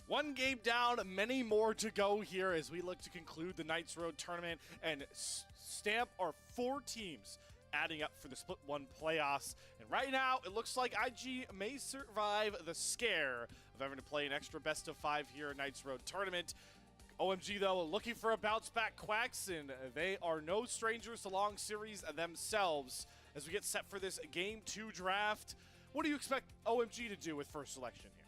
One game down, many more to go here as we look to conclude the Knights Road tournament and stamp our 4 teams adding up for the Split 1 playoffs. And right now, it looks like IG may survive the scare of having to play an extra best of 5 here in Knights Road tournament. OMG, though, looking for a bounce-back Quacks, and they are no strangers to long series themselves as we get set for this Game 2 draft. What do you expect OMG to do with first selection here?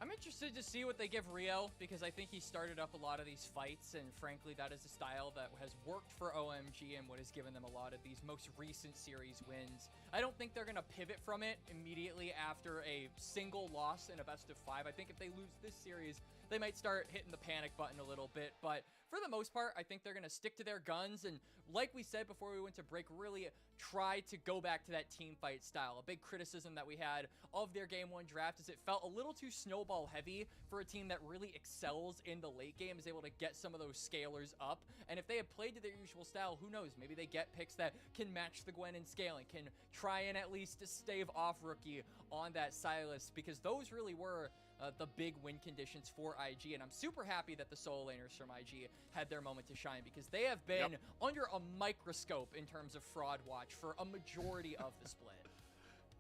I'm interested to see what they give Rio, because I think he started up a lot of these fights, and frankly, that is a style that has worked for OMG and what has given them a lot of these most recent series wins. I don't think they're going to pivot from it immediately after a single loss in a best of 5. I think if they lose this series, they might start hitting the panic button a little bit, but for the most part, I think they're going to stick to their guns, and like we said before we went to break, really try to go back to that team fight style. A big criticism that we had of their Game 1 draft is it felt a little too snowball heavy for a team that really excels in the late game, is able to get some of those scalers up, and if they had played to their usual style, who knows, maybe they get picks that can match the Gwen in scaling, can try and at least stave off Rookie on that Silas, because those really were the big win conditions for IG, and I'm super happy that the solo laners from IG had their moment to shine, because they have been under a microscope in terms of fraud watch for a majority of the split.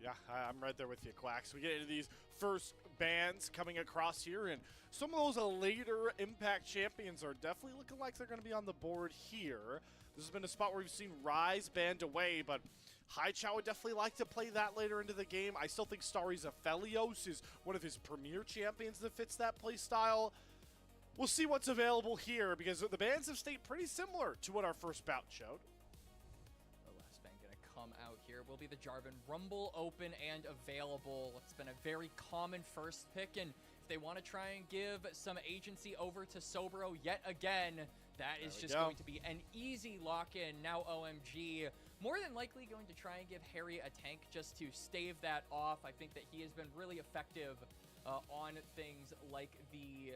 Yeah, I'm right there with you, Quacks. We get into these first bans coming across here, and some of those later impact champions are definitely looking like they're going to be on the board here. This has been a spot where we've seen Rise banned away, but Chào would definitely like to play that later into the game. I still think Starry's Aphelios is one of his premier champions that fits that play style. We'll see what's available here, because the bans have stayed pretty similar to what our first bout showed. The last ban going to come out here will be the Jarvan Rumble, open and available. It's been a very common first pick, and if they want to try and give some agency over to Sobro yet again, that is just going to be an easy lock-in. Now OMG more than likely going to try and give Harry a tank just to stave that off. I think that he has been really effective on things like the...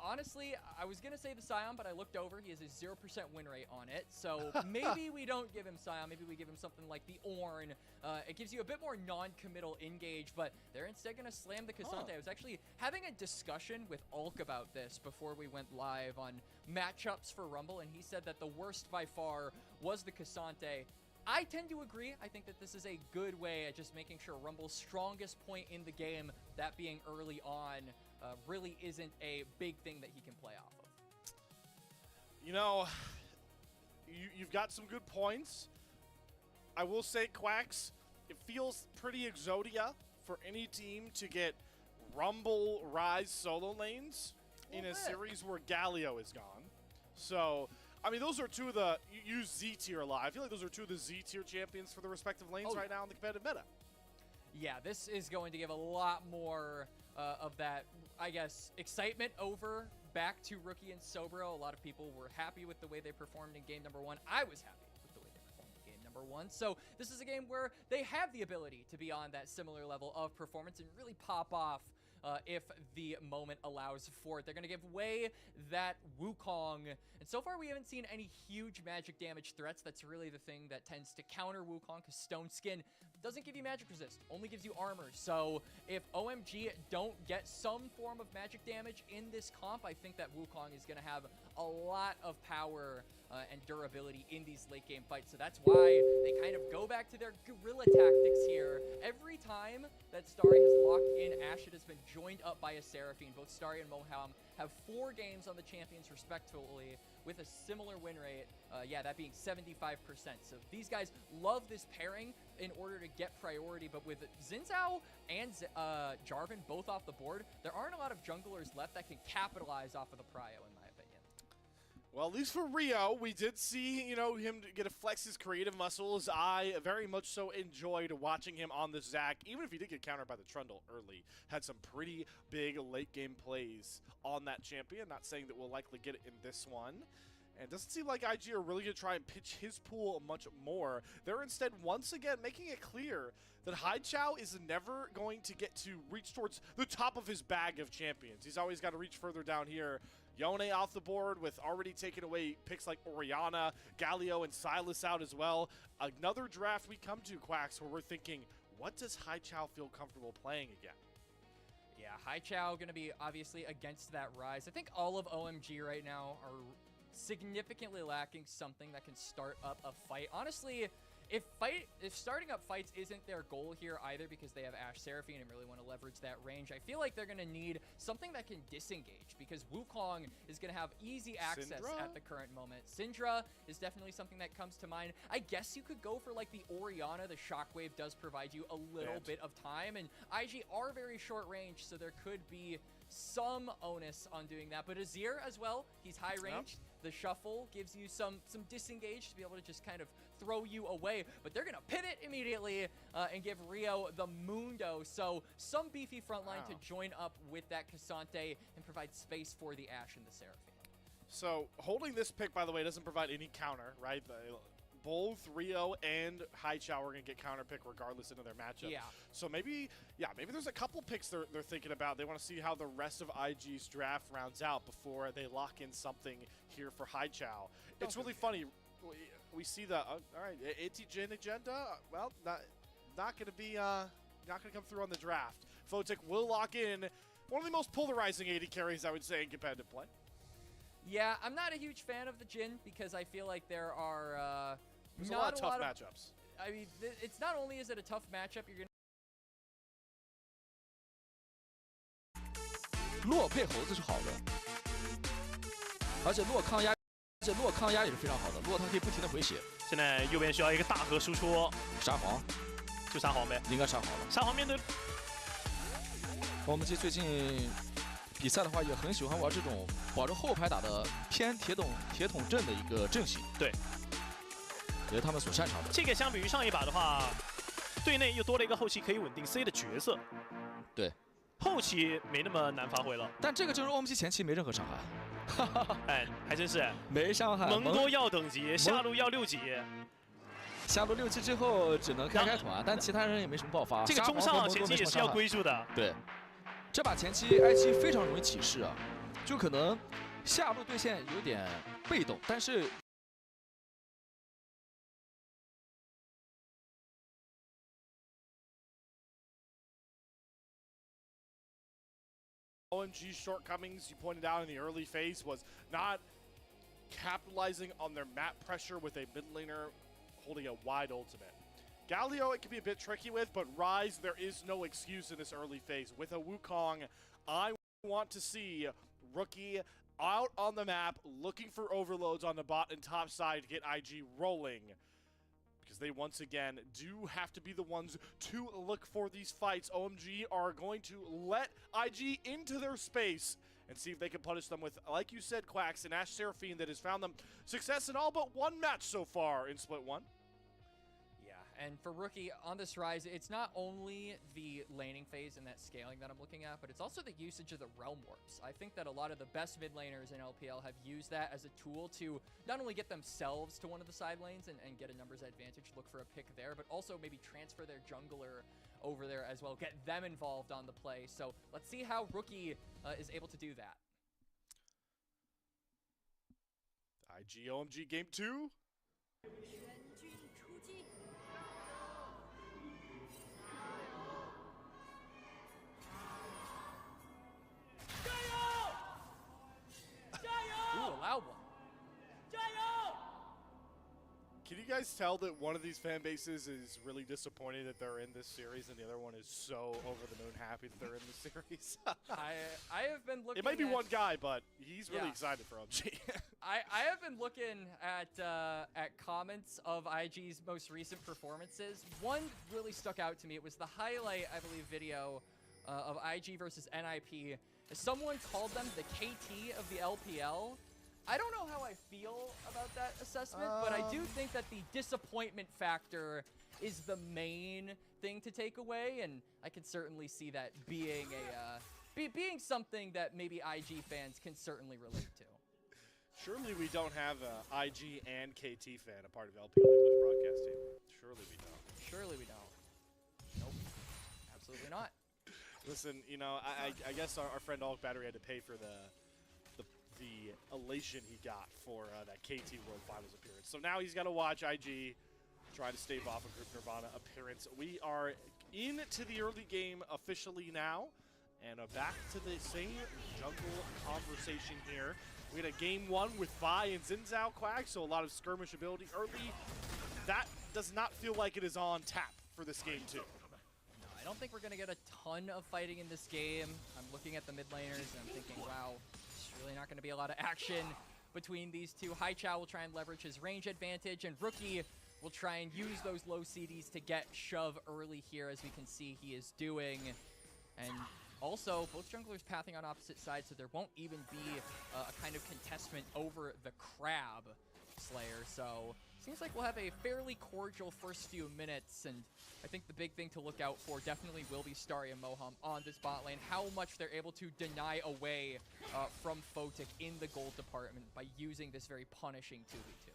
Honestly, I was going to say the Scion, but I looked over. He has a 0% win rate on it. So maybe we don't give him Scion. Maybe we give him something like the Ornn. It gives you a bit more non-committal engage, but they're instead going to slam the Cassante. I was actually having a discussion with Ulk about this before we went live on matchups for Rumble, and he said that the worst by far was the Cassante. I tend to agree. I think that this is a good way at just making sure Rumble's strongest point in the game, that being early on, really isn't a big thing that he can play off of. You know, you've got some good points. I will say, Quacks, it feels pretty Exodia for any team to get Rumble, Rise solo lanes in a series where Galio is gone. So, I mean, those are two of the, you use Z tier a lot. I feel like those are two of the Z tier champions for the respective lanes right now in the competitive meta. Yeah, this is going to give a lot more of that, I guess, excitement over back to Rookie and Sobro. A lot of people were happy with the way they performed in game number 1. I was happy with the way they performed in game number 1. So this is a game where they have the ability to be on that similar level of performance and really pop off if the moment allows for it. They're going to give away that Wukong, and so far we haven't seen any huge magic damage threats. That's really the thing that tends to counter Wukong, because Stone Skin doesn't give you magic resist, only gives you armor. So if OMG don't get some form of magic damage in this comp, I think that Wukong is going to have a lot of power and durability in these late game fights. So that's why they kind of go back to their guerrilla tactics here. Every time that Starry has locked in Ashe, it has been joined up by a Seraphine. Both Starry and Moham have 4 games on the champions respectively with a similar win rate. Yeah, that being 75%. So these guys love this pairing in order to get priority, but with Xin Zhao and Jarvan both off the board, there aren't a lot of junglers left that can capitalize off of the prio, in my opinion. Well, at least for Rio, we did see, you know, him get to flex his creative muscles. I very much so enjoyed watching him on the Zac, even if he did get countered by the Trundle early. Had some pretty big late game plays on that champion. Not saying that we'll likely get it in this one. And it doesn't seem like IG are really going to try and pitch his pool much more. They're instead, once again, making it clear that Chào is never going to get to reach towards the top of his bag of champions. He's always got to reach further down here. Yone off the board with already taking away picks like Orianna, Galio, and Silas out as well. Another draft we come to, Quacks, where we're thinking, what does Chào feel comfortable playing again? Yeah, Chào going to be obviously against that rise. I think all of OMG right now are significantly lacking something that can start up a fight. Honestly, if starting up fights isn't their goal here either, because they have Ashe Seraphine and really want to leverage that range, I feel like they're going to need something that can disengage, because Wukong is going to have easy access at the current moment. Syndra is definitely something that comes to mind. I guess you could go for like the Orianna. The Shockwave does provide you a little bit of time, and IG are very short range, so there could be some onus on doing that. But Azir as well, he's high range. The shuffle gives you some disengage to be able to just kind of throw you away, but they're gonna pivot immediately and give Rio the Mundo. So some beefy front line to join up with that Cassante and provide space for the Ashe and the Seraphine. So holding this pick, by the way, doesn't provide any counter, right? Both Rio and Chào are going to get counter pick regardless into their matchup. Yeah. So maybe there's a couple picks they're thinking about. They want to see how the rest of IG's draft rounds out before they lock in something here for Chào. It's really funny. We see the all right, anti-Jin agenda. Well, not going to be not going to come through on the draft. Photic will lock in one of the most polarizing AD carries, I would say, in competitive play. Yeah, I'm not a huge fan of the Jin because I feel like there are there's a lot of tough matchups. I mean, it's not only is it a tough matchup, you're gonna 洛配猴子是好的，而且洛抗压也是非常好的，洛它可以不停的回血。现在右边需要一个大河输出，沙皇，就沙皇呗，应该沙皇了。沙皇面对OMG最近比赛的话，也很喜欢玩这种保着后排打的偏铁桶阵的一个阵型。对。 也是他们所擅长的。这个相比于上一把的话，队内又多了一个后期可以稳定 C 的角色。对，后期没那么难发挥了。但这个阵容 OMG前期没任何伤害。哎，还真是没伤害。蒙多要等级，下路要6级。下路6级之后只能开团，但其他人也没什么爆发。这个中上前期也是要归住的。对，这把前期 IG 非常容易起势啊，就可能下路对线有点被动，但是。 OMG's shortcomings, you pointed out in the early phase, was not capitalizing on their map pressure with a mid laner holding a wide ultimate. Galio, it can be a bit tricky with, but Ryze, there is no excuse in this early phase. With a Wukong, I want to see Rookie out on the map, looking for overloads on the bot and top side to get IG rolling. Because they once again do have to be the ones to look for these fights. OMG are going to let IG into their space and see if they can punish them with, like you said, Quacks, and Ashe Seraphine that has found them success in all but one match so far in Split 1. And for Rookie on this rise, it's not only the laning phase and that scaling that I'm looking at, but it's also the usage of the Realm Warps. I think that a lot of the best mid laners in LPL have used that as a tool to not only get themselves to one of the side lanes and get a numbers advantage, look for a pick there, but also maybe transfer their jungler over there as well, get them involved on the play. So let's see how Rookie is able to do that. IG OMG game 2. Can you guys tell that one of these fan bases is really disappointed that they're in this series and the other one is so over the moon happy that they're in this series? I have been looking. It might be one guy, but he's really excited for OMG. I have been looking at comments of IG's most recent performances. One really stuck out to me. It was the highlight, I believe, video of IG versus NIP. Someone called them the KT of the LPL. I don't know how I feel about that assessment, but I do think that the disappointment factor is the main thing to take away, and I can certainly see that being being something that maybe IG fans can certainly relate to. Surely we don't have an IG and KT fan a part of LPL English broadcast team. Surely we don't. Surely we don't. Nope. Absolutely not. Listen, you know, I guess our friend Alk Battery had to pay for the elation he got for that KT World Finals appearance. So now he's got to watch IG try to stave off a Group Nirvana appearance. We are into the early game officially now, And back to the same jungle conversation here. We had a game 1 with Vi and Xin Quack, so a lot of skirmish ability early. That does not feel like it is on tap for this game 2. No, I don't think we're going to get a ton of fighting in this game. I'm looking at the mid laners and I'm thinking, wow, there's really not going to be a lot of action between these two. Chào will try and leverage his range advantage, and Rookie will try and use those low CDs to get shove early here, as we can see he is doing. And also, both junglers pathing on opposite sides, so there won't even be a kind of contestment over the Crab Slayer. So seems like we'll have a fairly cordial first few minutes, and I think the big thing to look out for definitely will be Starry and Moham on this bot lane. How much they're able to deny away from Photic in the gold department by using this very punishing 2v2.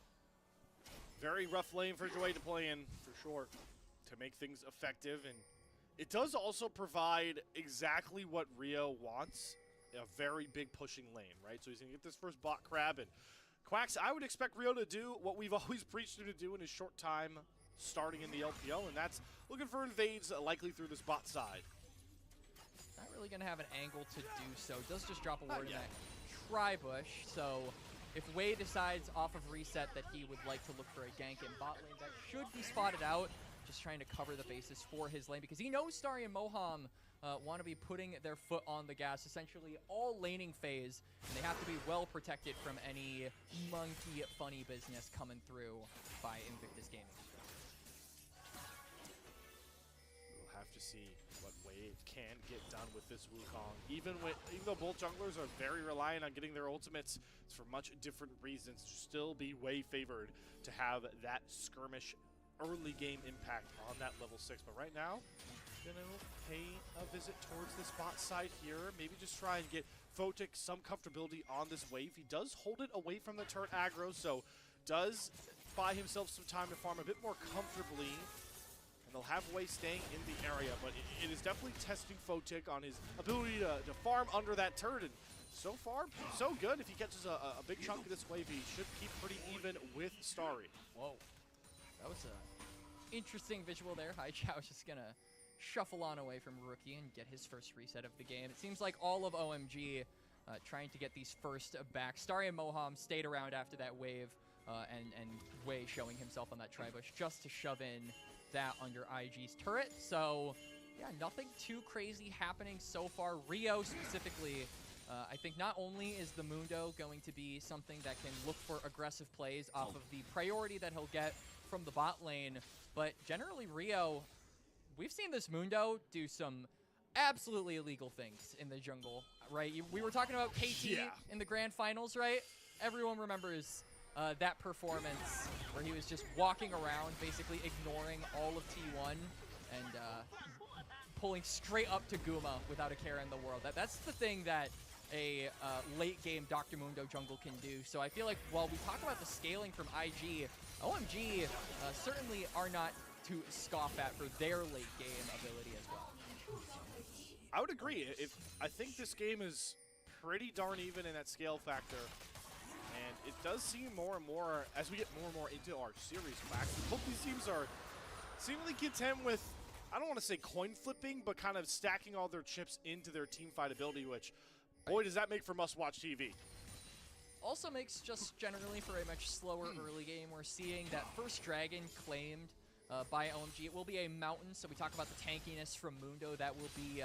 Very rough lane for Joy to play in, for sure, to make things effective. And it does also provide exactly what Rio wants, a very big pushing lane, right? So he's going to get this first bot crab, and Quacks, I would expect Rio to do what we've always preached him to do in his short time starting in the LPL, and that's looking for invades likely through this bot side. Not really going to have an angle to do so. Does just drop a ward in that tri-bush, so if Wei decides off of reset that he would like to look for a gank in bot lane, that should be spotted out. Just trying to cover the bases for his lane because he knows Starry and Moham want to be putting their foot on the gas essentially all laning phase, and they have to be well protected from any monkey funny business coming through by Invictus Gaming. We'll have to see what Wei can get done with this Wukong. Even though both junglers are very reliant on getting their ultimates, it's for much different reasons, still be Wei favored to have that skirmish early game impact on that level 6. But right now, gonna pay a visit towards this bot side here. Maybe just try and get Photic some comfortability on this wave. He does hold it away from the turret aggro, so does buy himself some time to farm a bit more comfortably. And they'll have Wei staying in the area, but it is definitely testing Photic on his ability to farm under that turret. And so far, so good. If he catches a big chunk of this wave, he should keep pretty even with Starry. Whoa. That was an interesting visual there. Chào is just going to shuffle on away from Rookie and get his first reset of the game. It seems like all of OMG trying to get these first back. Starry and Moham stayed around after that wave, and Wei showing himself on that tri-bush just to shove in that under IG's turret. So, yeah, nothing too crazy happening so far. Rio specifically, I think not only is the Mundo going to be something that can look for aggressive plays off of the priority that he'll get from the bot lane, but generally Rio, we've seen this Mundo do some absolutely illegal things in the jungle, right? We were talking about KT in the grand finals, right? Everyone remembers that performance where he was just walking around, basically ignoring all of T1 and pulling straight up to Guma without a care in the world. That's the thing that a late game Dr. Mundo jungle can do. So I feel like while we talk about the scaling from IG, OMG certainly are not to scoff at for their late game ability as well. I would agree. I think this game is pretty darn even in that scale factor. And it does seem more and more, as we get more and more into our series, both these teams are seemingly content with, I don't want to say coin flipping, but kind of stacking all their chips into their team fight ability, which, boy, does that make for must-watch TV. Also makes just generally for a much slower early game. We're seeing that first dragon claimed by OMG. It will be a mountain, so we talk about the tankiness from Mundo. That will be,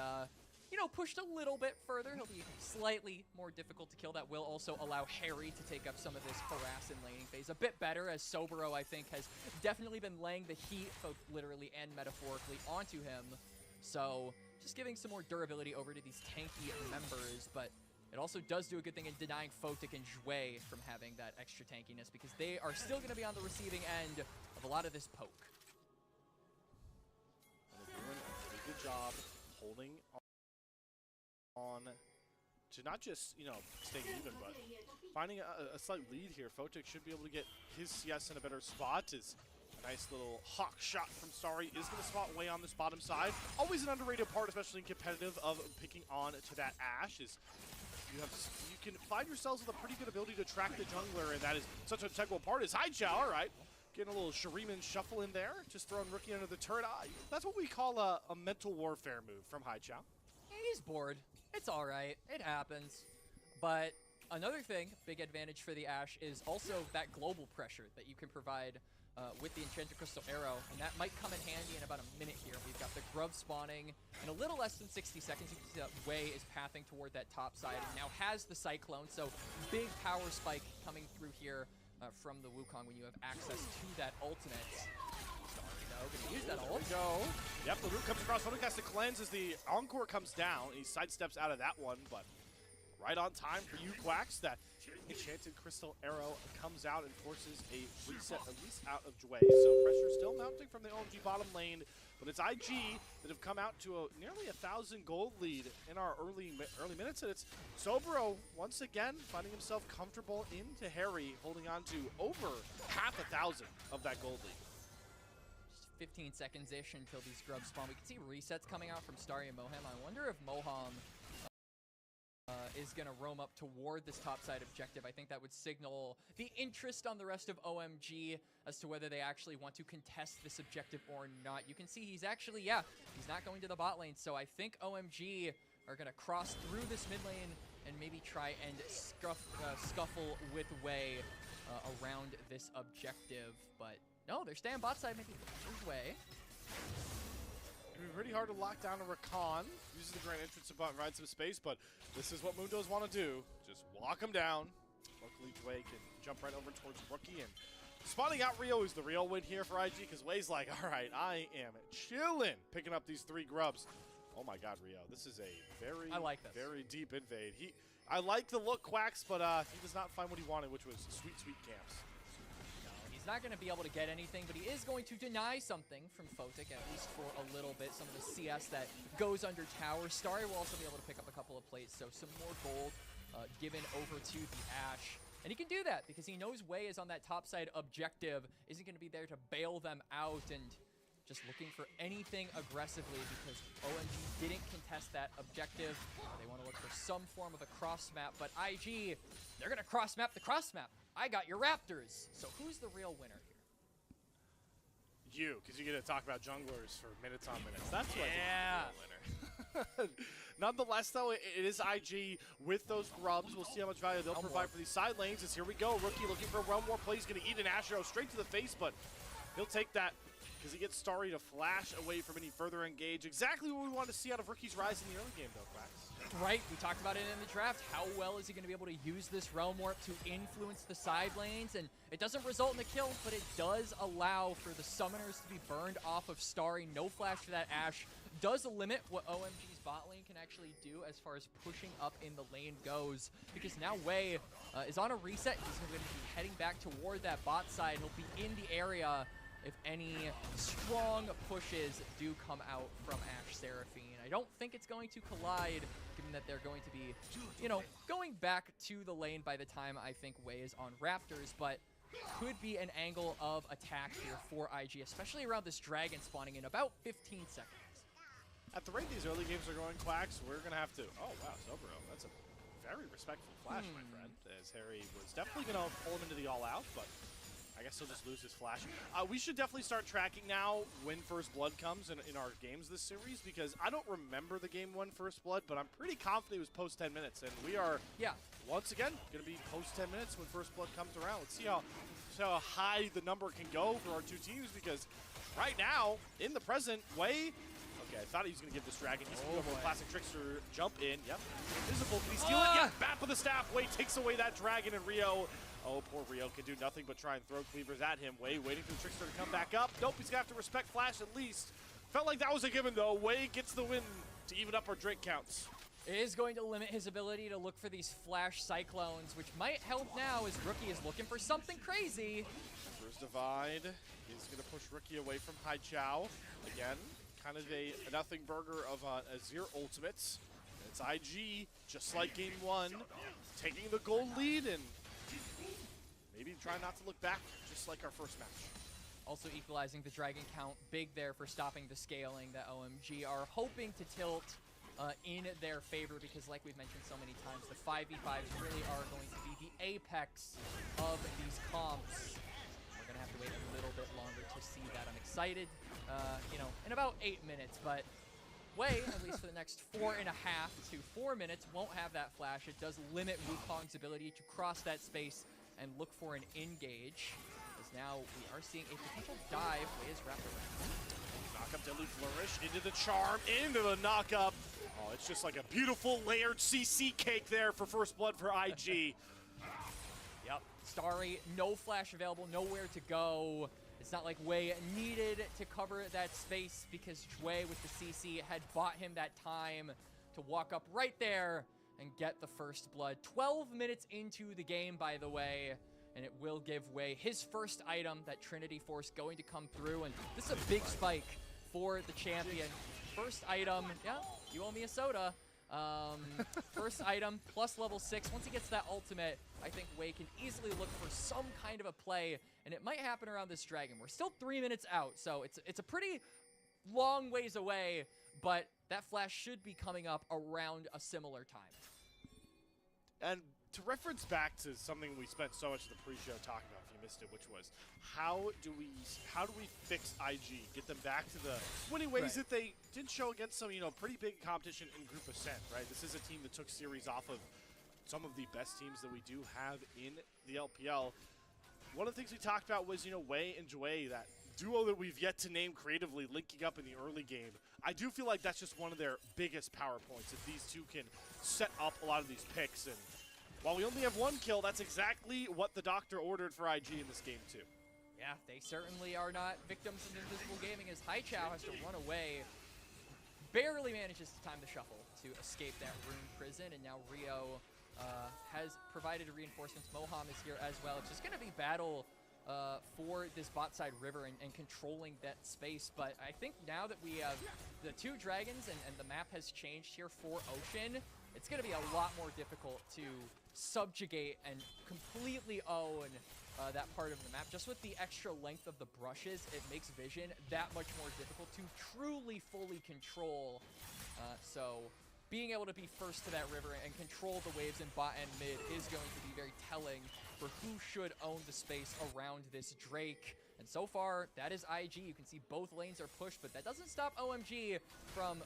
you know, pushed a little bit further. He'll be slightly more difficult to kill. That will also allow Harry to take up some of this harass and laning phase a bit better, as Sobero, I think, has definitely been laying the heat, both literally and metaphorically, onto him. So just giving some more durability over to these tanky members, but it also does do a good thing in denying Photic and Jue from having that extra tankiness, because they are still going to be on the receiving end of a lot of this poke. And they're doing a really good job holding on to not just, you know, staying even, but finding a slight lead here. Photic should be able to get his CS in a better spot. Is a nice little hawk shot from Starry is going to spot Wei on this bottom side. Always an underrated part, especially in competitive, of picking on to that Ashe. Is you can find yourselves with a pretty good ability to track the jungler, and that is such an integral part. Is Chào, all right. Getting a little Shuriman shuffle in there, just throwing Rookie under the turret. That's what we call a mental warfare move from Chào. He's bored. It's all right. It happens. But another thing, big advantage for the Ashe, is also that global pressure that you can provide with the Enchanted Crystal Arrow, and that might come in handy in about a minute here. We've got the Grub spawning in a little less than 60 seconds. You can see that Wei is pathing toward that top side and now has the Cyclone, so big power spike coming through here from the Wukong when you have access to that ultimate. Sorry, though, gonna use that ult. There we go. Yep, the root comes across. Someone has to cleanse as the Encore comes down. He sidesteps out of that one, but right on time for you, Quacks. That Enchanted Crystal Arrow comes out and forces a reset, at least out of Jway. So pressure still mounting from the OMG bottom lane, but it's IG that have come out to a nearly 1,000 gold lead in our early minutes, and it's Sobro once again finding himself comfortable into Harry, holding on to over half 1,000 of that gold lead. Just 15 seconds-ish until these grubs spawn. We can see resets coming out from Starry and Moham. I wonder if Moham is going to roam up toward this topside objective. I think that would signal the interest on the rest of OMG as to whether they actually want to contest this objective or not. You can see he's actually, he's not going to the bot lane. So I think OMG are going to cross through this mid lane and maybe try and scuffle with Wei around this objective. But no, they're staying bot side. Maybe there's Wei. It'd be pretty hard to lock down a Rakan. Uses the Grand Entrance to provide some space, but this is what Mundos want to do. Just lock him down. Luckily, Wei can jump right over towards Rookie, and spawning out Rio is the real win here for IG, because Wei's like, all right, I am chilling picking up these 3 grubs. Oh my god, Rio. This is a very, very deep invade. I like the look, Quacks, but he does not find what he wanted, which was sweet, sweet camps. He's not going to be able to get anything, but he is going to deny something from Photic, at least for a little bit. Some of the CS that goes under tower. Starry will also be able to pick up a couple of plates, so some more gold given over to the Ashe. And he can do that because he knows Wei is on that topside objective, isn't going to be there to bail them out, and just looking for anything aggressively because OMG didn't contest that objective. They want to look for some form of a cross map, but IG, they're going to cross map the cross map. I got your Raptors. So who's the real winner here? You, because you get to talk about junglers for minutes on minutes. That's what I think the real winner. Nonetheless, though, it is IG with those grubs. We'll see how much value they'll provide for these side lanes. As here we go. Rookie looking for one more play. He's going to eat an Astro straight to the face, but he'll take that because he gets Starry to flash away from any further engage. Exactly what we want to see out of Rookie's Rise in the early game, though, Quacks. Right, we talked about it in the draft. How well is he going to be able to use this Realm Warp to influence the side lanes? And it doesn't result in a kill, but it does allow for the summoners to be burned off of Starry. No flash for that Ashe. Does limit what OMG's bot lane can actually do as far as pushing up in the lane goes. Because now Wei is on a reset. He's going to be heading back toward that bot side. He'll be in the area if any strong pushes do come out from Ashe Seraphine. I don't think it's going to collide, given that they're going to be, going back to the lane by the time I think Wei is on Raptors, but could be an angle of attack here for IG, especially around this dragon spawning in about 15 seconds. At the rate these early games are going, Quacks, we're going to have to... Oh, wow, Sobro. That's a very respectful flash, my friend, as Harry was definitely going to pull him into the all-out, but I guess he'll just lose his flash. We should definitely start tracking now when First Blood comes in our games this series, because I don't remember the game 1 First Blood, but I'm pretty confident it was post 10 minutes, and we are, once again, going to be post 10 minutes when First Blood comes around. Let's see how high the number can go for our two teams, because right now, in the present, Wei... Okay, I thought he was going to give this dragon. He's going to go for a classic trickster jump in. Yep. Invisible. Can he steal it? Yeah, bat with the staff. Wei takes away that dragon, and Rio... Oh, poor Rio can do nothing but try and throw cleavers at him. Wei waiting for the trickster to come back up. Nope, he's going to have to respect flash at least. Felt like that was a given, though. Wei gets the win to even up our drink counts. It is going to limit his ability to look for these flash cyclones, which might help now as Rookie is looking for something crazy. First divide is going to push Rookie away from Chào. Again, kind of a nothing burger of Azir ultimates. It's IG, just like game 1, taking the gold lead and maybe try not to look back, just like our first match. Also equalizing the dragon count, big there for stopping the scaling that OMG are hoping to tilt in their favor, because like we've mentioned so many times, the 5v5s really are going to be the apex of these comps. We're going to have to wait a little bit longer to see that. I'm excited, in about 8 minutes, but Wei, at least for the next 4.5 to 4 minutes, won't have that flash. It does limit Wukong's ability to cross that space and look for an engage. As now we are seeing a potential dive. Wei is wrapped around. Knock up, deadly flourish, into the charm, into the knock up. Oh, it's just like a beautiful layered CC cake there for first blood for IG. Yep, Starry, no flash available, nowhere to go. It's not like Wei needed to cover that space because Wei with the CC had bought him that time to walk up right there and get the first blood. 12 minutes into the game, by the way, and it will give Wei his first item, that Trinity Force going to come through, and this is a big spike for the champion. First item, yeah, you owe me a soda. First item, plus level 6. Once he gets that ultimate, I think Wei can easily look for some kind of a play, and it might happen around this dragon. We're still 3 minutes out, so it's a pretty long ways away, but that flash should be coming up around a similar time. And to reference back to something we spent so much of the pre-show talking about, if you missed it, which was how do we fix IG, get them back to the winning ways that they did show against some, pretty big competition in Group Ascent, right? This is a team that took series off of some of the best teams that we do have in the LPL. One of the things we talked about was, Wei and Jue, that duo that we've yet to name creatively, linking up in the early game. I do feel like that's just one of their biggest power points, if these two can set up a lot of these picks. And while we only have 1 kill, that's exactly what the doctor ordered for IG in this game too. Yeah, they certainly are not victims of invisible gaming, as Chào has to run away. Barely manages to time the shuffle to escape that rune prison, and now Rio has provided reinforcements. Moham is here as well. It's just going to be battle for this bot side river and controlling that space. But I think now that we have the 2 dragons and the map has changed here for Ocean, it's going to be a lot more difficult to subjugate and completely own that part of the map. Just with the extra length of the brushes, it makes vision that much more difficult to truly fully control. So being able to be first to that river and control the waves in bot and mid is going to be very telling for who should own the space around this Drake. And so far, that is IG. You can see both lanes are pushed, but that doesn't stop OMG from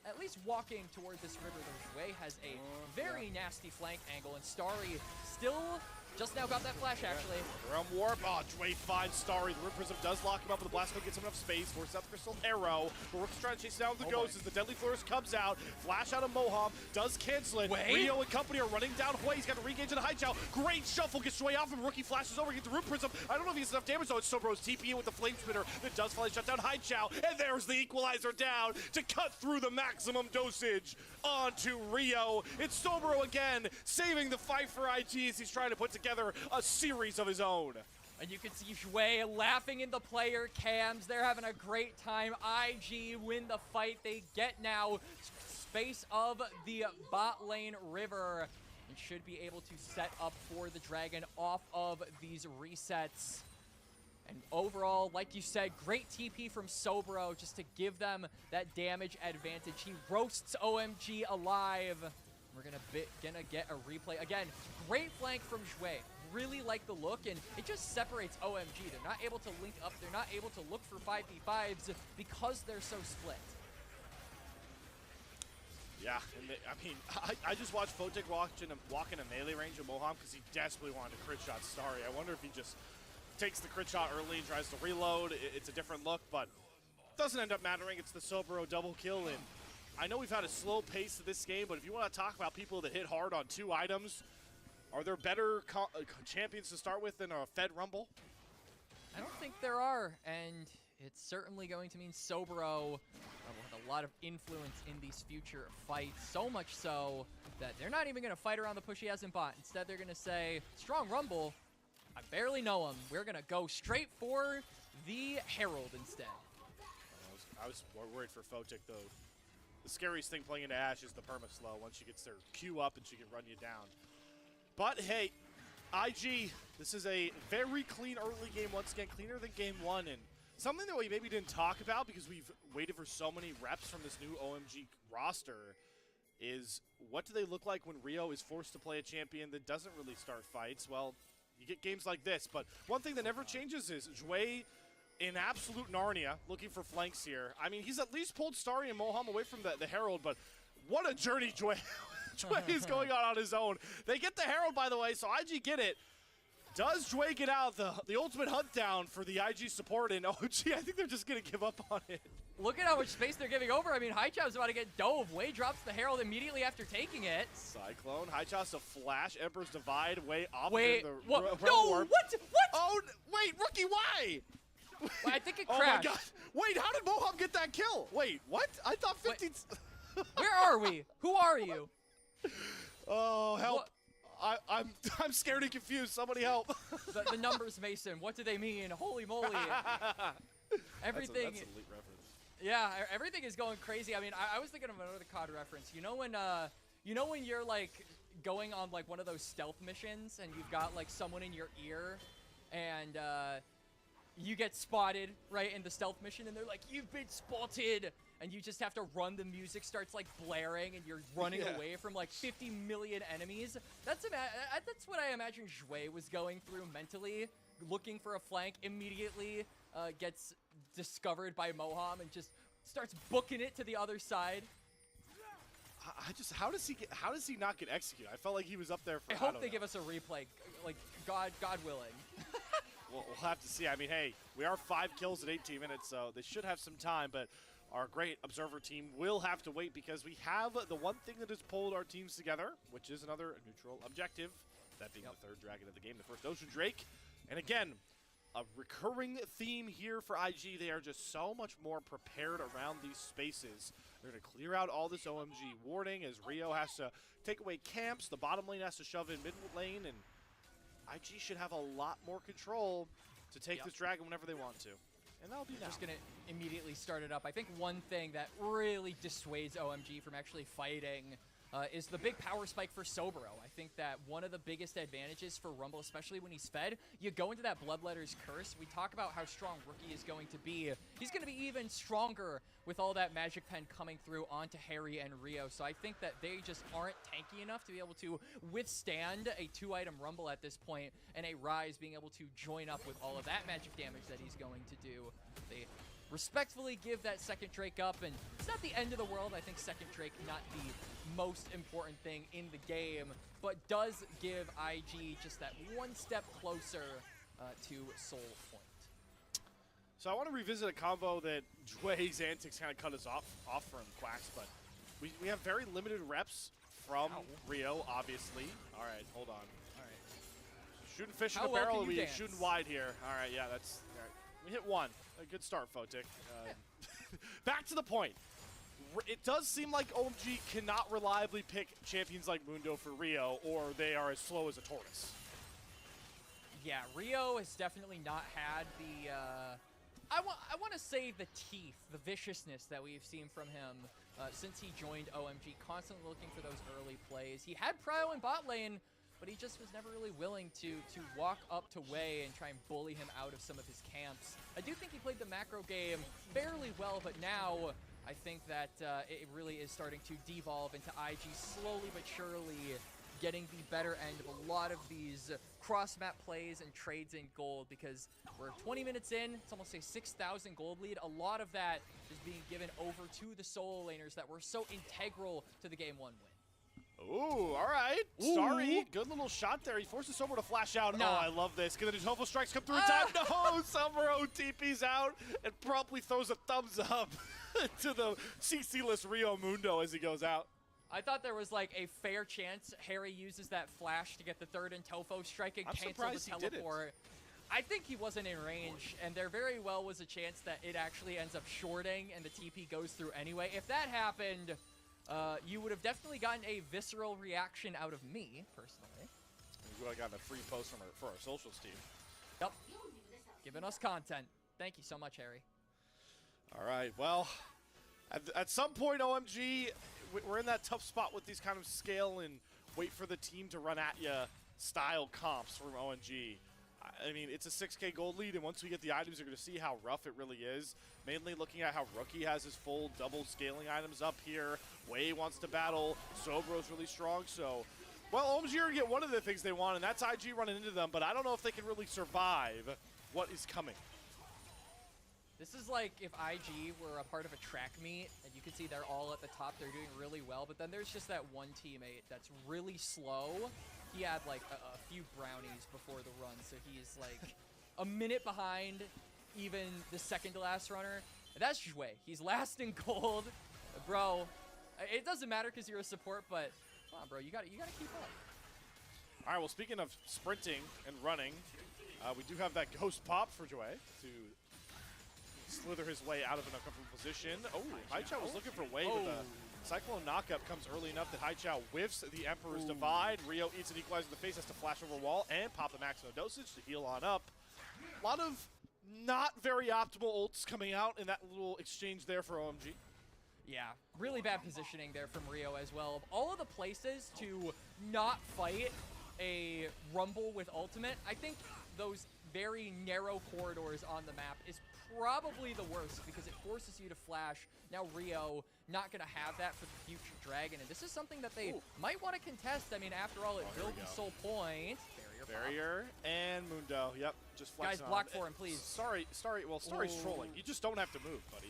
at least walking toward this river. Though Jue has a very nasty flank angle, and Starry still just now got that flash, actually. Realm Warp. Oh, Jue finds Starry. The Rune Prism does lock him up, but the Blast Code gets him enough space. Forces out the Crystal Arrow. But Rook's trying to chase down the Ghost as the Deadly Flourish comes out. Flash out of Moham. Does cancel it. Rio and company are running down Hui. He's got to re-engage into Chào. Great shuffle. Gets Jue off him. Rookie flashes over. Gets the Rune Prism. I don't know if he has enough damage, though. It's Sobro's TP in with the Flame Spitter that does finally shut down Chào. And there's the equalizer down to cut through the maximum dosage onto Rio. It's Sobro again, saving the fight for IG as he's trying to put together a series of his own. And you can see Jue laughing in the player cams. They're having a great time. IG win the fight. They get now space of the bot lane river and should be able to set up for the dragon off of these resets. And overall, like you said, great TP from Sobro just to give them that damage advantage. He roasts OMG alive. We're gonna get a replay. Again, great flank from Jue. Really like the look, and it just separates OMG. They're not able to link up. They're not able to look for 5v5s because they're so split. Yeah, and I just watched Fotek walk in a melee range of Moham because he desperately wanted to crit shot Starry. I wonder if he just takes the crit shot early and tries to reload. It's a different look, but doesn't end up mattering. It's the Sobro double kill, and I know we've had a slow pace to this game, but if you want to talk about people that hit hard on 2 items, are there better champions to start with than a Fed Rumble? I don't think there are, and it's certainly going to mean Sobro will have a lot of influence in these future fights, so much so that they're not even going to fight around the push he has in bot. Instead, they're going to say, Strong Rumble, I barely know him. We're going to go straight for the Herald instead. I was more worried for Fotek, though. The scariest thing playing into Ashe is the perma-slow. Once she gets their Q up and she can run you down. But hey, IG, this is a very clean early game once again, cleaner than game 1. And something that we maybe didn't talk about because we've waited for so many reps from this new OMG roster is what do they look like when Rio is forced to play a champion that doesn't really start fights? Well, you get games like this, but one thing that never changes is Jue in absolute Narnia, looking for flanks here. I mean, he's at least pulled Starry and Moham away from the Herald, but what a journey Jue is going on his own. They get the Herald, by the way, so IG get it. Does Jue get out the ultimate hunt down for the IG support? And OMG, I think they're just going to give up on it. Look at how much space they're giving over. I mean, Chow's about to get dove. Wei drops the Herald immediately after taking it. Cyclone, Chow's a flash. Emperor's Divide, Wei off Wait, the what? No, what? Oh, wait, Rookie, why? Well, I think it Oh crashed. my god. Wait, how did Moham get that kill? Wait, what? I thought 15... Where are we? Who are you? Oh, help. I'm scared and confused. Somebody help. The numbers, Mason. What do they mean? Holy moly. Everything. That's an elite reference. Yeah, everything is going crazy. I mean, I was thinking of another COD reference. You know when you're like going on like one of those stealth missions and you've got like someone in your ear and you get spotted right in the stealth mission and they're like, "You've been spotted." And you just have to run, the music starts like blaring and you're running away from like 50 million enemies. That's what I imagine Jue was going through mentally, looking for a flank, immediately gets discovered by Moham and just starts booking it to the other side. How does he not get executed? I felt like he was up there for, I hope they give us a replay, like God willing. We'll have to see. I mean, hey, we are 5 kills in 18 minutes, so they should have some time, but our great observer team will have to wait because we have the one thing that has pulled our teams together, which is another neutral objective, that being the 3rd dragon of the game, the first Ocean Drake. And again, a recurring theme here for IG. They are just so much more prepared around these spaces. They're going to clear out all this OMG warding as Rio has to take away camps. The bottom lane has to shove in mid lane, and IG should have a lot more control to take this dragon whenever they want to. And that'll be now. Just going to immediately start it up. I think one thing that really dissuades OMG from actually fighting is the big power spike for Sobro. I think that one of the biggest advantages for Rumble, especially when he's fed, you go into that Bloodletter's Curse. We talk about how strong Rookie is going to be. He's going to be even stronger with all that Magic Pen coming through onto Harry and Rio. So I think that they just aren't tanky enough to be able to withstand a 2-item Rumble at this point, and a Rise being able to join up with all of that magic damage that he's going to do. They respectfully give that second Drake up, and it's not the end of the world. I think second Drake not the most important thing in the game, but does give IG just that one step closer to Soul Point. So I want to revisit a combo that Jue's antics kind of cut us off from Quacks, but we have very limited reps from Rio, obviously. All right, hold on. All right. Shooting fish in the barrel, we shooting wide here. All right, yeah, that's all right. We hit one. A good start, Photic. Back to the point. It does seem like OMG cannot reliably pick champions like Mundo for Rio, or they are as slow as a tortoise. Yeah, Rio has definitely not had the, I want to say the teeth, the viciousness that we've seen from him since he joined OMG, constantly looking for those early plays. He had Prio in bot lane, but he just was never really willing to walk up to Wei and try and bully him out of some of his camps. I do think he played the macro game fairly well, but now I think that it really is starting to devolve into IG slowly but surely getting the better end of a lot of these cross-map plays and trades in gold, because we're 20 minutes in, it's almost a 6,000 gold lead. A lot of that is being given over to the solo laners that were so integral to the Game 1 win. Ooh, all right. Starry, good little shot there. He forces Sobro to flash out. Nah. Oh, I love this. Can the Nova strikes come through in time? No, Sobro TP's out and promptly throws a thumbs up to the CC-less Rio Mundo as he goes out. I thought there was like a fair chance Harry uses that flash to get the 3rd and Tofo strike and cancel the teleport. I think he wasn't in range, and there very well was a chance that it actually ends up shorting and the TP goes through anyway. If that happened, you would have definitely gotten a visceral reaction out of me, personally. We would have gotten a free post for our socials team. Yep. Giving us content. Thank you so much, Harry. All right, well, at some point, OMG, we're in that tough spot with these kind of scale and wait for the team to run at you style comps from OMG. I mean, it's a 6K gold lead, and once we get the items, you're going to see how rough it really is. Mainly looking at how Rookie has his full double scaling items up here. Wei wants to battle. Sobro's really strong, so... Well, OMG are going to get one of the things they want, and that's IG running into them, but I don't know if they can really survive what is coming. This is like if IG were a part of a track meet, and you can see they're all at the top, they're doing really well, but then there's just that one teammate that's really slow. He had like a few brownies before the run, so he's like a minute behind even the second to last runner. And that's Jouet. He's last in gold. Bro, it doesn't matter because you're a support, but come on, bro, you gotta keep up. All right, well, speaking of sprinting and running, we do have that ghost pop for Jouet to slither his way out of an uncomfortable position. Oh, Haichao was looking for Wei, but the Cyclone knockup comes early enough that Haichao whiffs the Emperor's Divide. Rio eats an equalizer in the face, has to flash over wall and pop the maximum dosage to heal on up. A lot of not very optimal ults coming out in that little exchange there for OMG. Yeah, really bad positioning there from Rio as well. Of all of the places to not fight a Rumble with ultimate, I think those very narrow corridors on the map is probably the worst because it forces you to flash. Now Rio not going to have that for the future Dragon, and this is something that they might want to contest. I mean, after all, it will be soul point. Barrier and Mundo. Yep, just flexing. Guys, block for him, please. Well, Starry's trolling. You just don't have to move, buddy.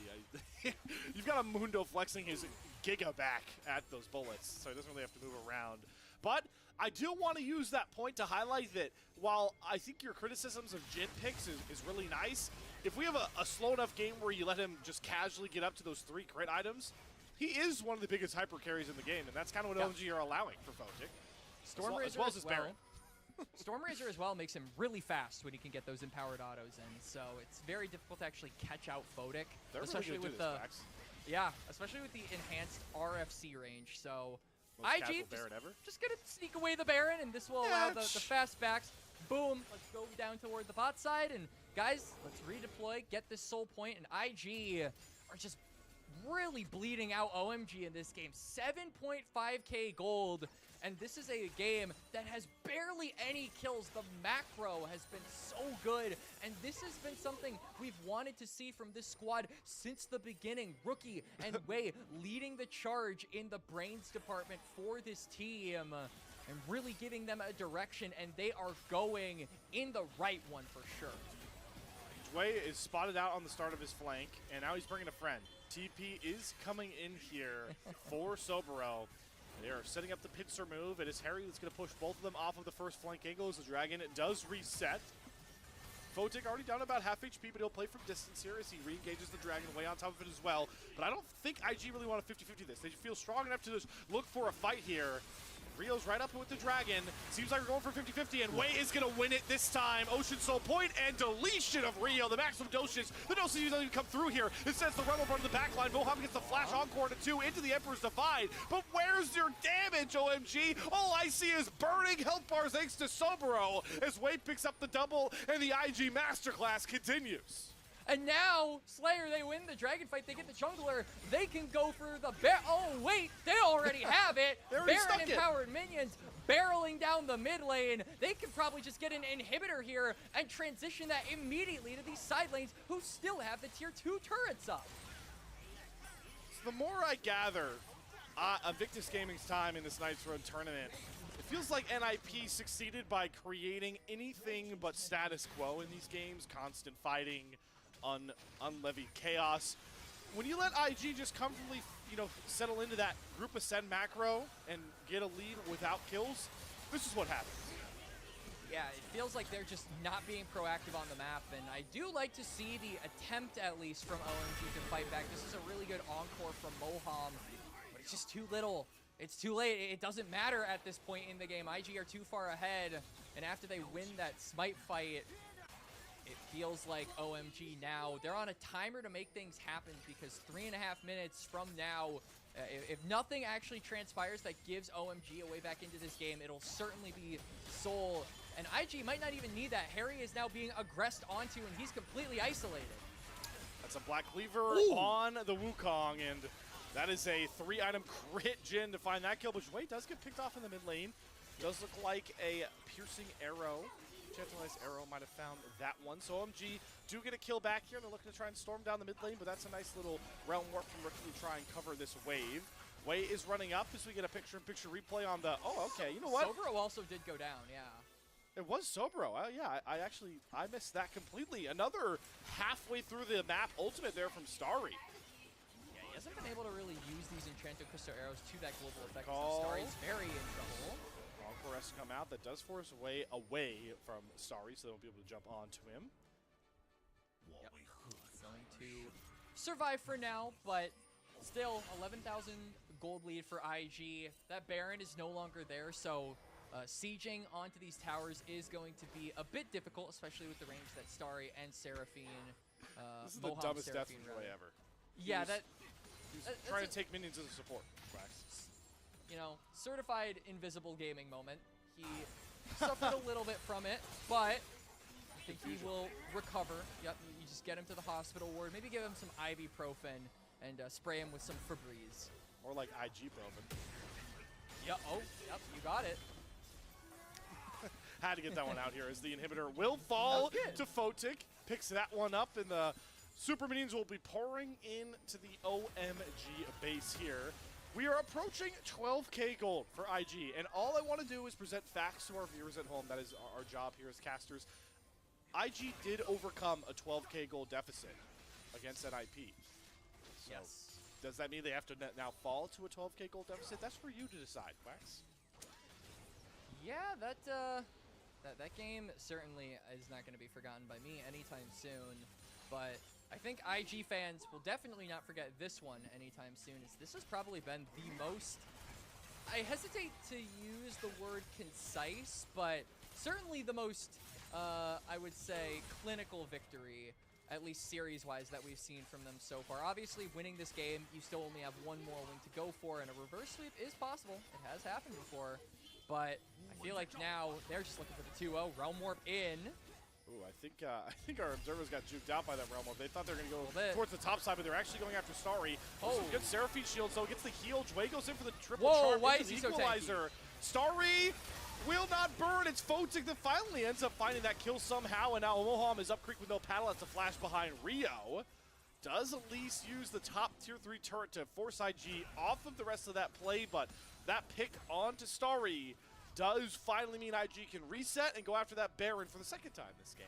You've got a Mundo flexing his Giga back at those bullets, so he doesn't really have to move around. But I do want to use that point to highlight that while I think your criticisms of Jin picks is really nice, if we have a slow enough game where you let him just casually get up to those 3 crit items, he is one of the biggest hyper carries in the game, and that's kind of what OMG are allowing for Fotic. Stormrazor as well as his Baron. Stormrazor as well makes him really fast when he can get those empowered autos in, so it's very difficult to actually catch out Fotic, especially with the especially with the enhanced RFC range. So Most IG Baron ever. just gonna sneak away the Baron, and this will allow the fast backs. Boom, let's go down toward the bot side, and guys, let's redeploy, get this soul point, and IG are just really bleeding out OMG in this game. 7.5k gold, and this is a game that has barely any kills. The macro has been so good, and this has been something we've wanted to see from this squad since the beginning. Rookie and Wei leading the charge in the brains department for this team and really giving them a direction, and they are going in the right one for sure. Wei is spotted out on the start of his flank, and now he's bringing a friend. TP is coming in here for Sobero. They are setting up the pincer move. It is Harry that's going to push both of them off of the first flank angle as the Dragon does reset. Fotic already down about half HP, but he'll play from distance here as he re-engages the Dragon way on top of it as well. But I don't think IG really want to 50-50 this. They feel strong enough to just look for a fight here. Rio's right up with the Dragon. Seems like we're going for 50-50, and Wei is going to win it this time. Ocean Soul Point and deletion of Rio. The maximum dosage. The dosage doesn't even come through here. It sends the Rebel run to the backline. Boham gets the flash encore to 2 into the Emperor's Divide. But where's your damage, OMG? All I see is burning health bars thanks to Sobero as Wei picks up the double, and the IG Masterclass continues. And now, Slayer, they win the Dragon fight. They get the jungler. They can go for the bear. Oh, wait, they already have it. Baron empowered minions barreling down the mid lane. They can probably just get an inhibitor here and transition that immediately to these side lanes who still have the tier 2 turrets up. So the more I gather, Invictus Gaming's time in this Knights Road tournament, it feels like NIP succeeded by creating anything but status quo in these games. Constant fighting, unleavened chaos. When you let IG just comfortably, settle into that group ascend macro and get a lead without kills, this is what happens. Yeah, it feels like they're just not being proactive on the map, and I do like to see the attempt, at least, from OMG to fight back. This is a really good encore from Moham, but it's just too little. It's too late. It doesn't matter at this point in the game. IG are too far ahead, and after they win that smite fight, it feels like OMG now, they're on a timer to make things happen because 3.5 minutes from now, if nothing actually transpires that gives OMG a way back into this game, it'll certainly be Soul. And IG might not even need that. Harry is now being aggressed onto, and he's completely isolated. That's a Black Cleaver on the Wukong, and that is a 3-item crit Jin to find that kill, but Wei does get picked off in the mid lane. Does look like a piercing arrow. Chantilly's arrow might have found that one. So OMG do get a kill back here. They're looking to try and storm down the mid lane, but that's a nice little realm warp from Rookie to try and cover this wave. Wei is running up as we get a picture-in-picture replay on the... Oh, okay, you know what? Sobero also did go down, yeah. It was Sobro. Yeah, I missed that completely. Another halfway through the map ultimate there from Starry. Yeah, he hasn't been able to really use these Enchanted Crystal Arrows to that global effect. Call. So Starry's very in trouble. Encore has to come out. That does force away from Starry, so they won't be able to jump onto him. Yep. Going to survive for now, but still 11,000 gold lead for IG. That Baron is no longer there, so sieging onto these towers is going to be a bit difficult, especially with the range that Starry and Seraphine. This is the dumbest death way ever. Yeah, he's trying to take minions as a support. Wax. You know, certified invisible gaming moment. He suffered a little bit from it, but I think he will recover. Yep, you just get him to the hospital ward, maybe give him some ibuprofen and spray him with some Febreze. Or like IG Profen. Yep, oh, yep, you got it. Had to get that one out here as the inhibitor will fall to Photic. Picks that one up, and the super minions will be pouring into the OMG base here. We are approaching 12k gold for IG, and all I want to do is present facts to our viewers at home. That is our job here as casters. IG did overcome a 12k gold deficit against NIP. So Yes. does that mean they have to now fall to a 12k gold deficit? That's for you to decide, Wax. Yeah, that game certainly is not going to be forgotten by me anytime soon, but I think IG fans will definitely not forget this one anytime soon, as this has probably been the most, I hesitate to use the word concise, but certainly the most, I would say, clinical victory, at least series-wise, that we've seen from them so far. Obviously, winning this game, you still only have one more win to go for, and a reverse sweep is possible. It has happened before, but I feel like now they're just looking for the 2-0. Realm Warp in. Ooh, I think our observers got juked out by that Realm Warp. They thought they were going to go bit. towards the top side, but they're actually going after Starry. Oh. Some good Seraphine shield, so gets the heal. Jway goes in for the triple Whoa, charge. why into is he the so tanky? equalizer. Starry will not burn. It's Photic that finally ends up finding that kill somehow, and now Moham is up creek with no paddle. Has to flash behind Rio. Does at least use the top tier 3 turret to force IG off of the rest of that play, but that pick onto Starry does finally mean IG can reset and go after that Baron for the second time this game.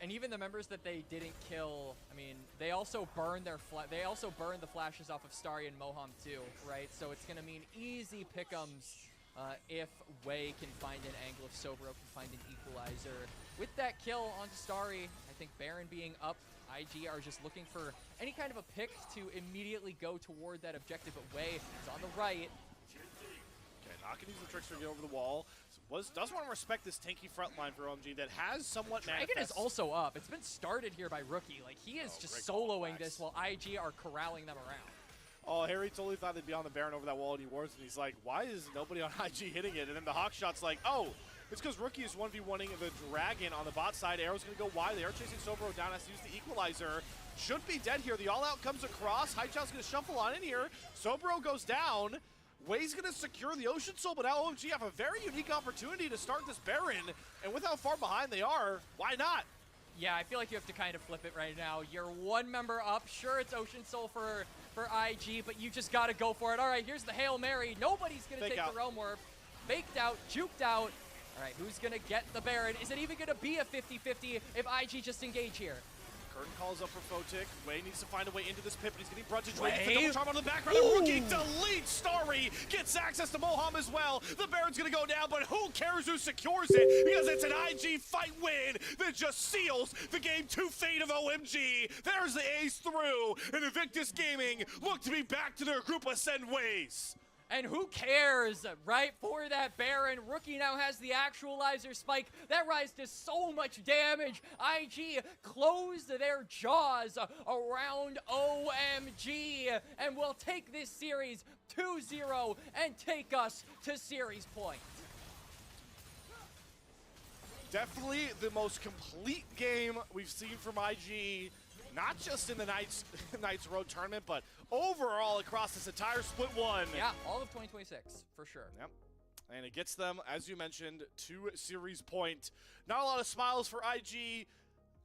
And even the members that they didn't kill, I mean, they also burned the flashes off of Starry and Moham too, right? So it's gonna mean easy pick'ems if Wei can find an angle, if Sobro can find an equalizer. With that kill onto Starry, I think Baron being up, IG are just looking for any kind of a pick to immediately go toward that objective, but Wei is on the right. Okay, not gonna use the trickster to get over the wall. Does want to respect this tanky front line for OMG that has somewhat Dragon is also up. It's been started here by Rookie. Like, he is just soloing this while IG are corralling them around. Oh, Harry totally thought they'd be on the Baron over that wall, and he wards, and he's like, why is nobody on IG hitting it? And then the Hawk shot's like, oh, it's because Rookie is 1v1ing the Dragon on the bot side. Arrow's going to go wide. They are chasing Sobro down, has to use the equalizer. Should be dead here. The all-out comes across. Haichao's going to shuffle on in here. Sobro goes down. Wei's going to secure the Ocean Soul, but now OMG have a very unique opportunity to start this Baron, and with how far behind they are, why not? Yeah, I feel like you have to kind of flip it right now. You're one member up. Sure, it's Ocean Soul for IG, but you just got to go for it. All right, here's the Hail Mary. Nobody's going to take the Realm Warp. Faked out, juked out. All right, who's going to get the Baron? Is it even going to be a 50-50 if IG just engage here? Curtain calls up for Photic. Wei needs to find a way into this pit, but he's getting brunted. Wei gets the double charm on the background. And Rookie deletes Starry. Gets access to Moham as well. The Baron's going to go down, but who cares who secures it? Because it's an IG fight win that just seals the game 2 fate of OMG. There's the ace through. And Invictus Gaming look to be back to their group ascend ways. And who cares, right? For that Baron, Rookie now has the actualizer spike. That rise to so much damage. IG closed their jaws around OMG and will take this series 2-0 and take us to series point. Definitely the most complete game we've seen from IG. Not just in the Knights Road tournament, but overall across this entire split one. Yeah, all of 2026, for sure. Yep. And it gets them, as you mentioned, to series point. Not a lot of smiles for IG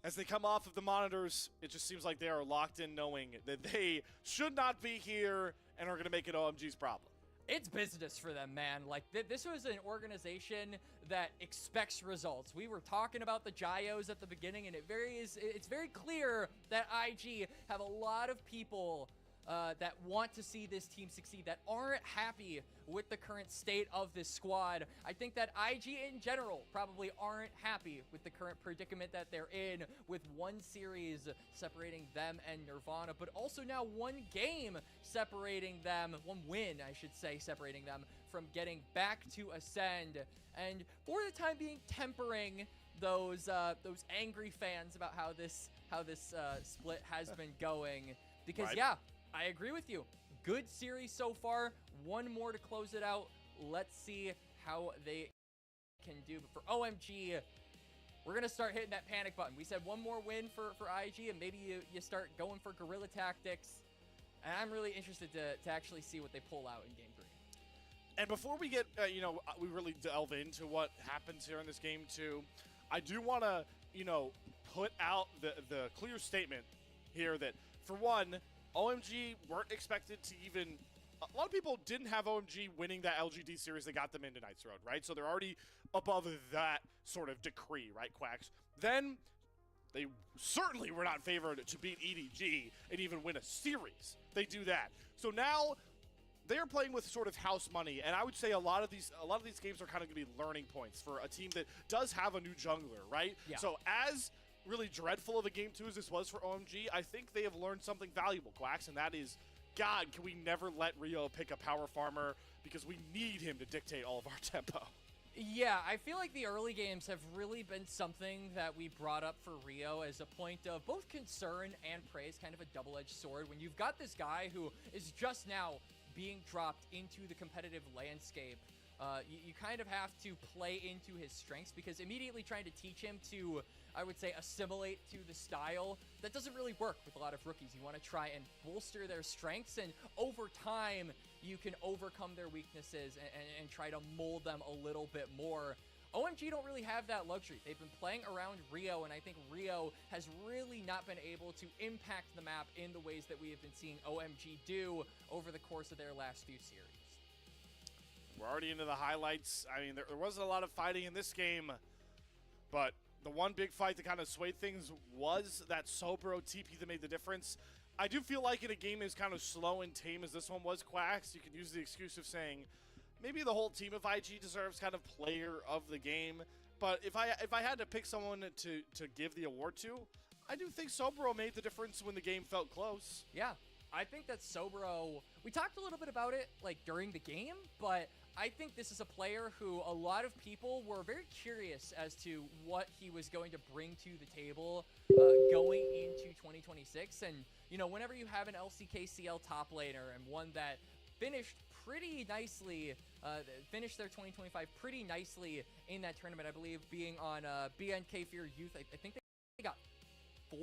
as they come off of the monitors. It just seems like they are locked in knowing that they should not be here and are going to make it OMG's problem. it's business for them, man. Like, this was an organization that expects results. We were talking about the Gyos at the beginning, and it's very clear that IG have a lot of people that want to see this team succeed, that aren't happy with the current state of this squad. I think that IG in general probably aren't happy with the current predicament that they're in, with one series separating them and Nirvana, but also now one game separating them, one win, I should say, separating them from getting back to Ascend, and for the time being tempering those angry fans about how this split has been going. Because Right. yeah, I agree with you. Good series so far. One more to close it out. Let's see how they can do. But for OMG, we're going to start hitting that panic button. We said one more win for IG, and maybe you start going for guerrilla tactics. And I'm really interested to actually see what they pull out in Game 3. And before we get, we really delve into what happens here in this game too, I do want to, put out the clear statement here that, for one, OMG weren't expected to even... A lot of people didn't have OMG winning that LGD series that got them into Knights Road, right? So they're already above that sort of decree, right, Quacks? Then they certainly were not favored to beat EDG and even win a series. They do that. So now they're playing with sort of house money, and I would say a lot of these games are kind of going to be learning points for a team that does have a new jungler, right? Yeah. So as really dreadful of a game 2 as this was for OMG, I think they have learned something valuable, Quacks, and that is, God, can we never let Rio pick a power farmer, because we need him to dictate all of our tempo. Yeah, I feel like the early games have really been something that we brought up for Rio as a point of both concern and praise, kind of a double-edged sword. When you've got this guy who is just now being dropped into the competitive landscape, you kind of have to play into his strengths, because immediately trying to teach him to, I would say, assimilate to the style, that doesn't really work with a lot of rookies. You want to try and bolster their strengths, and over time, you can overcome their weaknesses and try to mold them a little bit more. OMG don't really have that luxury. They've been playing around Rio, and I think Rio has really not been able to impact the map in the ways that we have been seeing OMG do over the course of their last few series. We're already into the highlights. I mean, there wasn't a lot of fighting in this game, but the one big fight that kind of swayed things was that Sobro TP that made the difference. I do feel like in a game as kind of slow and tame as this one was, Quacks, you can use the excuse of saying maybe the whole team of IG deserves kind of player of the game. But if I had to pick someone to give the award to, I do think Sobro made the difference when the game felt close. Yeah, I think that Sobro, we talked a little bit about it like during the game, but I think this is a player who a lot of people were very curious as to what he was going to bring to the table going into 2026. And, whenever you have an LCKCL top laner and one that finished pretty nicely, finished their 2025 pretty nicely in that tournament, I believe, being on BNK Fear Youth, I think they got 4th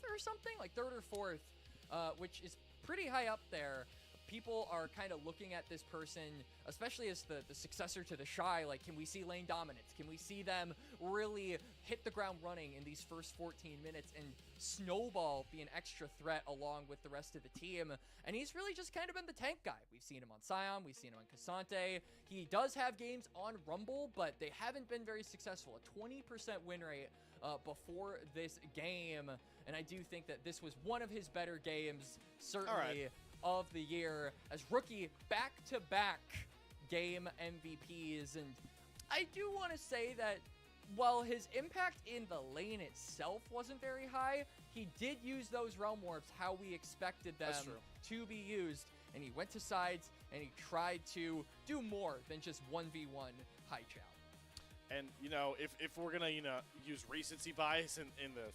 or something, like 3rd or 4th, which is pretty high up there. People are kind of looking at this person, especially as the successor to the Shy, like, can we see lane dominance? Can we see them really hit the ground running in these first 14 minutes and Snowball be an extra threat along with the rest of the team? And he's really just kind of been the tank guy. We've seen him on Sion, we've seen him on Cassante. He does have games on Rumble, but they haven't been very successful. A 20% win rate before this game, and I do think that this was one of his better games, certainly, of the year, as rookie back-to-back game MVPs. And I do want to say that while his impact in the lane itself wasn't very high, he did use those realm warps how we expected them to be used, and he went to sides and he tried to do more than just 1v1 high chow. And, if we're going to, use recency bias in the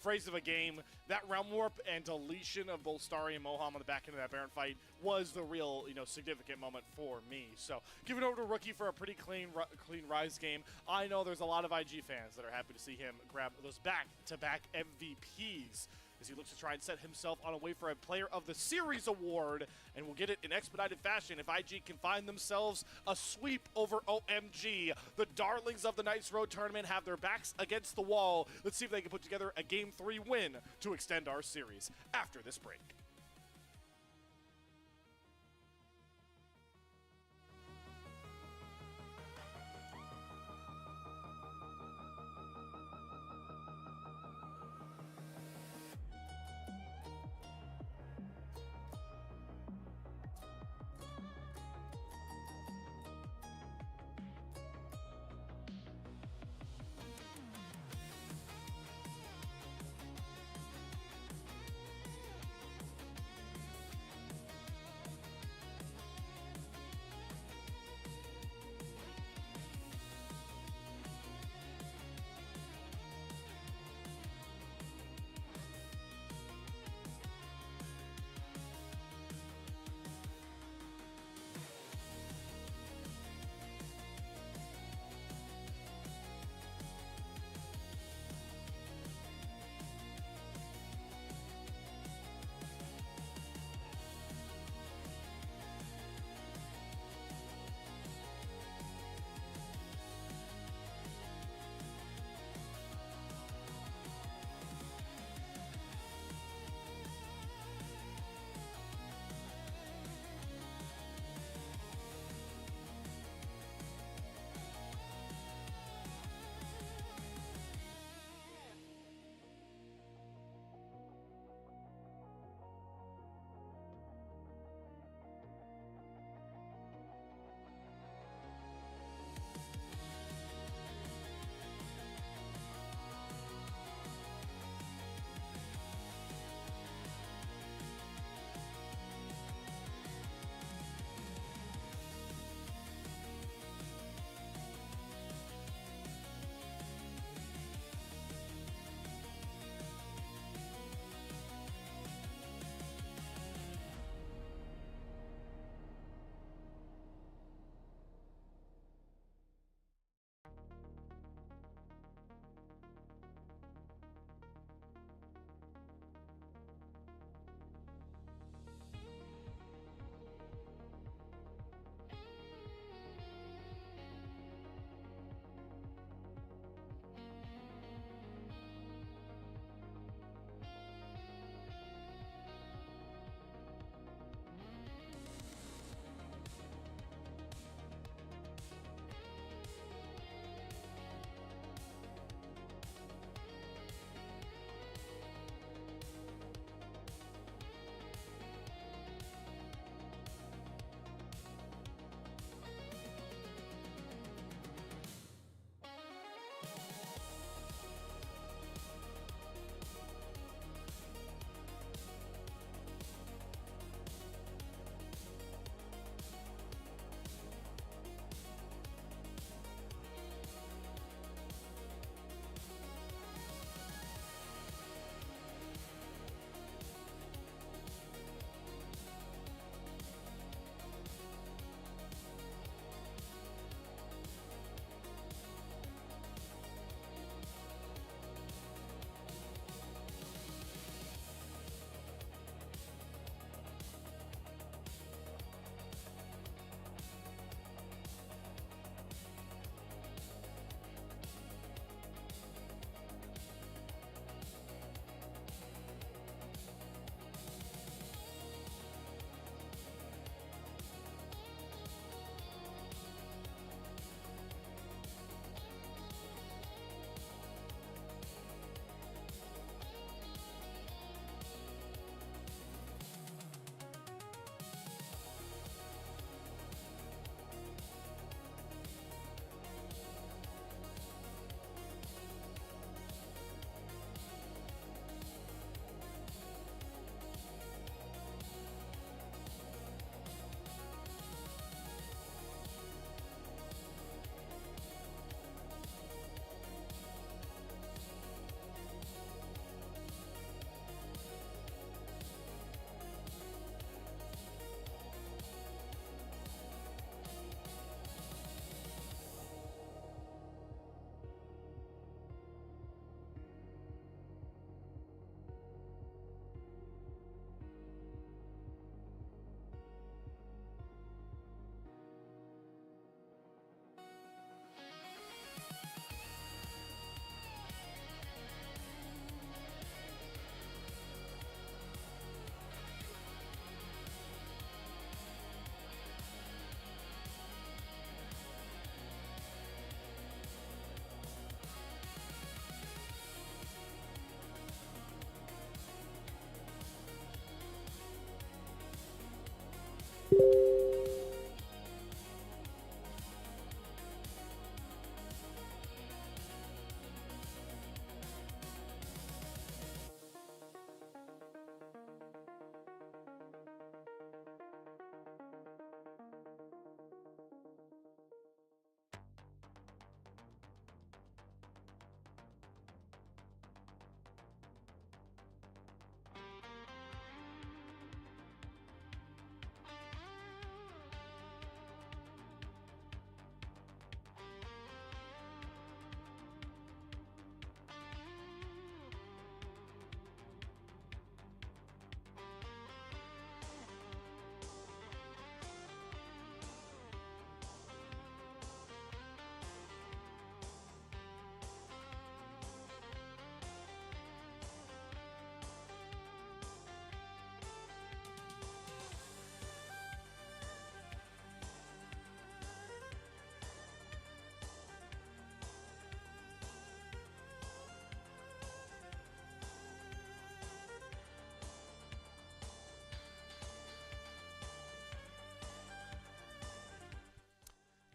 phrase of a game, that realm warp and deletion of both Starry and Moham on the back end of that Baron fight was the real, significant moment for me. So, give it over to Rookie for a pretty clean Rise game. I know there's a lot of IG fans that are happy to see him grab those back-to-back MVPs as he looks to try and set himself on a way for a Player of the Series award, and will get it in expedited fashion if IG can find themselves a sweep over OMG. The darlings of the Knights Road tournament have their backs against the wall. Let's see if they can put together a Game 3 win to extend our series after this break.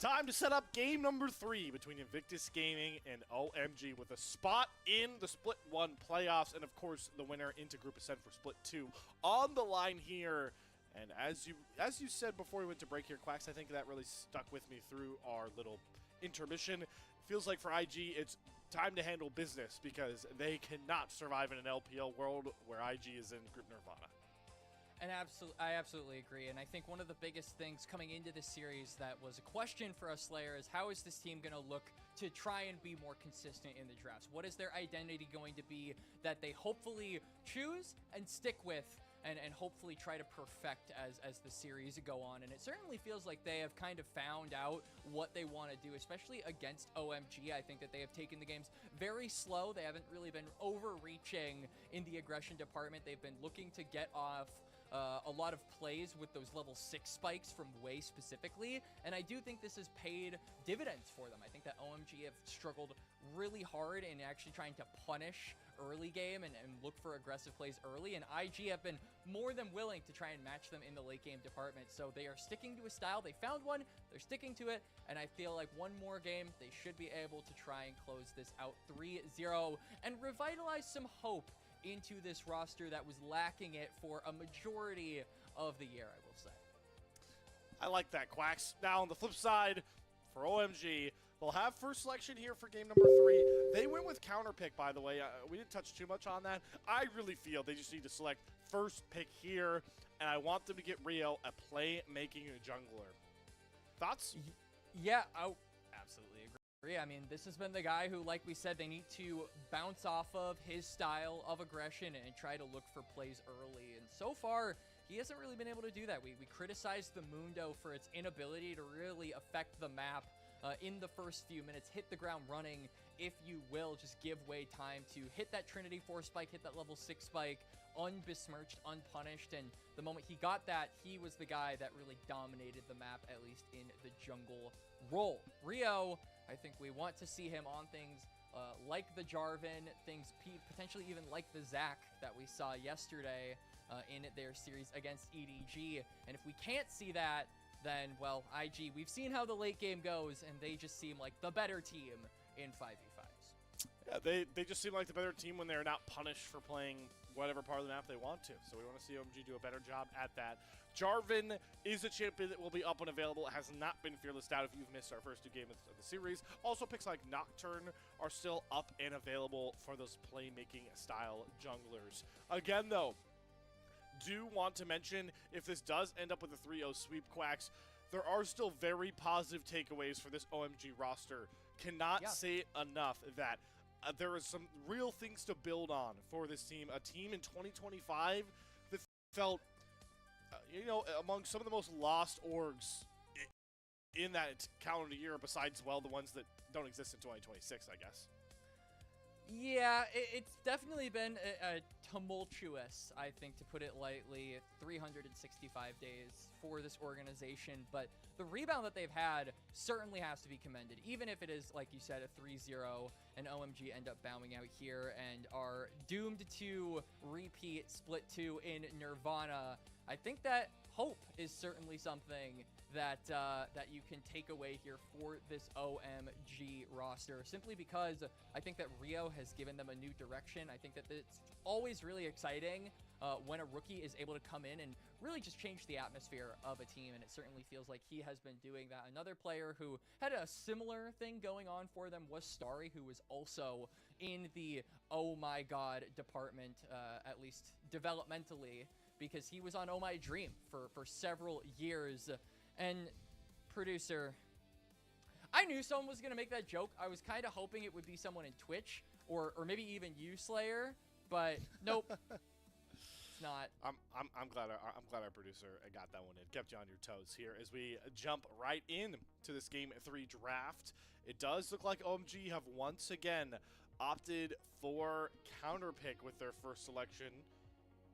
Time to set up game number 3 between Invictus Gaming and OMG with a spot in the Split 1 playoffs and, of course, the winner into Group Ascent for Split 2 on the line here. And as you said before we went to break here, Quacks, I think that really stuck with me through our little intermission. Feels like for IG, it's time to handle business because they cannot survive in an LPL world where IG is in Group Nirvana. And I absolutely agree. And I think one of the biggest things coming into this series that was a question for us, Slayer, is how is this team going to look to try and be more consistent in the drafts? What is their identity going to be that they hopefully choose and stick with and hopefully try to perfect as the series go on? And it certainly feels like they have kind of found out what they want to do, especially against OMG. I think that they have taken the games very slow. They haven't really been overreaching in the aggression department. They've been looking to get off a lot of plays with those level 6 spikes from Wei specifically, and I do think this has paid dividends for them. I think that OMG have struggled really hard in actually trying to punish early game and look for aggressive plays early, and IG have been more than willing to try and match them in the late game department. So they are sticking to a style. They found one, they're sticking to it, and I feel like one more game, they should be able to try and close this out 3-0 and revitalize some hope into this roster that was lacking it for a majority of the year, I will say. I like that, Quacks. Now, on the flip side, for OMG, they'll have first selection here for game number 3. They went with counter pick, by the way. We didn't touch too much on that. I really feel they just need to select first pick here, and I want them to get Rio a play-making jungler. Thoughts? Yeah, I absolutely agree. I mean, this has been the guy who, like we said, they need to bounce off of his style of aggression and try to look for plays early. And so far, he hasn't really been able to do that. We criticized the Mundo for its inability to really affect the map in the first few minutes, hit the ground running, if you will, just give Wei time to hit that Trinity 4 spike, hit that level 6 spike, unbesmirched, unpunished, and the moment he got that, he was the guy that really dominated the map, at least in the jungle role. Rio, I think we want to see him on things like the Jarvan, things potentially even like the Zac that we saw yesterday in their series against EDG. And if we can't see that, then, well, IG, we've seen how the late game goes, and they just seem like the better team in 5v5s. Yeah, they just seem like the better team when they're not punished for playing whatever part of the map they want to. So we want to see OMG do a better job at that. Jarvan is a champion that will be up and available. It has not been fearless out if you've missed our first 2 games of the series. Also, picks like Nocturne are still up and available for those playmaking style junglers. Again, though, do want to mention, if this does end up with a 3-0 sweep, Quacks, there are still very positive takeaways for this OMG roster. Cannot say enough that there is some real things to build on for this team. A team in 2025 that felt, you know, among some of the most lost orgs in that calendar year, besides, well, the ones that don't exist in 2026, I guess. Yeah, it's definitely been a tumultuous, I think, to put it lightly, 365 days for this organization, but the rebound that they've had certainly has to be commended, even if it is, like you said, a 3-0, and OMG end up bowing out here and are doomed to repeat Split 2 in Nirvana. I think that hope is certainly something that that you can take away here for this OMG roster, simply because I think that Rio has given them a new direction. I think that it's always really exciting when a rookie is able to come in and really just change the atmosphere of a team, and it certainly feels like he has been doing that. Another player who had a similar thing going on for them was Starry, who was also in the oh my god department, at least developmentally, because he was on Oh My Dream for several years. And producer, I knew someone was going to make that joke. I was kind of hoping it would be someone in Twitch or maybe even you, Slayer, but nope. It's not. I'm glad our producer got that one in. Kept you on your toes here as we jump right in to this game 3 draft. It does look like OMG have once again opted for counter pick with their first selection.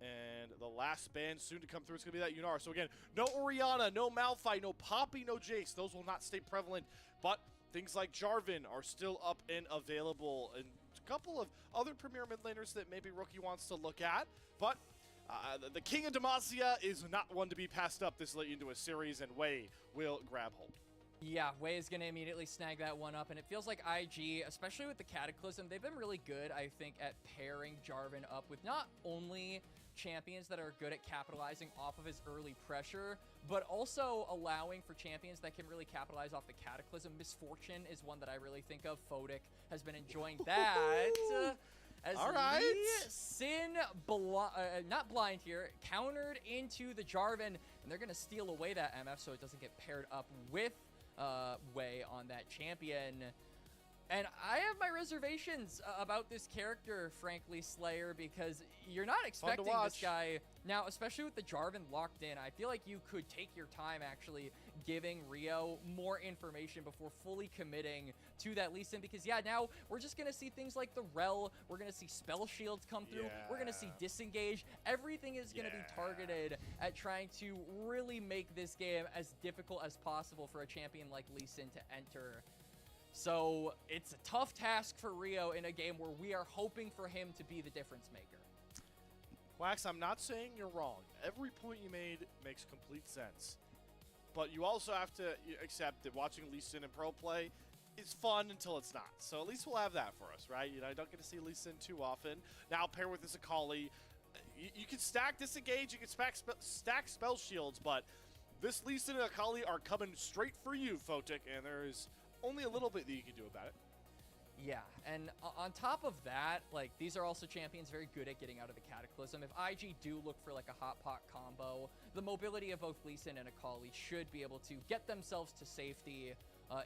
And the last ban soon to come through is going to be that Yunar. So again, no Orianna, no Malphite, no Poppy, no Jace. Those will not stay prevalent. But things like Jarvan are still up and available. And a couple of other premier mid laners that maybe Rookie wants to look at. But the King of Demacia is not one to be passed up this late into a series. And Wei will grab hold. Yeah, Wei is going to immediately snag that one up, and it feels like IG, especially with the Cataclysm, they've been really good, I think, at pairing Jarvan up with not only champions that are good at capitalizing off of his early pressure, but also allowing for champions that can really capitalize off the Cataclysm. Misfortune is one that I really think of. Fodic has been enjoying that. As Lee Sin, not blind here, countered into the Jarvan, and they're going to steal away that MF so it doesn't get paired up with Wei on that champion. And I have my reservations about this character, frankly, Slayer, because you're not expecting this guy. Now, especially with the Jarvan locked in, I feel like you could take your time actually giving Rio more information before fully committing to that Lee Sin, because yeah, now we're just going to see things like the Rel, we're going to see spell shields come through, we're going to see disengage. Everything is going to be targeted at trying to really make this game as difficult as possible for a champion like Lee Sin to enter. So it's a tough task for Rio in a game where we are hoping for him to be the difference maker. Wax, I'm not saying you're wrong. Every point you made makes complete sense. But you also have to accept that watching Lee Sin in pro play is fun until it's not. So at least we'll have that for us, right? You know, I don't get to see Lee Sin too often. Now pair with this Akali. You can stack disengage, you can stack spell shields, but this Lee Sin and Akali are coming straight for you, Photic, and there is only a little bit that you can do about it. Yeah, and on top of that, like, these are also champions very good at getting out of the Cataclysm. If IG do look for, like, a hot pot combo, the mobility of both Lee Sin and Akali should be able to get themselves to safety,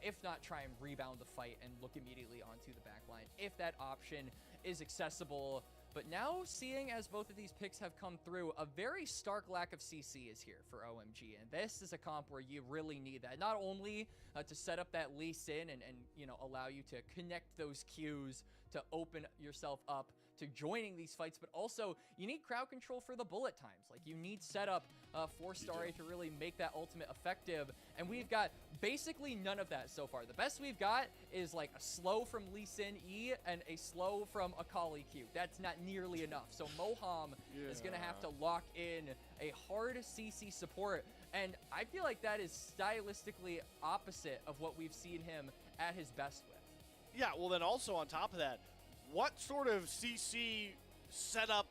if not try and rebound the fight and look immediately onto the backline, if that option is accessible. But now, seeing as both of these picks have come through, a very stark lack of CC is here for OMG, and this is a comp where you really need that. Not only to set up that Lee Sin and you know, allow you to connect those Qs to open yourself up to joining these fights, but also you need crowd control for the bullet times. Like, you need setup for Starry to really make that ultimate effective, and we've got basically none of that so far. The best we've got is like a slow from Lee Sin E and a slow from Akali Q. That's not nearly enough. So Moham is going to have to lock in a hard CC support, and I feel like that is stylistically opposite of what we've seen him at his best with. Yeah, well then also on top of that, what sort of CC setup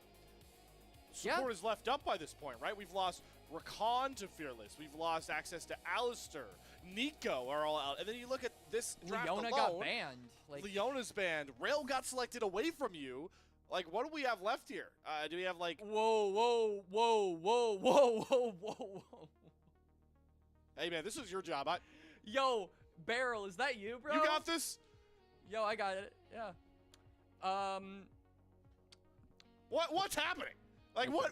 support is left up by this point, right? We've lost Rakan to Fearless. We've lost access to Alistair. Nico are all out. And then you look at this draft Leona alone, got banned. Like, Leona's banned. Rail got selected away from you. Like, what do we have left here? Do we have, like... Whoa, whoa, whoa, whoa, whoa, whoa, whoa, whoa. Hey, man, this is your job. Yo, Barrel, is that you, bro? You got this? Yo, I got it. Yeah. What's happening? Like, what?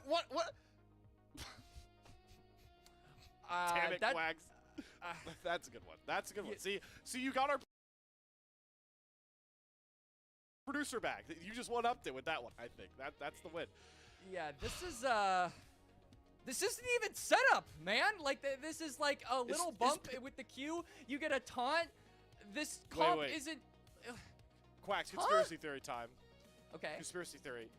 Damn it, Quags. That's a good one. That's a good one. See, you got our producer back. You just one-upped it with that one, I think. That's the win. Yeah, this isn't even set up, man. Like, this is like a little bump with the Q. You get a taunt. This comp isn't... Quacks, conspiracy theory time. Okay. Conspiracy theory.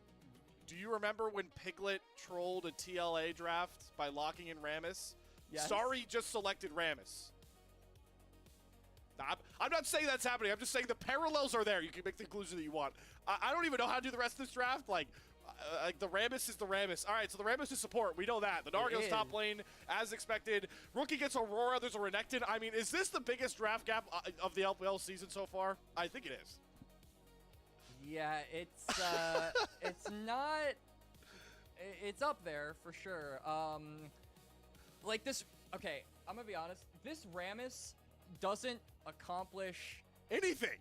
Do you remember when Piglet trolled a TLA draft by locking in Rammus? Yes. Sorry, just selected Rammus. I'm not saying that's happening. I'm just saying the parallels are there. You can make the conclusion that you want. I don't even know how to do the rest of this draft. Like the Rammus is the Rammus. All right, so the Rammus is support. We know that. The Nargo's top lane, as expected. Rookie gets Aurora. There's a Renekton. I mean, is this the biggest draft gap of the LPL season so far? I think it is. Yeah, it's it's not. It's up there for sure. Like this. Okay, I'm gonna be honest. This Rammus doesn't accomplish anything.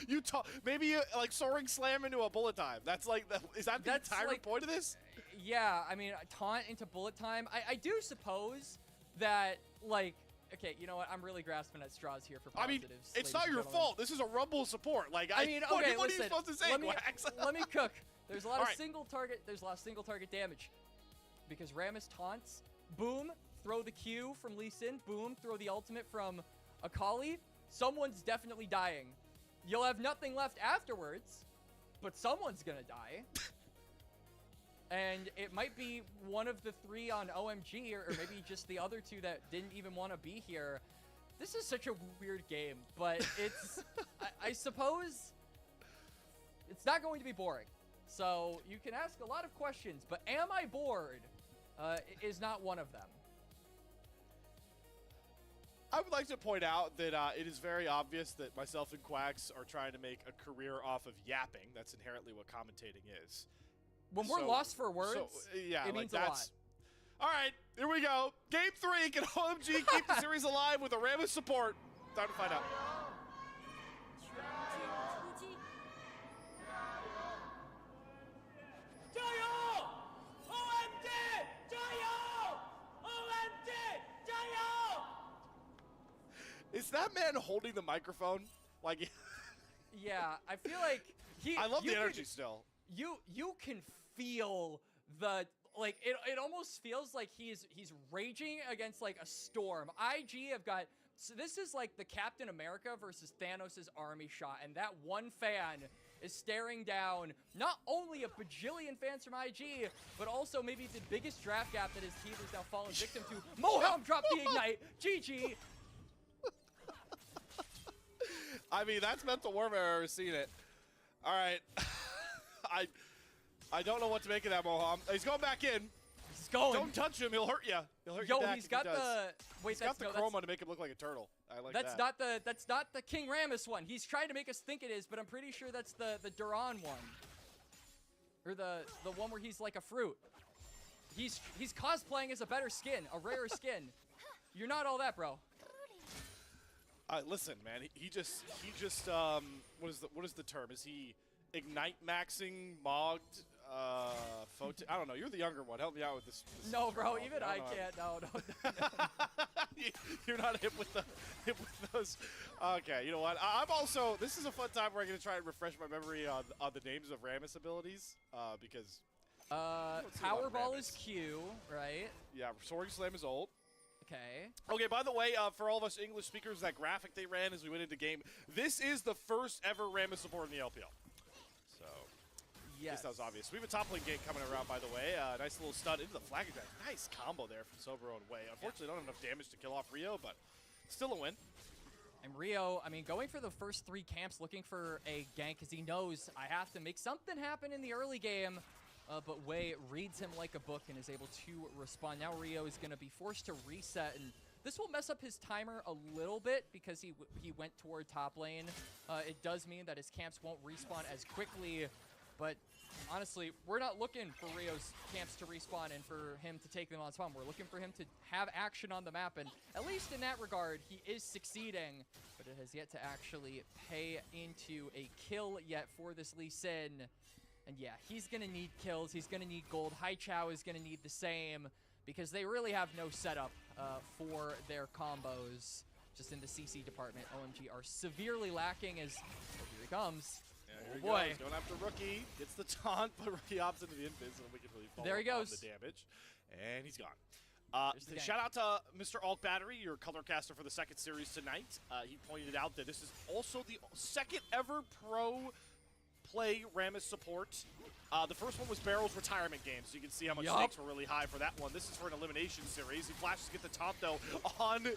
You maybe like soaring slam into a bullet time. That's like is that the entire point of this? Yeah, I mean, taunt into bullet time. I do suppose that, like. Okay, you know what? I'm really grasping at straws here for positives. I mean, it's not your fault. This is a Rumble support. Like, I mean, okay, what are you supposed to say, Wax? Let me cook. There's a lot of single target. There's a lot of single target damage because Rammus taunts. Boom, throw the Q from Lee Sin. Boom, throw the ultimate from Akali. Someone's definitely dying. You'll have nothing left afterwards, but someone's gonna die. And it might be one of the 3 on OMG, or maybe just the other 2 that didn't even want to be here. This is such a weird game, but it's, I suppose, it's not going to be boring. So you can ask a lot of questions, but am I bored is not one of them. I would like to point out that it is very obvious that myself and Quacks are trying to make a career off of yapping. That's inherently what commentating is. When we're lost for words, yeah, it means a lot. All right, here we go. Game 3. Can OMG keep the series alive with a Rammus support? Time to find out. Is that man holding the microphone? Like, yeah, I feel like I love the energy still. You can feel the, like, it almost feels like he's raging against like a storm. IG have got, so this is like the Captain America versus Thanos' army shot, and that one fan is staring down not only a bajillion fans from IG, but also maybe the biggest draft gap that his team has now fallen victim to. Moham dropped the ignite. GG. I mean, that's mental warfare. I've ever seen it. All right. I don't know what to make of that, Moham. He's going back in. He's going. Don't touch him. He'll hurt you. He'll hurt Yo, you back he's got the. Wait, he's got the chroma to make him look like a turtle. I like that's that. That's not the King Rammus one. He's trying to make us think it is, but I'm pretty sure that's the Duran one, or the one where he's like a fruit. He's cosplaying as a better skin, a rarer skin. You're not all that, bro. Listen, man. He just what is the term? Is he ignite maxing mogged? I don't know. You're the younger one. Help me out with this. No, bro. Even I can't. No. You're not hip with those. Okay. You know what? I'm also. This is a fun time where I'm gonna try and refresh my memory on the names of Rammus abilities. Because. Powerball is Q, right? Yeah. Soaring Slam is ult. Okay. Okay, by the way, for all of us English speakers, that graphic they ran as we went into game, this is the first ever Rammus support in the LPL. So, yes. I guess that was obvious. We have a top lane gank coming around, by the way. Nice little stun into the flag attack. Nice combo there from Sobro and Way. Unfortunately, don't have enough damage to kill off Rio, but still a win. And Rio, I mean, going for the first 3 camps, looking for a gank, because he knows I have to make something happen in the early game. But Wei reads him like a book and is able to respond. Now Rio is going to be forced to reset, and this will mess up his timer a little bit because he went toward top lane. It does mean that his camps won't respawn as quickly, but honestly, we're not looking for Rio's camps to respawn and for him to take them on spawn. We're looking for him to have action on the map, and at least in that regard, he is succeeding, but it has yet to actually pay into a kill yet for this Lee Sin. And yeah, he's going to need kills. He's going to need gold. Chao is going to need the same because they really have no setup for their combos. Just in the CC department, OMG are severely lacking as... Oh, here he comes. Yeah, here oh, boy. He goes. Going after Rookie. Gets the taunt, but Rookie opts into the invis, and we can really follow there he goes. the damage. And he's gone. Shout out to Mr. Alt Battery, your color caster for the second series tonight. He pointed out that this is also the second ever pro play Rammus support. The first one was Barrel's retirement game, so you can see how much stakes were really high for that one. This is for an elimination series. He flashes to get the taunt, though, onto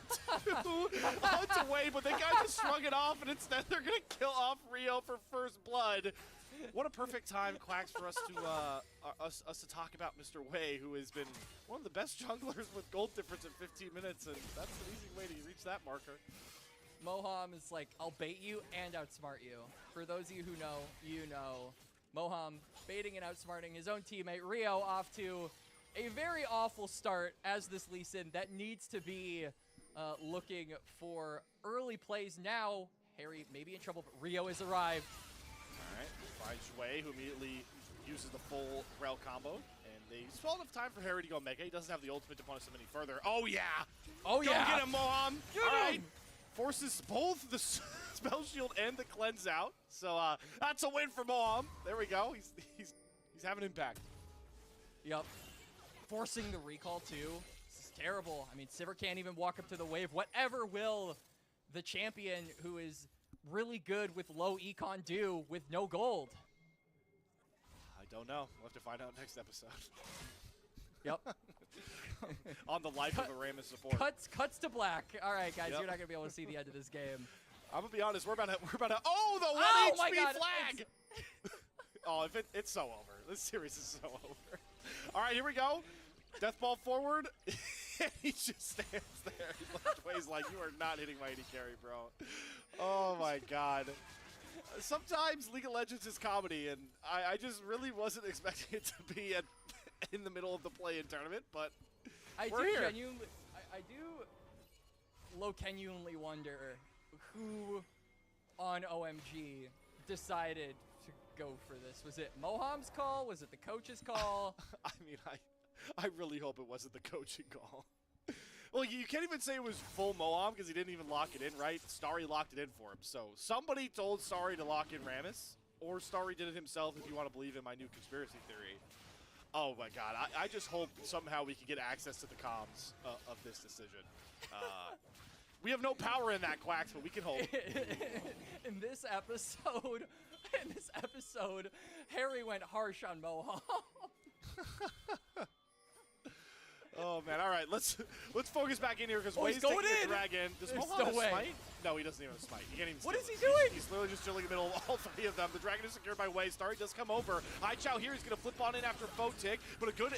Wei, but they kind of shrug it off, and instead they're going to kill off Rio for first blood. What a perfect time, Quacks, for us to talk about Mr. Wei, who has been one of the best junglers with gold difference in 15 minutes, and that's an easy way to reach that marker. Moham is like, I'll bait you and outsmart you. For those of you who know, you know. Moham baiting and outsmarting his own teammate. Rio off to a very awful start as this Lee Sin that needs to be looking for early plays now. Harry may be in trouble, but Rio has arrived. All right, finds Wei, who immediately uses the full Rel combo. And they still have enough time for Harry to go Mega. He doesn't have the ultimate to punish him any further. Oh, yeah. Oh, yeah. Go get him, Moham. Get All him. right. Forces both the spell shield and the cleanse out. So that's a win for Moham. There we go. He's having impact. Yep. Forcing the recall, too. This is terrible. I mean, Sivir can't even walk up to the wave. Whatever will the champion who is really good with low econ do with no gold? don't know. We'll have to find out next episode. Yep. On the life of a Rammus support. Cuts to black. All right, guys, Yep. you're not gonna be able to see the end of this game. I'm gonna be honest. We're about to. Oh, the 1 my HP God, flag. Oh, if it's so over. This series is so over. All right, here we go. Death ball forward. He just stands there. He's like, you are not hitting my AD carry, bro. Oh my God. Sometimes League of Legends is comedy, and I just really wasn't expecting it to be in the middle of the play-in tournament, but we're here. I do genuinely wonder who on OMG decided to go for this. Was it Moham's call? Was it the coach's call? I mean, I really hope it wasn't the coaching call. Well, you can't even say it was full Moham because he didn't even lock it in, right? Starry locked it in for him. So somebody told Starry to lock in Rammus, or Starry did it himself if you want to believe in my new conspiracy theory. Oh my God, I just hope somehow we can get access to the comms of this decision. We have no power in that, Quacks, but we can hope. in this episode, Harry went harsh on Moham. Oh man! All right, let's focus back in here because Way's going taking in. the dragon. Does There's Moham no have way. smite? No, he doesn't even have smite. He can't even. What steal is he it. doing? He's literally just chilling in the middle of all three of them. The dragon is secured by Way. Starry does come over. Chào here. He's gonna flip on in after Photic, but a good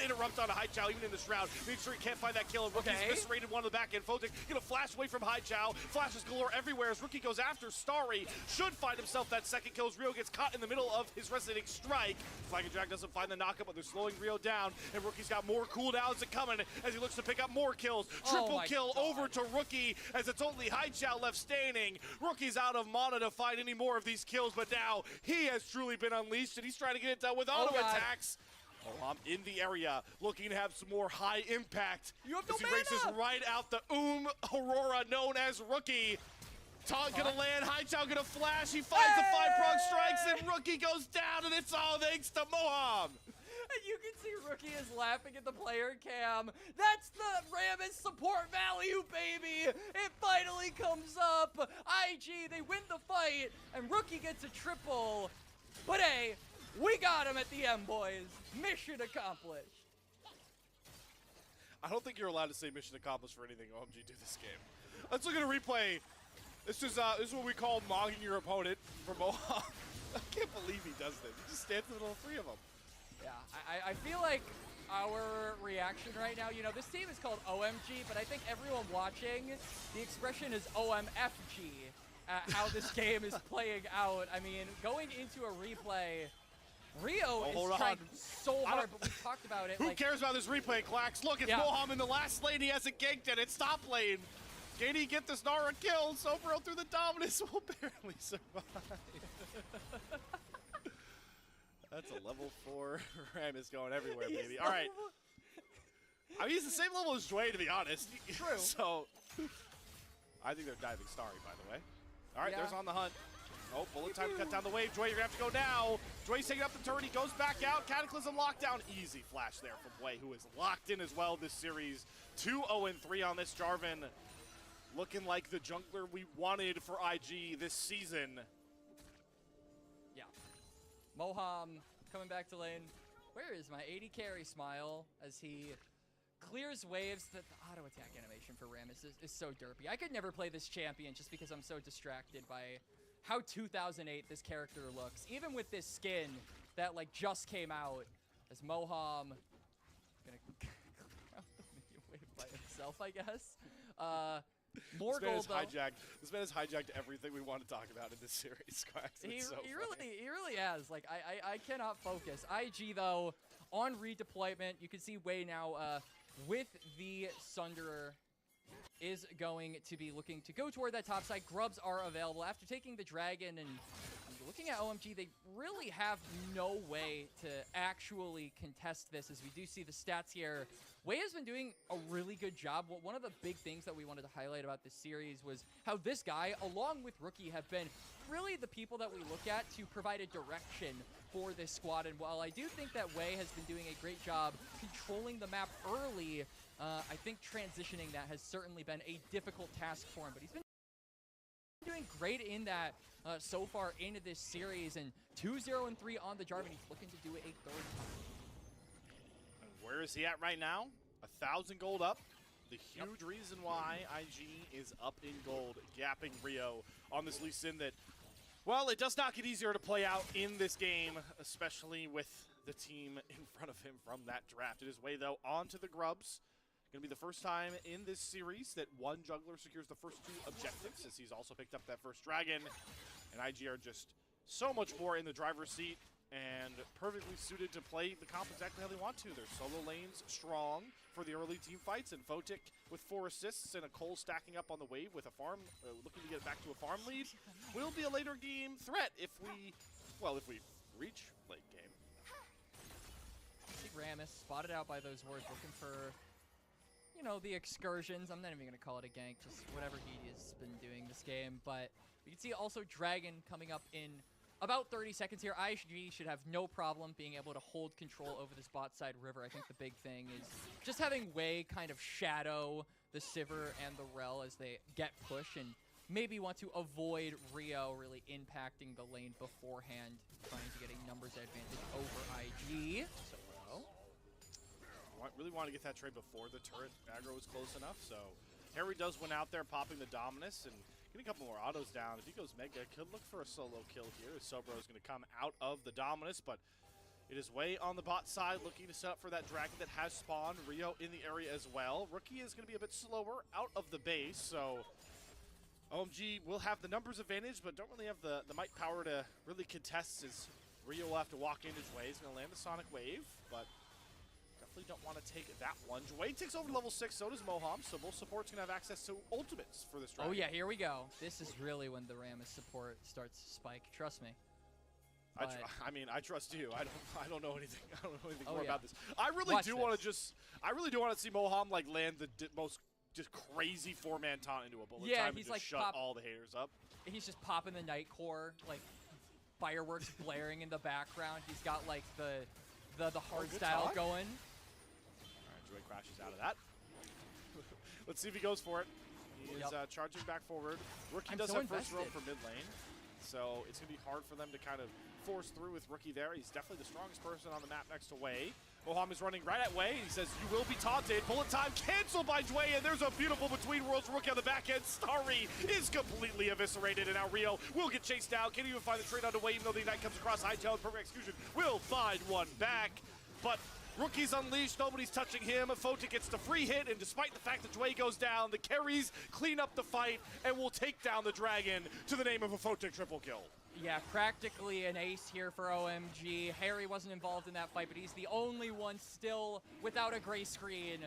interrupt on Chào even in the shroud. Make sure he can't find that kill. And Rookie's eviscerated one on the back end. Photic gonna flash away from Chào. Flashes galore everywhere as Rookie goes after Starry. Should find himself that second kill as Rio gets caught in the middle of his resonating strike. Flag and Drag doesn't find the knockup, but they're slowing Rio down. And Rookie's got more cooldowns coming as he looks to pick up more kills. Triple kill over to Rookie as it's only Chào left standing. Rookie's out of mana to find any more of these kills, but now he has truly been unleashed and he's trying to get it done with auto attacks. Moham in the area, looking to have some more high impact. You have no as he races right out the Aurora known as Rookie. Taunt gonna land, Chào gonna flash, he finds the 5-prong strikes, and Rookie goes down, and it's all thanks to Moham. You can see Rookie is laughing at the player cam. That's the Rammus support value, baby! It finally comes up! IG, they win the fight, and Rookie gets a triple. But hey, we got him at the end, boys. Mission accomplished. I don't think you're allowed to say mission accomplished for anything OMG do this game. Let's look at a replay. This is what we call mogging your opponent for Moham. I can't believe he does this. He just stands in the middle of three of them. Yeah, I feel like our reaction right now, you know, this team is called OMG, but I think everyone watching, the expression is OMFG at how this game is playing out. I mean, going into a replay, Rio is trying so hard, but we talked about it. Who cares about this replay, Clax? Look, it's Moham in the last lane. He hasn't ganked it. It's top lane. Can he get this Nara kill? Sobro through the Dominus will barely survive. That's a level 4 Rammus going everywhere, baby. All right. I mean, he's the same level as Dwayne, to be honest. True. So, I think they're diving Starry, by the way. All right, there's on the hunt. Oh, bullet time to cut down the wave. Dwayne, you're going to have to go now. Dwayne's taking up the turret. He goes back out. Cataclysm lockdown. Easy flash there from Way, who is locked in as well this series. 2-0-3 on this Jarvan. Looking like the jungler we wanted for IG this season. Yeah. Moham coming back to lane. Where is my 80 carry smile as he clears waves? That the auto attack animation for Rammus is so derpy. I could never play this champion just because I'm so distracted by how 2008 this character looks. Even with this skin that like just came out, as Moham gonna clear out the minion wave by himself, I guess. More gold though. This man has hijacked everything we want to talk about in this series, Quacks. He really has. Like I cannot focus. IG though on redeployment. You can see Way now with the Sunderer is going to be looking to go toward that top side. Grubs are available after taking the dragon, and looking at OMG, they really have no way to actually contest this, as we do see the stats here. Way has been doing a really good job. One of the big things that we wanted to highlight about this series was how this guy, along with Rookie, have been really the people that we look at to provide a direction for this squad. And while I do think that Way has been doing a great job controlling the map early, I think transitioning that has certainly been a difficult task for him, but he's been doing great in that so far into this series, and 2-0-3 on the Jarvan. He's looking to do it a third time. And where is he at right now? 1,000 gold up. The huge reason why IG is up in gold, gapping Rio on this Lee Sin that, well, it does not get easier to play out in this game, especially with the team in front of him from that draft. It is way, though, on to the Grubs. Going to be the first time in this series that one jungler secures the first 2 objectives, as he's also picked up that first dragon. And IG are just so much more in the driver's seat and perfectly suited to play the comp exactly how they want to. Their solo lanes strong for the early team fights, and Photic with 4 assists and a Cole stacking up on the wave with a farm, looking to get back to a farm lead, will be a later game threat if we reach late game. I think Rammus spotted out by those wards, looking for, you know, the excursions. I'm not even going to call it a gank, just whatever he has been doing this game. But we can see also Dragon coming up in about 30 seconds here. IG should have no problem being able to hold control over this bot side river. I think the big thing is just having Wei kind of shadow the Sivir and the Rel as they get push, and maybe want to avoid Rio really impacting the lane beforehand, trying to get a numbers advantage over IG. So really want to get that trade before the turret aggro is close enough, so Harry does win out there, popping the Dominus and getting a couple more autos down. If he goes Mega, could look for a solo kill here, as Sobro is going to come out of the Dominus, but it is way on the bot side, looking to set up for that dragon that has spawned. Rio in the area as well. Rookie is going to be a bit slower out of the base, so OMG will have the numbers advantage, but don't really have the might power to really contest, as Rio will have to walk in his way. He's going to land the Sonic Wave, but definitely don't want to take that one. Wei takes over to level 6, so does Moham, so both supports can have access to ultimates for this dragon. Oh yeah, here we go. This is really when the Rammus support starts to spike, trust me. I mean, I trust you. I don't know anything. I don't know anything more yeah. about this. I really do want to see Moham like land the most just crazy 4-man taunt into a bullet time and he's just like shut all the haters up. He's just popping the Night Core, like fireworks blaring in the background. He's got like the hard style taunt. going. All right, Joy crashes out of that. Let's see if he goes for it. He is charging back forward. Rookie does have first row for mid lane, so it's going to be hard for them to kind of force through with Rookie there. He's definitely the strongest person on the map next to Wei. Moham is running right at Wei. He says, "You will be taunted." Bullet time canceled by Dway, and there's a beautiful Between Worlds Rookie on the back end. Starry is completely eviscerated, and now Rio will get chased down. Can't even find the trade on Dway, even though the Ignite comes across. High tail and perfect execution will find one back, but Rookie's unleashed, nobody's touching him. Photic gets the free hit, and despite the fact that Dway goes down, the carries clean up the fight and will take down the dragon to the name of a Photic triple kill. Yeah, practically an ace here for OMG. Harry wasn't involved in that fight, but he's the only one still without a gray screen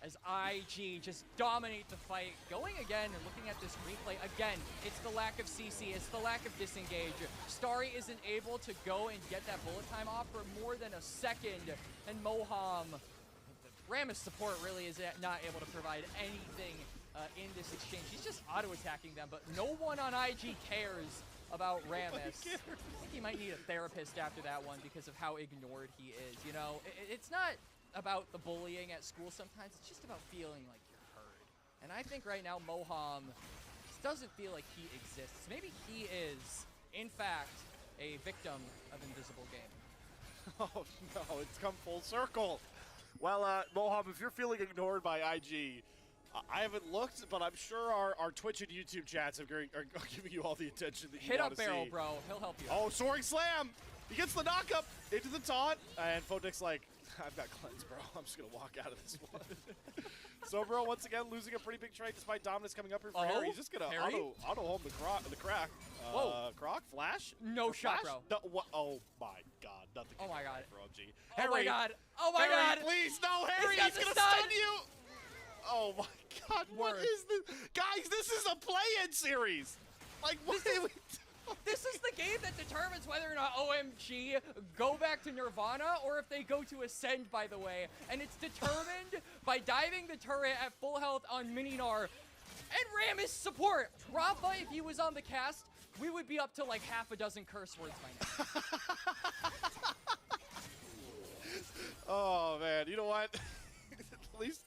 as IG just dominate the fight. Going again and looking at this replay, again, it's the lack of CC, it's the lack of disengage. Starry isn't able to go and get that bullet time off for more than a second, and Moham, the Rammus support really is not able to provide anything in this exchange. He's just auto-attacking them, but no one on IG cares about Rammus. I think he might need a therapist after that one because of how ignored he is. You know, it's not about the bullying at school sometimes, it's just about feeling like you're heard. And I think right now Moham just doesn't feel like he exists. Maybe he is, in fact, a victim of Invisible Game. Oh no, it's come full circle. Well, Moham, if you're feeling ignored by IG, I haven't looked, but I'm sure our Twitch and YouTube chats are giving you all the attention that you Hit want up to see. Barrel, bro. He'll help you. Oh, soaring slam! He gets the knock-up into the taunt, and Photic's like, I've got cleanse, bro. I'm just going to walk out of this one. So, bro, once again, losing a pretty big trade despite dominance coming up here for Harry. He's just going to auto-home the crack. Whoa. Croc, flash? No shot, flash? bro. No, what? Oh, my God. Nothing Oh, my God. for OMG. Oh, Harry, my God. Oh, my Harry, God. please, no, Harry. He's He's got going the to stun. stun you. Oh, my God. What is this? Guys, this is a play-in series. Like, what are we doing? This is the game that determines whether or not OMG go back to Nirvana or if they go to Ascend, by the way. And it's determined by diving the turret at full health on Mininar. And Rammus support. Rafa, if he was on the cast, we would be up to like half a dozen curse words by now. Oh, man. You know what? At least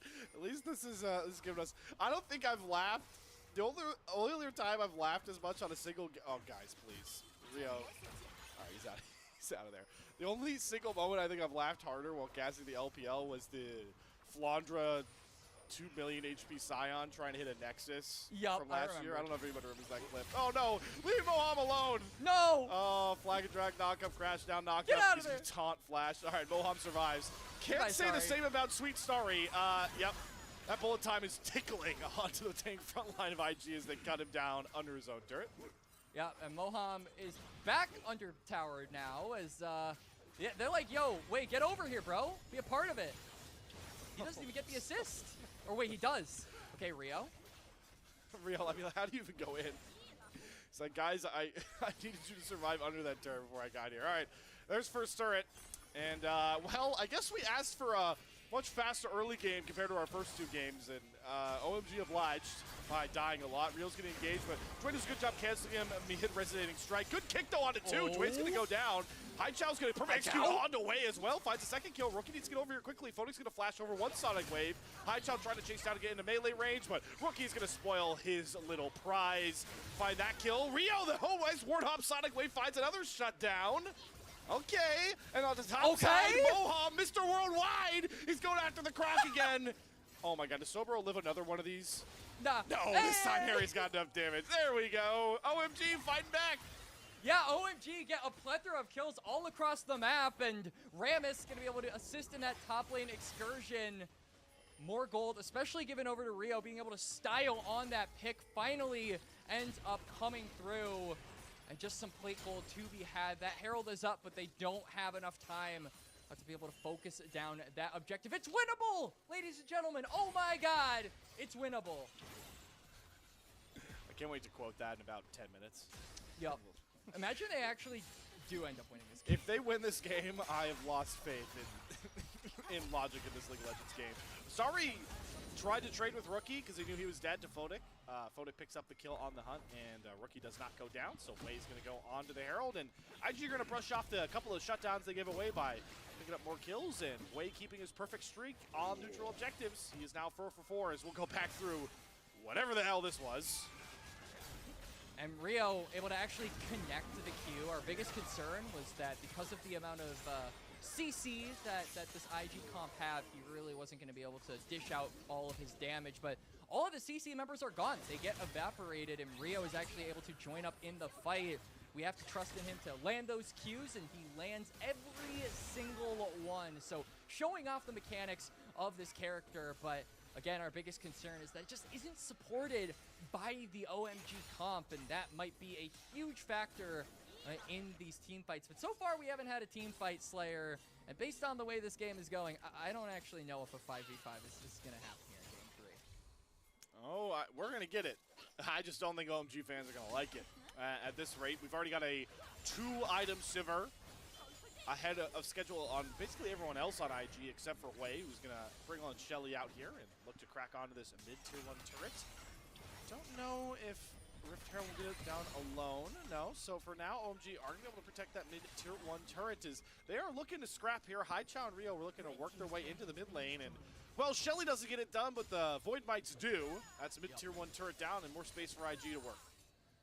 this is giving us. I don't think I've laughed The only other time I've laughed as much on a single oh, guys, please. Rio. All right, he's out. He's out of there. The only single moment I think I've laughed harder while gassing the LPL was the Flandra 2 million HP Scion trying to hit a Nexus from last year. I don't know if anybody remembers that clip. Oh, no. Leave Moham alone. No. Oh, flag and drag, knock up, crash down, knock up. Get out of there. Taunt flash. All right, Moham survives. Can't say the same about Sweet Starry. Yep. That bullet time is tickling onto the tank front line of IG as they cut him down under his own turret. Yeah, and Moham is back under tower now as yeah, they're like, yo, wait, get over here, bro. Be a part of it. He doesn't even get the assist. Or wait, he does. Okay, Rio. Rio, I mean, how do you even go in? It's like, guys, I needed you to survive under that turret before I got here. All right, there's first turret. And, well, I guess we asked for a much faster early game compared to our first 2 games, and OMG obliged by dying a lot. Rio's getting engaged, but Dwayne does a good job canceling him. He hit resonating strike. Good kick, though, onto 2. Dwayne's going to go down. Chow's going to perfect execute on the way as well. Finds a second kill. Rookie needs to get over here quickly. Phoenix going to flash over 1 Sonic Wave. Chow trying to chase down to get into melee range, but Rookie's going to spoil his little prize. Find that kill. Rio, the whole nice Warthog Sonic Wave finds another shutdown. Okay, and on the top side, Moham, Mr. Worldwide, he's going after the Croc again. Oh my god, does Sobro live another one of these? Nah. No, this time Harry's got enough damage. There we go. OMG fighting back. Yeah, OMG get a plethora of kills all across the map, and Rammus going to be able to assist in that top lane excursion. More gold, especially given over to Rio, being able to style on that pick, finally ends up coming through. And just some plate gold to be had. That Herald is up, but they don't have enough time to be able to focus down that objective. It's winnable, ladies and gentlemen. Oh my god, it's winnable. I can't wait to quote that in about 10 minutes. Yup. Imagine they actually do end up winning this game. If they win this game, I have lost faith in logic in this League of Legends game. Sorry, tried to trade with Rookie because he knew he was dead to Photic. Photic picks up the kill on the hunt, and Rookie does not go down, so Way's going to go on to the Herald, and IG are going to brush off a couple of shutdowns they gave away by picking up more kills, and Way keeping his perfect streak on neutral objectives. He is now 4 for 4 as we'll go back through whatever the hell this was. And Rio able to actually connect to the queue. Our biggest concern was that because of the amount of CCs that this IG comp have, he really wasn't going to be able to dish out all of his damage, but all of the CC members are gone. They get evaporated, and Rio is actually able to join up in the fight. We have to trust in him to land those Qs, and he lands every single one. So showing off the mechanics of this character, but again, our biggest concern is that it just isn't supported by the OMG comp, and that might be a huge factor in these team fights. But so far, we haven't had a team fight, Slayer, and based on the way this game is going, I don't actually know if a 5v5 is going to happen here in Game 3. Oh, we're going to get it. I just don't think OMG fans are going to like it. At this rate, we've already got a 2-item Sivir ahead of schedule on basically everyone else on IG except for Way, who's going to bring on Shelly out here and look to crack onto this mid-tier 1 turret. Don't know if Rift Herald will get it down alone. No, so for now, OMG are going to be able to protect that mid-tier 1 turret as they are looking to scrap here. Chow and Rio are looking to work their way into the mid lane, and well, Shelly doesn't get it done, but the Void Mites do. That's a mid-tier 1 turret down and more space for IG to work.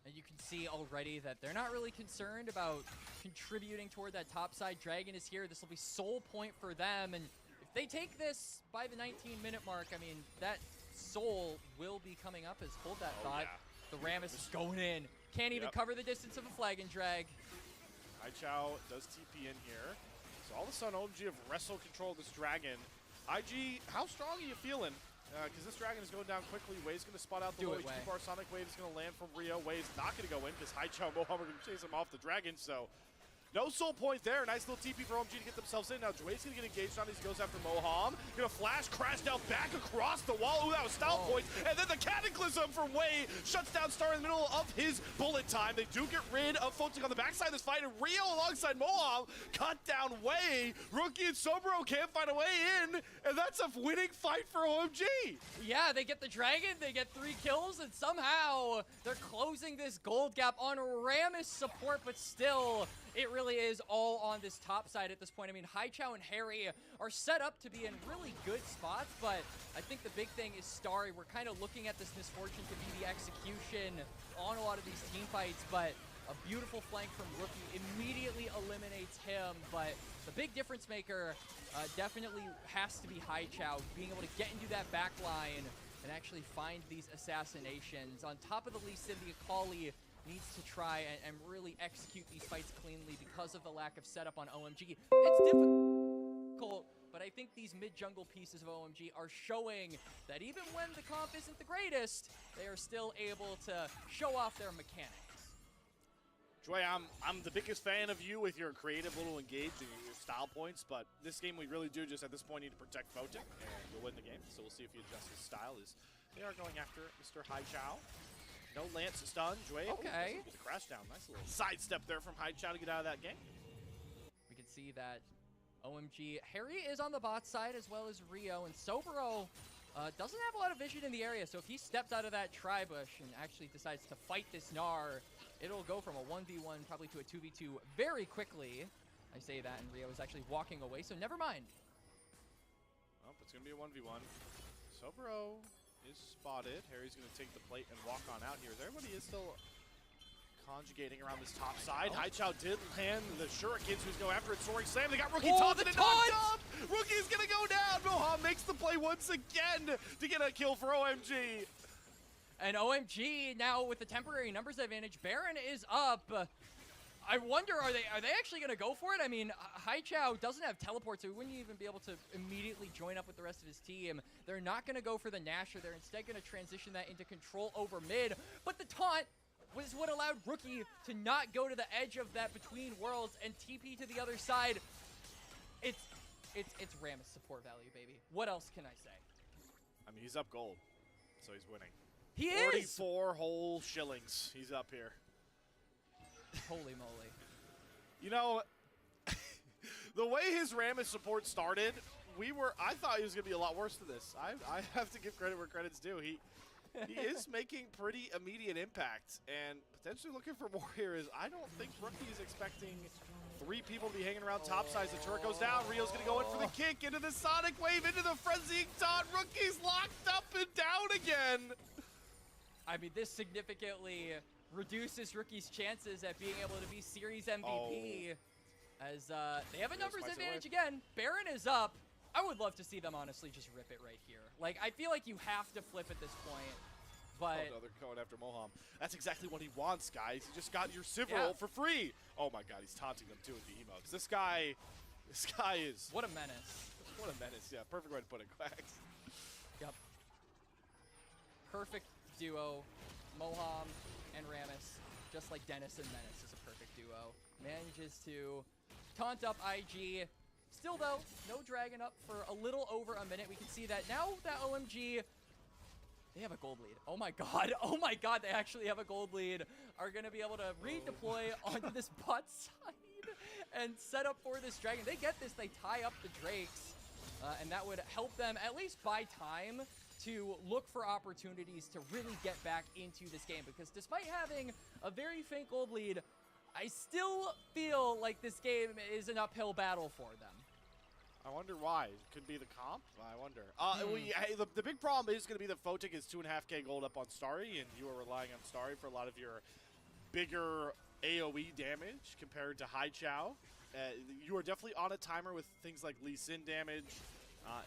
And you can see already that they're not really concerned about contributing toward that top side. Dragon is here. This will be soul point for them. And if they take this by the 19-minute mark, I mean, that soul will be coming up as hold that thought. Yeah. The Rammus is going in. Can't even cover the distance of a flag and drag. Chow does TP in here. So all of a sudden, OMG have wrestle control this dragon. IG, how strong are you feeling? Because this dragon is going down quickly. Way's going to spot out the low HP bar. Sonic Wave is going to land from Rio. Way's not going to go in because Chow and Moham are going to chase him off the dragon. So no soul point there. Nice little TP for OMG to get themselves in. Now Way's going to get engaged on as he goes after Moham. Going to flash, crash down back across the wall. Ooh, that was style points. And then the Cataclysm from Way shuts down Star in the middle of his bullet time. They do get rid of Photic on the backside of this fight. And Rio alongside Moham cut down Way. Rookie and Sobro can't find a way in. And that's a winning fight for OMG. Yeah, they get the dragon. They get 3 kills. And somehow they're closing this gold gap on Rammus support. But still, It really is all on this top side at this point. I mean, Chào and Harry are set up to be in really good spots, but I think the big thing is Starry. We're kind of looking at this misfortune to be the execution on a lot of these team fights, but a beautiful flank from Rookie immediately eliminates him. But the big difference maker definitely has to be Chào, being able to get into that back line and actually find these assassinations. On top of the Lee Sin, the Akali needs to try and really execute these fights cleanly because of the lack of setup on OMG. It's difficult, but I think these mid-jungle pieces of OMG are showing that even when the comp isn't the greatest, they are still able to show off their mechanics. Joy, I'm the biggest fan of you with your creative little engage and your style points, but this game we really do just at this point need to protect Photic, and we'll win the game. So we'll see if he adjusts his style. As they are going after Mr. Chào. No Lance stun. Joy, okay. The crash down. Nice little sidestep there from Chào to get out of that game. We can see that OMG Harry is on the bot side as well as Rio, and Sobero doesn't have a lot of vision in the area, so if he steps out of that tri-bush and actually decides to fight this Gnar, it'll go from a 1v1 probably to a 2v2 very quickly. I say that, and Rio is actually walking away, so never mind. Oh, it's going to be a 1v1. Sobero is spotted. Harry's going to take the plate and walk on out here. Everybody is still conjugating around this top side. Chào did land the shurikens who's going after it. Soaring slam. They got Rookie taunted and knocked up. Rookie's going to go down. Moham makes the play once again to get a kill for OMG. And OMG now with the temporary numbers advantage. Baron is up. I wonder, are they actually going to go for it? I mean, Chào doesn't have teleport, so he wouldn't even be able to immediately join up with the rest of his team. They're not going to go for the Nasher. They're instead going to transition that into control over mid. But the taunt was what allowed Rookie to not go to the edge of that between worlds and TP to the other side. It's Rammus support value, baby. What else can I say? I mean, he's up gold, so he's winning. He is! 44 whole shillings. He's up here. Holy moly. You know, the way his Rammus support started, I thought he was going to be a lot worse than this. I have to give credit where credit's due. He is making pretty immediate impact and potentially looking for more here. I don't think Rookie is expecting 3 people to be hanging around topside. The turret goes down. Rio's going to go in for the kick into the Sonic Wave, into the frenzying taunt. Rookie's locked up and down again. I mean, this significantly reduces Rookie's chances at being able to be Series MVP. As they have a numbers advantage again. Baron is up. I would love to see them honestly just rip it right here. Like, I feel like you have to flip at this point. But oh no, they're going after Moham. That's exactly what he wants, guys. You just got your Civ-Roll for free. Oh my god, he's taunting them too with the emotes. This guy is... What a menace. What a menace, yeah. Perfect way to put it, Quacks. Yep. Perfect duo. Moham and Rammus. Just like Dennis and Menace is a perfect duo. Manages to taunt up IG. Still, though, no Dragon up for a little over a minute. We can see that now that OMG, they have a gold lead. Oh my god, they actually have a gold lead. Are going to be able to redeploy onto this bot side and set up for this Dragon. They get this, they tie up the Drakes, and that would help them at least buy time to look for opportunities to really get back into this game. Because despite having a very faint gold lead, I still feel like this game is an uphill battle for them. I wonder why. It could be the comp? I wonder. The big problem is going to be that Photic is 2.5k gold up on Starry, and you are relying on Starry for a lot of your bigger AoE damage compared to Chào. You are definitely on a timer with things like Lee Sin damage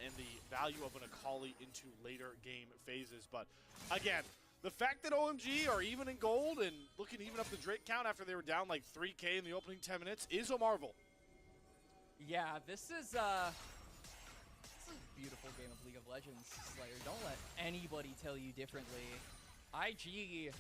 and the value of an Akali into later game phases. But again, the fact that OMG are even in gold and looking even up the Drake count after they were down like 3k in the opening 10 minutes is a marvel. Yeah, this is a beautiful game of League of Legends, Slayer. Don't let anybody tell you differently. IG,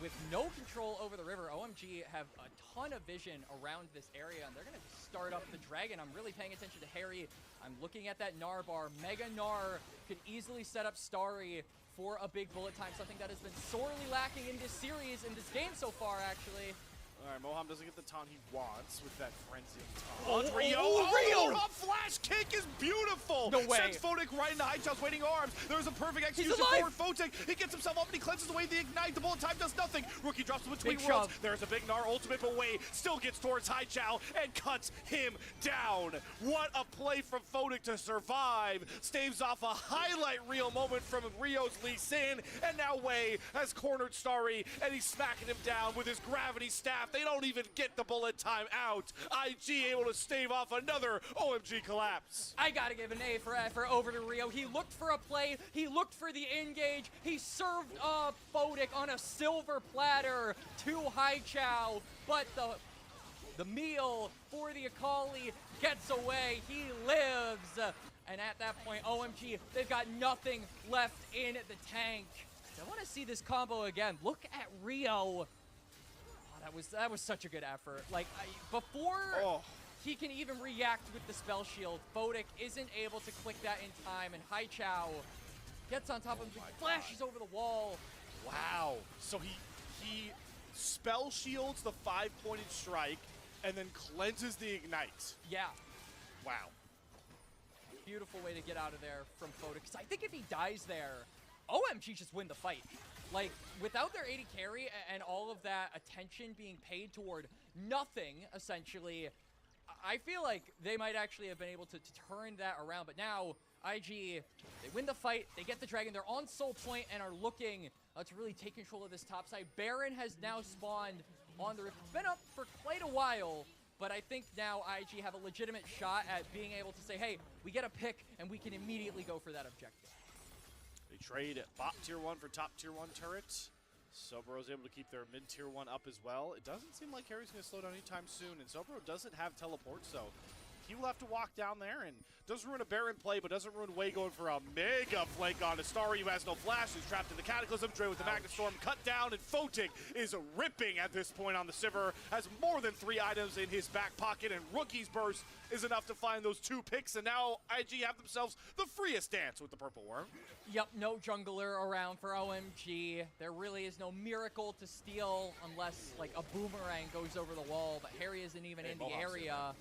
with no control over the river, OMG have a ton of vision around this area, and they're going to start up the Dragon. I'm really paying attention to Harry. I'm looking at that Gnar bar. Mega Gnar could easily set up Starry for a big bullet time, something that has been sorely lacking in this series, in this game so far, actually. All right, Moham doesn't get the taunt he wants with that frenzying Oh, taunt. Rio! Rio! Moham flash kick is beautiful! No way. Sends Photic right into Highchild's waiting arms. There's a perfect execution alive. for Photic. He gets himself up and he cleanses away the ignite. The bullet time does nothing. Rookie drops him between Big worlds. shove. There's a big Gnar ultimate, but wait, still gets towards Highchild and cuts him down. What a play from Photic to survive. Staves off a highlight reel moment from Rio's Lee Sin, and now Wei has cornered Starry, and he's smacking him down with his gravity staff. They don't even get the bullet time out. IG able to stave off another OMG collapse. I gotta give an A for effort over to Rio. He looked for a play, he looked for the engage, he served Photic on a silver platter to Haichao, but the meal for the Akali gets away. He lives. And at that point, OMG, they've got nothing left in the tank. I want to see this combo again. Look at Rio. Oh, that was such a good effort. Like, before he can even react with the spell shield, Photic isn't able to click that in time, and Haichao gets on top of him, flashes over the wall. Wow. So he spell shields the 5-pointed strike and then cleanses the ignite. Yeah. Wow. Beautiful way to get out of there from Photic. Because I think if he dies there, OMG just win the fight. Like, without their 80 carry and all of that attention being paid toward nothing, essentially, I feel like they might actually have been able to turn that around. But now, IG, they win the fight, they get the dragon, they're on soul point and are looking to really take control of this top side. Baron has now spawned on the roof. It's been up for quite a while, but I think now IG have a legitimate shot at being able to say, hey, we get a pick and we can immediately go for that objective. They trade bot tier 1 for top tier 1 turret. Sobero's able to keep their mid tier 1 up as well. It doesn't seem like Harry's going to slow down anytime soon, and Sobero doesn't have teleport, so he will have to walk down there, and doesn't ruin a Baron play, but doesn't ruin Wei going for a mega flank on Starry, who has no flash, who's trapped in the Cataclysm. Dre with the Magnet Storm cut down, and Photic is ripping at this point on the Sivir, has more than 3 items in his back pocket, and Rookie's Burst is enough to find those 2 picks, and now IG have themselves the freest dance with the Purple Worm. Yep, no jungler around for OMG. There really is no miracle to steal unless, like, a boomerang goes over the wall, but Harry isn't even in the area.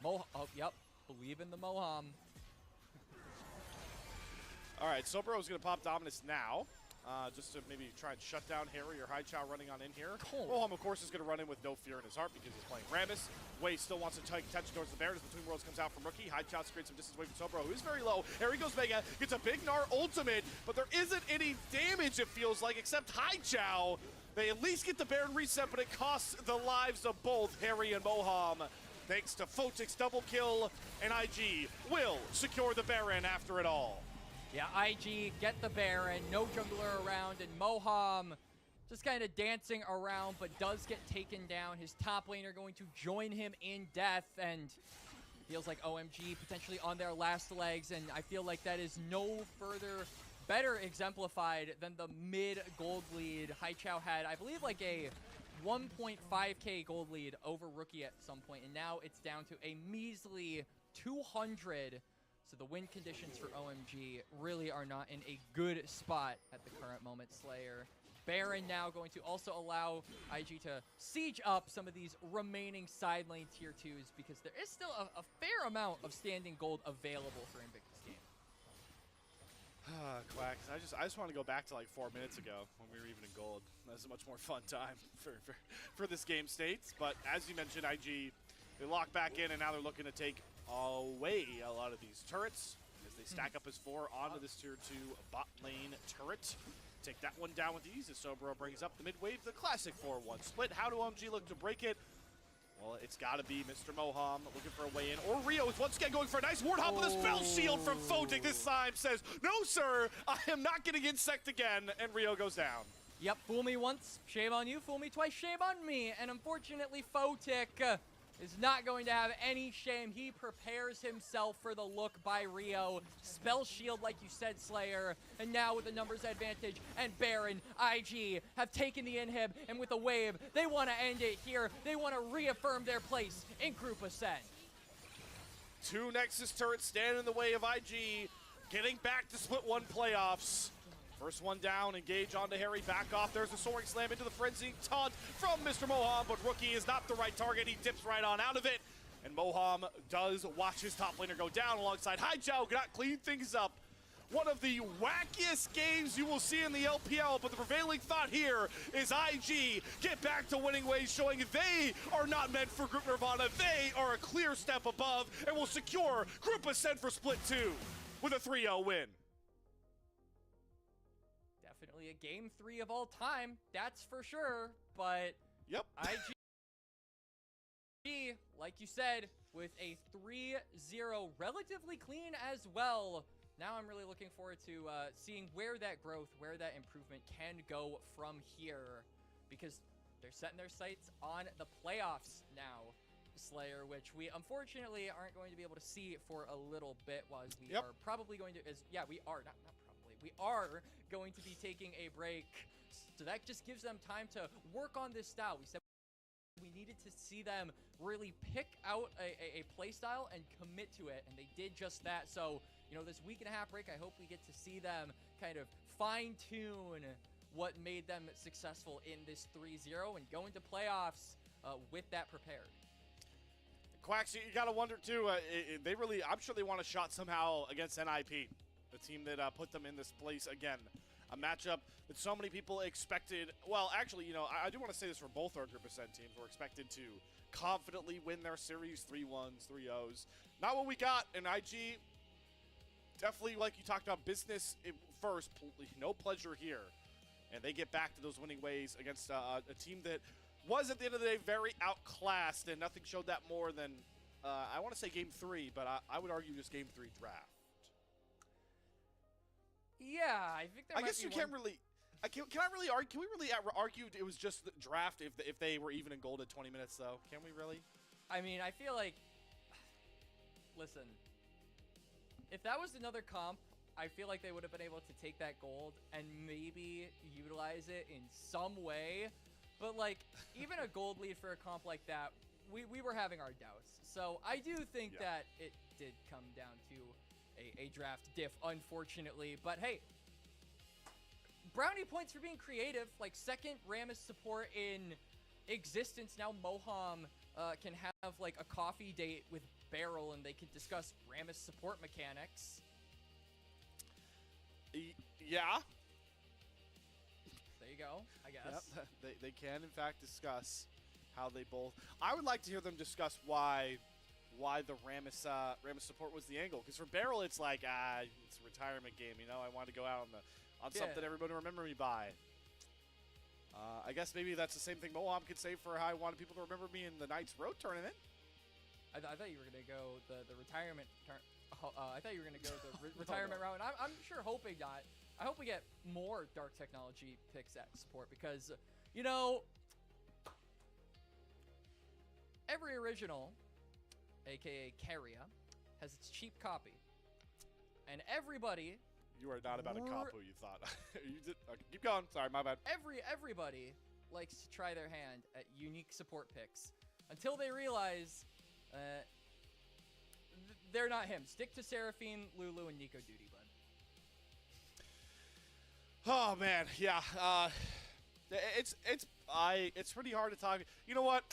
Oh, yep. Believe in the Moham. All right, Sobero's going to pop Dominus now, just to maybe try and shut down Harry or Haichao running on in here. Cool. Moham, of course, is going to run in with no fear in his heart because he's playing Rammus. Wei still wants to take attention towards the Baron as Between Worlds comes out from Rookie. Haichao creates some distance away from Sobero, who is very low. Harry goes Mega, gets a big Gnar ultimate, but there isn't any damage, it feels like, except Haichao. They at least get the Baron reset, but it costs the lives of both Harry and Moham. Thanks to Photic's double kill, and IG will secure the Baron after it all. Yeah, IG get the Baron, no jungler around, and Moham just kind of dancing around, but does get taken down. His top laner going to join him in death, and feels like OMG potentially on their last legs, and I feel like that is no further better exemplified than the mid gold lead Haichao had. I believe like a 1.5k gold lead over Rookie at some point, and now it's down to a measly 200. So the win conditions for OMG really are not in a good spot at the current moment, Slayer. Baron now going to also allow IG to siege up some of these remaining side lane tier 2s, because there is still a fair amount of standing gold available for Invictus game. Quack. I just want to go back to like 4 minutes ago when we were even in gold. That was a much more fun time for this game states. But as you mentioned, IG, they lock back in, and now they're looking to take away a lot of these turrets as they stack up as 4 onto this tier 2 bot lane turret. Take that one down with ease as Sobero brings up the mid wave, the classic 4-1 split. How do OMG look to break it? Well, it's got to be Mr. Moham looking for a way in. Or Rio is once again going for a nice ward hop with a spell shield from Photic. This time says, no, sir, I am not getting insect again. And Rio goes down. Yep, fool me once, shame on you. Fool me twice, shame on me. And unfortunately, Photic is not going to have any shame. He prepares himself for the look by Rio. Spell shield, like you said, Slayer. And now with the numbers advantage and Baron, IG have taken the inhib, and with the wave, they want to end it here. They want to reaffirm their place in Group Ascent. 2 Nexus turrets stand in the way of IG getting back to Split 1 playoffs. First one down, engage onto Harry, back off. There's a soaring slam into the frenzy taunt from Mr. Moham, but Rookie is not the right target. He dips right on out of it, and Moham does watch his top laner go down alongside Chào. Cannot clean things up. One of the wackiest games you will see in the LPL, but the prevailing thought here is IG get back to winning ways, showing they are not meant for Group Nirvana. They are a clear step above and will secure Group Ascent for Split 2 with a 3-0 win. Definitely a game 3 of all time, that's for sure, but yep. IG, like you said, with a 3-0, relatively clean as well. Now I'm really looking forward to seeing where that growth, where that improvement can go from here, because they're setting their sights on the playoffs now, Slayer, which we unfortunately aren't going to be able to see for a little bit, while we are probably going to, we are going to be taking a break. So that just gives them time to work on this style. We said we needed to see them really pick out a play style and commit to it, and they did just that. So, you know, this week and a half break, I hope we get to see them kind of fine-tune what made them successful in this 3-0 and go into playoffs with that prepared. Quacks, you gotta wonder too, they really, I'm sure they want a shot somehow against NIP, the team that put them in this place again. A matchup that so many people expected. Well, actually, you know, I do want to say this for both our Group Ascent teams. We're expected to confidently win their series 3-1s, 3-0s. Not what we got in IG. Definitely, like you talked about, business first. No pleasure here. And they get back to those winning ways against a team that was, at the end of the day, very outclassed. And nothing showed that more than, I want to say Game 3, but I would argue just Game 3 draft. Yeah, I think that I guess you can't really. Can I really argue? Can we really argue it was just the draft if they were even in gold at 20 minutes though? Can we really? I mean, I feel like. Listen, if that was another comp, I feel like they would have been able to take that gold and maybe utilize it in some way. But like, even a gold lead for a comp like that, we were having our doubts. So I do think that it did come down to a draft diff, unfortunately. But hey, brownie points for being creative. Like, second Rammus support in existence. Now Moham can have like a coffee date with Beryl and they can discuss Rammus support mechanics. Yeah. There you go, I guess. Yep. They can, in fact, discuss how they both... I would like to hear them discuss why the Rammus support was the angle. Because for Beryl, it's like, it's a retirement game, you know? I want to go out on something everybody remember me by. I guess maybe that's the same thing Moham could say for how I wanted people to remember me in the Knights Road tournament. I thought you were going to go the retirement turn. I thought you were going to go the retirement route. And I'm sure hoping not. I hope we get more Dark Technology picks at support because, you know, every original, aka Carria, has its cheap copy. And everybody... You are not about a compo, you thought. You did, okay, keep going. Sorry, my bad. Everybody likes to try their hand at unique support picks until they realize they're not him. Stick to Seraphine, Lulu, and Nico Duty, bud. Oh man, yeah. It's pretty hard to talk. You know what?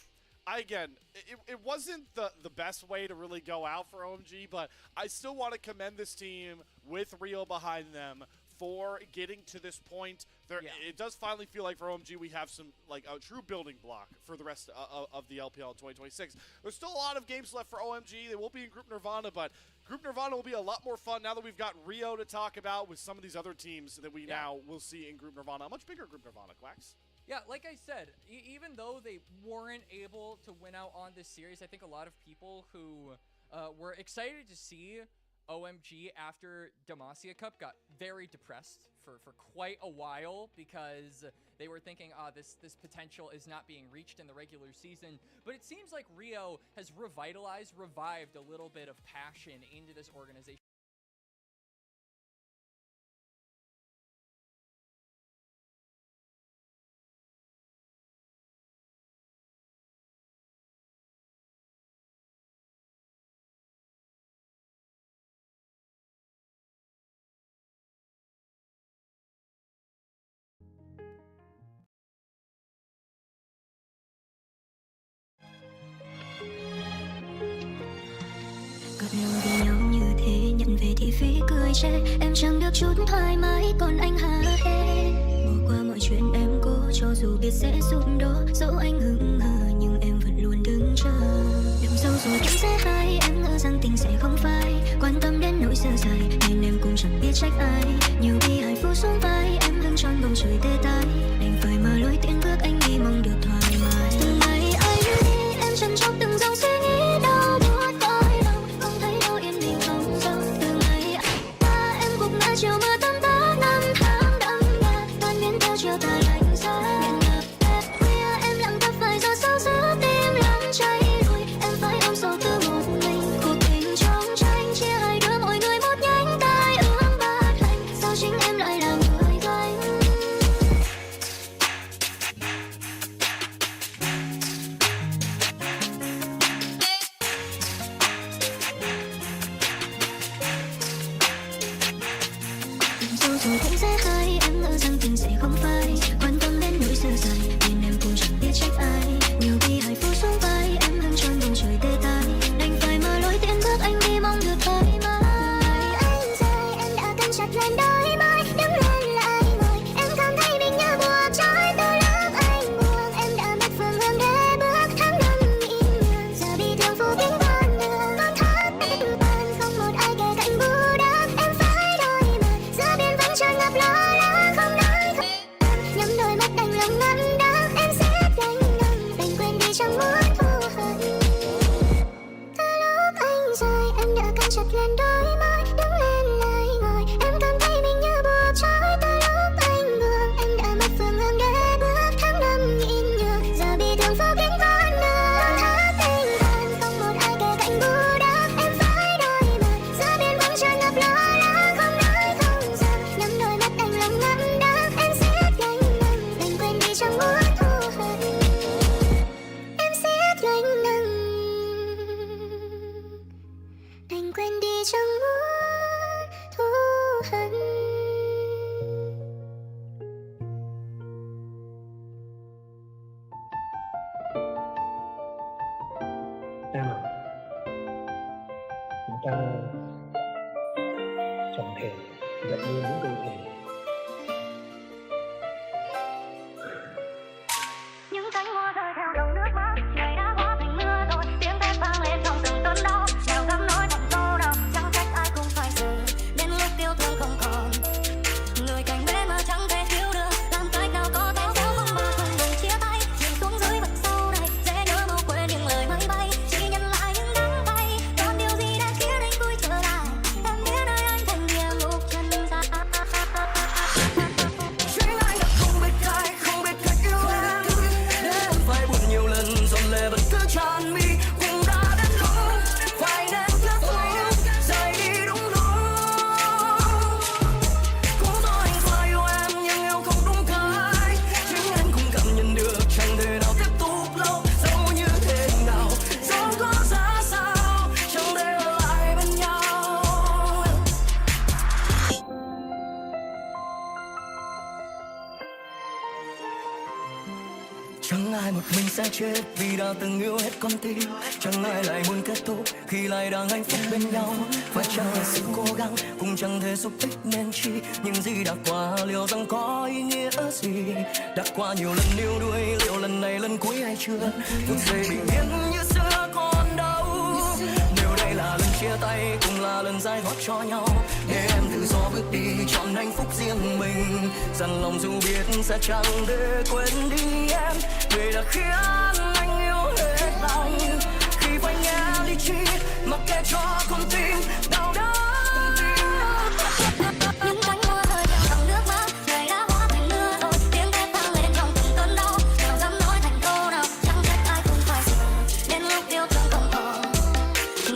It wasn't the best way to really go out for OMG, but I still want to commend this team with Rio behind them for getting to this point. It does finally feel like for OMG we have some like a true building block for the rest of the LPL in 2026. There's still a lot of games left for OMG. They won't be in Group Nirvana, but Group Nirvana will be a lot more fun now that we've got Rio to talk about with some of these other teams that we now will see in Group Nirvana. A much bigger Group Nirvana, Quacks. Yeah, like I said, even though they weren't able to win out on this series, I think a lot of people who were excited to see OMG after Demacia Cup got very depressed for quite a while because they were thinking, this potential is not being reached in the regular season. But it seems like Rio has revived a little bit of passion into this organization. mây che. Em chẳng được chút thoải mái còn anh hả hê. Bỏ qua mọi chuyện em cố, cho dù biết sẽ sụp đổ. Dẫu anh hững hờ nhưng em vẫn luôn đứng chờ. Đằng sau rồi cũng sẽ hay, em ngỡ rằng tình sẽ không phai. Quan tâm đến nỗi sơ sài nên em cũng chẳng biết trách ai. Nhiều bi hài phủ xuống vai, em hứng tròn bầu trời tê tái. Đành phải mở lối tiến bước anh đi mong được thoải mái. Từng ngày anh đi, em trân trọng từng dòng suy nghĩ đau buốt cõi lòng. Không thấy đâu yên bình không gió. Từ ngày anh ta em gục ngã chiều mưa tăm táp năm tháng đậm đà. Tan biến theo chiều tà lạnh giá. Miền ngập đẹp khuya em lặng thấp vài giọt sâu giữa tim lắm cháy đuổi. Em phải ôm sầu tư một mình. Cuộc tình trong tranh chia hai đứa mỗi người một nhánh tai ương bạc lạnh. Sao chính em lại là người gánh. Dù rồi cũng sẽ hay, em ngỡ rằng tình sẽ không phai. Quan tâm đến nỗi sơ sài nên em cũng chẳng biết trách ai. Nhiều bi hài phủ xuống vai, em hứng tròn bầu trời tê tái. Đành phải mở lối tiến bước anh đi mong được thoải mái. Anh rời em đã căng chặt lên đôi môi, đứng lên lại ngồi. Em cảm thấy mình như buộc trói từ lúc anh buông. Em đã mất phương hướng để bước tháng năm im lặng. Giờ bị thương phủ kín con đường, con thắt em bàn không một ai kể cạnh bù đắp. Em phải đối mặt giữa biển vẫn tràn ngập lo lắng không nói không. Nhắm đôi mắt đành lòng ngắm đắng, em sẽ gánh nặng đành quên đi chẳng muốn thù hận. Từ lúc anh rời em đã căng chặt lên đôi môi, đứng lên lại ngồi. Em cảm thấy mình như buộc trói từ lúc anh buông. Em đã mất phương hướng để bước tháng năm im nhường. Giờ bị thương phủ kín con đường, thắt tình bàn không một ai kể cạnh bù đắp. Em phải đối mặt giữa biển vẫn tràn ngập lo lắng không nói không rằng. Nhắm đôi mắt đành lòng ngắm đắng, em sẽ gánh nặng đành quên đi chẳng muốn thù hận. Em sẽ gánh nặng đành quên đi chẳng muốn thù hận. Nam ạ, chúng ta chẳng thể dạy như những câu thể. Những cánh hoa rơi theo dòng nước mắt, ngày đã hóa thành mưa rồi. Tiếng thét vang lên trong từng cơn đau, nào dám nói thành câu nào. Chẳng trách ai cũng phải giờ đến lúc yêu thương không còn. Người cạnh bên mà chẳng thể thiếu được, làm cách nào có thể kéo không mà không buồn chia tay. Chìm xuống dưới vực sâu này, dễ nhớ mau quên những lời máy bay. Chỉ nhận lại những đắng cay, còn điều gì đã khiến anh vui trở lại. Em biết nơi anh thành địa ngục chân dài. Chính anh đã không biết cách yêu em. Để em phải buồn nhiều lần, dồn lệ vẫn cứ tràn mi. Cũng đã đến lúc phải nên kết thúc, rời đi đúng lúc. Cũng do anh phải yêu em nhưng yêu không đúng cách. Chính anh cũng cảm nhận được chẳng thể nào tiếp tục lâu. Dẫu như thế nào, dẫu có ra sao, chẳng thể ở lại bên nhau. Chẳng ai một mình sẽ chết vì đã từng yêu hết con tim. Chẳng ai lại muốn kết thúc khi lại đang hạnh phúc bên nhau. Phải chăng là sự cố gắng cũng chẳng thể giúp ích nên chi. Những gì đã qua liệu rằng có ý nghĩa gì. Đã qua nhiều lần yêu đuổi, liệu lần này lần cuối hay chưa. Một giây bình yên như xưa còn đâu. Nếu đây là lần chia tay cũng là lần giải thoát cho nhau. Để em tự do bước đi chọn hạnh phúc riêng mình. Dằn lòng dù biết sẽ chẳng để quên đi em. Người đã khiến anh yêu hết lòng. Khi phải nghe lý trí mặc kệ cho con tim đau đớn. Những cánh hoa rơi theo dòng nước mắt, ngày đã hóa thành mưa rồi. Tiếng thét vang lên trong từng cơn đau, nào dám nói thành câu nào. Chẳng trách ai cũng phải giờ đến lúc yêu thương không còn.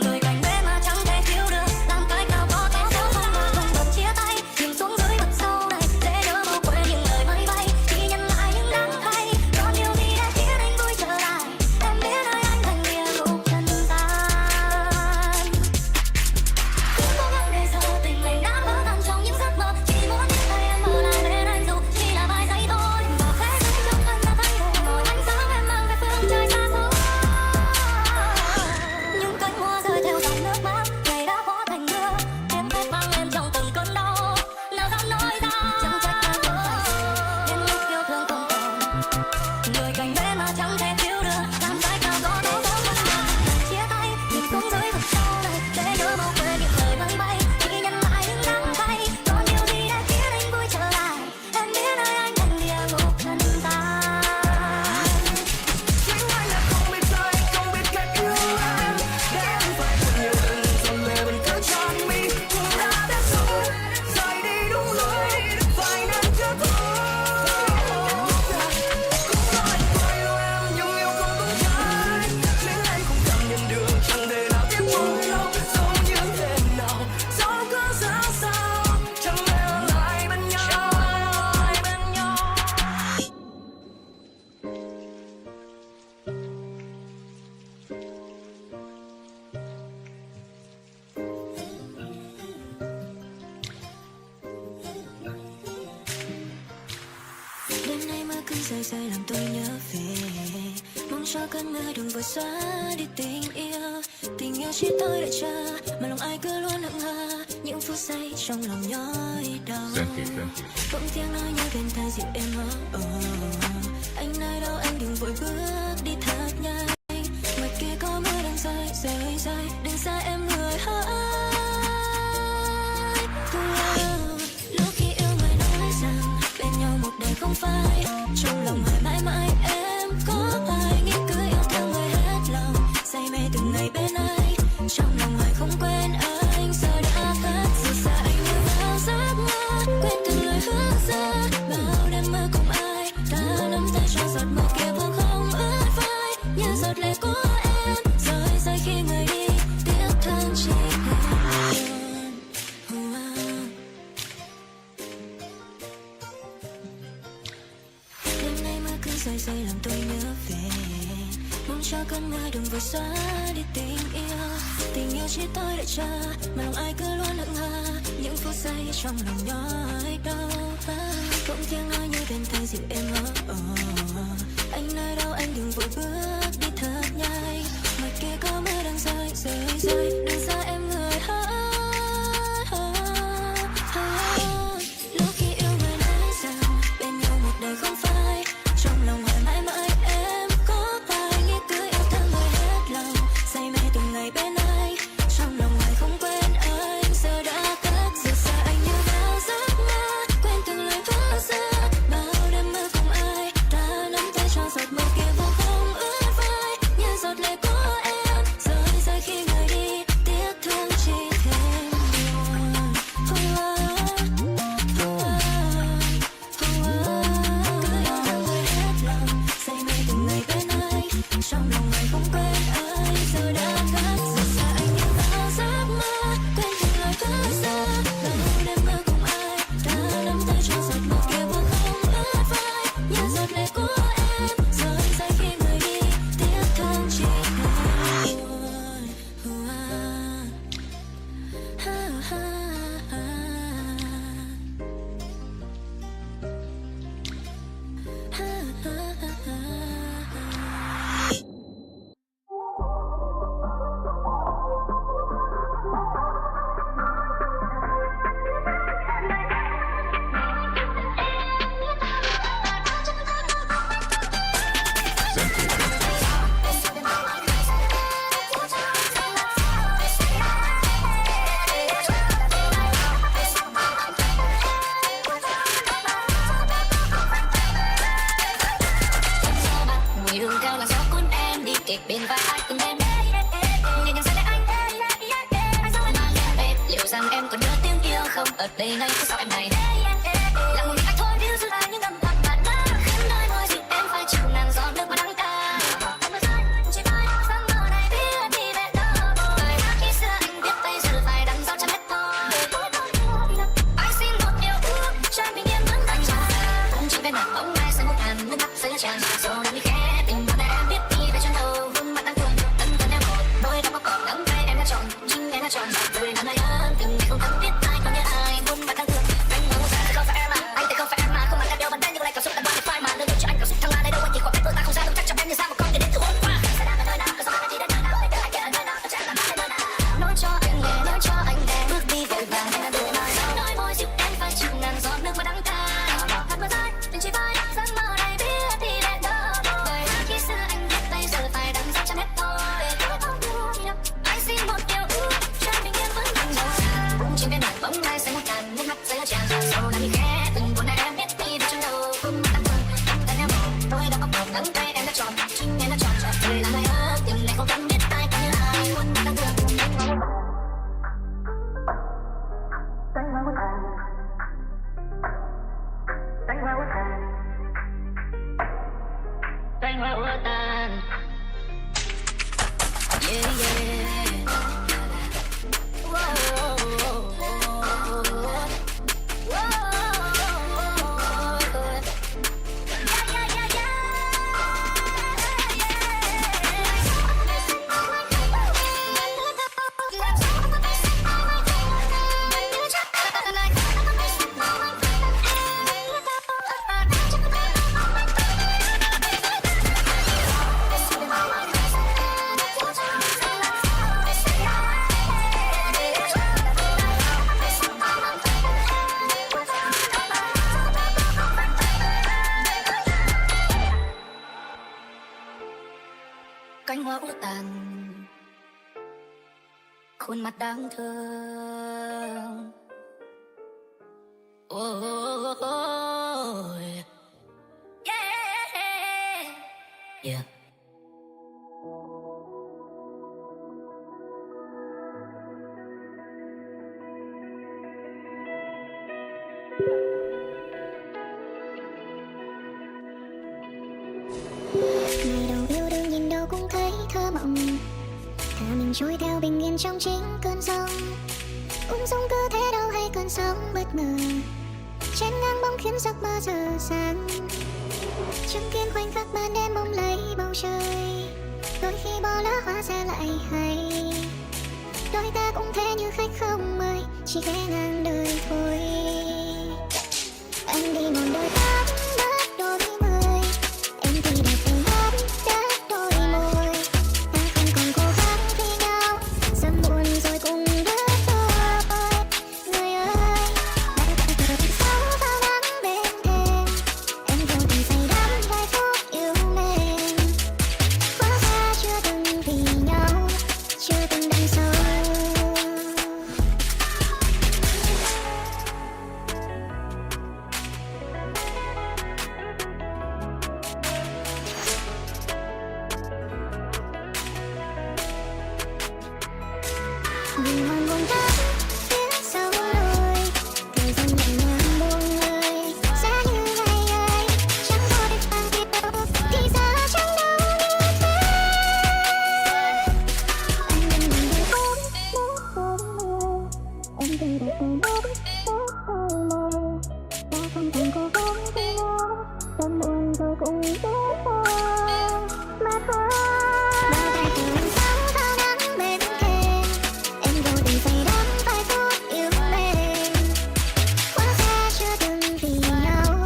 Người cạnh bên mà chẳng thể thiếu được, làm cách nào có thể kéo không mà không buồn chia tay. Chìm xuống dưới vực sâu này, dễ nhớ mau quên những lời máy bay. Chỉ nhận lại những đắng cay, còn điều gì đã khiến anh vui trở lại. Em biết nơi anh thành địa ngục chân gian. Đêm nay mưa cứ rơi rơi làm tôi nhớ về, mong cho cơn mưa đừng vội xóa đi tình yêu. Tình yêu chỉ tôi đợi chờ, mà lòng ai cứ luôn hững hờ những phút giây trong lòng nhói đau. Bỗng tiếng nói như bên tai dịu êm ấm. Anh nơi đâu anh đừng vội bước đi thật nhanh. Ngoài kia có mưa đang rơi rơi rơi, đừng xa em người hỡi. Lúc khi yêu người nói rằng bên nhau một đời không phải, trong lòng hỏi mãi mãi em có ai nghĩ cứ yêu thương người hết lòng, say mê từng ngày bên anh, trong lòng hỏi không quên anh, giờ đã khác giờ xa anh như vào giấc mơ, quên từng lời hứa ra, bao đêm mơ cùng ai, ta nắm tay cho giọt mưa kia vừa không ướt vai, như giọt lệ của em rơi rơi khi người đi, tiếc thương chỉ em buồn. Đêm nay mưa cứ rơi rơi làm tôi nhớ về, mong cho cơn mưa đừng vội xóa đi tình yêu. Tình yêu chỉ tôi đợi chờ, mà lòng ai cứ luôn hững hờ những phút giây trong lòng nhói đau. Bỗng tiếng nói như bên tai dịu êm ấm. Anh nơi đâu anh đừng vội bước đi thật nhanh. Ngoài kia có mưa đang rơi rơi rơi, đừng xa em người hỡi. Lúc khi yêu người nói rằng bên nhau một đời không phải, trong lòng hỏi mãi mãi em có ai nghĩ cứ yêu thương người hết lòng, say mê từng ngày bên anh, trong lòng hoài không quên anh, giờ đã cách giờ xa anh như vào giấc mơ, quên từng lời hứa ra, bao đêm mơ cùng ai, ta nắm tay cho giọt mưa kia vô không ướt vai, như giọt lệ của em rơi rơi khi người đi, tiếc thương chỉ thêm buồn. Cứ yêu thương người hết lòng, say mê từng ngày bên anh, trong lòng ngày không quên ai, giờ đã khác giờ xa anh như vào giấc mơ, quên từng lời hứa ra, bao đêm mơ cùng ai, ta nắm tay cho giọt mưa kia vô không ướt vai, như giọt lệ của em rơi rơi khi người đi, tiếc thương chỉ thêm buồn. Mùi hương theo làn gió cuốn em đi kịch bên vai ai từng đêm. Ngày nhàng say để anh mang em về. Liệu rằng em còn nhớ tiếng yêu không? Ở đây này có sao em này là một anh thôi điêu giữ lại những âm thầm bạn đã khiến đôi môi dịu em phải chịu ngàn giọt nước mắt đắng cay. Em mơ rơi chỉ phải giấc mơ này biết đi về đâu. Bài hát khi xưa anh viết bây giờ phải đắng giọt chẳng hết thôi. Anh xin một điều ước cho anh bình yên vẫn anh tràn. Cũng chỉ bên mặt bóng ai sẽ một ngàn nước mắt rơi tràn. Rồi đã bị khẽ tình bạn này em biết đi về chân đầu. Vương mặt đang thương tân tân em một đôi đã có còn nắm tay em đã chọn chính em đã chọn rồi năm nay hơn từng ngày không cần biết ai còn nhớ ai. Vương mặt đang thương anh ngờ một không phải em mà anh thì không phải em mà không phải em đeo bàn tay nhưng lại cảm xúc đã bao nhiêu phai mà đưa cho anh cảm xúc thăng lan đây đâu anh chỉ khoảng cách tôi ta không ra được chắc cho em như ra một con tiền đến từ hôm qua. Sẽ đang ở nơi nào, có gì đến nơi nào, để ai kia ở nơi nào, chắc là mãi nơi nào. Nói cho anh nghe, bước đi vội vàng em đôi nói đôi môi dịu em phải chịu ngàn giọt nước mắt đắng cay. Thật mơ rơi, đừng chỉ phải giấc mơ này biết đi đến đâu. Bài hát khi xưa anh viết bây giờ phải đắng giọt chẳng hết thôi. Anh xin một điều ước cho anh bình yên vẫn anh ngờ. Cũng chỉ bên mặt bóng ai sẽ một ngàn nước mắt rơi tràn. Sau đã bị khẽ từng buồn này em biết đi về chân đầu. Vương mặt đang thương tâm tan em một tôi đã có một nắm tay em đã chọn chính em đã chọn rồi làm ai hơn từng ngày không cần biết ai còn nhớ ai. Vương mặt đang thương đánh hoa tàn đánh hoa tàn đánh hoa tàn yeah yeah. Whoa, whoa, whoa, whoa. Yeah, yeah, yeah, yeah. hoa úa tàn, khuôn mặt đáng thương. Oh, yeah, yeah. Ngày đầu yêu đương nhìn đâu cũng thấy thơ mộng, thả mình trôi theo bình yên trong chính cơn giông. Ung dung cứ thế đâu hay cơn sóng bất ngờ chen ngang bóng khiến giấc mơ giờ sáng. Chứng kiến khoảnh khắc ban đêm mong lấy bầu trời, đôi khi bỏ lỡ hóa ra lại hay. Đôi ta cũng thế như khách không mời, chỉ ghé ngang đời thôi. Anh đi một đôi tám mất đôi mươi, em thì đẹp từng mắt đất đôi môi. Ta không còn cố gắng vì nhau, dần buồn rồi cùng bước thôi. Người ơi, đã từng sống vào nắng bên thềm, em vô tình say đắm vài phút yêu mến. Hóa ra chưa từng vì nhau, chưa từng đắm sâu. Nhìn mòn buồn tóc phía sau đôi, thời gian nhẹ nhàng buông lời. Giá như ngày ấy chẳng có đích bằng thì đâu, thì giờ chẳng đâu như thế. Anh đừng nhìn về bốn bốn mùa, em từ đẹp từ bốn đôi môi. Ta không cần cố gắng vì nhau, tâm buồn rồi cùng bước thôi mà thôi. Bao tay từ sóng vào nắng bên thềm, em vô tình say đắm vài phút yêu mến. Hóa ra chưa từng vì nhau,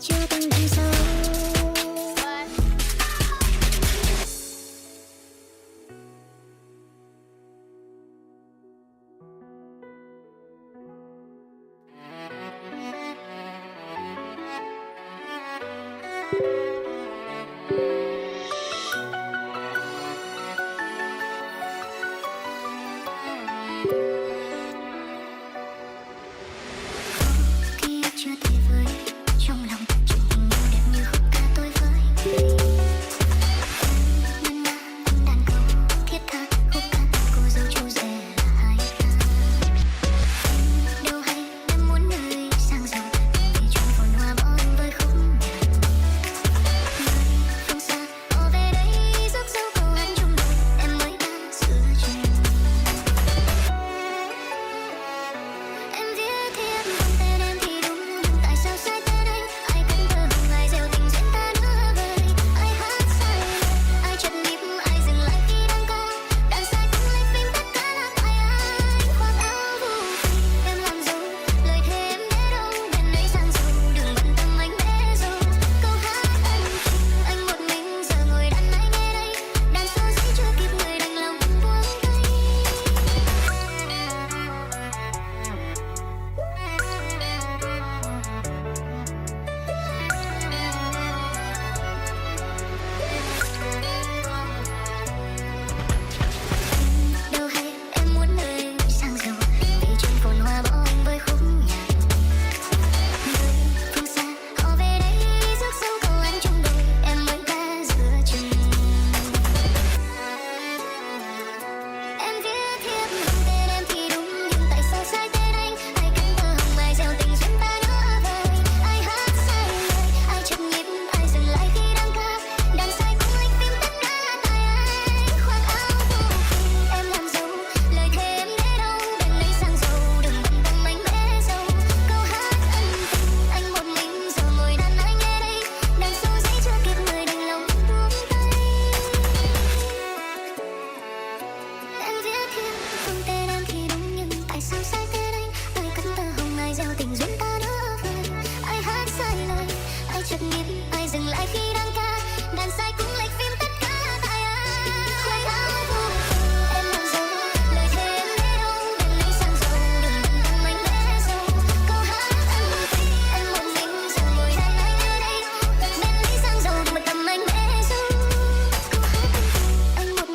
chưa từng đắm sâu. Ký ức chưa thể vơi, trong lòng chuyện tình yêu đẹp như khúc ca tôi với. Ngân nga âm đàn câu thiết tha, khúc ca cô dâu chú rể là hai ta. Đâu hay em muốn người sang giàu, vì chung phồn hoa bỏ anh với khúc nhạc. Người phương xa họ về đây rước dâu cầu anh chung đôi, em mới đã giữa chừng. Em viết thiếp không tên em thì đúng, nhưng tại sao sai tên anh? Ai canh thơ hồng, ai gieo tình duyên ta nữa vời. Ai hát sai lời, ai chật nhịp, ai dừng lại khi đang ca. Đàn sai cũng lấy phim tất cả là tại anh. Khoác áo vô tình, em làm dâu, lời thề em để đâu, đèn ấy sang giàu, đừng bận tâm anh để dâu. Câu hát ân tình, anh một mình giờ ngồi đàn anh nghe đây. Đàn số dĩ chưa kịp người đành lòng buông tay. Đâu hay em muốn người sang giàu, vì chung phồn hoa bỏ anh với khúc nhạc. Người phương xa họ về đây rước dâu cầu anh chung đôi, em mới đã giữa chừng. Em viết thiếp không tên em thì đúng, nhưng tại sao sai tên anh? Ai canh thơ hồng, ai gieo tình duyên ta nữa vời. Ai hát sai lời, ai chật nhịp, ai dừng lại khi đang ca. Đàn sai cũng lấy phim tất cả là tại anh. Khoác áo vô tình, em làm dâu, lời thề em để đâu, đèn ấy sang giàu, đừng bận tâm anh để dâu. Câu hát ân tình, anh một mình giờ ngồi đàn anh nghe đây. Đàn số dĩ chưa kịp người đành lòng buông tay. Em viết thiếp không tên em thì đúng, nhưng tại sao sai tên anh? Ai cất tơ hồng, ai gieo tình duyên ta nữa vời. Ai hát sai lời, ai chật nhịp, ai dừng lại khi đang ca. Đàn sai cũng lấy phim tất cả là tại anh. Khoác áo vô tình, em làm dâu, lời thề em để đâu, đèn ấy sang giàu, đừng bận tâm anh để dâu. Câu hát ân tình, anh một mình giờ ngồi đàn anh nghe đây. Đèn ấy sang giàu, đừng bận tâm anh để dâu. Câu hát ân tình, anh một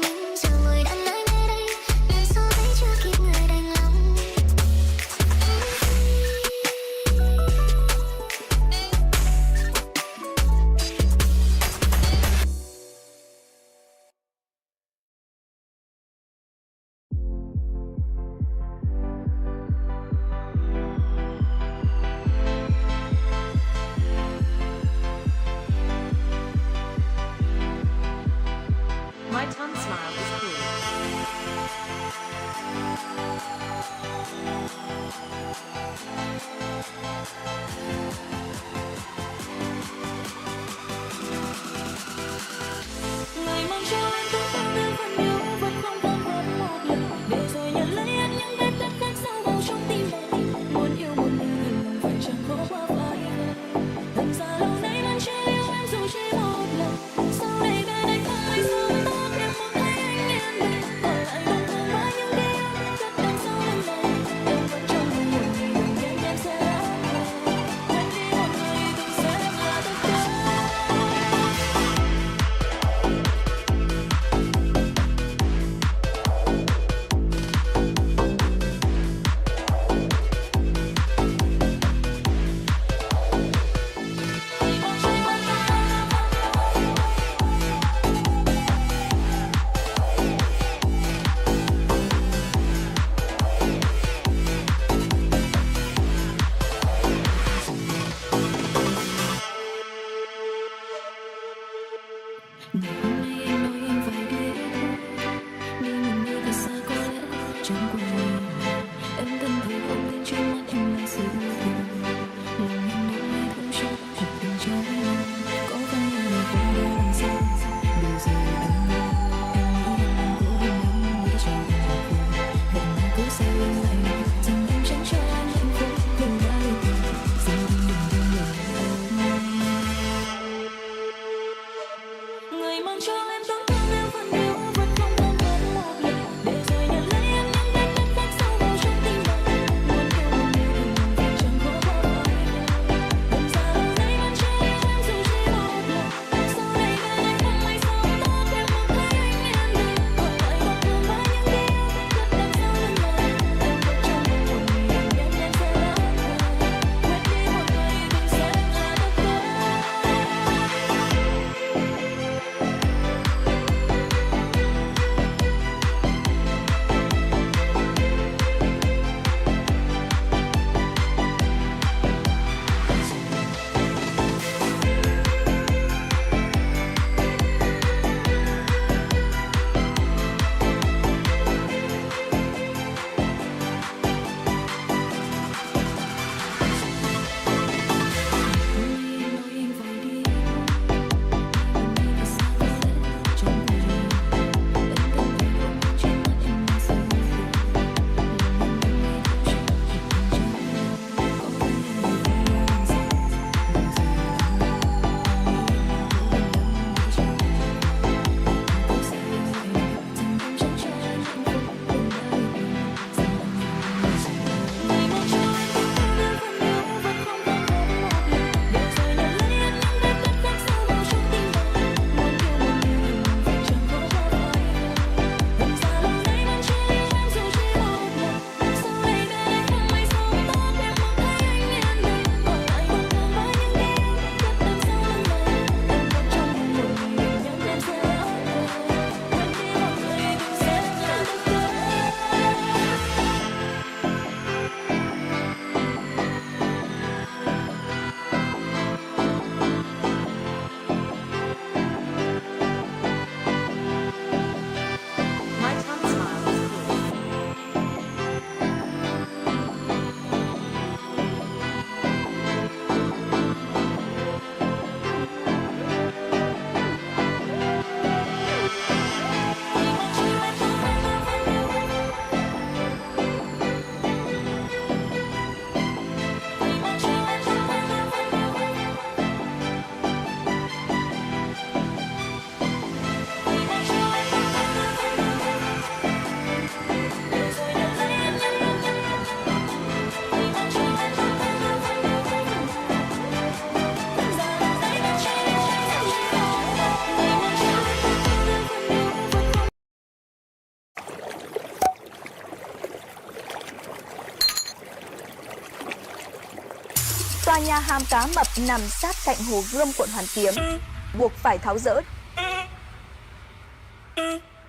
Ngày hôm nay em nói em phải đi thôi, đi một nơi thật xa có lẽ chẳng quay về. Em cần thấy không tin trước mắt em là sự thật. Lòng em nói hay không cho cuộc tình trái lòng. Có phải em đã qua đây làm sao? Điều gì anh nói em nghĩ rằng cố gắng lắm để cho em hạnh phúc. Vậy mà cứ sao em lại nói rằng em chẳng cho anh hạnh phúc. Đừng đã yêu tôi, giờ đừng thương lời em. Người mang cho em tấm thương yêu vẫn yêu vẫn không muốn mất một lần. Để rồi nhận lấy em những vết nứt khắc sâu vào trong tim mình. Muốn yêu một người đừng vì chẳng có khó khăn. Đừng xa lâu nay vẫn chưa yêu em dù chỉ một lần. Sau này về anh không may sao tốt em không thấy anh yên bình. Còn lại còn thương với những ký ức cất đằng sau lưng lời. Em vẫn trong một ngày em sẽ lỡ thời. Quên đi một người từng sẽ là tất cả. Tòa nhà hàm cá mập nằm sát cạnh hồ Gươm, quận Hoàn Kiếm, buộc phải tháo dỡ.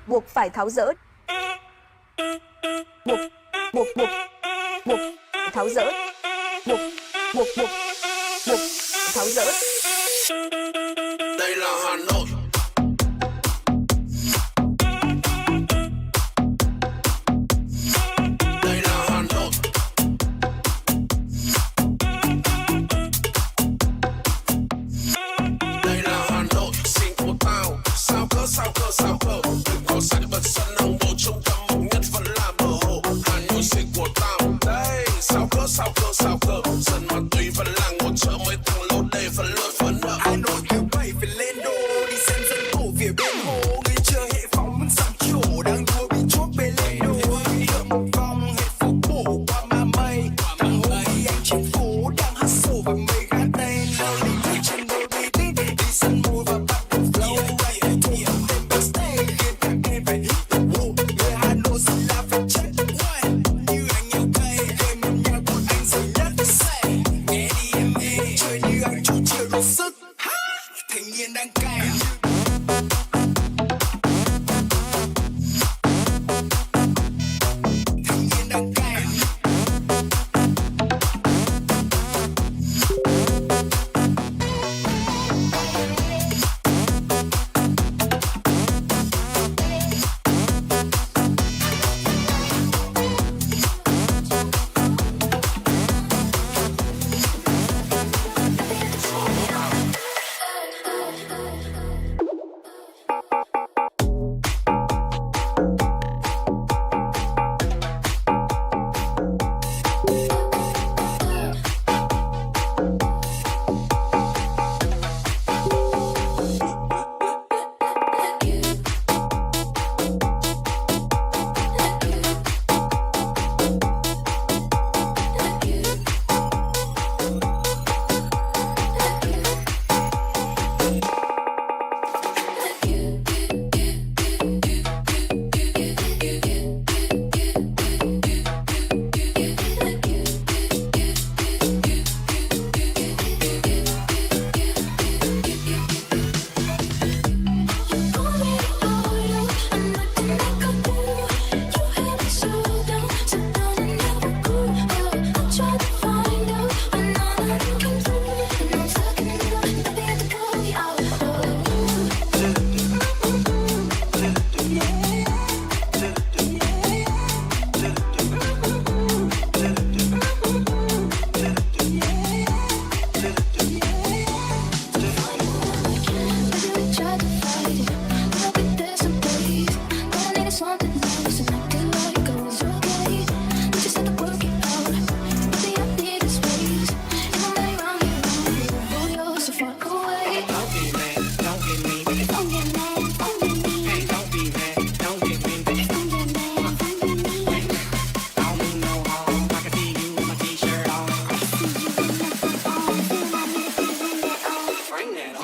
Buộc phải tháo dỡ. Buộc tháo dỡ. Buộc tháo dỡ. Đây là Hà Nội. Đây là Hà Nội. Đây là Hà Nội, sinh của tao. Sao cơ. Đừng có sai bật sân hồng bộ trung tâm mộng nhất vẫn là bờ hồ. Hà Nội sinh của tao. Đây, sao cơ. Dân ma túy vẫn là ngồi chợ mấy thằng lô đề vẫn lôi phấn nợ. Hà Nội kiểu 7 phải lên đô. Đi xem dân cổ phía bên hồ. Người chờ hệ phóng sẵn chỗ. Đang đua bị chốt bê lên đô. Đợi một vòng hệ phố bổ qua ma mây. Thằng hồ đi anh trên phố. Đang hustle và mây gạt tên. Nơi đi vui trên đôi đi tích. Đi sân môi và bắt đầu flow. Tên backstage. Khiến các em phải hit the wall. Người Hà Nội sẽ là phải check. Như anh yêu cây. Game âm nhạc của anh giỏi nhất. Nghe đi em ê. Chơi như anh chủ chiều đủ sức. Thanh niên đang cày. Thanh niên đang cày.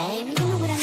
Em không muốn anh.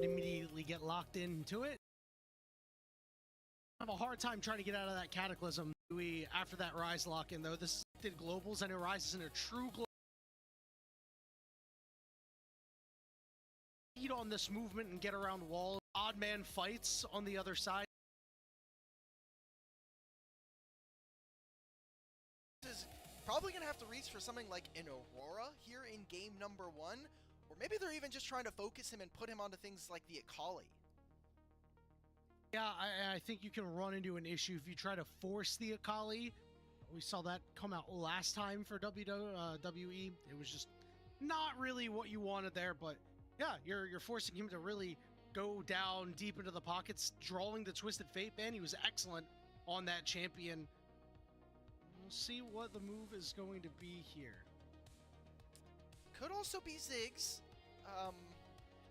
Immediately get locked into it. I have a hard time trying to get out of that cataclysm. After that Rise lock-in, though, this did globals, and it rises in a true global lead on this movement and get around walls. Odd man fights on the other side. Is probably gonna have to reach for something like an Aurora here in game number 1, or maybe they're even just trying to focus him and put him onto things like the Akali. Yeah, I think you can run into an issue if you try to force the Akali. We saw that come out last time for WWE. It was just not really what you wanted there, but yeah, you're forcing him to really go down deep into the pockets, drawing the Twisted Fate ban. He was excellent on that champion. We'll see what the move is going to be here. Could also be Ziggs.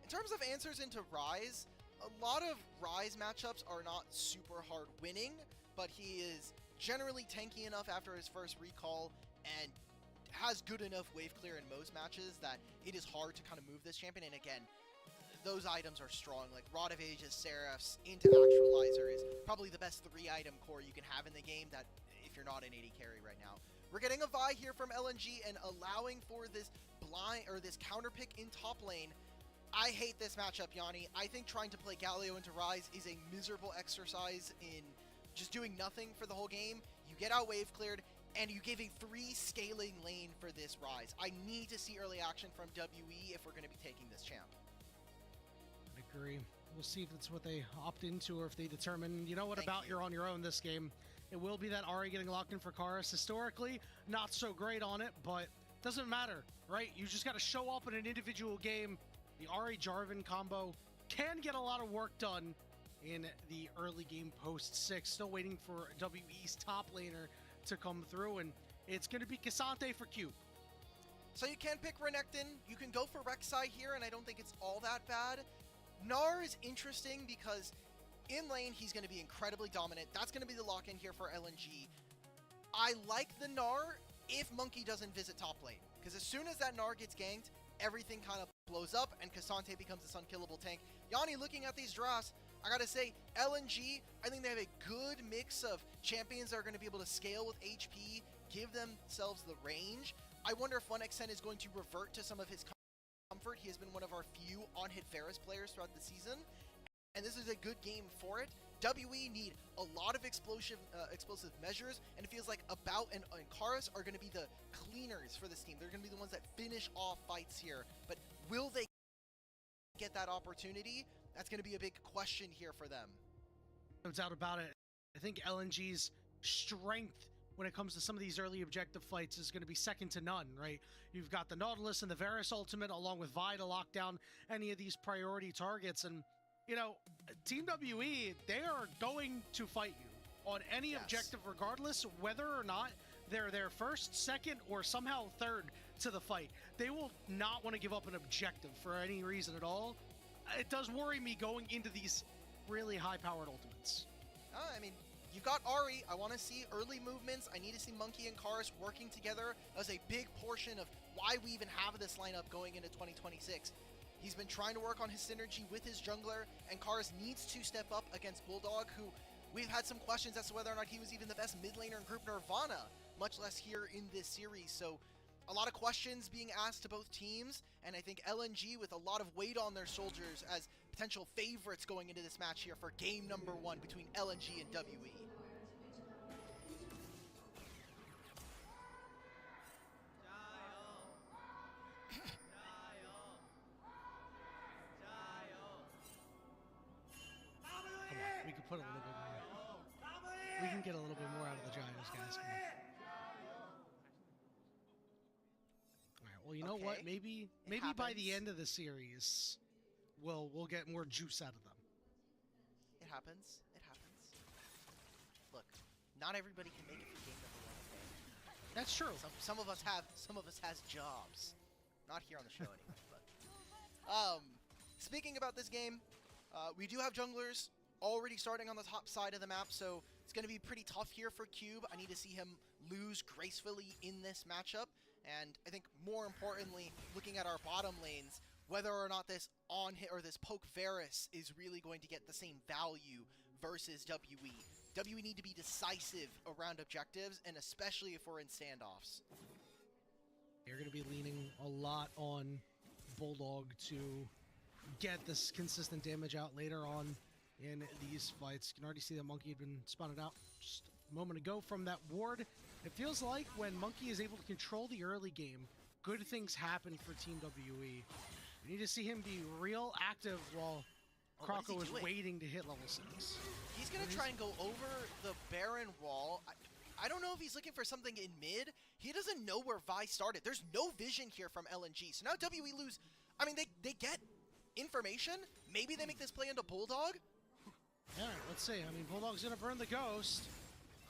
In terms of answers into Rise, a lot of Rise matchups are not super hard winning, but he is generally tanky enough after his first recall and has good enough wave clear in most matches that it is hard to kind of move this champion. And again, those items are strong, like Rod of Ages, Seraphs, into Actualizer is probably the best 3-item core you can have in the game that if you're not an AD carry right now. We're getting a Vi here from LNG and allowing for this this counter pick in top lane. I hate this matchup, Yanni. I think trying to play Galio into Rise is a miserable exercise in just doing nothing for the whole game. You get out wave cleared, and you gave a 3 scaling lane for this Rise. I need to see early action from WE if we're going to be taking this champ. I agree. We'll see if that's what they opt into or if they determine, you know what, you're on your own this game. It will be that Ahri getting locked in for Karis. Historically, not so great on it, but doesn't matter, right? You just got to show up in an individual game. The Ahri Jarvan combo can get a lot of work done in the early game post-6. Still waiting for WE's top laner to come through, and it's going to be K'Sante for Q. So you can pick Renekton. You can go for Rek'Sai here, and I don't think it's all that bad. Gnar is interesting because in lane, he's going to be incredibly dominant. That's going to be the lock-in here for LNG. I like the Gnar if Monkey doesn't visit top lane, because as soon as that Gnar gets ganked, everything kind of blows up, and K'Sante becomes this unkillable tank. Yanni, looking at these drafts, I gotta say, LNG, I think they have a good mix of champions that are going to be able to scale with HP, give themselves the range. I wonder if 1xN is going to revert to some of his comfort. He has been one of our few on-hit Varus players throughout the season, and this is a good game for it. WE need a lot of explosive measures, and it feels like About and Karis are going to be the cleaners for this team. They're going to be the ones that finish off fights here, but will they get that opportunity? That's going to be a big question here for them. No doubt about it. I think LNG's strength when it comes to some of these early objective fights is going to be second to none, right? You've got the Nautilus and the Varus ultimate along with Vi to lock down any of these priority targets, and you know, Team WE, they are going to fight you on any objective regardless, whether or not they're there first, second, or somehow third to the fight. They will not want to give up an objective for any reason at all. It does worry me going into these really high-powered ultimates. I mean, you've got Ahri. I want to see early movements. I need to see Monkey and Karis working together. That was a big portion of why we even have this lineup going into 2026. He's been trying to work on his synergy with his jungler, and Karis needs to step up against Bulldog, who we've had some questions as to whether or not he was even the best mid laner in Group Nirvana, much less here in this series. So a lot of questions being asked to both teams, and I think LNG with a lot of weight on their shoulders as potential favorites going into this match here for game number 1 between LNG and WE. know what? Okay. Maybe by the end of the series, we'll get more juice out of them. It happens. It happens. Look, not everybody can make it for game number 1. Okay? That's true. Some of us has jobs. Not here on the show anyway. But speaking about this game, we do have junglers already starting on the top side of the map, so it's going to be pretty tough here for Cube. I need to see him lose gracefully in this matchup, and I think more importantly, looking at our bottom lanes, whether or not this on-hit or this poke Varus is really going to get the same value versus WE. WE need to be decisive around objectives, and especially if we're in standoffs. They're going to be leaning a lot on Bulldog to get this consistent damage out later on in these fights. You can already see that Monkey had been spotted out just a moment ago from that ward. It feels like when Monkey is able to control the early game, good things happen for Team WE. We need to see him be real active while Croco is waiting to hit level 6. He's going to try and go over the Baron wall. I don't know if he's looking for something in mid. He doesn't know where Vi started. There's no vision here from LNG. So now WE lose. I mean, they get information. Maybe they make this play into Bulldog. Yeah, let's see. I mean, Bulldog's going to burn the Ghost.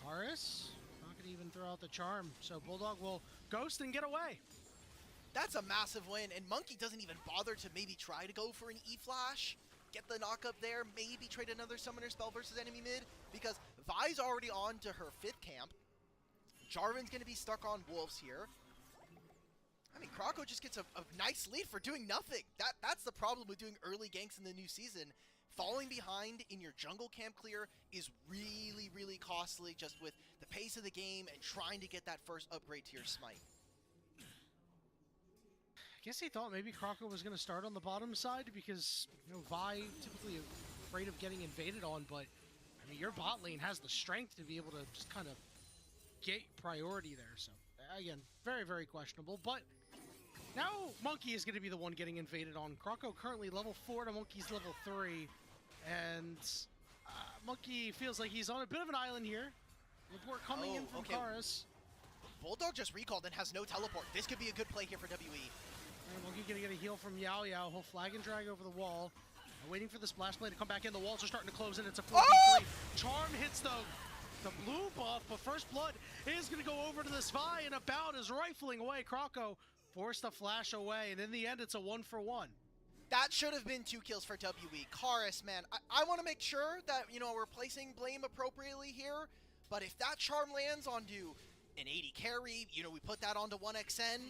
Karis not going to even throw out the Charm. So Bulldog will Ghost and get away. That's a massive win. And Monkey doesn't even bother to maybe try to go for an E-Flash. Get the knock up there. Maybe trade another Summoner Spell versus enemy mid. Because Vi's already on to her 5th camp. Jarvan's going to be stuck on Wolves here. I mean, Croco just gets a nice lead for doing nothing. That's the problem with doing early ganks in the new season. Falling behind in your jungle camp clear is really, really costly just with the pace of the game and trying to get that first upgrade to your smite. I guess he thought maybe Croco was going to start on the bottom side because, you know, Vi typically afraid of getting invaded on, but, I mean, your bot lane has the strength to be able to just kind of get priority there. So, again, very, very questionable, but now Monkey is going to be the one getting invaded on. Croco currently level 4 to Monkey's level 3. And Monkey feels like he's on a bit of an island here. Report coming in from Karis. Bulldog just recalled and has no teleport. This could be a good play here for WE. And Monkey gonna get a heal from Yao Yao. He'll flag and drag over the wall. Waiting for the splash play to come back in. The walls are starting to close in. It's a 4v3. Charm hits the blue buff, but First Blood is gonna go over to the Spy, and About is rifling away. Croco forced the flash away, and in the end, it's a 1-for-1. That should have been 2 kills for WE. Karis, man, I want to make sure that, you know, we're placing blame appropriately here, but if that charm lands onto an 80 carry, you know, we put that onto 1xN,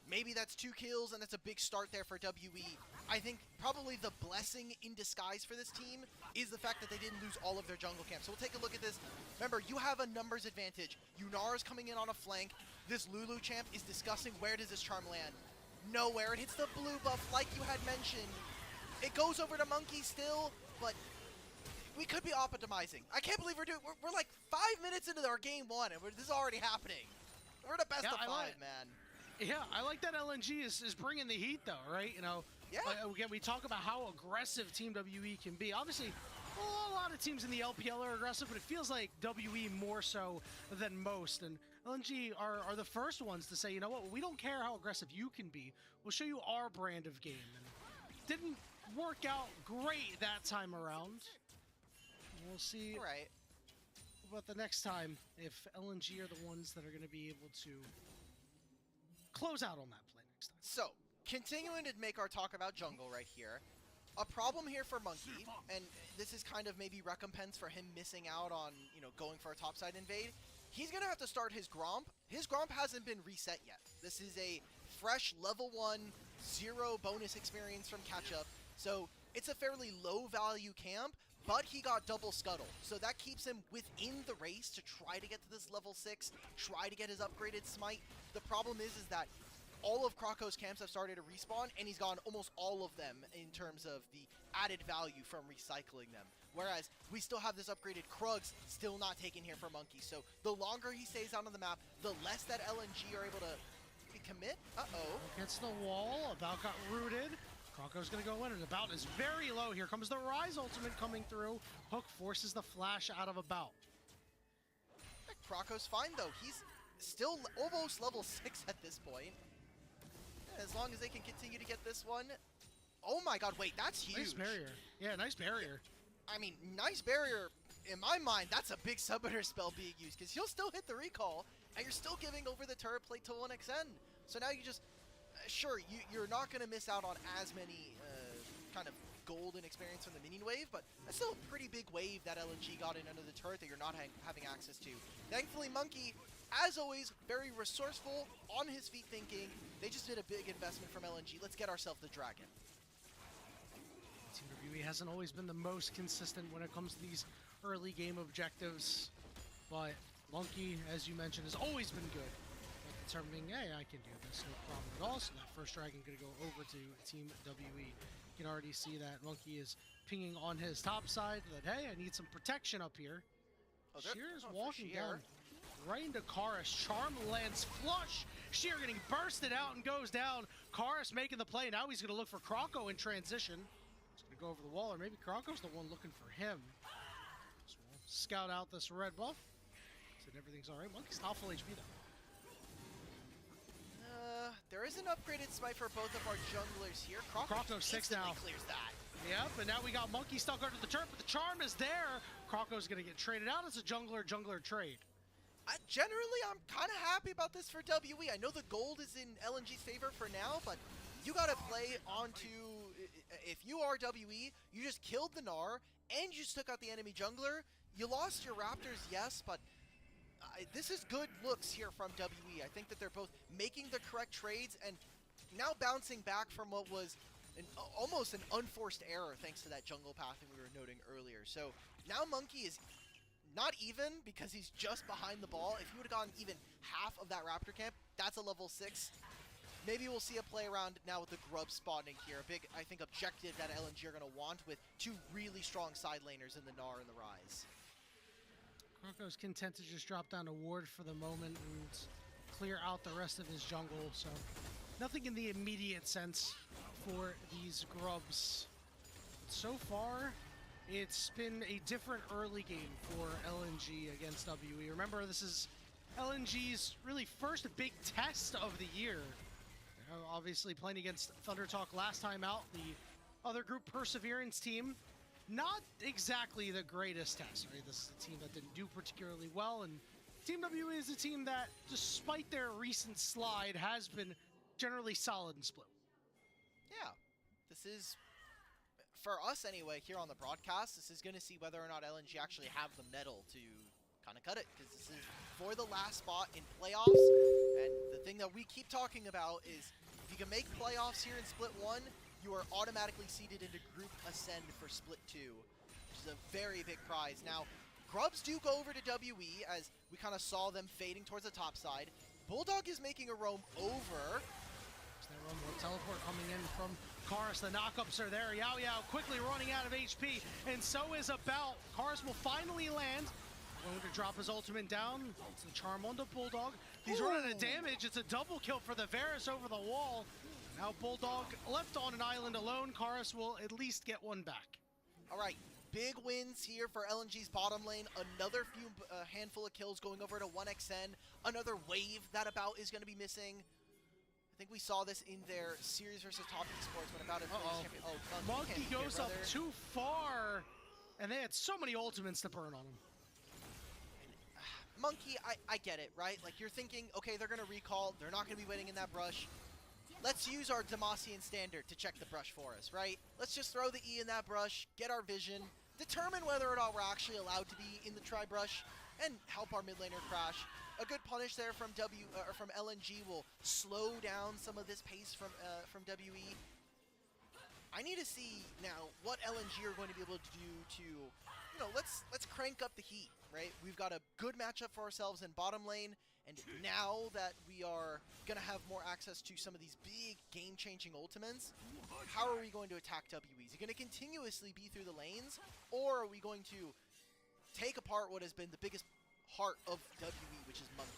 maybe that's 2 kills, and that's a big start there for WE. I think probably the blessing in disguise for this team is the fact that they didn't lose all of their jungle camp. So we'll take a look at this. Remember, you have a numbers advantage. Yunara's coming in on a flank. This Lulu champ is discussing where does this charm land. Nowhere. It hits the blue buff like you had mentioned. It goes over to Monkey still, but we could be optimizing. I can't believe we're like 5 minutes into our game 1 and this is already happening. We're the best of 5, man. Yeah, I like that LNG is bringing the heat though, right? You know, yeah. Again, we talk about how aggressive Team WE can be. Obviously, a lot of teams in the LPL are aggressive, but it feels like WE more so than most. And LNG are the first ones to say, you know what, we don't care how aggressive you can be. We'll show you our brand of game. And didn't work out great that time around. We'll see about the next time if LNG are the ones that are going to be able to close out on that play next time. So, continuing to make our talk about jungle right here. A problem here for Monkey, and this is kind of maybe recompense for him missing out on, you know, going for a topside invade. He's going to have to start his Gromp. His Gromp hasn't been reset yet. This is a fresh level 1, 0 bonus experience from Catch-Up. So it's a fairly low value camp, but he got double scuttle. So that keeps him within the race to try to get to this level 6, try to get his upgraded smite. The problem is that all of Croco's camps have started to respawn, and he's gone almost all of them in terms of the added value from recycling them. Whereas we still have this upgraded Krugs still not taken here for Monkey. So the longer he stays out on the map, the less that LNG are able to commit. Against the wall, About got rooted. Croco's gonna go in, and About is very low. Here comes the Rise ultimate coming through. Hook forces the flash out of About. Croco's fine though. He's still almost level 6 at this point. as long as they can continue to get this one. Oh my god, wait, that's huge. Nice barrier. Yeah, nice barrier. I mean, nice barrier. In my mind, that's a big summoner spell being used, because you'll still hit the recall, and you're still giving over the turret plate to 1xN. So now you just, sure, you're not going to miss out on as many kind of golden experience from the minion wave, but that's still a pretty big wave that LNG got in under the turret that you're not having access to. Thankfully, Monkey, as always, very resourceful, on his feet thinking. They just did a big investment from LNG. Let's get ourselves the dragon. Team WWE hasn't always been the most consistent when it comes to these early game objectives, but Monkey, as you mentioned, has always been good at determining, hey, I can do this, no problem at all. So that first dragon going to go over to Team WE. You can already see that Monkey is pinging on his top side that, hey, I need some protection up here. Oh, Sheer is walking down right into Karis. Charm lands flush. Sheer getting bursted out and goes down. Karis making the play. Now he's going to look for Kroko in transition. He's going to go over the wall, or maybe Kroko's the one looking for him. So we'll scout out this red buff. Said everything's all right. Monkey's not full HP, though. There is an upgraded smite for both of our junglers here. Kroko 6 now. Clears that. Yep, and now we got Monkey stuck under the turret, but the charm is there. Kroko's going to get traded out as a jungler trade. Generally, I'm kind of happy about this for WE. I know the gold is in LNG's favor for now, but you got to play onto... If you are WE, you just killed the Gnar, and you just took out the enemy jungler. You lost your Raptors, yes, but... this is good looks here from WE. I think that they're both making the correct trades and now bouncing back from what was almost an unforced error thanks to that jungle path that we were noting earlier. So now Monkey is not even because he's just behind the ball. If he would have gotten even half of that Raptor camp, that's a level 6. Maybe we'll see a play around now with the Grub spawning here. A big, I think, objective that LNG are going to want with two really strong side laners in the Gnar and the Rise. Kroko's content to just drop down a ward for the moment and clear out the rest of his jungle, so nothing in the immediate sense for these Grubs. So far, it's been a different early game for LNG against WE. Remember, this is LNG's really first big test of the year. Obviously playing against Thunder Talk last time out, the other group Perseverance team. Not exactly the greatest test, right? This is a team that didn't do particularly well, and Team WE is a team that, despite their recent slide, has been generally solid in split. Yeah, this is, for us anyway, here on the broadcast, this is going to see whether or not LNG actually have the metal to kind of cut it, because this is for the last spot in playoffs, and the thing that we keep talking about is if you can make playoffs here in Split 1, you are automatically seeded into Group Ascend for Split 2, which is a very big prize. Now, Grubs do go over to WE, as we kind of saw them fading towards the top side. Bulldog is making a roam over. There's that one more teleport coming in from Karis. The knockups are there. Yao Yao quickly running out of HP, and so is About. Karis will finally land. Going to drop his ultimate down. It's the charm on the Bulldog. He's running out of damage. It's a double kill for the Varus over the wall. Now Bulldog left on an island alone. Karis will at least get one back. All right, big wins here for LNG's bottom lane. Another few handful of kills going over to 1xN. Another wave that About is going to be missing. I think we saw this in their series versus Top Esports when About champion. Oh, Monkey goes up too far, and they had so many ultimates to burn on him. Monkey, I get it, right? Like, you're thinking, okay, they're going to recall. They're not going to be waiting in that brush. Let's use our Demacian standard to check the brush for us, right? Let's just throw the E in that brush, get our vision, determine whether or not we're actually allowed to be in the tri-brush, and help our mid laner crash. A good punish there from from LNG will slow down some of this pace from WE. I need to see now what LNG are going to be able to do to, you know, let's crank up the heat, right? We've got a good matchup for ourselves in bottom lane, and now that we are going to have more access to some of these big game-changing ultimates, how are we going to attack WE? Is it going to continuously be through the lanes, or are we going to take apart what has been the biggest heart of WE, which is Monkey?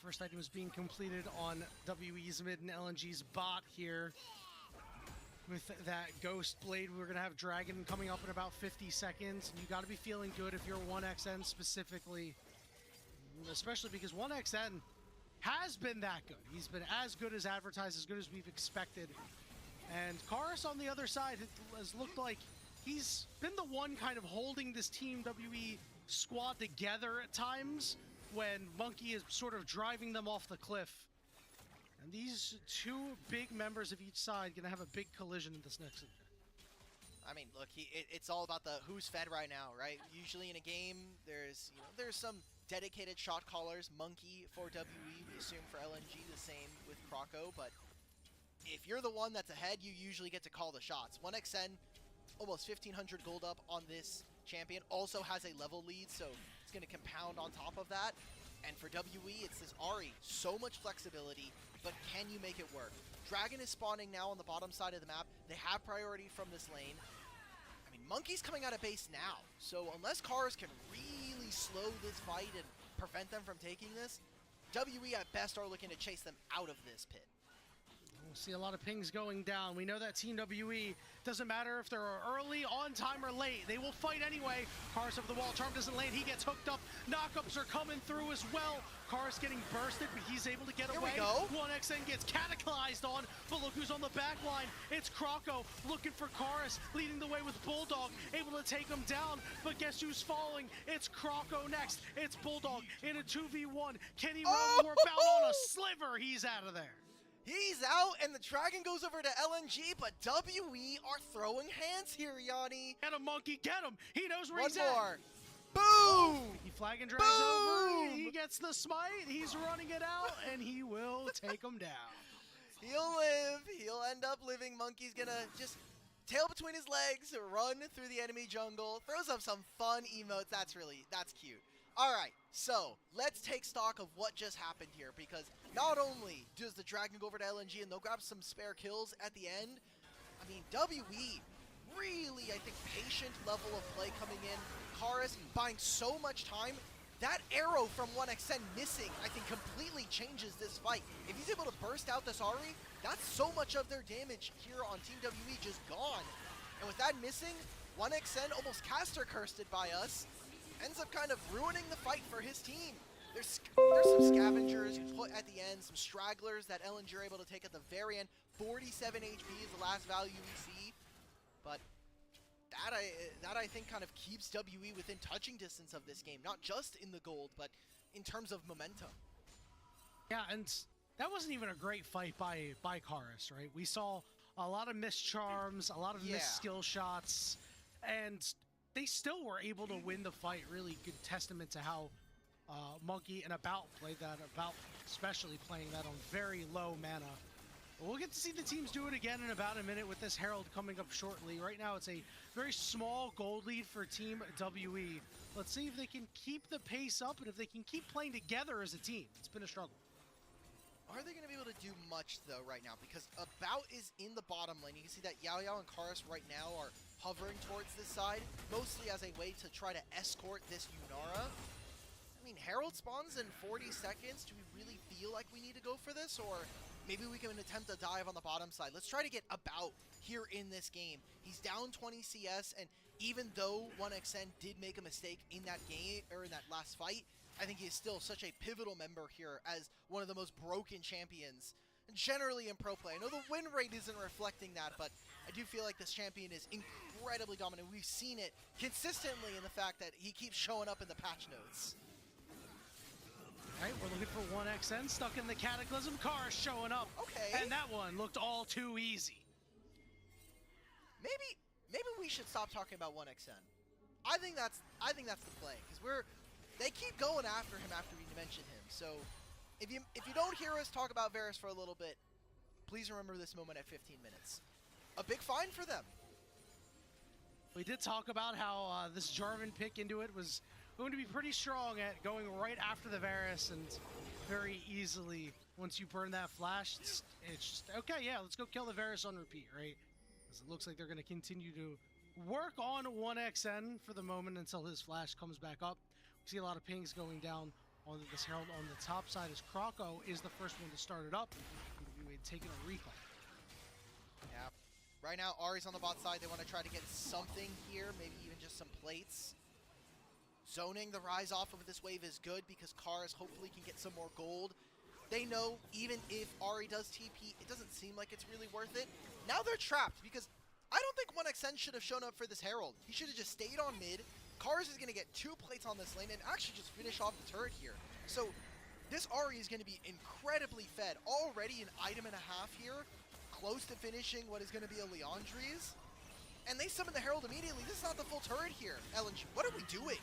First item is being completed on WE's mid and LNG's bot here. With that Ghost Blade, we're going to have Dragon coming up in about 50 seconds. And you got to be feeling good if you're 1xN specifically. Especially because 1xN has been that good. He's been as good as advertised, as good as we've expected. And Karis on the other side has looked like he's been the one kind of holding this Team WE squad together at times when Monkey is sort of driving them off the cliff. And these two big members of each side gonna have a big collision in this next. I mean, look, it's all about the who's fed right now, right? Usually in a game, there's some dedicated shot callers. Monkey for WE, we assume for LNG, the same with Croco. But if you're the one that's ahead, you usually get to call the shots. 1xN, almost 1,500 gold up on this champion, also has a level lead, so it's going to compound on top of that. And for WE, it's this Ahri. So much flexibility, but can you make it work? Dragon is spawning now on the bottom side of the map. They have priority from this lane. I mean, Monkey's coming out of base now, so unless Cars can really slow this fight and prevent them from taking this, WE at best are looking to chase them out of this pit. We'll see a lot of pings going down. We know that Team WE, doesn't matter if they're early, on time, or late. They will fight anyway. Karis over the wall. Charm doesn't land. He gets hooked up. Knockups are coming through as well. Karis getting bursted, but he's able to get away. Here we go. 1xN gets cataclysed on, but look who's on the back line. It's Croco looking for Karis, leading the way with Bulldog, able to take him down, but guess who's falling? It's Croco next. It's Bulldog in a 2v1. Can he run more bout on a sliver? He's out of there. He's out, and the Dragon goes over to LNG, but WE are throwing hands here, Yanni. Get him, Monkey, get him. He knows where One he's more. at. Boom! He flag and drags Boom! over. He gets the smite. He's running it out, and he will take him down. He'll live. He'll end up living. Monkey's gonna just tail between his legs, run through the enemy jungle, throws up some fun emotes. That's cute. All right, so let's take stock of what just happened here, because not only does the Dragon go over to LNG and they'll grab some spare kills at the end, I mean, WE, really, I think, patient level of play coming in. Karis buying so much time. That arrow from 1xN missing, I think, completely changes this fight. If he's able to burst out this Ahri, that's so much of their damage here on Team WE just gone. And with that missing, 1xN almost caster cursed it by us. Ends up kind of ruining the fight for his team. There's some scavengers who put at the end, some stragglers that LNG are able to take at the very end. 47 HP is the last value we see. But that I think kind of keeps WE within touching distance of this game. Not just in the gold, but in terms of momentum. Yeah, and that wasn't even a great fight by Karis, right? We saw a lot of missed charms, a lot of missed skill shots, and they still were able to win the fight. Really good testament to how Monkey and About played that. About especially playing that on very low mana. But we'll get to see the teams do it again in about a minute with this Herald coming up shortly. Right now it's a very small gold lead for Team WE. Let's see if they can keep the pace up and if they can keep playing together as a team. It's been a struggle. Are they going to be able to do much, though, right now? Because About is in the bottom lane. You can see that Yao and Karis right now are hovering towards this side, mostly as a way to try to escort this Yunara. I mean, Herald spawns in 40 seconds. Do we really feel like we need to go for this? Or maybe we can attempt a dive on the bottom side. Let's try to get About here in this game. He's down 20 CS, and even though 1xN did make a mistake in that game, or in that last fight, I think he is still such a pivotal member here as one of the most broken champions generally in pro play. I know the win rate isn't reflecting that, but I do feel like this champion is incredibly dominant. We've seen it consistently in the fact that he keeps showing up in the patch notes. All right, we're looking for 1xN stuck in the Cataclysm. Karis showing up. Okay. And that one looked all too easy. Maybe we should stop talking about 1xN. I think that's the play, because they keep going after him after we mention him. So if you don't hear us talk about Varus for a little bit, please remember this moment at 15 minutes. A big find for them. We did talk about how this Jarvan pick into it was going to be pretty strong at going right after the Varus, and very easily, once you burn that flash, it's just, okay, yeah, let's go kill the Varus on repeat, right? Because it looks like they're going to continue to work on 1xN for the moment until his flash comes back up. We see a lot of pings going down on this Herald on the top side as Croco is the first one to start it up. We've taken a recall. Yeah. Right now, Ahri's on the bot side. They want to try to get something here, maybe even just some plates. Zoning the rise off of this wave is good because Karis hopefully can get some more gold. They know even if Ari does TP, it doesn't seem like it's really worth it. Now they're trapped because I don't think 1xN should have shown up for this Herald. He should have just stayed on mid. Cars is going to get 2 plates on this lane and actually just finish off the turret here. So this Ari is going to be incredibly fed. Already an item and a half here, close to finishing what is going to be a Leandri's. And they summon the Herald immediately. This is not the full turret here. LNG, what are we doing?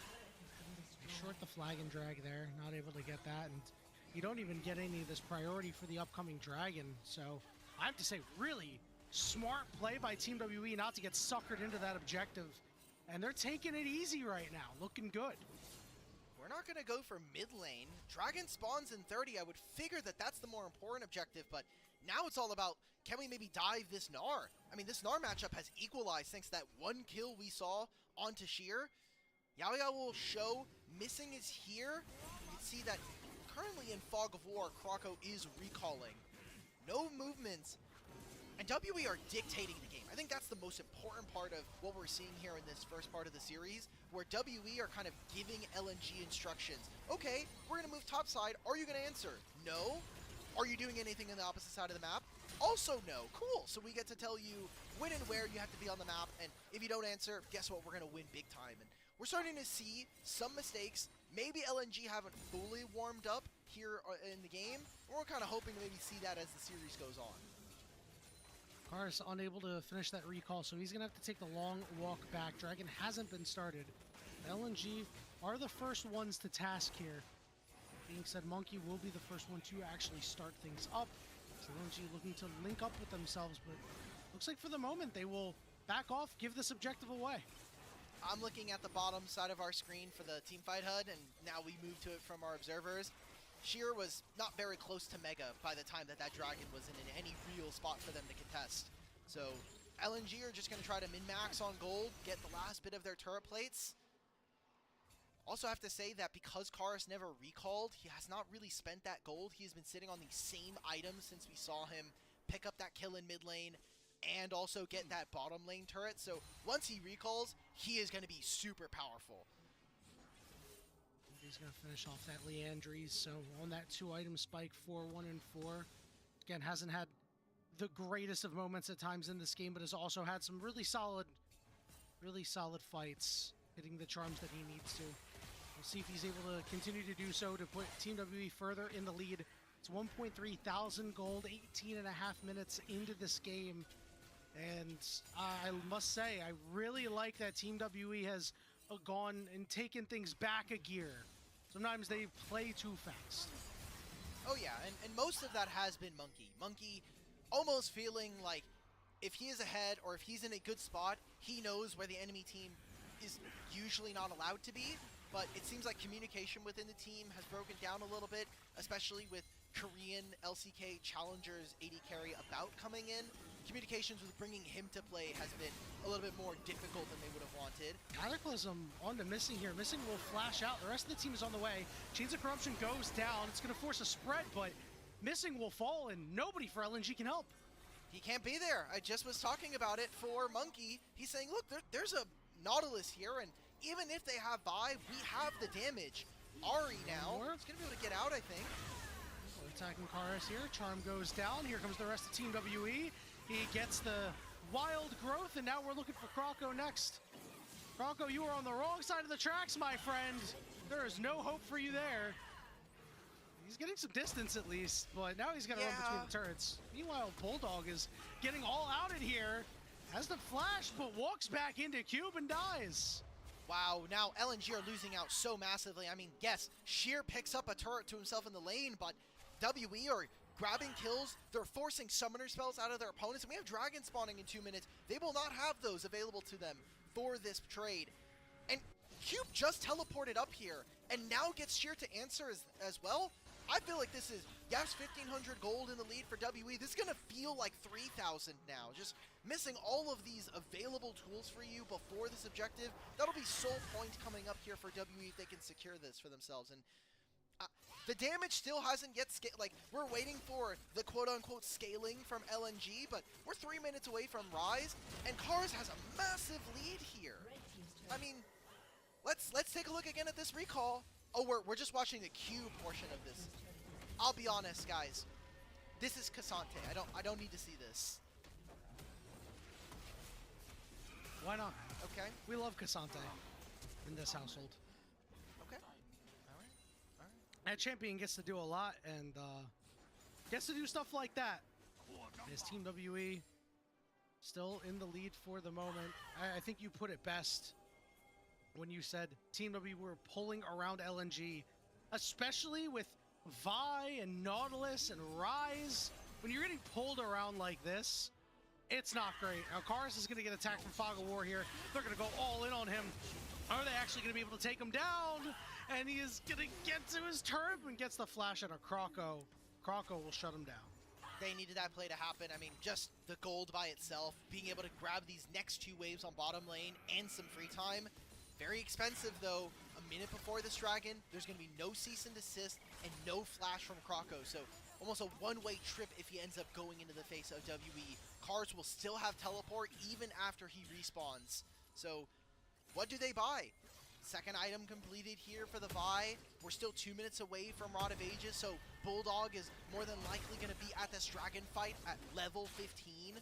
Short the flag and drag there, not able to get that, and you don't even get any of this priority for the upcoming dragon. So I have to say, really smart play by Team WE not to get suckered into that objective. And they're taking it easy right now, looking good. We're not going to go for mid lane. Dragon spawns in 30. I would figure that that's the more important objective, but now it's all about, can we maybe dive this Gnar? I mean, this Gnar matchup has equalized thanks to that 1 kill we saw onto Sheer. Yao Yao will show, missing is here. You can see that currently in Fog of War, Kroko is recalling. No movements, and WE are dictating the game. I think that's the most important part of what we're seeing here in this first part of the series, where WE are kind of giving LNG instructions. Okay, we're gonna move top side, are you gonna answer? No. Are you doing anything on the opposite side of the map? Also no. Cool, so we get to tell you when and where you have to be on the map, and if you don't answer, guess what, we're gonna win big time. And we're starting to see some mistakes. Maybe LNG haven't fully warmed up here in the game. We're kind of hoping to maybe see that as the series goes on. Kars unable to finish that recall, so he's going to have to take the long walk back. Dragon hasn't been started. LNG are the first ones to task here. Being said, Monkey will be the first one to actually start things up. So LNG looking to link up with themselves, but looks like for the moment they will back off, give this objective away. I'm looking at the bottom side of our screen for the teamfight HUD, and now we move to it from our observers. Sheer was not very close to Mega by the time that Dragon was in any real spot for them to contest. So LNG are just going to try to min-max on gold, get the last bit of their turret plates. Also have to say that because Karis never recalled, he has not really spent that gold. He has been sitting on the same items since we saw him pick up that kill in mid lane and also get that bottom lane turret. So once he recalls, he is going to be super powerful. He's going to finish off that Leandri's. So on that 2-item spike, 4, 1, and 4. Again, hasn't had the greatest of moments at times in this game, but has also had some really solid fights, hitting the charms that he needs to. We'll see if he's able to continue to do so to put Team WE further in the lead. It's 1.3 thousand gold, 18.5 minutes into this game. And I must say, I really like that Team WE has gone and taken things back a gear. Sometimes they play too fast. Oh yeah, and most of that has been Monkey. Monkey almost feeling like if he is ahead or if he's in a good spot, he knows where the enemy team is usually not allowed to be. But it seems like communication within the team has broken down a little bit, especially with Korean LCK Challengers AD carry about coming in. Communications with bringing him to play has been a little bit more difficult than they would have wanted. Cataclysm onto Missing here. Missing will flash out. The rest of the team is on the way. Chains of Corruption goes down. It's going to force a spread, but Missing will fall, and nobody for LNG can help. He can't be there. I just was talking about it for Monkey. He's saying, look, there's a Nautilus here, and even if they have buy, we have the damage. Ari now, it's going to be able to get out, I think. We're attacking Karis here. Charm goes down. Here comes the rest of Team WE. He gets the wild growth, and now we're looking for Kroko next. Kroko, you are on the wrong side of the tracks, my friend. There is no hope for you there. He's getting some distance at least, but now he's got to run between the turrets. Meanwhile, Bulldog is getting all out in here. Has the flash, but walks back into Cube and dies. Wow, now LNG are losing out so massively. I mean, yes, Sheer picks up a turret to himself in the lane, but WE are grabbing kills. They're forcing summoner spells out of their opponents, and we have Dragon spawning in 2 minutes. They will not have those available to them for this trade. And Cube just teleported up here, and now gets Sheer to answer as well. I feel like this is, yes, 1,500 gold in the lead for WE. This is going to feel like 3,000 now. Just missing all of these available tools for you before this objective. That'll be sole point coming up here for WE if they can secure this for themselves. And the damage still hasn't yet like, we're waiting for the quote-unquote scaling from LNG, but we're 3 minutes away from Rise, and Kars has a massive lead here. I mean, let's take a look again at this recall. Oh, we're just watching the Q portion of this. I'll be honest, guys. This is Cassante. I don't need to see this. Why not? Okay. We love Cassante in this household. Okay. All right. That champion gets to do a lot and gets to do stuff like that. Is Team WE still in the lead for the moment? I think you put it best when you said Team WE were pulling around LNG, especially with Vi and Nautilus and Rise. When you're getting pulled around like this, it's not great. Now, Kars is going to get attacked from Fog of War here. They're going to go all in on him. Are they actually going to be able to take him down? And he is going to get to his turret and gets the flash out of Kroko. Kroko will shut him down. They needed that play to happen. I mean, just the gold by itself, being able to grab these next 2 waves on bottom lane and some free time. Very expensive, though. A minute before this Dragon, there's going to be no cease and desist and no flash from Kroko. So almost a one-way trip if he ends up going into the face of WE. Kars will still have teleport even after he respawns. So what do they buy? Second item completed here for the Vi. We're still 2 minutes away from Rod of Ages, so Bulldog is more than likely going to be at this dragon fight at level 15.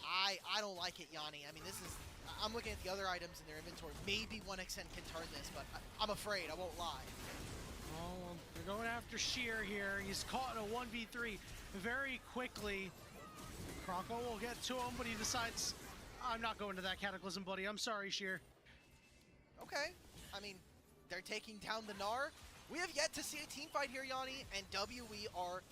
I don't like it, Yanni. I mean, this is... I'm looking at the other items in their inventory. Maybe 1xN can turn this, but I'm afraid. I won't lie. Oh, they're going after Sheer here. He's caught in a 1v3 very quickly. Kroko will get to him, but he decides, I'm not going to that Cataclysm, buddy. I'm sorry, Sheer. Okay. I mean, they're taking down the Gnar. We have yet to see a team fight here, Yanni, and WE are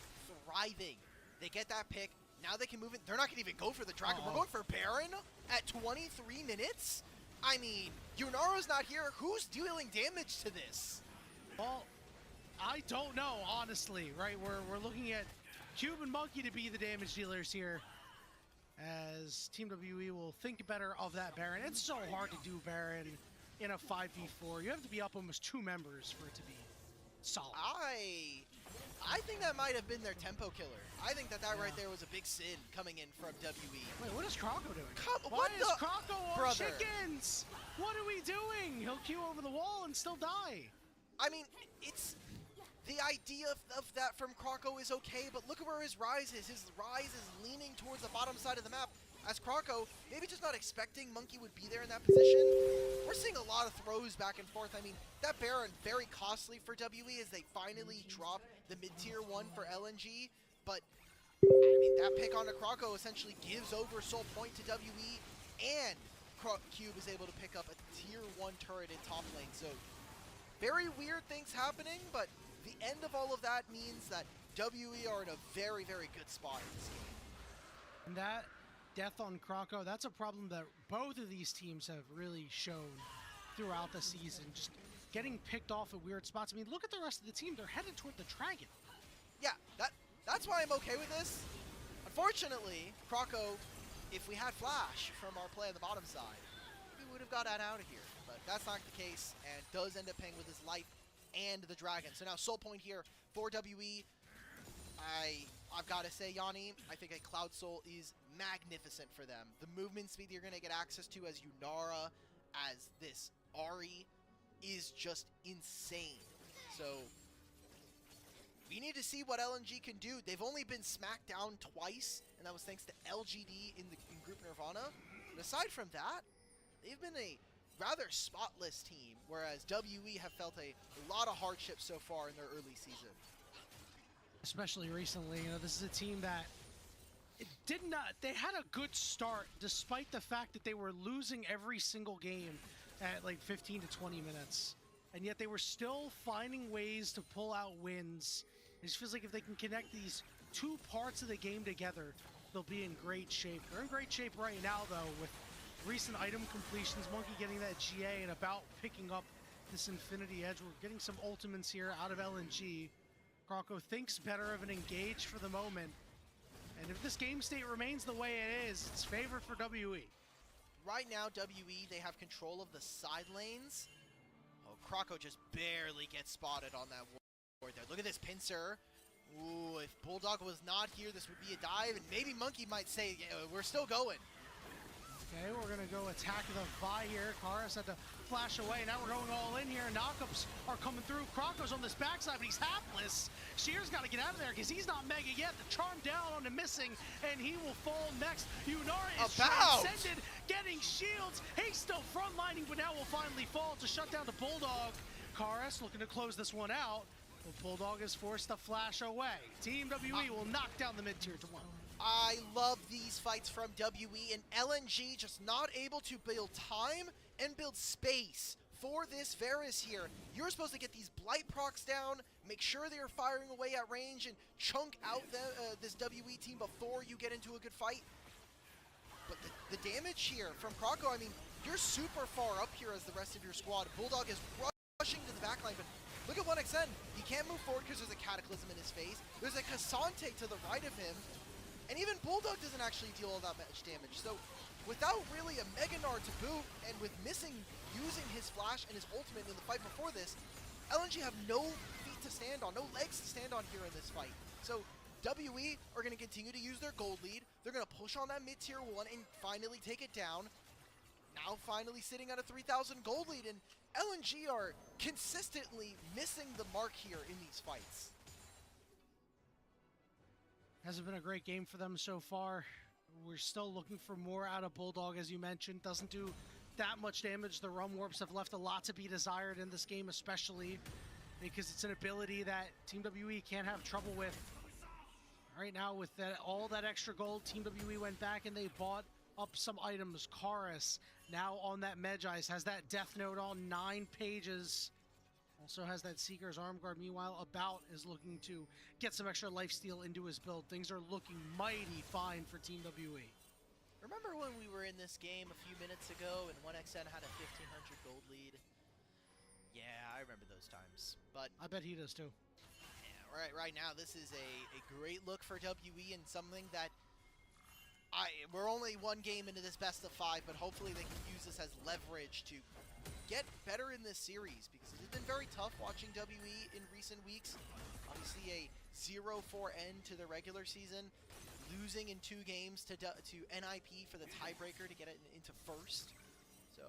thriving. They get that pick. Now they can move it. They're not going to even go for the Dragon. We're going for Baron at 23 minutes? I mean, Yunara's not here. Who's dealing damage to this? Well, I don't know, honestly, right? We're looking at Cube and Monkey to be the damage dealers here, as Team WE will think better of that Baron. It's so hard to do Baron in a 5v4. You have to be up almost 2 members for it to be solid. I think that might have been their tempo killer. I think that right there was a big sin coming in from WE. Wait, what is Kroko doing? Why is Kroko on brother? chickens? What are we doing? He'll Q over the wall and still die. I mean, it's... The idea of that from Kroko is okay, but look at where his Rise is. His Rise is leaning towards the bottom side of the map. As Kroko, maybe just not expecting Monkey would be there in that position. We're seeing a lot of throws back and forth. I mean, that Baron, very costly for WE as they finally drop the mid-tier 1 for LNG. But, I mean, that pick onto Kroko essentially gives over Soul Point to WE, and Cube is able to pick up a tier 1 turret in top lane. So, very weird things happening, but the end of all of that means that WE are in a very, very good spot in this game. And that death on Kroko, that's a problem that both of these teams have really shown throughout the season. Just getting picked off at weird spots. I mean, look at the rest of the team. They're headed toward the Dragon. Yeah, that's why I'm okay with this. Unfortunately, Kroko, if we had Flash from our play on the bottom side, we would have got that out of here. But that's not the case, and does end up paying with his life and the Dragon. So now Soul Point here for WE. I've got to say, Yanni, I think a Cloud Soul is magnificent for them. The movement speed you're going to get access to as Yunara, as this Ahri, is just insane. So we need to see what LNG can do. They've only been smacked down twice, and that was thanks to LGD in Group Nirvana. But aside from that, they've been a rather spotless team, whereas WE have felt a lot of hardship so far in their early season. Especially recently, you know, this is a team that they had a good start despite the fact that they were losing every single game at like 15 to 20 minutes. And yet they were still finding ways to pull out wins. It just feels like if they can connect these 2 parts of the game together, they'll be in great shape. They're in great shape right now, though, with recent item completions, Monkey getting that GA and about picking up this Infinity Edge. We're getting some ultimates here out of LNG. Kroko thinks better of an engage for the moment. And if this game state remains the way it is, it's favored for WE. Right now, WE, they have control of the side lanes. Oh, Kroko just barely gets spotted on that ward there. Look at this pincer. Ooh, if Bulldog was not here, this would be a dive, and maybe Monkey might say, yeah, we're still going. Okay, we're gonna go attack the Vi here. Karas had to flash away. Now we're going all in here. Knockups are coming through. Kroko's on this backside, but he's hapless. Shear's got to get out of there because he's not mega yet. The charm down on the missing, and he will fall next. Yunara is transcended, getting shields. He's still frontlining, but now will finally fall to shut down the Bulldog. Karas looking to close this one out. But Bulldog is forced to flash away. Team WE will knock down the mid-tier to 1. I love these fights from WE, and LNG just not able to build time and build space for this Varus here. You're supposed to get these Blight procs down, make sure they're firing away at range, and chunk out this WE team before you get into a good fight. But the damage here from Kroko, I mean, you're super far up here as the rest of your squad. Bulldog is rushing to the backline, but look at 1xN. He can't move forward because there's a Cataclysm in his face. There's a Cassante to the right of him. And even Bulldog doesn't actually deal all that much damage. So without really a Mega Gnar to boot, and with missing using his flash and his ultimate in the fight before this, LNG have no feet to stand on, no legs to stand on here in this fight. So WE are going to continue to use their gold lead. They're going to push on that mid-tier 1 and finally take it down. Now finally sitting at a 3,000 gold lead, and LNG are consistently missing the mark here in these fights. Hasn't been a great game for them so far. We're still looking for more out of Bulldog, as you mentioned. Doesn't do that much damage. The Rum Warps have left a lot to be desired in this game, especially because it's an ability that Team WE can't have trouble with. Right now, with all that extra gold, Team WE went back and they bought up some items. Karas now on that Medjais, has that Death Note on 9 pages. Also has that Seeker's Arm Guard. Meanwhile, About is looking to get some extra lifesteal into his build. Things are looking mighty fine for Team WE. Remember when we were in this game a few minutes ago and 1xN had a 1,500 gold lead? Yeah, I remember those times. But I bet he does too. Yeah, right now this is a great look for WE, and something that we're only one game into this best of 5, but hopefully they can use this as leverage to get better in this series, because it's been very tough watching WE in recent weeks. Obviously a 0-4 end to the regular season, losing in 2 games to NIP for the tiebreaker to get it into first. So,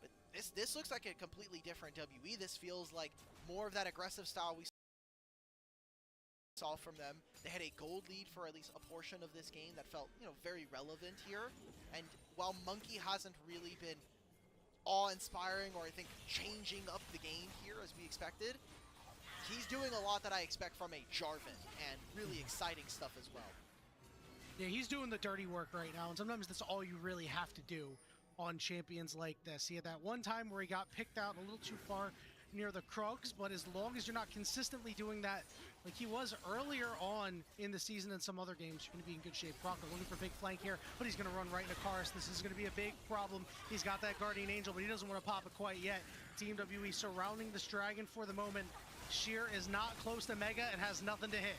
but this looks like a completely different WE. This feels like more of that aggressive style we saw from them. They had a gold lead for at least a portion of this game that felt, very relevant here. And while Monkey hasn't really been awe-inspiring or I think changing up the game here as we expected, he's doing a lot that I expect from a Jarvan, and really exciting stuff as well. Yeah, he's doing the dirty work right now, and sometimes that's all you really have to do on champions like this. He had that one time where he got picked out a little too far near the Krugs, but as long as you're not consistently doing that like he was earlier on in the season and some other games, you're going to be in good shape. Crocker looking for big flank here, but he's going to run right into Karas. This is going to be a big problem. He's got that Guardian Angel, but he doesn't want to pop it quite yet. Team WE surrounding this Dragon for the moment. Sheer is not close to Mega and has nothing to hit.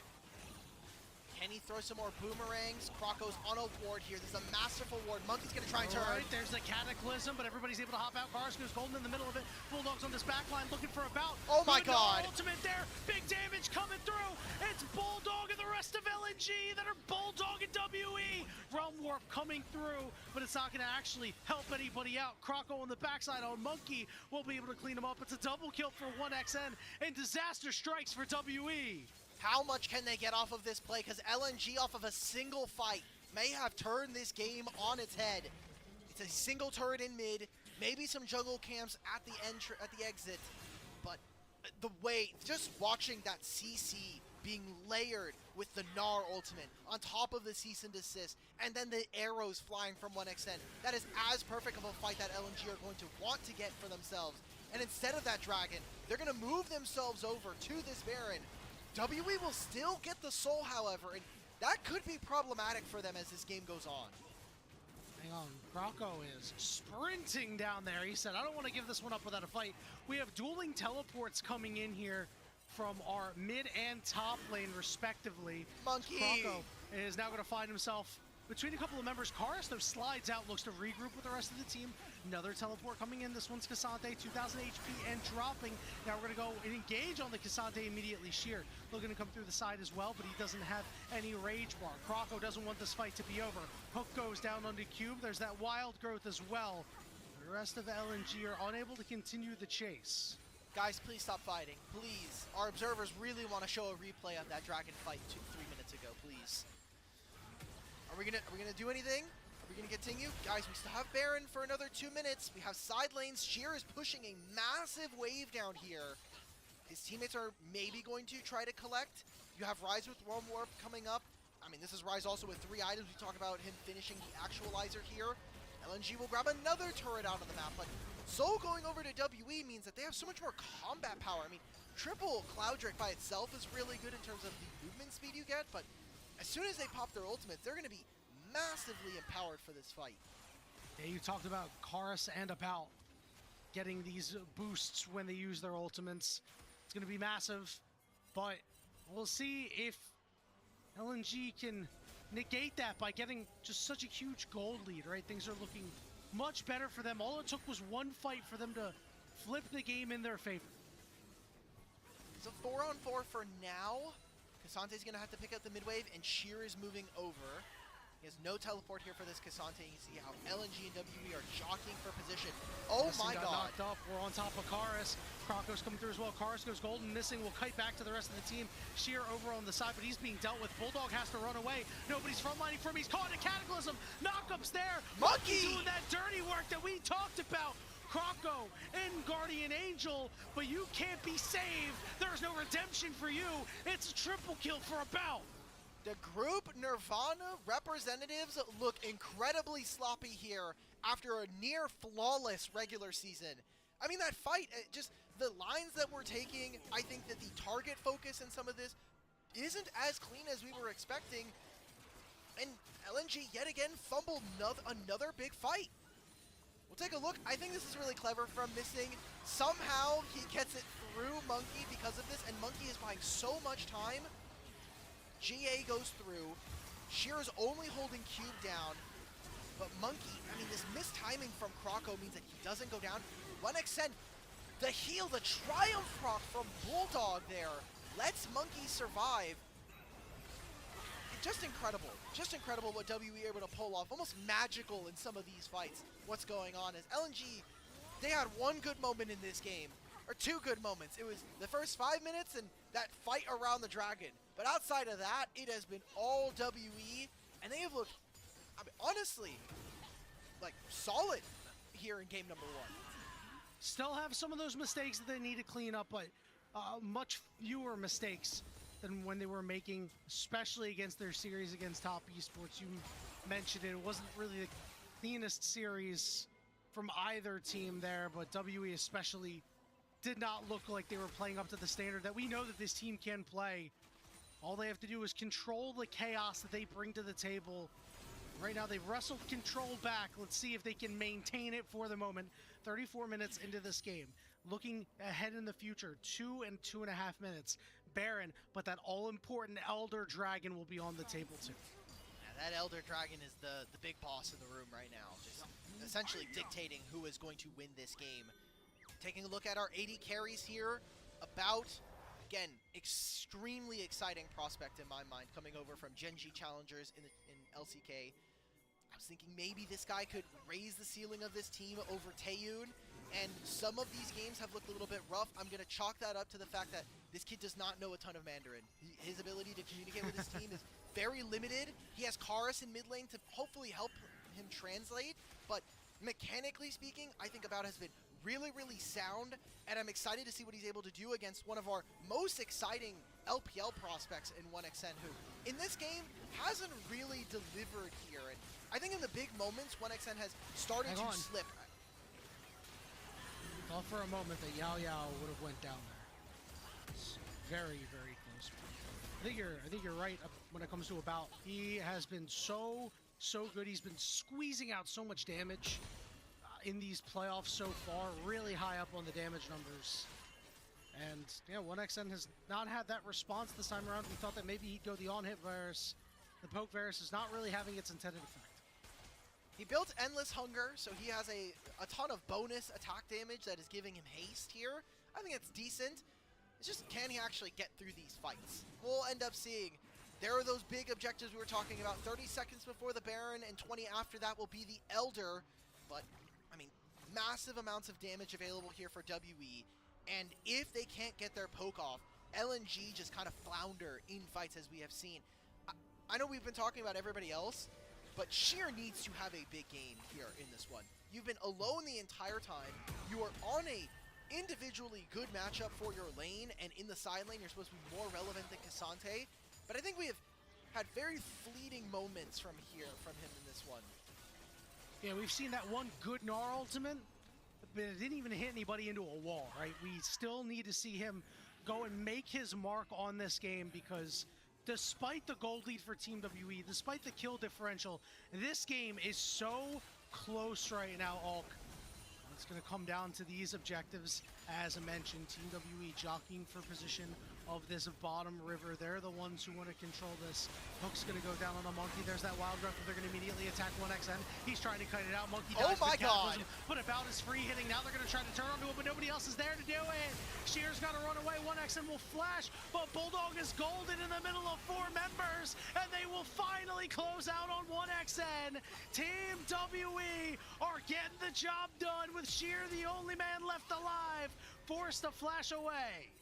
Can he throw some more boomerangs? Kroko's on a ward here. This is a masterful ward. Monkey's gonna try and turn. All right, there's the Cataclysm, but everybody's able to hop out. Karas goes golden in the middle of it. Bulldog's on this back line looking for About. Oh my god. Ultimate there. Big damage coming through. It's Bulldog and the rest of LNG that are Bulldog and WE. Realm Warp coming through, but it's not gonna actually help anybody out. Kroko on the backside on Monkey will be able to clean him up. It's a double kill for 1xN, and disaster strikes for WE. How much can they get off of this play? Because LNG off of a single fight may have turned this game on its head. It's a single turret in mid, maybe some jungle camps at the exit, but the way, just watching that CC being layered with the Gnar ultimate on top of the cease and desist, and then the arrows flying from 1xN, that is as perfect of a fight that LNG are going to want to get for themselves. And instead of that Dragon, they're going to move themselves over to this Baron. WE will still get the soul, however, and that could be problematic for them as this game goes on. Hang on, Kroko is sprinting down there. He said, I don't want to give this one up without a fight. We have dueling teleports coming in here from our mid and top lane, respectively. Monkey! Kroko is now going to find himself between a couple of members. Karis, though, slides out, looks to regroup with the rest of the team. Another teleport coming in. This one's K'Sante, 2,000 HP and dropping. Now we're going to go and engage on the K'Sante immediately. Sheer looking to come through the side as well, but he doesn't have any rage bar. Croco doesn't want this fight to be over. Hook goes down onto Cube. There's that wild growth as well. The rest of the LNG are unable to continue the chase. Guys, please stop fighting. Please. Our observers really want to show a replay of that dragon fight 3 minutes ago, please. Are we gonna do anything? Are we gonna continue? Guys, we still have Baron for another 2 minutes. We have side lanes. Sheer is pushing a massive wave down here. His teammates are maybe going to try to collect. You have Rise with Worm Warp coming up. I mean, this is Rise also with 3 items. We talk about him finishing the Actualizer here. LNG will grab another turret out of the map, but Soul going over to WE means that they have so much more combat power. I mean, triple Cloud Drake by itself is really good in terms of the movement speed you get, but as soon as they pop their ultimates, they're going to be massively empowered for this fight. Yeah, you talked about Karis and about getting these boosts when they use their ultimates. It's going to be massive, but we'll see if LNG can negate that by getting just such a huge gold lead, right? Things are looking much better for them. All it took was one fight for them to flip the game in their favor. It's a 4-on-4 for now. K'Sante's going to have to pick up the mid-wave, and Sheer is moving over. He has no teleport here for this K'Sante. You see how LNG and WE are jockeying for position. Oh my god. Knocked up. We're on top of Karis. Croco's coming through as well. Karis goes golden, missing. Will kite back to the rest of the team. Sheer over on the side, but he's being dealt with. Bulldog has to run away. Nobody's frontlining for him. He's caught in a Cataclysm. Knockup's there. Monkey doing that dirty work that we talked about. Croco and Guardian Angel, but you can't be saved. There's no redemption for you. It's a triple kill for a bout. The group Nirvana representatives look incredibly sloppy here after a near flawless regular season. I mean, that fight, just the lines that we're taking, I think that the target focus in some of this isn't as clean as we were expecting. And LNG yet again fumbled another big fight. We'll take a look. I think this is really clever from Missing. Somehow he gets it through Monkey because of this, and Monkey is buying so much time. GA goes through. Sheer is only holding Cube down. But Monkey, I mean, this mistiming from Croco means that he doesn't go down. 1xN, the heal, the Triumph proc from Bulldog there lets Monkey survive. Just incredible. Just incredible what WE able to pull off. Almost magical in some of these fights. What's going on is LNG, they had one good moment in this game. Or 2 good moments. It was the first 5 minutes and that fight around the dragon. But outside of that, it has been all WE, and they have looked, I mean, honestly, like, solid here in game number 1. Still have some of those mistakes that they need to clean up, but much fewer mistakes than when they were making, especially against their series against Top Esports. You mentioned it. It wasn't really the cleanest series from either team there, but WE especially did not look like they were playing up to the standard that we know that this team can play. All they have to do is control the chaos that they bring to the table. Right now, they've wrestled control back. Let's see if they can maintain it for the moment. 34 minutes into this game. Looking ahead in the future, 2 and 2.5 minutes. Baron, but that all-important Elder Dragon will be on the table too. Yeah, that Elder Dragon is the big boss in the room right now. Just essentially dictating who is going to win this game. Taking a look at our 80 carries here. About, again, extremely exciting prospect in my mind, coming over from Gen G Challengers in LCK. I was thinking maybe this guy could raise the ceiling of this team over Taeyun, and some of these games have looked a little bit rough. I'm going to chalk that up to the fact that this kid does not know a ton of Mandarin. His ability to communicate with his team is very limited. He has Karis in mid lane to hopefully help him translate, but mechanically speaking, I think About has been really, really sound, and I'm excited to see what he's able to do against one of our most exciting LPL prospects in 1xN, who in this game hasn't really delivered here. And I think in the big moments, 1xN has started to slip. Thought for a moment that Yao Yao would have went down there. It's very, very close. I think you're right when it comes to About. He has been so good. He's been squeezing out so much damage in these playoffs so far, really high up on the damage numbers. And yeah, 1xN has not had that response this time around. We thought that maybe he'd go the on-hit virus The poke Varus is not really having its intended effect. He built Endless Hunger, so he has a ton of bonus attack damage that is giving him haste here. I think it's decent. It's just, can he actually get through these fights? We'll end up seeing. There are those big objectives we were talking about. 30 seconds before the Baron and 20 after that will be the Elder. But, I mean, massive amounts of damage available here for WE. And if they can't get their poke off, LNG just kind of flounder in fights as we have seen. I know we've been talking about everybody else, but Sheer needs to have a big game here in this one. You've been alone the entire time. You are on a individually good matchup for your lane, and in the side lane, you're supposed to be more relevant than Cassante. But I think we have had very fleeting moments from him in this one. Yeah, we've seen that one good Gnar ultimate, but it didn't even hit anybody into a wall, right? We still need to see him go and make his mark on this game, because despite the gold lead for Team WE, despite the kill differential, this game is so close right now, Ulk. It's going to come down to these objectives. As I mentioned, Team WE jockeying for position of this bottom river. They're the ones who want to control this. Hook's going to go down on the Monkey. There's that wild breath. They're going to immediately attack 1XN. He's trying to cut it out. Monkey dies. Oh my god! But About is free hitting. Now they're going to try to turn onto it, but nobody else is there to do it. Sheer's got to run away. 1XN will flash, but Bulldog is golden in the middle of 4 members, and they will finally close out on 1XN. Team WE are getting the job done with Sheer, the only man left alive, forced to flash away.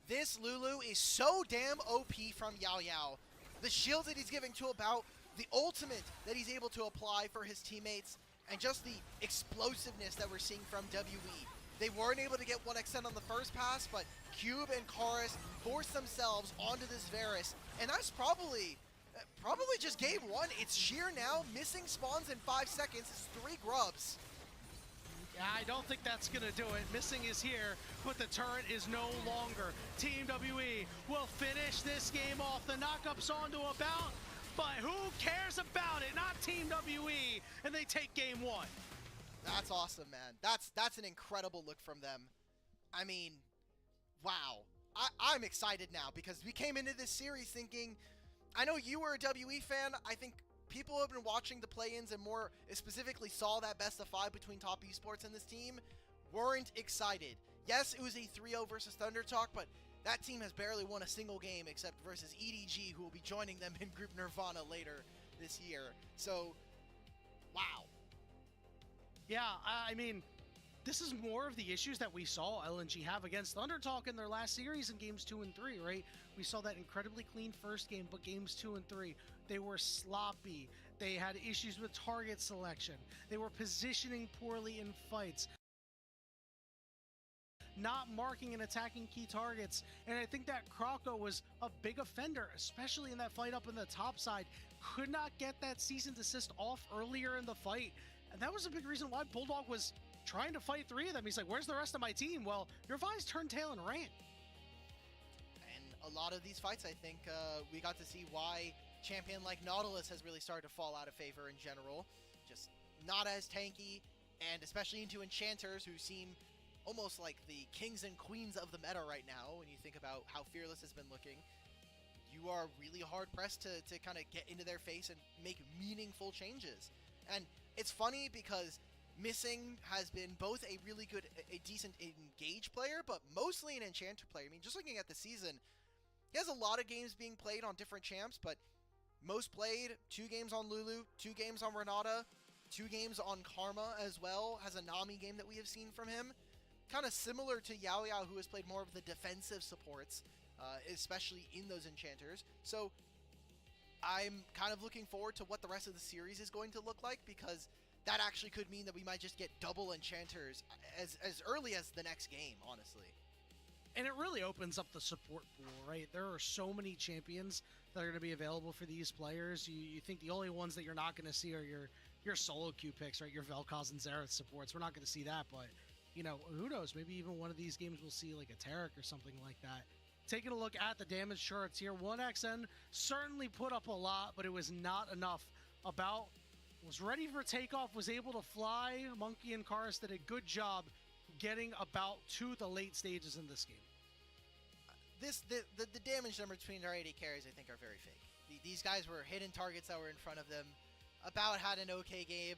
This Lulu is so damn OP from Yao Yao. The shield that he's giving to About, the ultimate that he's able to apply for his teammates, and just the explosiveness that we're seeing from WE. They weren't able to get 1XN on the first pass, but Cube and Chorus forced themselves onto this Varus, and that's probably just game 1. It's Sheer now, missing spawns in 5 seconds. It's 3 grubs. I don't think that's going to do it. Missing is here, but the turret is no longer. Team WE will finish this game off. The knockup's onto About, but who cares about it? Not Team WE, and they take game 1. That's awesome, man. That's an incredible look from them. I mean, wow. I'm excited now, because we came into this series thinking, I know you were a WE fan. I think people who have been watching the play-ins and more specifically saw that best of 5 between Top Esports and this team weren't excited. Yes, it was a 3-0 versus Thunder Talk, but that team has barely won a single game except versus EDG, who will be joining them in Group Nirvana later this year. So, wow. Yeah, I mean, this is more of the issues that we saw LNG have against Thunder Talk in their last series in games 2 and 3, right? We saw that incredibly clean first game, but games 2 and 3, they were sloppy. They had issues with target selection. They were positioning poorly in fights, not marking and attacking key targets. And I think that Kroko was a big offender, especially in that fight up in the top side. Could not get that cease and desist off earlier in the fight. And that was a big reason why Bulldog was trying to fight 3 of them. He's like, where's the rest of my team? Well, your Vise turned tail and ran. And a lot of these fights, I think we got to see why champion like Nautilus has really started to fall out of favor in general. Just not as tanky, and especially into enchanters, who seem almost like the kings and queens of the meta right now. When you think about how Fearless has been looking, you are really hard pressed to kind of get into their face and make meaningful changes. And it's funny because Missing has been both a really good, a decent engaged player, but mostly an enchanter player. I mean, just looking at the season, he has a lot of games being played on different champs, but most played, 2 games on Lulu, 2 games on Renata, 2 games on Karma as well, has a Nami game that we have seen from him. Kind of similar to Yao Yao, who has played more of the defensive supports, especially in those enchanters. So I'm kind of looking forward to what the rest of the series is going to look like, because that actually could mean that we might just get double enchanters as early as the next game, honestly. And it really opens up the support pool, right? There are so many champions that are going to be available for these players. You think the only ones that you're not going to see are your solo queue picks, right? Your Vel'Koz and Xerath supports. We're not going to see that, but, you know, who knows? Maybe even one of these games we'll see like a Taric or something like that. Taking a look at the damage charts here, 1XN certainly put up a lot, but it was not enough. About was ready for takeoff, was able to fly. Monkey and Karis did a good job getting About to the late stages in this game. The damage number between our AD carries, I think, are very fake. These guys were hitting targets that were in front of them. About had an okay game.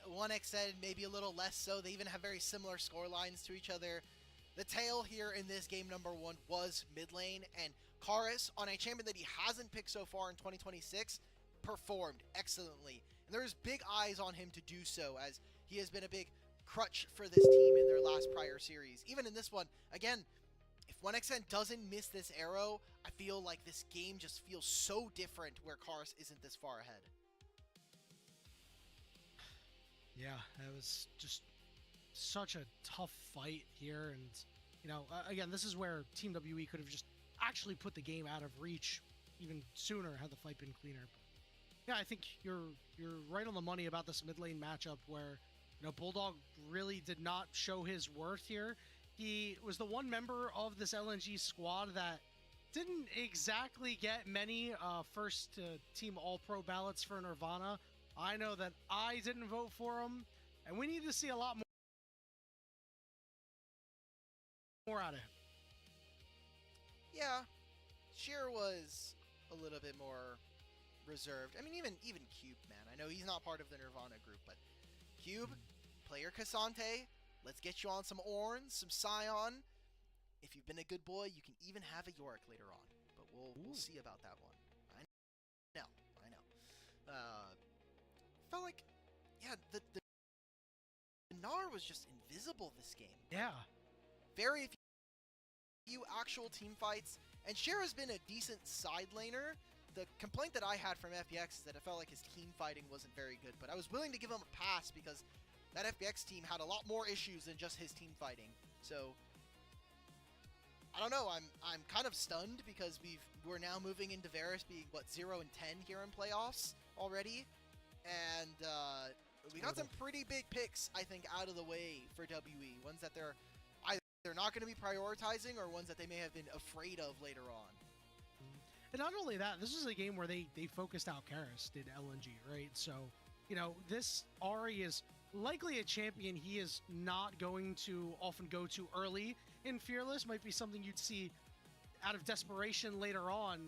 1xN maybe a little less so. They even have very similar score lines to each other. The tail here in this game number 1 was mid lane, and Karis, on a champion that he hasn't picked so far in 2026, performed excellently. And there's big eyes on him to do so, as he has been a big crutch for this team in their last prior series. Even in this one, again, if 1xN doesn't miss this arrow, I feel like this game just feels so different where Karis isn't this far ahead. Yeah, that was just such a tough fight here, and you know, again, this is where Team WE could have just actually put the game out of reach even sooner had the fight been cleaner. But yeah, I think you're right on the money about this mid lane matchup where, you know, Bulldog really did not show his worth here. He was the one member of this LNG squad that didn't exactly get many first team All-Pro ballots for Nirvana. I know that I didn't vote for him, and we need to see a lot more out of him. Yeah, Sheer was a little bit more reserved. I mean, even Cube, man. I know he's not part of the Nirvana group, but Cube, player Cassante, let's get you on some Ornn, some Scion. If you've been a good boy, you can even have a Yorick later on, but we'll see about that one. I know. Felt like, yeah, the Gnar was just invisible this game. Yeah. Very few actual team fights, and Cher has been a decent side laner. The complaint that I had from FPX is that I felt like his team fighting wasn't very good, but I was willing to give him a pass because that FPX team had a lot more issues than just his team fighting. So I don't know, I'm kind of stunned because we're now moving into Varus being what, 0-10 here in playoffs already, and we got some pretty big picks, I think, out of the way for WE. Ones that they're either not going to be prioritizing or ones that they may have been afraid of later on. And not only that, this is a game where they focused out Karis, did LNG, right? So, you know, this Ahri is likely a champion he is not going to often go to early in Fearless. Might be something you'd see out of desperation later on.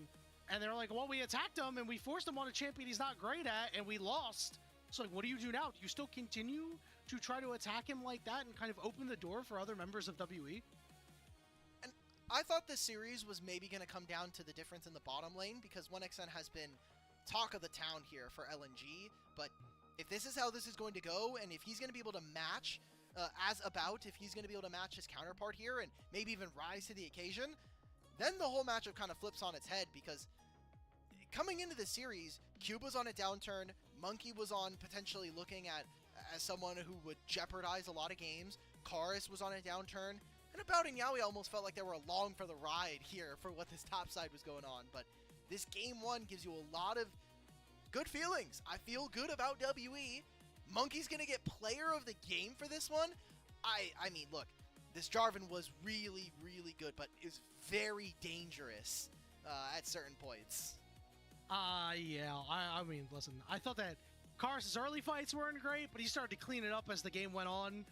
And they're like, well, we attacked him and we forced him on a champion he's not great at, and we lost. So, like, what do you do now? Do you still continue to try to attack him like that and kind of open the door for other members of WE? And I thought this series was maybe going to come down to the difference in the bottom lane, because 1xN has been talk of the town here for LNG. But if this is how this is going to go, and if he's going to be able to match if he's going to be able to match his counterpart here and maybe even rise to the occasion, then the whole matchup kind of flips on its head, because coming into the series, Cube was on a downturn, Monkey was on potentially looking at as someone who would jeopardize a lot of games, Karis was on a downturn, and About and Yaoi almost felt like they were along for the ride here for what this top side was going on. But this game 1 gives you a lot of good feelings. I feel good about WE. Monkey's gonna get player of the game for this one. I mean, look, this Jarvan was really, really good, but is very dangerous at certain points. Yeah, I mean, listen, I thought that Karis' early fights weren't great, but he started to clean it up as the game went on.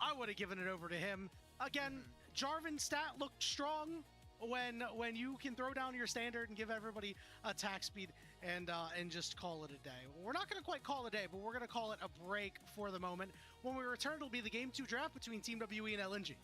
I would have given it over to him. Again, Jarvan's stat looked strong when you can throw down your standard and give everybody attack speed and just call it a day. We're not going to quite call it a day, but we're going to call it a break for the moment. When we return, it'll be the Game 2 draft between Team WE and LNG.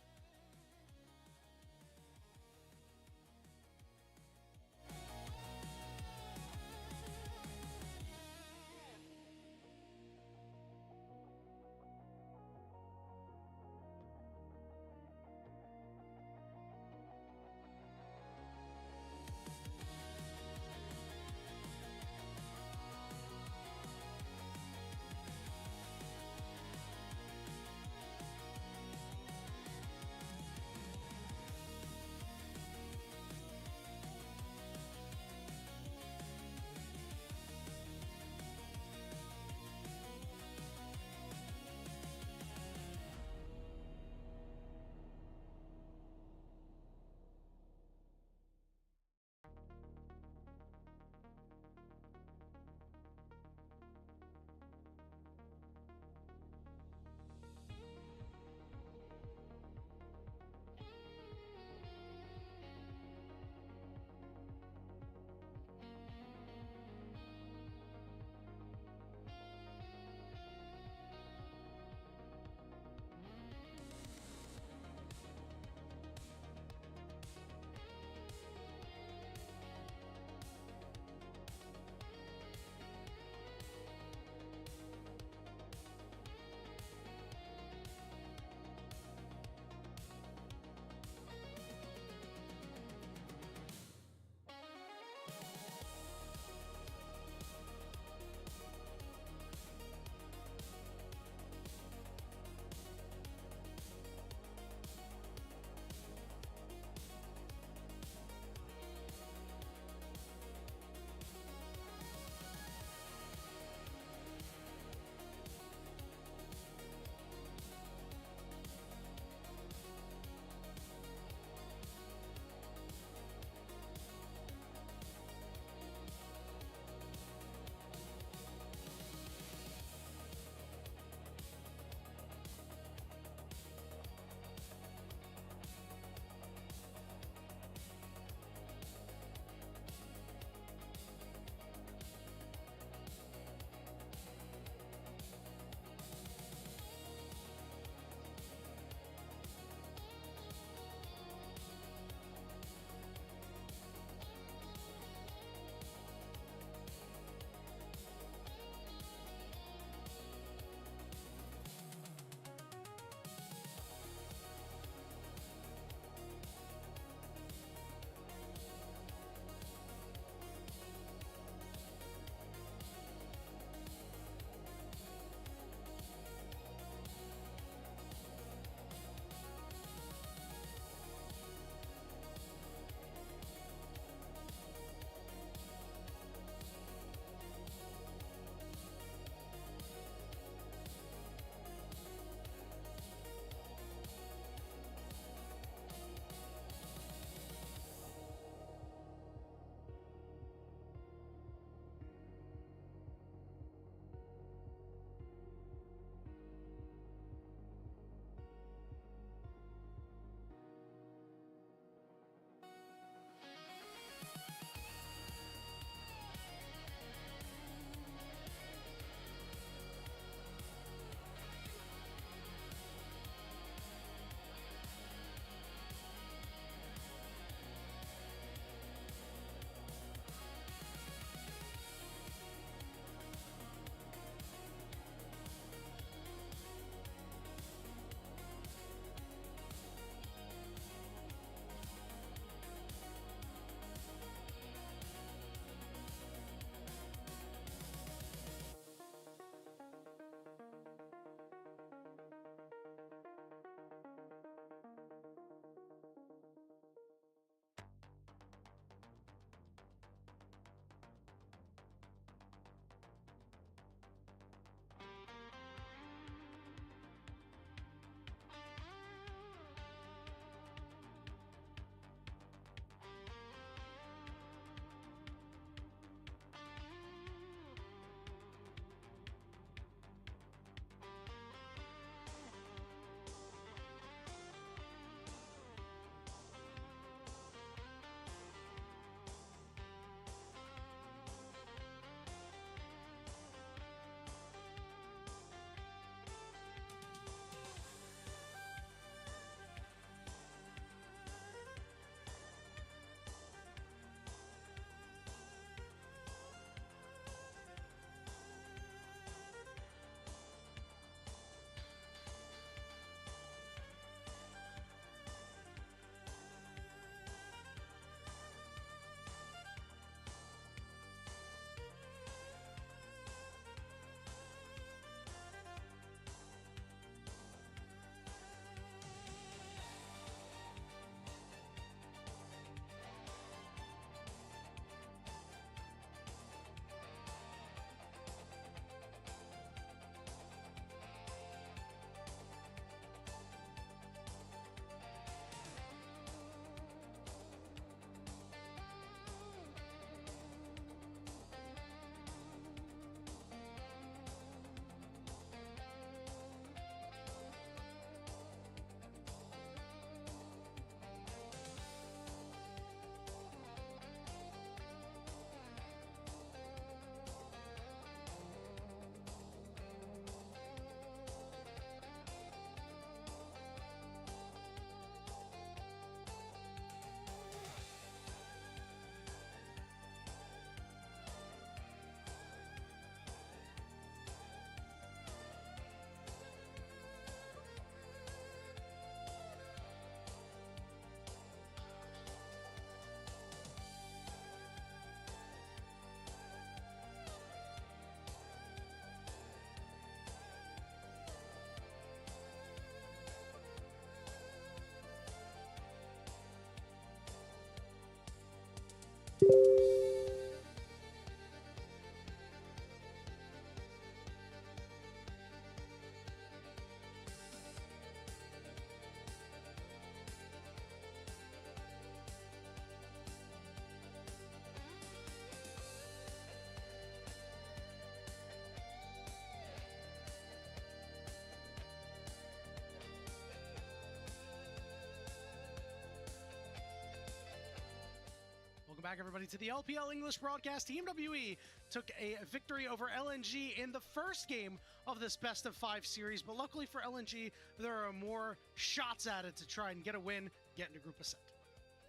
Welcome back, everybody, to the LPL English broadcast. Team WE took a victory over LNG in the first game of this best-of-5 series, but luckily for LNG, there are more shots at it to try and get a win, get into group ascent.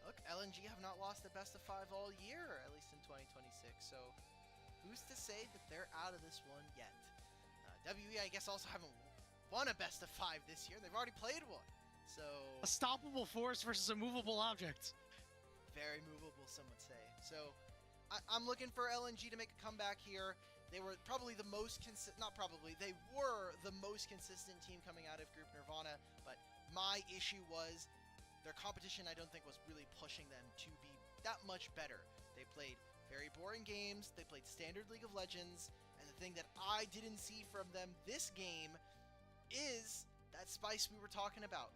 Look, LNG have not lost the best-of-5 all year, at least in 2026, so who's to say that they're out of this one yet? WE, I guess, also haven't won a best-of-5 this year. They've already played one, so... A stoppable force versus a movable object. Very movable, some would say. So, I'm looking for LNG to make a comeback here. They were probably the most they were the most consistent team coming out of Group Nirvana, but my issue was their competition, I don't think, was really pushing them to be that much better. They played very boring games, they played standard League of Legends, and the thing that I didn't see from them this game is that spice we were talking about.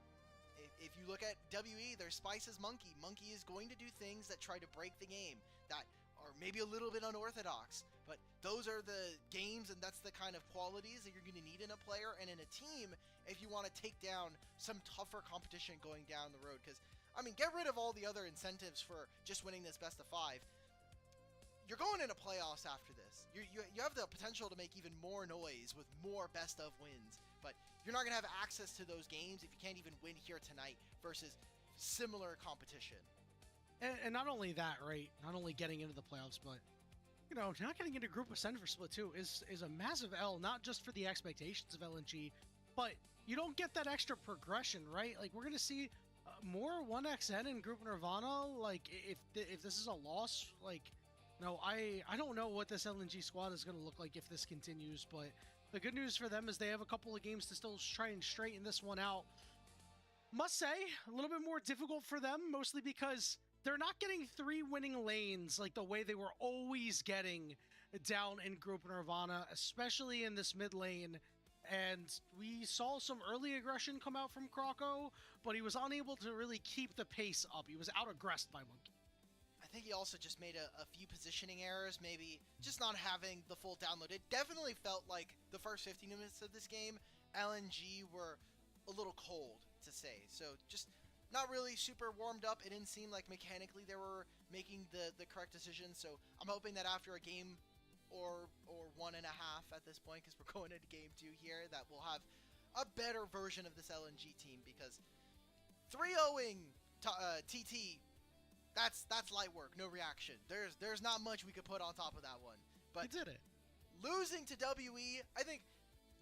If you look at WE, their spice is Monkey. Monkey is going to do things that try to break the game, that are maybe a little bit unorthodox, but those are the games and that's the kind of qualities that you're going to need in a player and in a team if you want to take down some tougher competition going down the road. Because, I mean, get rid of all the other incentives for just winning this best-of-5. You're going into playoffs after this. You have the potential to make even more noise with more best-of wins, but you're not going to have access to those games if you can't even win here tonight versus similar competition. And not only that, right? Not only getting into the playoffs, but, you know, not getting into group ascent for Split 2 is a massive L, not just for the expectations of LNG, but you don't get that extra progression, right? Like, we're going to see more 1XN in Group Nirvana. Like, if this is a loss, like, no, I don't know what this LNG squad is going to look like if this continues, but the good news for them is they have a couple of games to still try and straighten this one out. Must say, a little bit more difficult for them, mostly because they're not getting 3 winning lanes like the way they were always getting down in Group Nirvana, especially in this mid lane. And we saw some early aggression come out from Croco, but he was unable to really keep the pace up. He was out-aggressed by Monkey. I think he also just made a few positioning errors, maybe just not having the full download. It definitely felt like the first 15 minutes of this game, LNG were a little cold, to say. So just not really super warmed up. It didn't seem like mechanically they were making the correct decision. So I'm hoping that after a game or 1.5 at this point, because we're going into game 2 here, that we'll have a better version of this LNG team, because 3-0ing TT, that's light work, no reaction. There's not much we could put on top of that one. But he did it. Losing to WE, I think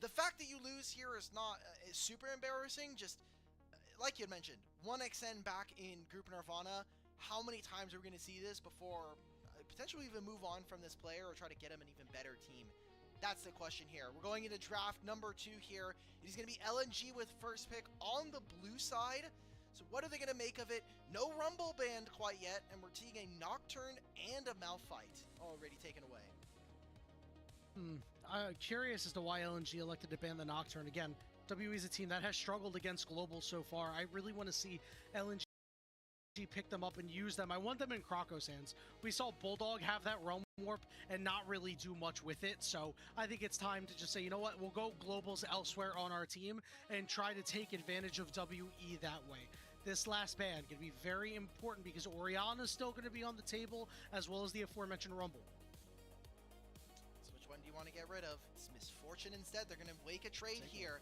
the fact that you lose here is not is super embarrassing. Just like you had mentioned, 1XN back in Group Nirvana. How many times are we going to see this before potentially even move on from this player or try to get him an even better team? That's the question here. We're going into draft number 2 here. It is going to be LNG with first pick on the blue side. So what are they going to make of it? No Rumble banned quite yet, and we're seeing a Nocturne and a Malphite already taken away. Curious as to why LNG elected to ban the Nocturne. Again, WE is a team that has struggled against Global so far. I really want to see LNG pick them up and use them. I want them in Croco's hands. We saw Bulldog have that Realm Warp and not really do much with it, so I think it's time to just say, you know what, we'll go Globals elsewhere on our team and try to take advantage of WE that way. This last ban going to be very important because Oriana's still going to be on the table, as well as the aforementioned Rumble. So which one do you want to get rid of? It's Misfortune instead. They're going to wake a trade here.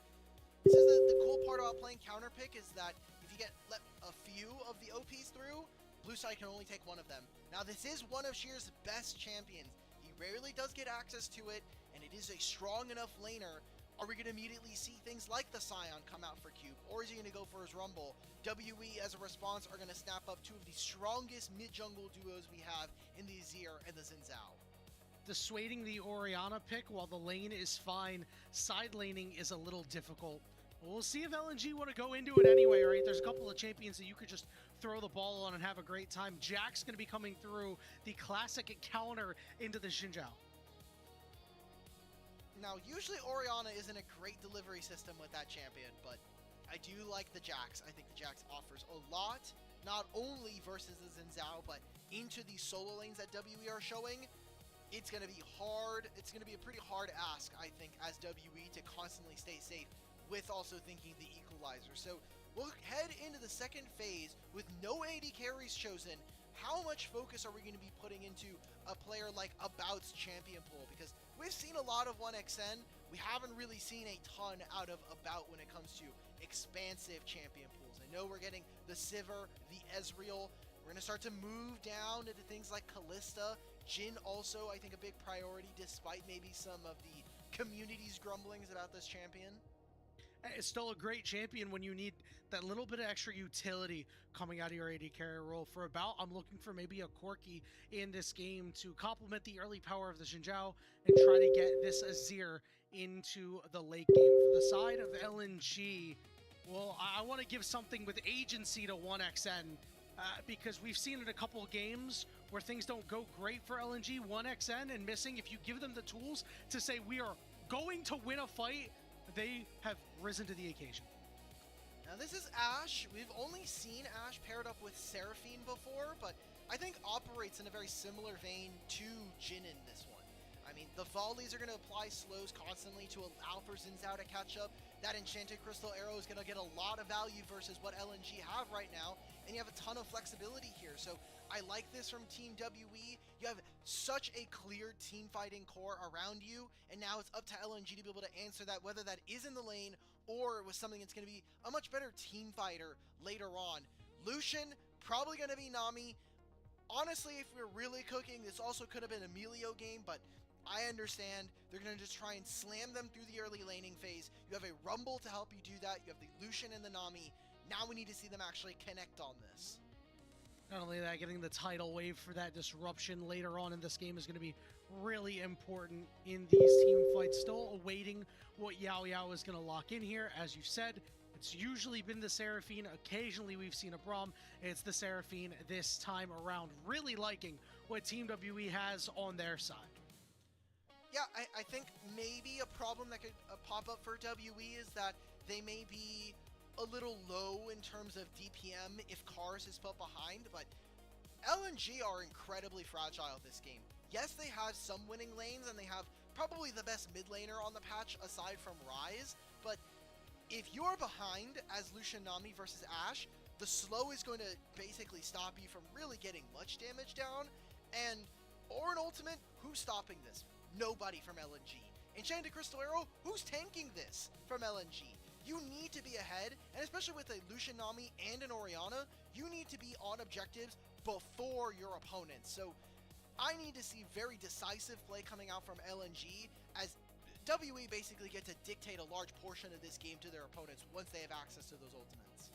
This is the cool part about playing counter pick, is that if you get a few of the OPs through, blue side can only take one of them. Now this is one of Sheer's best champions. He rarely does get access to it, and it is a strong enough laner. Are we going to immediately see things like the Scion come out for Cube, or is he going to go for his Rumble? WE, as a response, are going to snap up 2 of the strongest mid-jungle duos we have in the Azir and the Xin Zhao. Dissuading the Oriana pick while the lane is fine, side laning is a little difficult. We'll see if LNG want to go into it anyway, right? There's a couple of champions that you could just throw the ball on and have a great time. Jack's going to be coming through the classic counter into the Xinjiao. Now, usually Orianna isn't a great delivery system with that champion, but I do like the Jax. I think the Jax offers a lot, not only versus the Xin Zhao, but into these solo lanes that WE are showing. It's going to be hard. It's going to be a pretty hard ask, I think, as WE to constantly stay safe with also thinking the equalizer. So we'll head into the second phase with no AD carries chosen. How much focus are we going to be putting into a player like About's champion pool? Because we've seen a lot of 1xN. We haven't really seen a ton out of About when it comes to expansive champion pools. I know we're getting the Sivir, the Ezreal. We're going to start to move down into things like Kalista. Jhin also, I think, a big priority despite maybe some of the community's grumblings about this champion. It's still a great champion when you need that little bit of extra utility coming out of your AD carry role. For About, I'm looking for maybe a Corki in this game to complement the early power of the Xinjiao and try to get this Azir into the late game. For the side of LNG, well, I want to give something with agency to 1xN because we've seen in a couple of games where things don't go great for LNG. 1xN and missing, if you give them the tools to say we are going to win a fight, they have risen to the occasion. Now this is Ashe. We've only seen Ashe paired up with Seraphine before, but I think operates in a very similar vein to Jhin in this one. I mean, the volleys are going to apply slows constantly to allow for Xin Zhao to catch up. That Enchanted Crystal Arrow is going to get a lot of value versus what LNG have right now, and you have a ton of flexibility here. So I like this from Team WE. You have such a clear team fighting core around you, and now it's up to LNG to be able to answer that, whether that is in the lane or with something that's going to be a much better team fighter later on. Lucian, probably going to be Nami. Honestly, if we're really cooking, this also could have been a Emilio game, but I understand they're going to just try and slam them through the early laning phase. You have a Rumble to help you do that. You have the Lucian and the Nami. Now we need to see them actually connect on this. Not only that, getting the tidal wave for that disruption later on in this game is going to be really important in these team fights. Still awaiting what Yao Yao is going to lock in here. As you said, it's usually been the Seraphine. Occasionally we've seen a Braum. It's the Seraphine this time around. Really liking what Team WE has on their side. Yeah, I think maybe a problem that could pop up for WE is that they may be a little low in terms of DPM if Cars is put behind, but LNG are incredibly fragile this game. Yes, they have some winning lanes, and they have probably the best mid laner on the patch aside from Ryze, but if you're behind as Lucian Nami versus Ashe, the slow is going to basically stop you from really getting much damage down, or an ultimate, who's stopping this? Nobody from LNG. Enchanted Crystal Arrow, who's tanking this from LNG? You need to be ahead, and especially with a Lucian Nami and an Orianna, you need to be on objectives before your opponents. So I need to see very decisive play coming out from LNG, as WE basically get to dictate a large portion of this game to their opponents once they have access to those ultimates.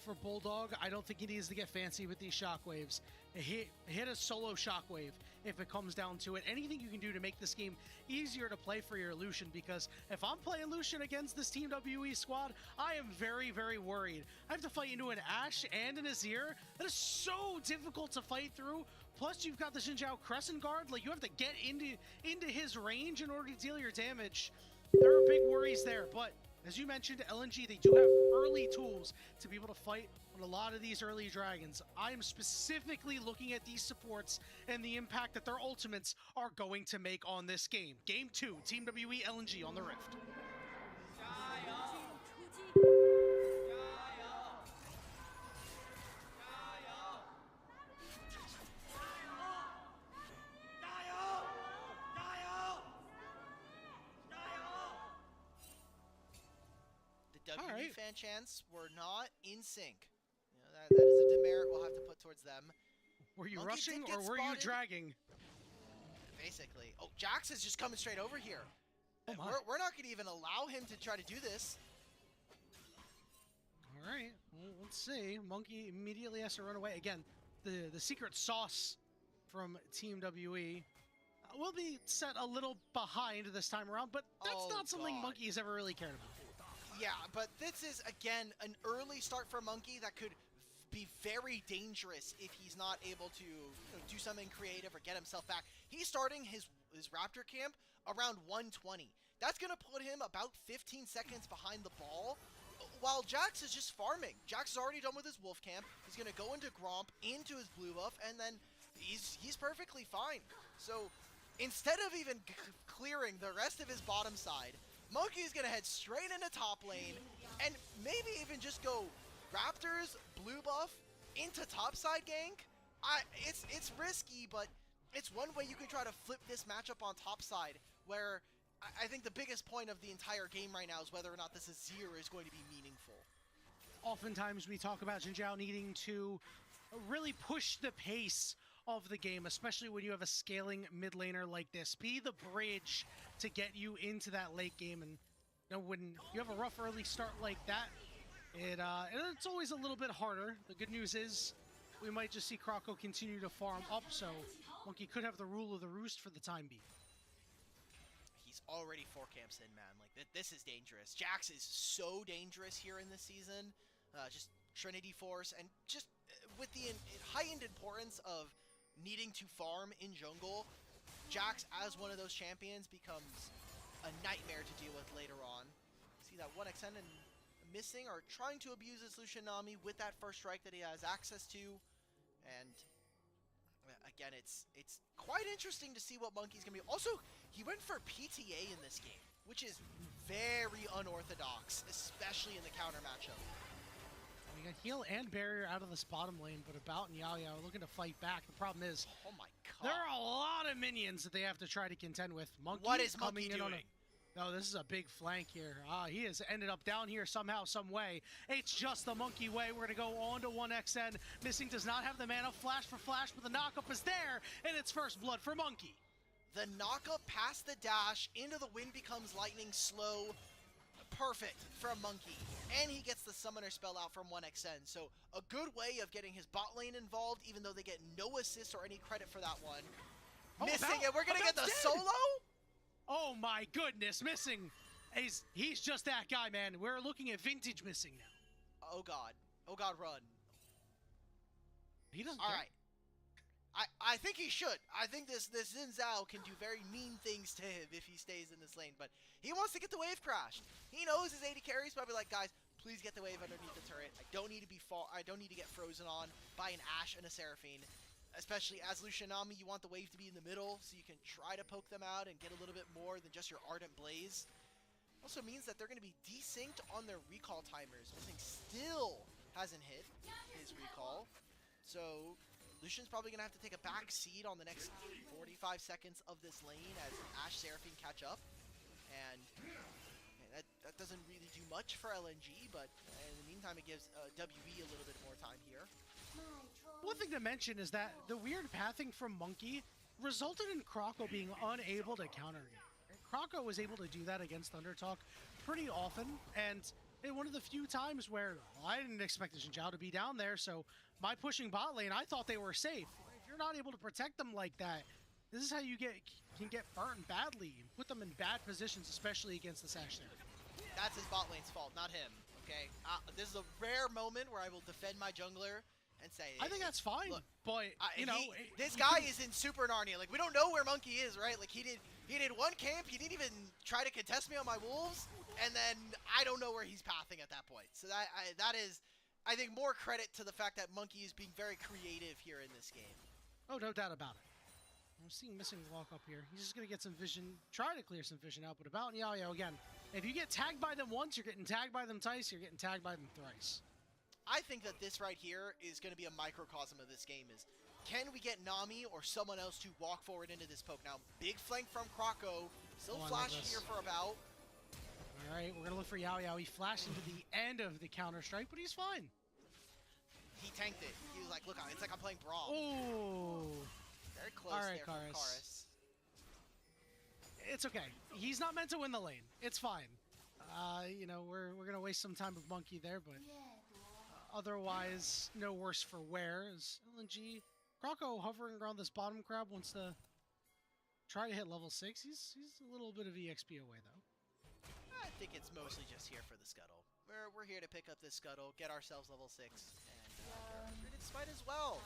For Bulldog, I don't think he needs to get fancy with these shockwaves. Hit a solo shockwave if it comes down to it. Anything you can do to make this game easier to play for your Lucian, because if I'm playing Lucian against this Team WE squad, I am very, very worried. I have to fight into an Ashe and an Azir. That is so difficult to fight through. Plus, you've got the Xin Zhao Crescent Guard. Like, you have to get into his range in order to deal your damage. There are big worries there, but as you mentioned, LNG, they do have early tools to be able to fight on a lot of these early dragons. I'm specifically looking at these supports and the impact that their ultimates are going to make on this game. Game 2, Team WE LNG on the Rift. WE fan chants were not in sync. You know, that is a demerit we'll have to put towards them. Were you Monkey rushing did or get were you spotted. dragging? Basically. Oh, Jax is just coming straight over here. Oh my. We're not going to even allow him to try to do this. All right, well, let's see. Monkey immediately has to run away. Again, the secret sauce from Team WE will be set a little behind this time around, but that's not something Monkey has ever really cared about. Yeah, but this is, again, an early start for Monkey that could be very dangerous if he's not able to do something creative or get himself back. He's starting his Raptor camp around 120. That's going to put him about 15 seconds behind the ball, while Jax is just farming. Jax is already done with his Wolf camp. He's going to go into Gromp, into his blue buff, and then he's perfectly fine. So instead of even clearing the rest of his bottom side, Monkey is going to head straight into top lane and maybe even just go Raptors, blue buff, into topside gank. It's risky, but it's one way you can try to flip this matchup on topside, where I think the biggest point of the entire game right now is whether or not this Azir is going to be meaningful. Oftentimes we talk about Jin Zhao needing to really push the pace of the game, especially when you have a scaling mid laner like this. Be the bridge to get you into that late game, and when you have a rough early start like that, it's always a little bit harder. The good news is we might just see Kroko continue to farm up, so Monkey could have the rule of the roost for the time being. He's already 4 camps in, man. Like, this is dangerous. Jax is so dangerous here in this season. Just Trinity Force, and just with the heightened importance of needing to farm in jungle, Jax as one of those champions becomes a nightmare to deal with later on. See that 1xN and missing or trying to abuse his Lucian Nami with that first strike that he has access to, and again, it's quite interesting to see what Monkey's gonna be. Also, he went for PTA in this game, which is very unorthodox, especially in the counter matchup. We got heal and barrier out of this bottom lane, but About and Yao Yao are looking to fight back. The problem is, oh my god, there are a lot of minions that they have to try to contend with. Monkey, what is coming Monkey in doing? on no, this is a big flank here. He has ended up down here somehow, some way. It's just the Monkey way. We're going to go on to 1xN. Missing does not have the mana. Flash for Flash, but the knockup is there, and it's first blood for Monkey. The knockup past the dash into the wind becomes lightning slow. Perfect from Monkey. And he gets the summoner spell out from 1xN. So a good way of getting his bot lane involved, even though they get no assist or any credit for that one. Missing, and we're going to get the solo? Oh my goodness, Missing. He's just that guy, man. We're looking at vintage Missing now. Oh god. Oh god, run. He doesn't All care. right. I think he should. I think this Xin Zhao can do very mean things to him if he stays in this lane, but he wants to get the wave crashed. He knows his AD carries probably like, guys, please get the wave underneath the turret. I don't need to get frozen on by an Ashe and a Seraphine. Especially as Lucian Nami, you want the wave to be in the middle so you can try to poke them out and get a little bit more than just your Ardent Blaze. Also means that they're going to be desynced on their recall timers. Missing still hasn't hit his recall. So Lucian's probably going to have to take a back seat on the next 45 seconds of this lane as Ashe Seraphine catch up. And that doesn't really do much for LNG, but in the meantime it gives WE a little bit more time here. One thing to mention is that the weird pathing from Monkey resulted in Kroko being unable to counter it. Kroko was able to do that against Thundertalk pretty often, and one of the few times where I didn't expect Jin Zhao to be down there, so by pushing bot lane, I thought they were safe. If you're not able to protect them like that, this is how you can get burnt badly and put them in bad positions, especially against the Ashe there. That's his bot lane's fault, not him, okay? This is a rare moment where I will defend my jungler and say, I think that's fine, look, but this guy is in Super Narnia. Like, we don't know where Monkey is, right? Like, he did one camp, he didn't even try to contest me on my wolves, and then I don't know where he's pathing at that point. So that is, I think, more credit to the fact that Monkey is being very creative here in this game. Oh, no doubt about it. I'm seeing Missing walk up here. He's just going to get some vision, try to clear some vision out, but About and Yao Yao again. If you get tagged by them once, you're getting tagged by them twice, you're getting tagged by them thrice. I think that this right here is going to be a microcosm of this game. Is can we get Nami or someone else to walk forward into this poke? Now, big flank from Kroko. Still flash here for About. All right, we're going to look for Yao Yao. He flashed into the end of the counter-strike, but he's fine. He tanked it. He was like, look, it's like I'm playing Brawl. Oh. Very close All right, there from Karis. It's okay. He's not meant to win the lane. It's fine. We're going to waste some time with Monkey there, but otherwise, no worse for wear. As LNG, Kroko hovering around this bottom crab wants to try to hit level 6. He's a little bit of EXP away, though. I think it's It's mostly just here for the scuttle. We're here to pick up this scuttle, get ourselves level 6, and get rid of Smite as well.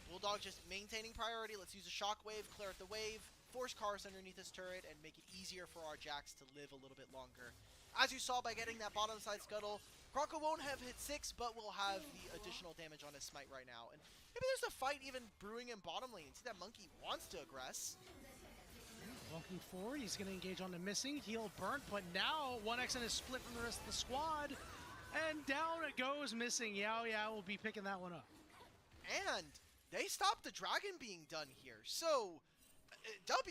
Bulldog just maintaining priority. Let's use a shockwave, clear out the wave, force cars underneath this turret, and make it easier for our Jacks to live a little bit longer. As you saw by getting that bottom side scuttle, Croco won't have hit 6, but will have the additional damage on his Smite right now. And maybe there's a fight even brewing in bottom lane. See that Monkey wants to aggress. Walking forward, he's going to engage on the missing. Heal burnt, but now 1xN is split from the rest of the squad. And down it goes missing. Yao will be picking that one up. And they stopped the dragon being done here. So,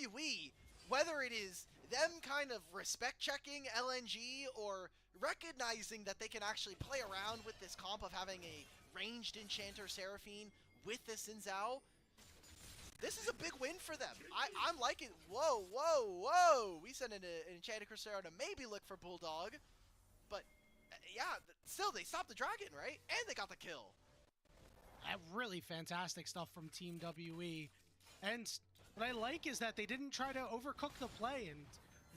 WE, whether it is them kind of respect checking LNG or recognizing that they can actually play around with this comp of having a ranged Enchanter Seraphine with this Xin Zhao, this is a big win for them. I'm liking. Whoa. We sent an Enchanted Crusader to maybe look for Bulldog. But, yeah, still, they stopped the dragon, right? And they got the kill. Really fantastic stuff from Team WE. And what I like is that they didn't try to overcook the play and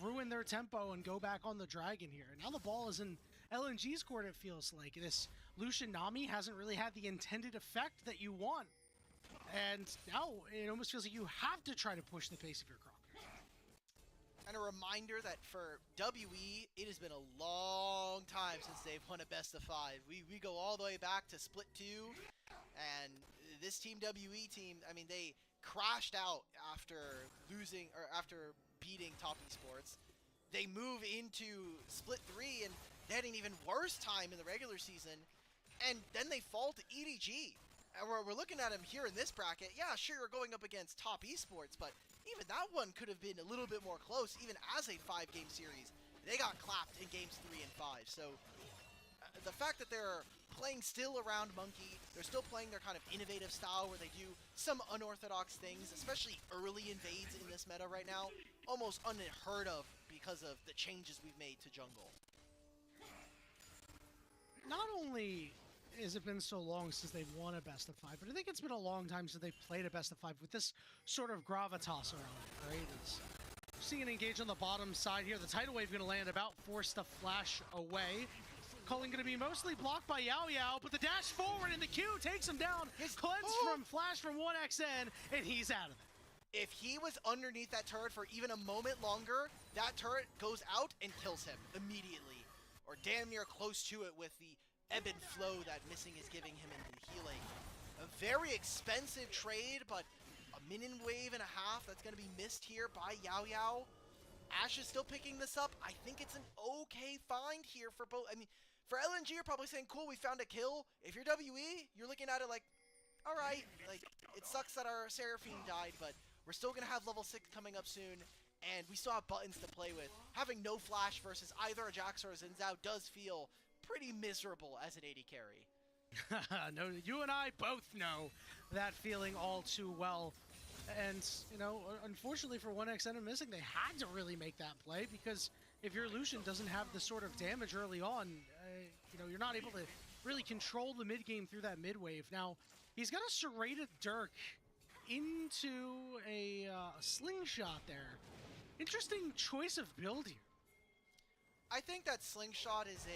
ruin their tempo and go back on the dragon here. Now the ball is in LNG's court, it feels like. This Lucian Nami hasn't really had the intended effect that you want. And now it almost feels like you have to try to push the pace of your Croc. And a reminder that for WE, it has been a long time since they've won a best of 5. We go all the way back to Split 2. And this Team WE team, I mean, they crashed out after losing, or after beating Top Esports. They move into Split 3, and they had an even worse time in the regular season. And then they fall to EDG. And we're looking at him here in this bracket. Yeah, sure, you're going up against Top Esports, but even that one could have been a little bit more close, even as a 5-game series. They got clapped in games 3 and 5. So the fact that they're playing still around Monkey, they're still playing their kind of innovative style where they do some unorthodox things, especially early invades in this meta right now, almost unheard of because of the changes we've made to jungle. Not only has it been so long since they've won a best of 5, but I think it's been a long time since they've played a best of 5 with this sort of gravitas around it, right? Seeing it engage on the bottom side here. The tidal wave going to land about, force the flash away. Culling going to be mostly blocked by Yao, but the dash forward and the Q takes him down. Cleanse from flash from 1xN, and he's out of it. If he was underneath that turret for even a moment longer, that turret goes out and kills him immediately. Or damn near close to it with the ebb and flow that missing is giving him into the healing. A very expensive trade, but a minion wave and a half that's going to be missed here by Yao. Ash is still picking this up. I think it's an okay find here for both. I mean, for LNG, you're probably saying, cool, we found a kill. If you're WE, you're looking at it like, all right, like, it sucks that our Seraphine died, but we're still going to have level 6 coming up soon, and we still have buttons to play with. Having no flash versus either a Jax or a Xin Zhao does feel pretty miserable as an AD carry. No, you and I both know that feeling all too well. And, you know, unfortunately for 1xN and missing, they had to really make that play, because if your Lucian doesn't have the sort of damage early on, you know, you're not able to really control the mid game through that mid wave. Now, he's got a serrated Dirk into a slingshot there. Interesting choice of build here. I think that slingshot is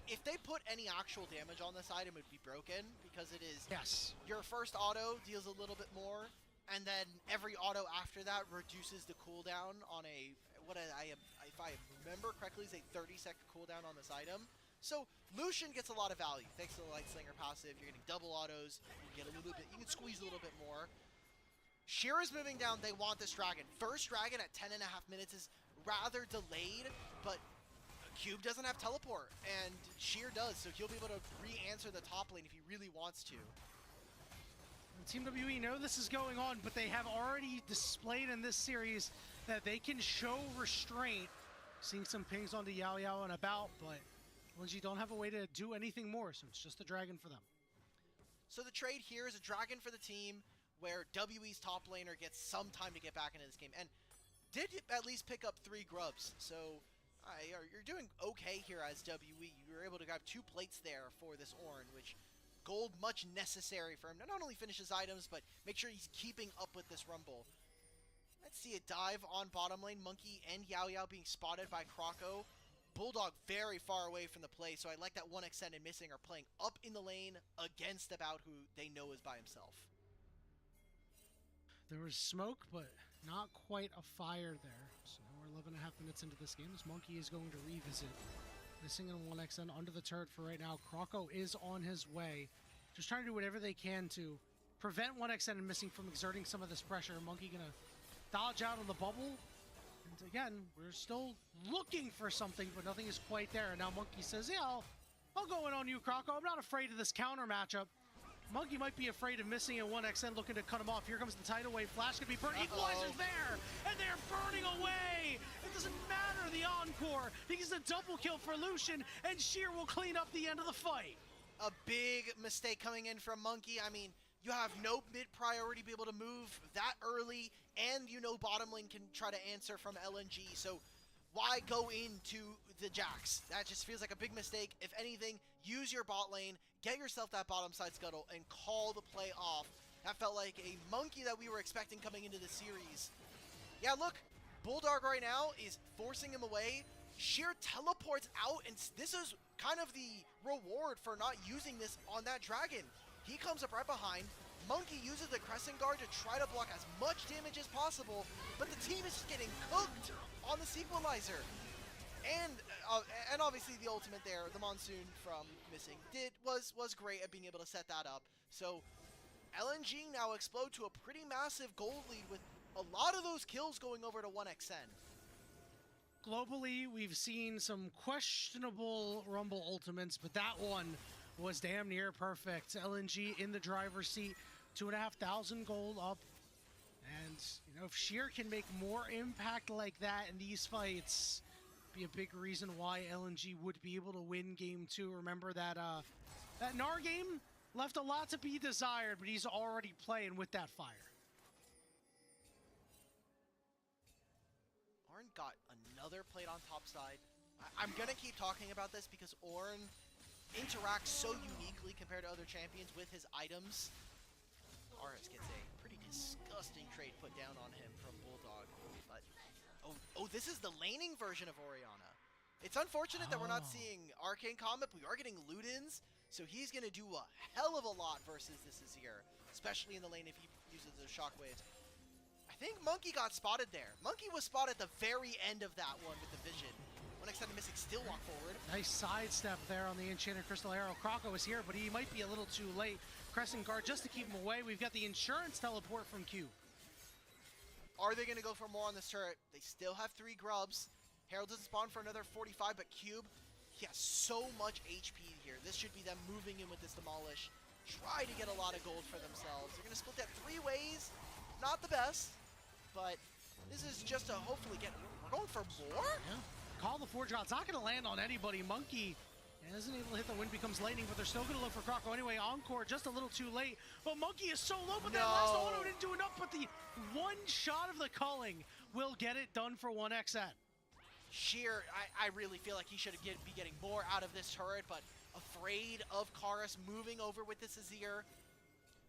if they put any actual damage on this item, it would be broken, because it is... Yes. Your first auto deals a little bit more, and then every auto after that reduces the cooldown on a... if I remember correctly, is a 30-second cooldown on this item. So Lucian gets a lot of value thanks to the Light Slinger passive. You're getting double autos. You can get a little bit. You can squeeze a little bit more. Shearer's moving down. They want this dragon. First dragon at 10.5 minutes is rather delayed, but Cube doesn't have teleport, and Sheer does, so he'll be able to re-answer the top lane if he really wants to. Team WE know this is going on, but they have already displayed in this series that they can show restraint. Seeing some pings onto Yao and about, but LNG don't have a way to do anything more, so it's just a dragon for them. So the trade here is a dragon for the team, where WE's top laner gets some time to get back into this game, and did at least pick up 3 grubs, so you're doing okay here as WE. You were able to grab 2 plates there for this Ornn, which gold much necessary for him to not only finish his items, but make sure he's keeping up with this rumble. Let's see a dive on bottom lane. Monkey and Yao being spotted by Croco. Bulldog very far away from the play, so I like that 1xN and Missing are playing up in the lane against about who they know is by himself. There was smoke, but not quite a fire there. So now we're 11.5 minutes into this game as Monkey is going to revisit. Missing and 1xN under the turret for right now. Kroko is on his way. Just trying to do whatever they can to prevent 1xN and Missing from exerting some of this pressure. Monkey gonna dodge out on the bubble. And again, we're still looking for something, but nothing is quite there. And now Monkey says, yeah, I'll go in on you, Kroko. I'm not afraid of this counter matchup. Monkey might be afraid of Missing and 1xN looking to cut him off. Here comes the tidal wave. Flash could be burned. Equalizer's there, and they're burning away. It doesn't matter the encore because a double kill for Lucian, and Sheer will clean up the end of the fight. A big mistake coming in from Monkey. I mean, you have no mid priority to be able to move that early, and you know bottom lane can try to answer from LNG, so why go into the Jax? That just feels like a big mistake. If anything, use your bot lane, get yourself that bottom side scuttle, and call the play off. That felt like a Monkey that we were expecting coming into the series. Yeah, look, Bulldog right now is forcing him away. Sheer teleports out, and this is kind of the reward for not using this on that dragon. He comes up right behind. Monkey uses the Crescent Guard to try to block as much damage as possible, but the team is just getting cooked on the Sequelizer. And obviously the ultimate there, the Monsoon from Missing, was great at being able to set that up. So LNG now explode to a pretty massive gold lead with a lot of those kills going over to 1xN. Globally, we've seen some questionable Rumble ultimates, but that one was damn near perfect. LNG in the driver's seat, 2,500 gold up. And, you know, if Sheer can make more impact like that in these fights, be a big reason why LNG would be able to win game 2. Remember that that Gnar game left a lot to be desired, but he's already playing with that fire. Ornn got another plate on top side. I'm gonna keep talking about this because Ornn interacts so uniquely compared to other champions with his items. RS gets a pretty disgusting trade put down on him from Bulldog. But oh, this is the laning version of Orianna. It's unfortunate that we're not seeing Arcane Comet, but we are getting Ludens, so he's gonna do a hell of a lot versus this Azir, especially in the lane if he uses those shockwaves. I think Monkey got spotted there. Monkey was spotted at the very end of that one with the vision. 1xN and Missing still walk forward. Nice sidestep there on the Enchanted Crystal Arrow. Kroko is here, but he might be a little too late. Crescent Guard just to keep him away. We've got the insurance teleport from Cube. Are they going to go for more on this turret? They still have 3 grubs. Herald doesn't spawn for another 45, but Cube, he has so much HP here. This should be them moving in with this Demolish. Try to get a lot of gold for themselves. They're going to split that 3 ways. Not the best, but this is just to hopefully get... We're going for more? Yeah. Call the forge out. It's not going to land on anybody. Monkey isn't able to hit the wind, becomes lightning, but they're still going to look for Kroko anyway. Encore just a little too late. But Monkey is so low, but that last auto didn't do enough. But the one shot of the culling will get it done for 1xN. Sheer, I really feel like he should be getting more out of this turret, but afraid of Karis moving over with this Azir.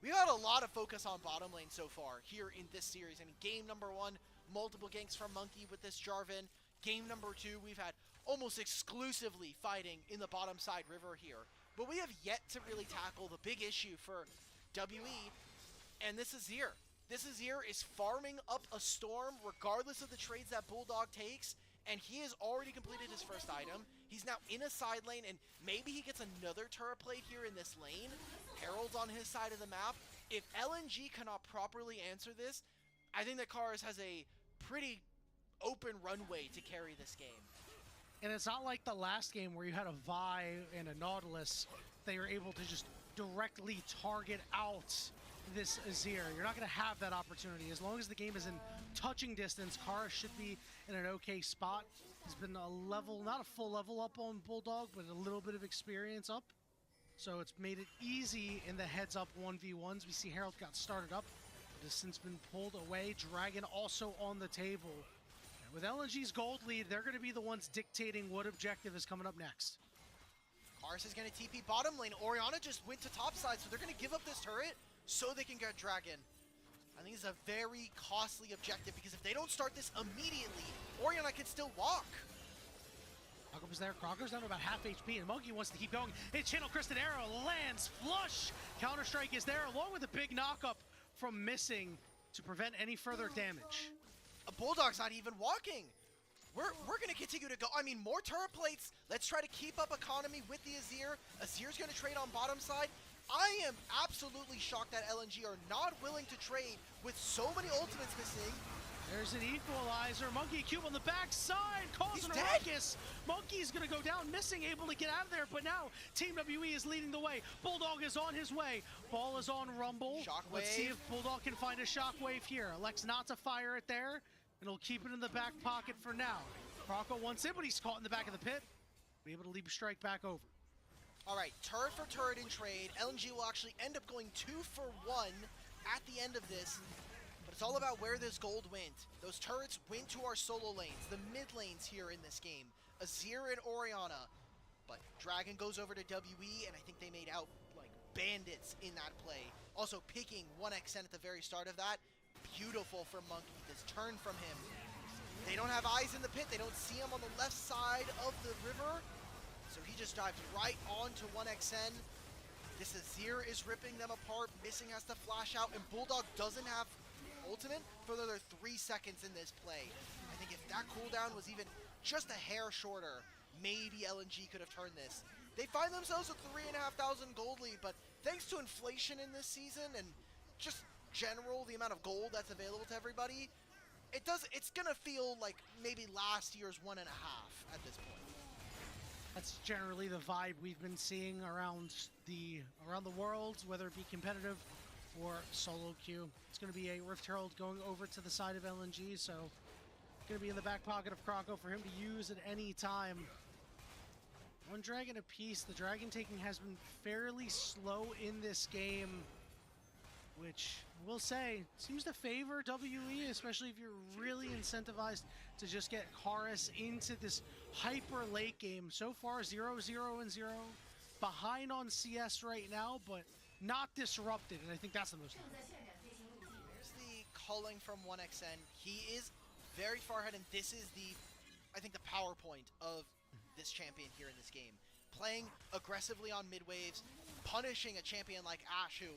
We got a lot of focus on bottom lane so far here in this series. I mean, game number 1, multiple ganks from Monkey with this Jarvan. Game number 2, we've had almost exclusively fighting in the bottom side river here. But we have yet to really tackle the big issue for WE, and this Azir. This Azir is farming up a storm regardless of the trades that Bulldog takes, and he has already completed his first item. He's now in a side lane, and maybe he gets another turret plate here in this lane. Herald's on his side of the map. If LNG cannot properly answer this, I think that Karis has a pretty open runway to carry this game. And it's not like the last game where you had a Vi and a Nautilus. They were able to just directly target out this Azir. You're not going to have that opportunity. As long as the game is in touching distance, Karis should be in an okay spot. He's been a level, not a full level up on Bulldog, but a little bit of experience up. So it's made it easy in the heads up 1v1s. We see Herald got started up, but has since been pulled away. Dragon also on the table. With LNG's gold lead, they're going to be the ones dictating what objective is coming up next. Karis is going to TP bottom lane. Orianna just went to top side, so they're going to give up this turret so they can get Dragon. I think it's a very costly objective because if they don't start this immediately, Orianna can still walk. How come is there. Crocker's down to about half HP, and Monkey wants to keep going. Hit Channel Kristen Arrow lands flush. Counter-Strike is there, along with a big knock-up from Missing to prevent any further damage. A Bulldog's not even walking. We're going to continue to go. I mean, more turret plates. Let's try to keep up economy with the Azir. Azir's going to trade on bottom side. I am absolutely shocked that LNG are not willing to trade with so many ultimates missing. There's an equalizer. Monkey Cube on the backside, causing a ruckus. Monkey's gonna go down, Missing, able to get out of there, but now Team WE is leading the way. Bulldog is on his way. Ball is on Rumble. Shockwave. Let's see if Bulldog can find a shockwave here. Elects not to fire it there, and he'll keep it in the back pocket for now. Croco wants it, but he's caught in the back of the pit. Be able to leap strike back over. All right, turret for turret in trade. LNG will actually end up going 2 for 1 at the end of this. But it's all about where this gold went. Those turrets went to our solo lanes, the mid lanes here in this game. Azir and Orianna. But Dragon goes over to WE, and I think they made out like bandits in that play. Also picking 1xN at the very start of that. Beautiful for Monkey, this turn from him. They don't have eyes in the pit. They don't see him on the left side of the river. So he just dives right onto 1xN. This Azir is ripping them apart. Missing has to flash out, and Bulldog doesn't have ultimate for another 3 seconds in this play. I think if that cooldown was even just a hair shorter, maybe LNG could have turned this. They find themselves with 3,500 gold lead, but thanks to inflation in this season and just general the amount of gold that's available to everybody, it's gonna feel like maybe last year's 1.5 at this point. That's generally the vibe we've been seeing around the world, whether it be competitive or solo queue. It's going to be a Rift Herald going over to the side of LNG, so going to be in the back pocket of Croco for him to use at any time. One dragon apiece. The dragon taking has been fairly slow in this game, which I will say seems to favor WE, especially if you're really incentivized to just get Karis into this hyper late game. So far 0-0 and 0, behind on CS right now, but not disrupted, and I think that's the most important. Here's the culling from 1xN. He is very far ahead, and this is I think the power point of this champion here in this game. Playing aggressively on mid waves, punishing a champion like Ashe, who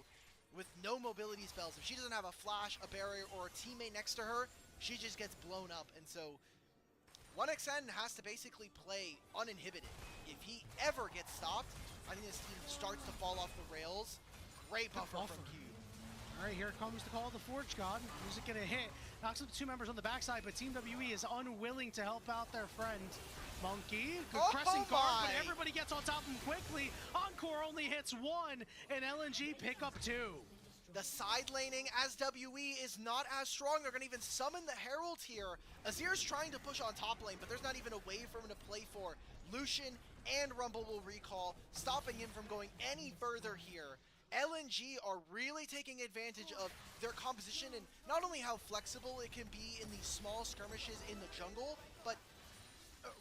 with no mobility spells, if she doesn't have a flash, a barrier, or a teammate next to her, she just gets blown up. And so 1xN has to basically play uninhibited. If he ever gets stopped, I think this team starts to fall off the rails. Great buffer from Cube. All right, here comes the call of the Forge God. Music gonna hit. Knocks up 2 members on the backside, but Team WE is unwilling to help out their friend. Monkey, good pressing guard, but everybody gets on top of him quickly. Encore only hits 1, and LNG pick up 2. The side laning as WE is not as strong. They're gonna even summon the Herald here. Azir's trying to push on top lane, but there's not even a way for him to play for. Lucian and Rumble will recall, stopping him from going any further here. LNG are really taking advantage of their composition and not only how flexible it can be in these small skirmishes in the jungle, but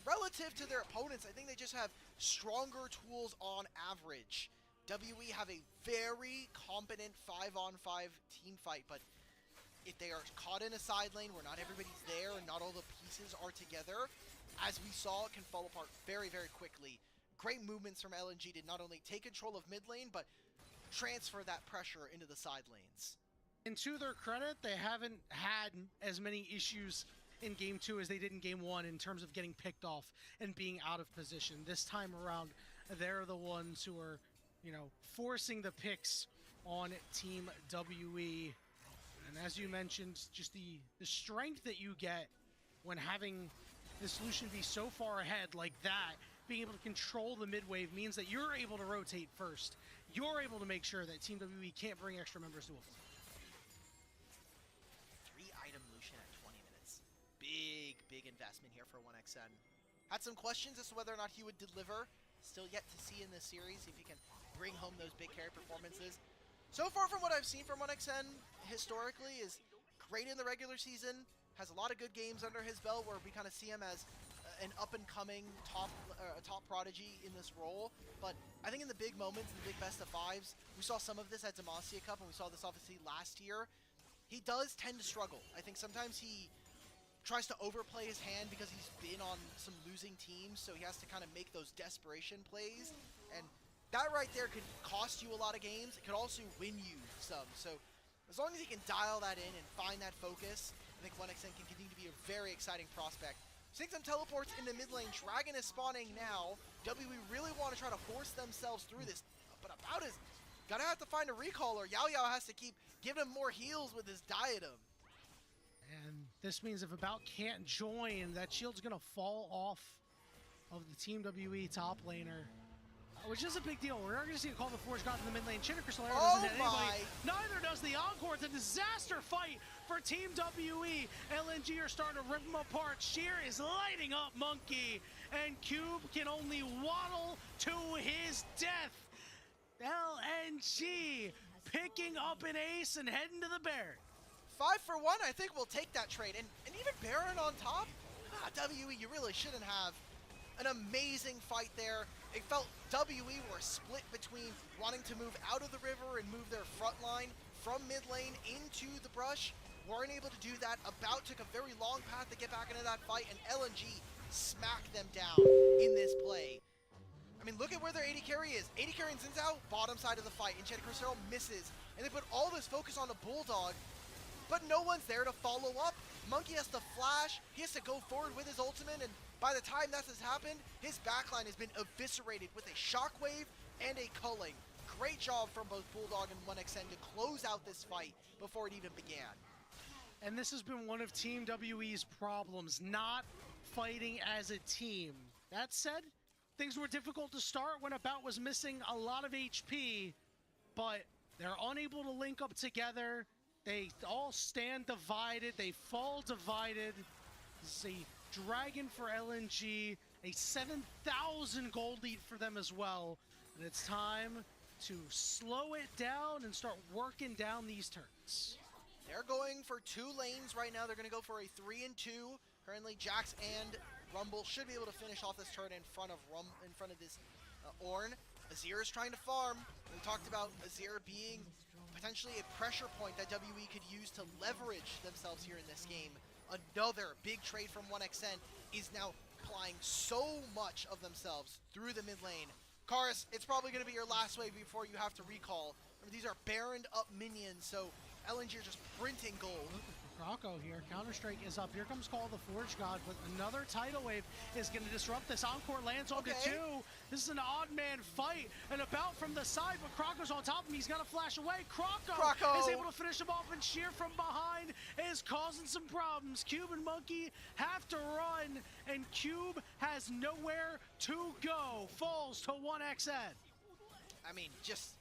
relative to their opponents, I think they just have stronger tools on average. WE have a very competent 5-on-5 team fight, but if they are caught in a side lane where not everybody's there and not all the pieces are together, as we saw, it can fall apart very, very quickly. Great movements from LNG to not only take control of mid lane, but transfer that pressure into the side lanes. And to their credit, they haven't had as many issues in Game 2 as they did in Game 1 in terms of getting picked off and being out of position. This time around, they're the ones who are, you know, forcing the picks on Team WE. And as you mentioned, just the strength that you get when having the solution be so far ahead like that, being able to control the mid-wave means that you're able to rotate first. You're able to make sure that Team WE can't bring extra members to a 3-item Lucian at 20 minutes. Big investment here for 1xN. Had some questions as to whether or not he would deliver. Still yet to see in this series if he can bring home those big carry performances. So far from what I've seen from 1xN historically is great in the regular season. Has a lot of good games under his belt where we kind of see him as an up-and-coming top prodigy in this role. But I think in the big moments, in the big best of fives, we saw some of this at Demacia Cup, and we saw this obviously last year. He does tend to struggle. I think sometimes he tries to overplay his hand because he's been on some losing teams, so he has to kind of make those desperation plays. And that right there could cost you a lot of games. It could also win you some. So as long as he can dial that in and find that focus, I think 1xN can continue to be a very exciting prospect. Seeing some teleports in the mid lane. Dragon is spawning now. WE really want to try to force themselves through this, but about is gonna have to find a recall, or Yao Yao has to keep giving him more heals with his diadem. And this means if About can't join, that shield's gonna fall off of the Team WE top laner, which is a big deal. We're gonna see a call the Forge God in the mid lane. Chinnaker doesn't hit anybody. Neither does the Encore. It's a disaster fight for Team WE. LNG are starting to rip them apart. Sheer is lighting up Monkey, and Cube can only waddle to his death. LNG picking up an ace and heading to the Baron. 5 for 1, I think we'll take that trade. And even Baron on top? WE, you really shouldn't have. An amazing fight there. It felt WE were split between wanting to move out of the river and move their front line from mid lane into the brush. Weren't able to do that. About took a very long path to get back into that fight, and LNG smacked them down in this play. I mean, look at where their AD carry is. AD carry and Xin Zhao, bottom side of the fight. Enchanted Crusader misses, and they put all this focus on the Bulldog, but no one's there to follow up. Monkey has to flash, he has to go forward with his ultimate, and by the time that has happened, his backline has been eviscerated with a shockwave and a culling. Great job from both Bulldog and 1xN to close out this fight before it even began. And this has been one of Team WE's problems, not fighting as a team. That said, things were difficult to start when About was missing a lot of HP, but they're unable to link up together. They all stand divided, they fall divided. This is a Dragon for LNG, a 7,000 gold lead for them as well. And it's time to slow it down and start working down these turns. They're going for 2 lanes right now. They're going to go for a 3 and 2. Currently, Jax and Rumble should be able to finish off this turn in front of this Ornn. Azir is trying to farm. We talked about Azir being potentially a pressure point that WE could use to leverage themselves here in this game. Another big trade from 1xN is now applying so much of themselves through the mid lane. Karis, it's probably going to be your last wave before you have to recall. Remember, these are baroned up minions, so LNG are just printing gold. Rocco here, Counter-Strike is up. Here comes Call the Forge God, but another tidal wave is going to disrupt this. Encore lands onto 2. This is an odd man fight, and About from the side, but Crocco's on top of him. He's got to flash away. Crocco is able to finish him off, and Sheer from behind is causing some problems. Cube and Monkey have to run, and Cube has nowhere to go. Falls to 1xN. I mean, just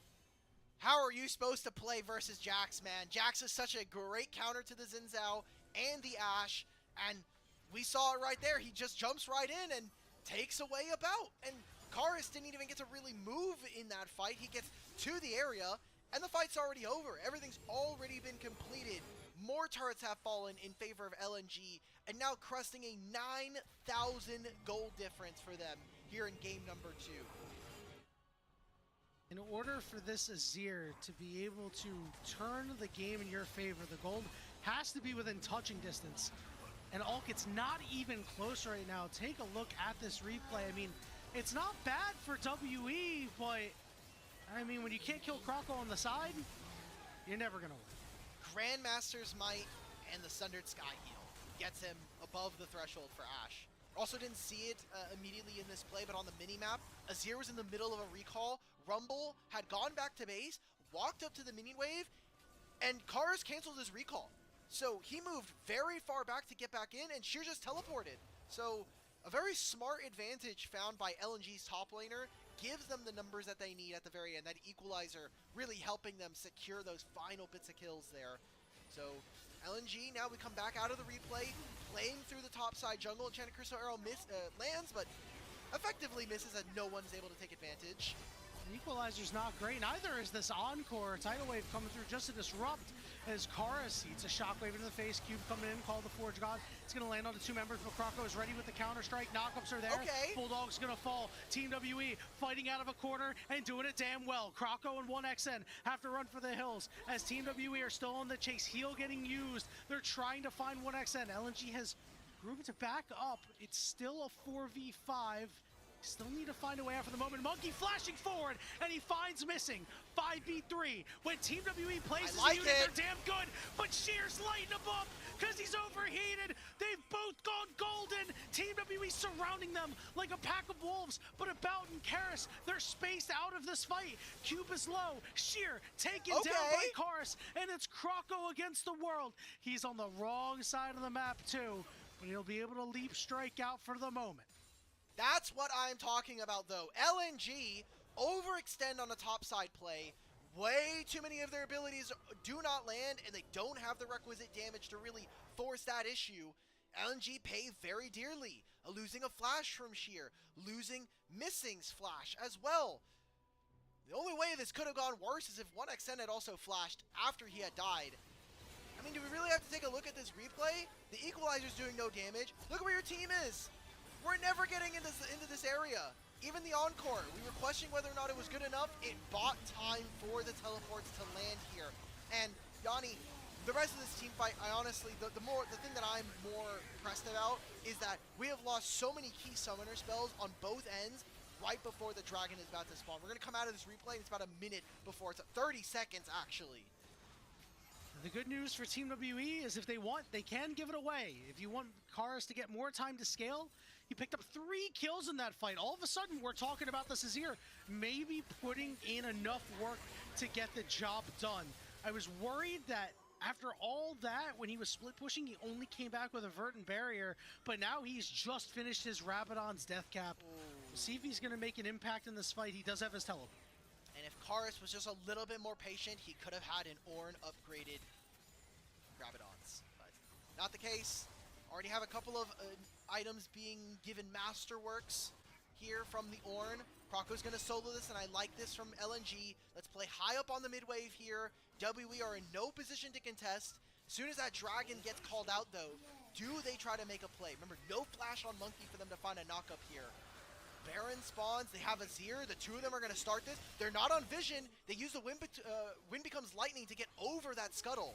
how are you supposed to play versus Jax, man? Jax is such a great counter to the Xin Zhao and the Ashe, and we saw it right there. He just jumps right in and takes away About, and Karis didn't even get to really move in that fight. He gets to the area, and the fight's already over. Everything's already been completed. More turrets have fallen in favor of LNG, and now cresting a 9,000 gold difference for them here in game number 2. In order for this Azir to be able to turn the game in your favor, the gold has to be within touching distance. And Ulk, it's not even close right now. Take a look at this replay. I mean, it's not bad for WE, but I mean, when you can't kill Crocco on the side, you're never gonna win. Grandmaster's Might and the Sundered Sky Heal gets him above the threshold for Ashe. Also didn't see it immediately in this play, but on the mini-map, Azir was in the middle of a recall. Rumble had gone back to base, walked up to the mini wave, and Karis canceled his recall. So he moved very far back to get back in, and Sheer just teleported. So a very smart advantage found by LNG's top laner gives them the numbers that they need at the very end. That equalizer really helping them secure those final bits of kills there. So LNG, now we come back out of the replay, playing through the top side jungle. Enchanted Crystal Arrow lands, but effectively misses, and no one's able to take advantage. Equalizer's not great. Neither is this Encore. Tidal Wave coming through just to disrupt as Karis eats a shockwave into the face. Cube coming in, Call the Forge God. It's going to land on the 2 members, but Crocco is ready with the counter-strike. Knockups are there. Okay. Bulldog's going to fall. Team WE fighting out of a corner and doing it damn well. Crocco and 1xN have to run for the hills as Team WE are still on the chase. Heal getting used. They're trying to find 1xN. LNG has group to back up. It's still a 4v5. Still need to find a way out for the moment. Monkey flashing forward, and he finds missing. 5v3. When Team WE plays as a unit, they're damn good, but Shears lighting him up because he's overheated. They've both gone golden. Team WE surrounding them like a pack of wolves, but About and Karis, they're spaced out of this fight. Cube is low. Sheer taken down by Karis, and it's Croco against the world. He's on the wrong side of the map too, but he'll be able to leap strike out for the moment. That's what I'm talking about, though. LNG overextend on a topside play. Way too many of their abilities do not land, and they don't have the requisite damage to really force that issue. LNG pay very dearly, losing a flash from Sheer, losing Missing's flash as well. The only way this could have gone worse is if 1xN had also flashed after he had died. I mean, do we really have to take a look at this replay? The equalizer's doing no damage. Look at where your team is. We're never getting into this area. Even the Encore, we were questioning whether or not it was good enough. It bought time for the teleports to land here. And Yanni, the rest of this team fight, I honestly, the thing that I'm more impressed about is that we have lost so many key summoner spells on both ends right before the dragon is about to spawn. We're gonna come out of this replay and it's about a minute before it's 30 seconds actually. The good news for Team WE is if they want, they can give it away. If you want Karis to get more time to scale, he picked up 3 kills in that fight. All of a sudden, we're talking about this Azir maybe putting in enough work to get the job done. I was worried that after all that, when he was split pushing, he only came back with a Verdant Barrier, but now he's just finished his Rabadon's death cap. We'll see if he's going to make an impact in this fight. He does have his teleport. And if Karis was just a little bit more patient, he could have had an Ornn upgraded Rabadons. But not the case. Already have a couple of items being given masterworks here from the Ornn. Croco's going to solo this, and I like this from LNG. Let's play high up on the mid wave here. WE are in no position to contest. As soon as that dragon gets called out, though, do they try to make a play? Remember, no flash on Monkey for them to find a knock-up here. Baron spawns, they have Azir, the two of them are going to start this. They're not on vision, they use the wind becomes lightning to get over that scuttle.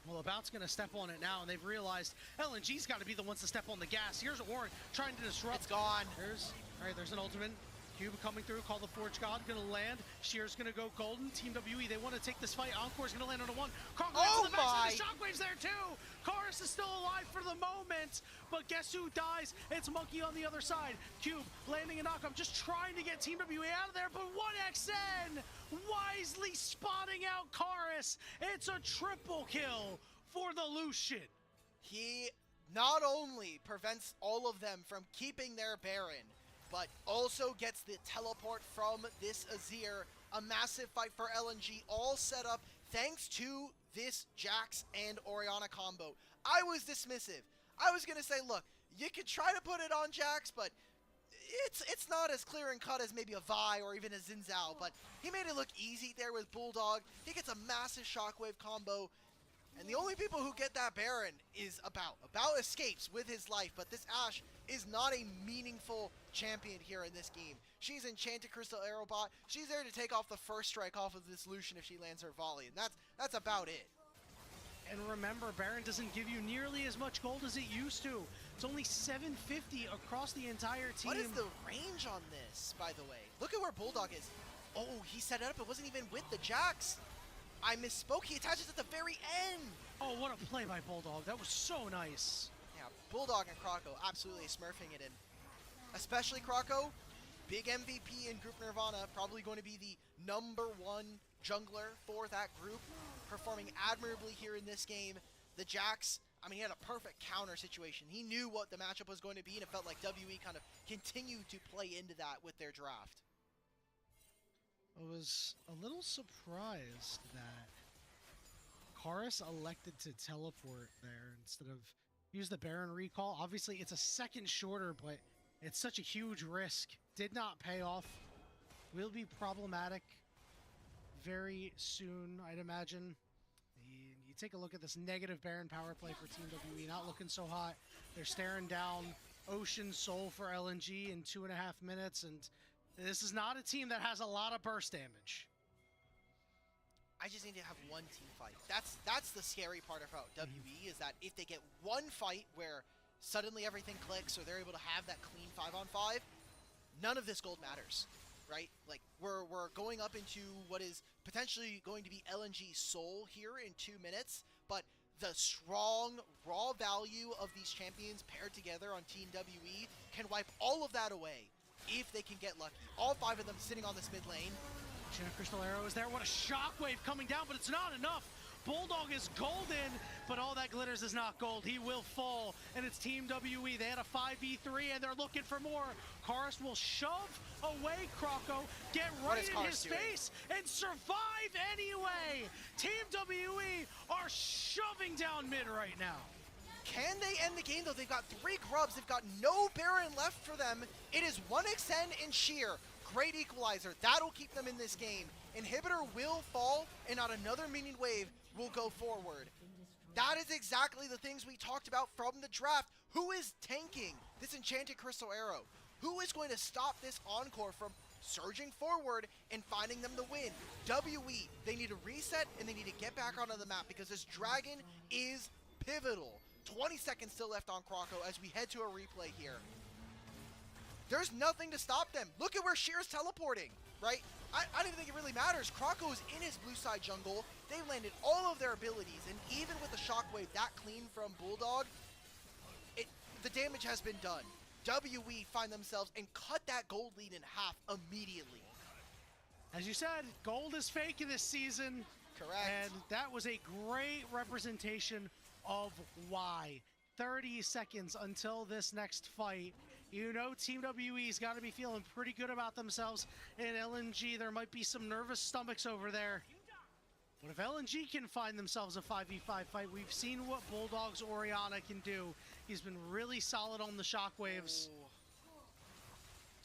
Well, About's going to step on it now, and they've realized LNG's got to be the ones to step on the gas. Here's Ornn trying to disrupt. It's gone. There's an ultimate. Cube coming through, call the Forge God, going to land. Sheer's going to go golden. Team WE, they want to take this fight. Encore's going to land on a 1. Oh my! The Shockwave's there too! Karis is still alive for the moment, but guess who dies? It's Monkey on the other side. Cube landing a knock. I'm just trying to get Team WE out of there, but 1xN wisely spotting out Karis. It's a triple kill for the Lucian. He not only prevents all of them from keeping their Baron, but also gets the teleport from this Azir. A massive fight for LNG, all set up thanks to this Jax and Orianna combo. I was dismissive. I was gonna say, look, you could try to put it on Jax, but it's not as clear and cut as maybe a Vi or even a Xin Zhao, but he made it look easy there with Bulldog. He gets a massive shockwave combo, and the only people who get that Baron is About. About escapes with his life, but this Ashe is not a meaningful champion here in this game. She's Enchanted Crystal Aerobot. She's there to take off the first strike off of this Lucian if she lands her volley, and that's about it. And remember, Baron doesn't give you nearly as much gold as it used to. It's only 750 across the entire team. What is the range on this, by the way? Look at where Bulldog is. Oh, he set it up. It wasn't even with the Jax. I misspoke. He attaches at the very end. Oh, what a play by Bulldog. That was so nice. Yeah, Bulldog and Croco absolutely smurfing it in. Especially Croco, big MVP in Group Nirvana, probably going to be the #1 jungler for that group, performing admirably here in this game. The Jax, I mean, he had a perfect counter situation. He knew what the matchup was going to be, and it felt like WE kind of continued to play into that with their draft. I was a little surprised that Karis elected to teleport there instead of use the Baron recall. Obviously, it's a second shorter, but it's such a huge risk. Did not pay off. Will be problematic very soon, I'd imagine. You take a look at this negative Baron power play for Team WE. Not looking so hot. They're staring down Ocean Soul for LNG in 2.5 minutes, and this is not a team that has a lot of burst damage. I just need to have one team fight. That's the scary part about WE, is that if they get one fight where suddenly everything clicks or they're able to have that clean 5-on-5, none of this gold matters, right? Like, we're going up into what is potentially going to be LNG's soul here in 2 minutes, but the strong, raw value of these champions paired together on Team WE can wipe all of that away if they can get lucky. All 5 of them sitting on this mid lane. Crystal Arrow is there. What a shockwave coming down, but it's not enough. Bulldog is golden, but all that glitters is not gold. He will fall, and it's Team WE. They had a 5v3, and they're looking for more. Karst will shove away Croco, get right in his face, and survive anyway. Team WE are shoving down mid right now. Can they end the game, though? They've got 3 grubs. They've got no Baron left for them. It is 1xN and Sheer. Great equalizer. That'll keep them in this game. Inhibitor will fall, and not another minion wave will go forward. That is exactly the things we talked about from the draft. Who is tanking this Enchanted Crystal Arrow? Who is going to stop this Encore from surging forward and finding them the win? WE, they need to reset and they need to get back onto the map because this dragon is pivotal. 20 seconds still left on Croco as we head to a replay here. There's nothing to stop them. Look at where Sheer's teleporting, right? I don't even think it really matters. Croco is in his blue side jungle. They landed all of their abilities, and even with the shockwave that clean from Bulldog, the damage has been done. WE find themselves and cut that gold lead in half immediately. As you said, gold is fake in this season. Correct. And that was a great representation of why. 30 seconds until this next fight. You know Team WE's got to be feeling pretty good about themselves. And LNG, there might be some nervous stomachs over there. But if LNG can find themselves a 5v5 fight, we've seen what Bulldog's Orianna can do. He's been really solid on the shockwaves. Ooh.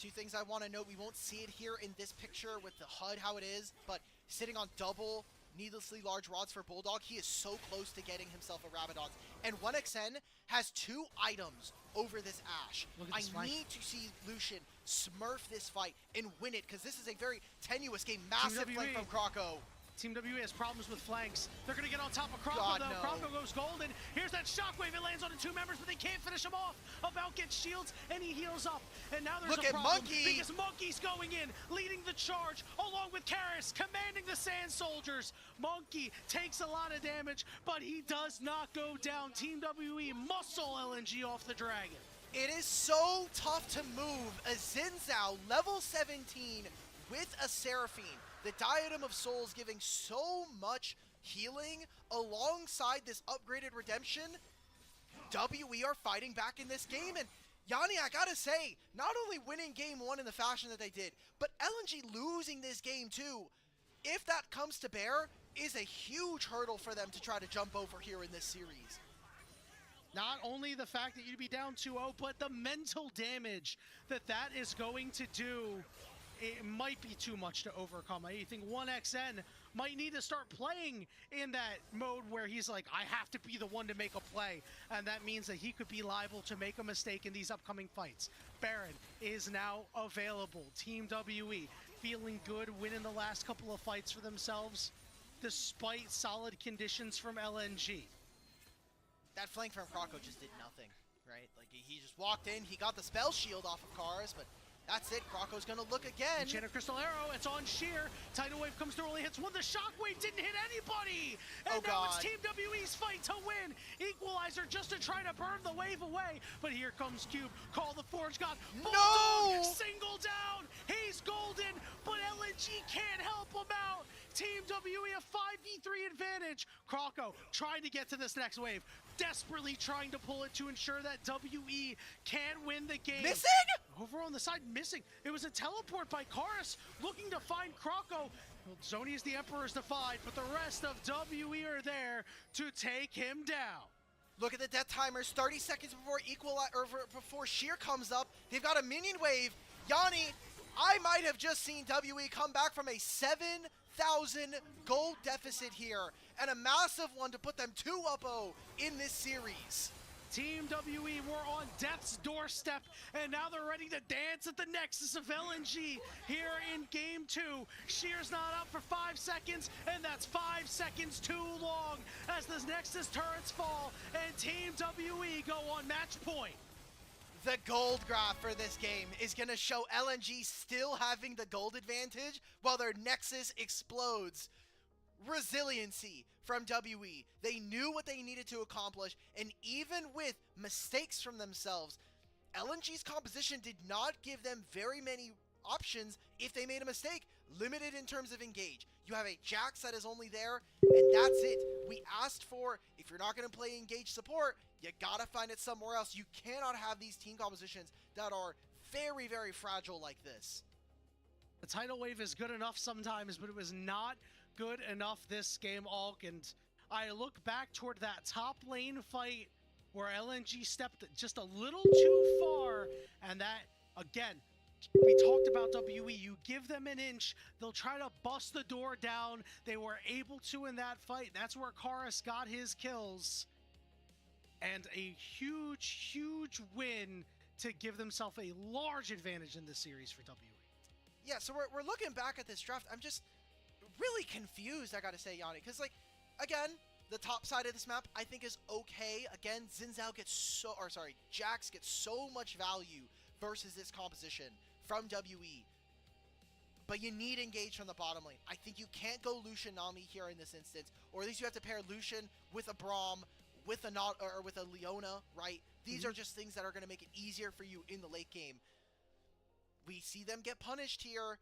2 things I want to note. We won't see it here in this picture with the HUD how it is, but sitting on double needlessly large rods for Bulldog, he is so close to getting himself a Rabadon. And 1xN has 2 items over this Ashe. I need to see Lucian smurf this fight and win it, because this is a very tenuous game. Massive flank from Croco. Team WE has problems with flanks. They're going to get on top of Croco, though. No. Croco goes golden. Here's that shockwave. It lands on the 2 members, but they can't finish him off. About gets shields, and he heals up. And now there's a problem. Monkey. Because Monkey's going in, leading the charge, along with Karras, commanding the Sand Soldiers. Monkey takes a lot of damage, but he does not go down. Team WE muscle LNG off the dragon. It is so tough to move a Xin Zhao, level 17, with a Seraphine. The Diadem of Souls giving so much healing alongside this upgraded Redemption. WE are fighting back in this game, and Yanni, I gotta say, not only winning game 1 in the fashion that they did, but LNG losing this game too, if that comes to bear, is a huge hurdle for them to try to jump over here in this series. Not only the fact that you'd be down 2-0, but the mental damage that is going to do. It might be too much to overcome. I think 1xN might need to start playing in that mode where he's like, I have to be the one to make a play. And that means that he could be liable to make a mistake in these upcoming fights. Baron is now available. Team WE feeling good, winning the last couple of fights for themselves, despite solid conditions from LNG. That flank from Croco just did nothing, right? Like, he just walked in, he got the spell shield off of Karras, but that's it. Croco's gonna look again. Enchanted Crystal Arrow, it's on Sheer. Tidal Wave comes through, only hits 1. The Shockwave didn't hit anybody! And now it's Team WE's fight to win. Equalizer just to try to burn the wave away. But here comes Cube. Call the Forge God. Bulldog, single down. He's golden, but LNG can't help him out. Team WE a 5v3 advantage. Croco trying to get to this next wave. Desperately trying to pull it to ensure that WE can win the game. Missing? Over on the side, missing. It was a teleport by Karras looking to find Croco. Well, Zoni is the Emperor's defied, but the rest of WE are there to take him down. Look at the death timers. 30 seconds before Sheer comes up. They've got a minion wave. Yanni, I might have just seen WE come back from a 7,000 gold deficit here, and a massive one to put them 2-0 in this series. Team WE were on death's doorstep, and now they're ready to dance at the nexus of LNG here in Game 2. Shear's not up for 5 seconds, and that's 5 seconds too long as the nexus turrets fall, and Team WE go on match point. The gold graph for this game is going to show LNG still having the gold advantage while their nexus explodes. Resiliency from WE. They knew what they needed to accomplish, and even with mistakes from themselves, LNG's composition did not give them very many options if they made a mistake. Limited in terms of engage. You have a Jax that is only there, and that's it. We asked for, if you're not going to play engage support, you gotta find it somewhere else. You cannot have these team compositions that are very, very fragile like this. The tidal wave is good enough sometimes, but it was not good enough this game, Alk, and I look back toward that top lane fight where LNG stepped just a little too far, and that, again, we talked about WE. You give them an inch, they'll try to bust the door down. They were able to in that fight. That's where Karis got his kills. And a huge, huge win to give themselves a large advantage in this series for WE. Yeah, so we're looking back at this draft. I'm just really confused, I gotta say, Yanni, because, like, again, the top side of this map I think is okay. Again, Jax gets so much value versus this composition from WE. But you need engage from the bottom lane. I think you can't go Lucian Nami here in this instance, or at least you have to pair Lucian with a Braum, with a with a Leona, right? These are just things that are going to make it easier for you in the late game. We see them get punished here.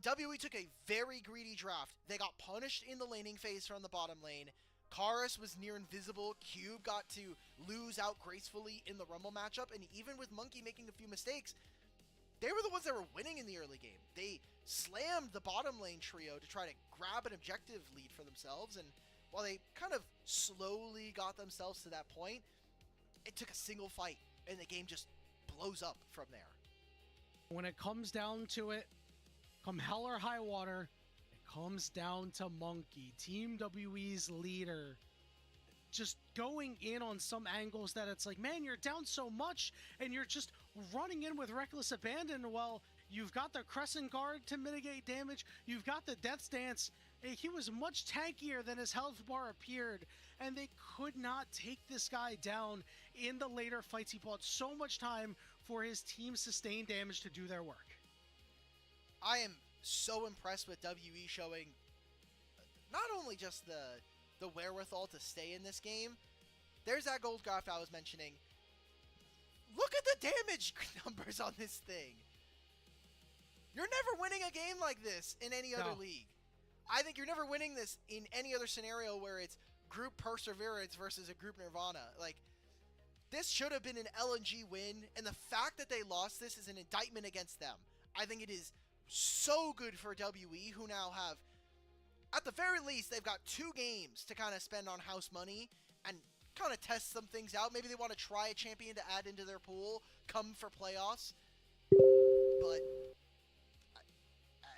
WE took a very greedy draft. They got punished in the laning phase from the bottom lane. Karis was near invisible. Cube got to lose out gracefully in the Rumble matchup, and even with Monkey making a few mistakes, they were the ones that were winning in the early game. They slammed the bottom lane trio to try to grab an objective lead for themselves, and while they kind of slowly got themselves to that point, it took a single fight, and the game just blows up from there. When it comes down to it, come hell or high water, it comes down to Monkey, Team WE's leader, just going in on some angles that it's like, man, you're down so much, and you're just running in with reckless abandon. Well, you've got the Crescent Guard to mitigate damage, you've got the Death's Dance. He was much tankier than his health bar appeared, and they could not take this guy down in the later fights. He bought so much time for his team sustained damage to do their work. I am so impressed with WE showing not only just the wherewithal to stay in this game. There's that gold graph I was mentioning. Look at the damage numbers on this thing. You're never winning a game like this in any other league. I think you're never winning this in any other scenario where it's group Perseverance versus a group Nirvana. Like, this should have been an LNG win, and the fact that they lost this is an indictment against them. I think it is so good for WE, who now have, at the very least, they've got 2 games to kind of spend on house money and kind of test some things out. Maybe they want to try a champion to add into their pool, come for playoffs. But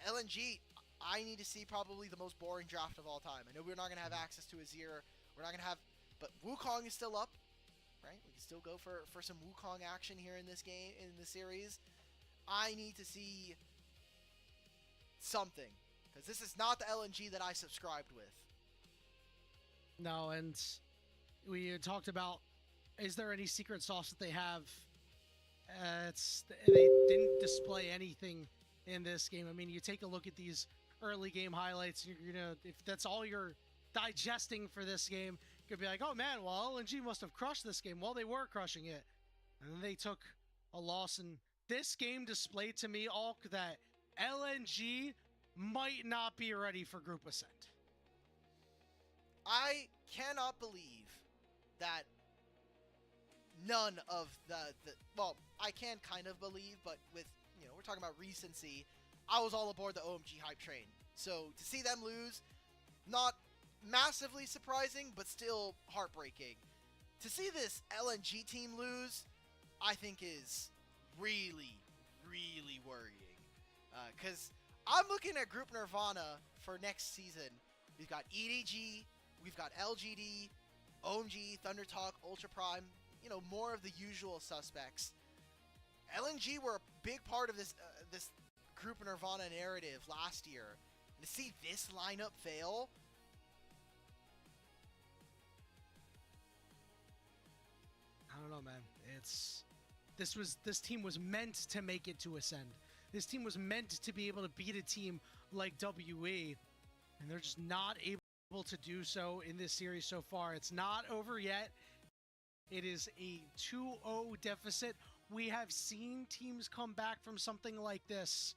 LNG, I need to see probably the most boring draft of all time. I know we're not going to have access to Azir. We're not going to have, but Wukong is still up, right? We can still go for some Wukong action here in this game, in the series. I need to see something, because this is not the LNG that I subscribed with. No, and we talked about, is there any secret sauce that they have? They didn't display anything in this game. I mean, you take a look at these early game highlights, you're gonna, if that's all you're digesting for this game, you could be like, oh man, well, LNG must have crushed this game. Well, they were crushing it, and then they took a loss, and this game displayed to me, Alk, that LNG might not be ready for group ascent. I cannot believe that none of the well, I can kind of believe, but with, you know, we're talking about recency, I was all aboard the OMG hype train. So to see them lose, not massively surprising, but still heartbreaking. To see this LNG team lose, I think is really, really worrying. Because I'm looking at Group Nirvana for next season. We've got EDG, we've got LGD, OMG, Thunder Talk, Ultra Prime. you know, more of the usual suspects. LNG were a big part of this this Group Nirvana narrative last year. And to see this lineup fail, I don't know, man. This team was meant to make it to Ascend. This team was meant to be able to beat a team like WE, and they're just not able to do so in this series so far. It's not over yet. It is a 2-0 deficit. We have seen teams come back from something like this,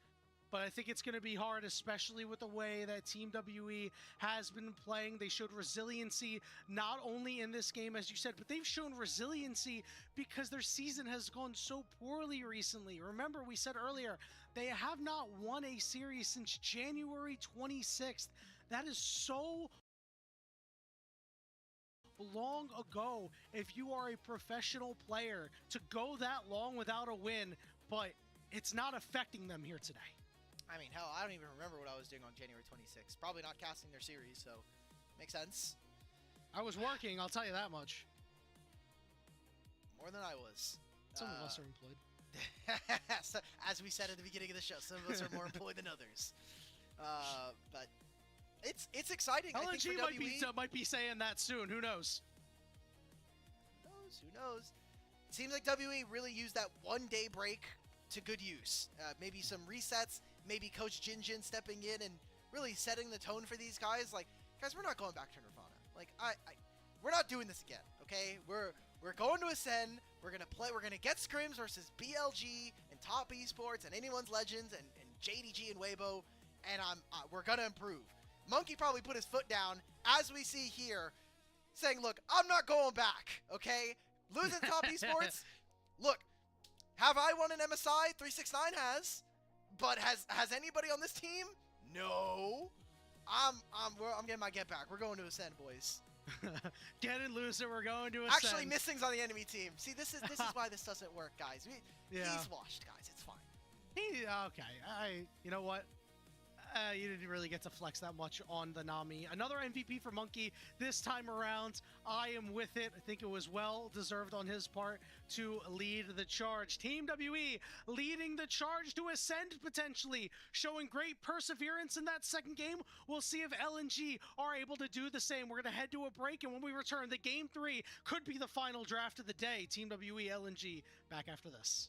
but I think it's going to be hard, especially with the way that Team WE has been playing. They showed resiliency not only in this game, as you said, but they've shown resiliency because their season has gone so poorly recently. Remember, we said earlier, they have not won a series since January 26th. That is so long ago if you are a professional player to go that long without a win, but it's not affecting them here today. I mean, hell, I don't even remember what I was doing on January 26th. Probably not casting their series, so makes sense. I was working, I'll tell you that much. More than I was. Some of us are employed. So, as we said at the beginning of the show, some of us are more employed than others. But it's exciting. I think for WE, might be saying that soon. Who knows? Who knows? It seems like WE really used that one-day break to good use. Maybe some resets. Maybe Coach Jinjin stepping in and really setting the tone for these guys. Like, guys, we're not going back to Nirvana. Like, we're not doing this again. Okay, we're going to Ascend. We're gonna play. We're gonna get scrims versus BLG and Top Esports and Anyone's Legends and JDG and Weibo, and we're gonna improve. Monkey probably put his foot down, as we see here, saying, "Look, I'm not going back. Okay, losing Top Esports. Look, have I won an MSI? 369 has." But has anybody on this team? No. I'm getting my get back. We're going to Ascend, boys. Get it, loser. We're going to Ascend. Actually, Missing's on the enemy team. See, this is why this doesn't work, guys. He's washed, guys. It's fine. Okay. You know what? You didn't really get to flex that much on the Nami. Another MVP for Monkey this time around. I am with it. I think it was well deserved on his part to lead the charge. Team WE leading the charge to Ascend potentially, showing great perseverance in that second game. We'll see if LNG are able to do the same. We're going to head to a break, and when we return, the game 3 could be the final draft of the day. Team WE, LNG, back after this.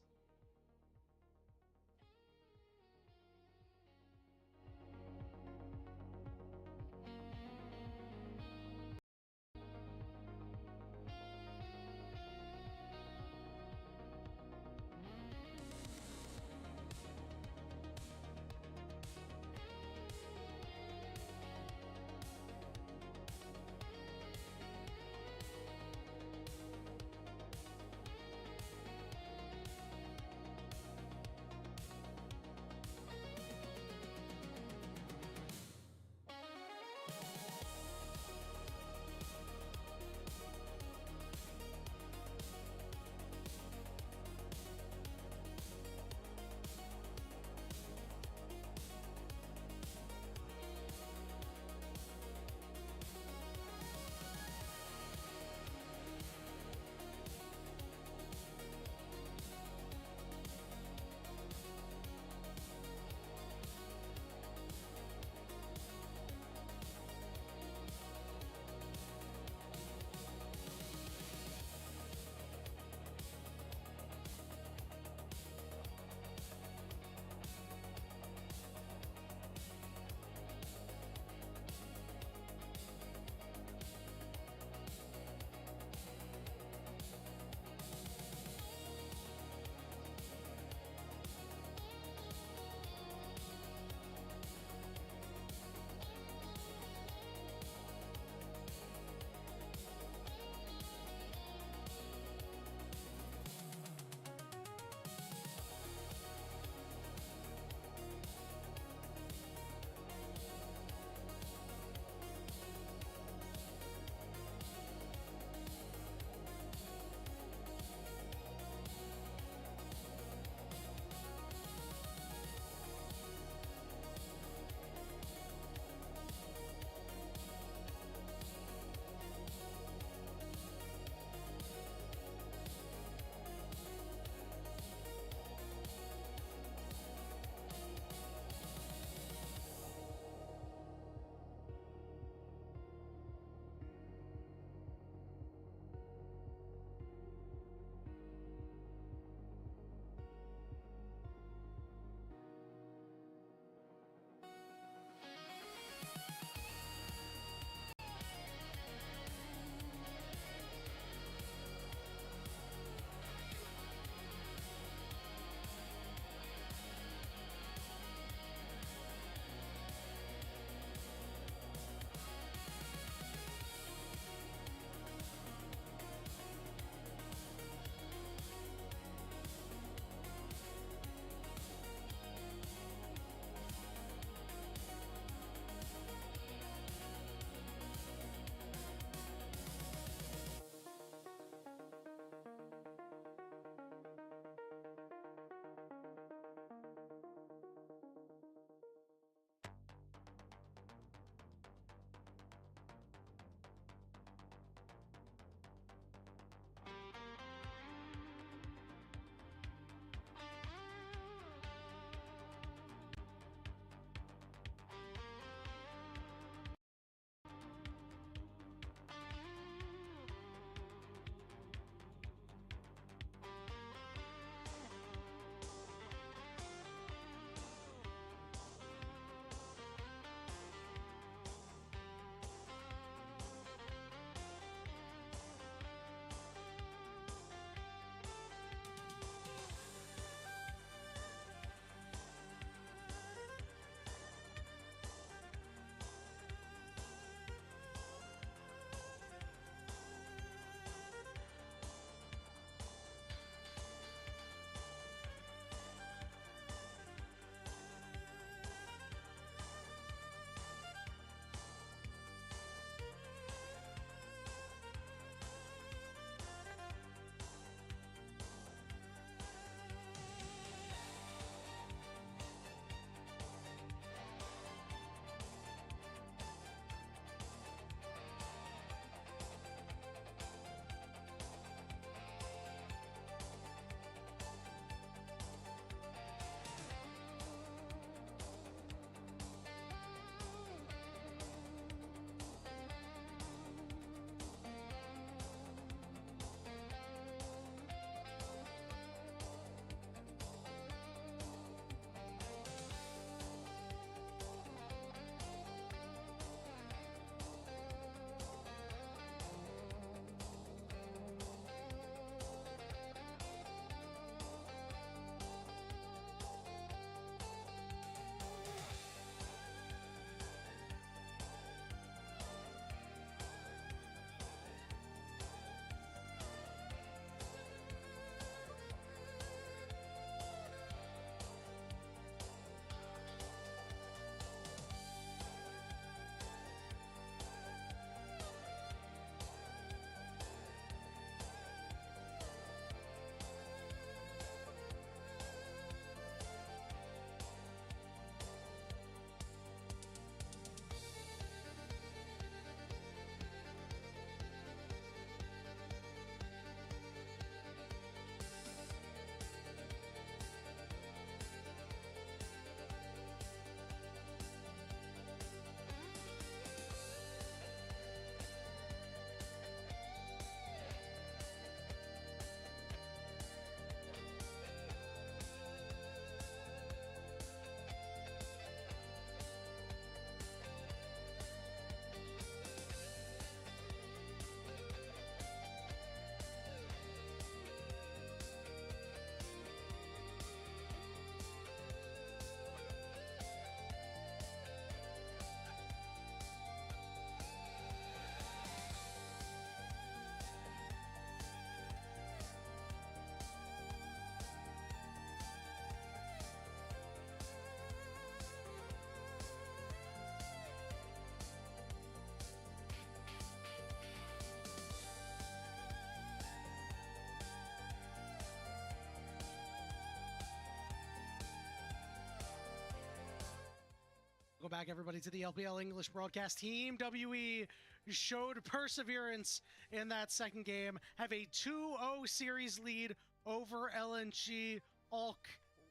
Welcome back, everybody, to the LPL English broadcast. Team WE showed perseverance in that second game, have a 2-0 series lead over LNG. Ulk,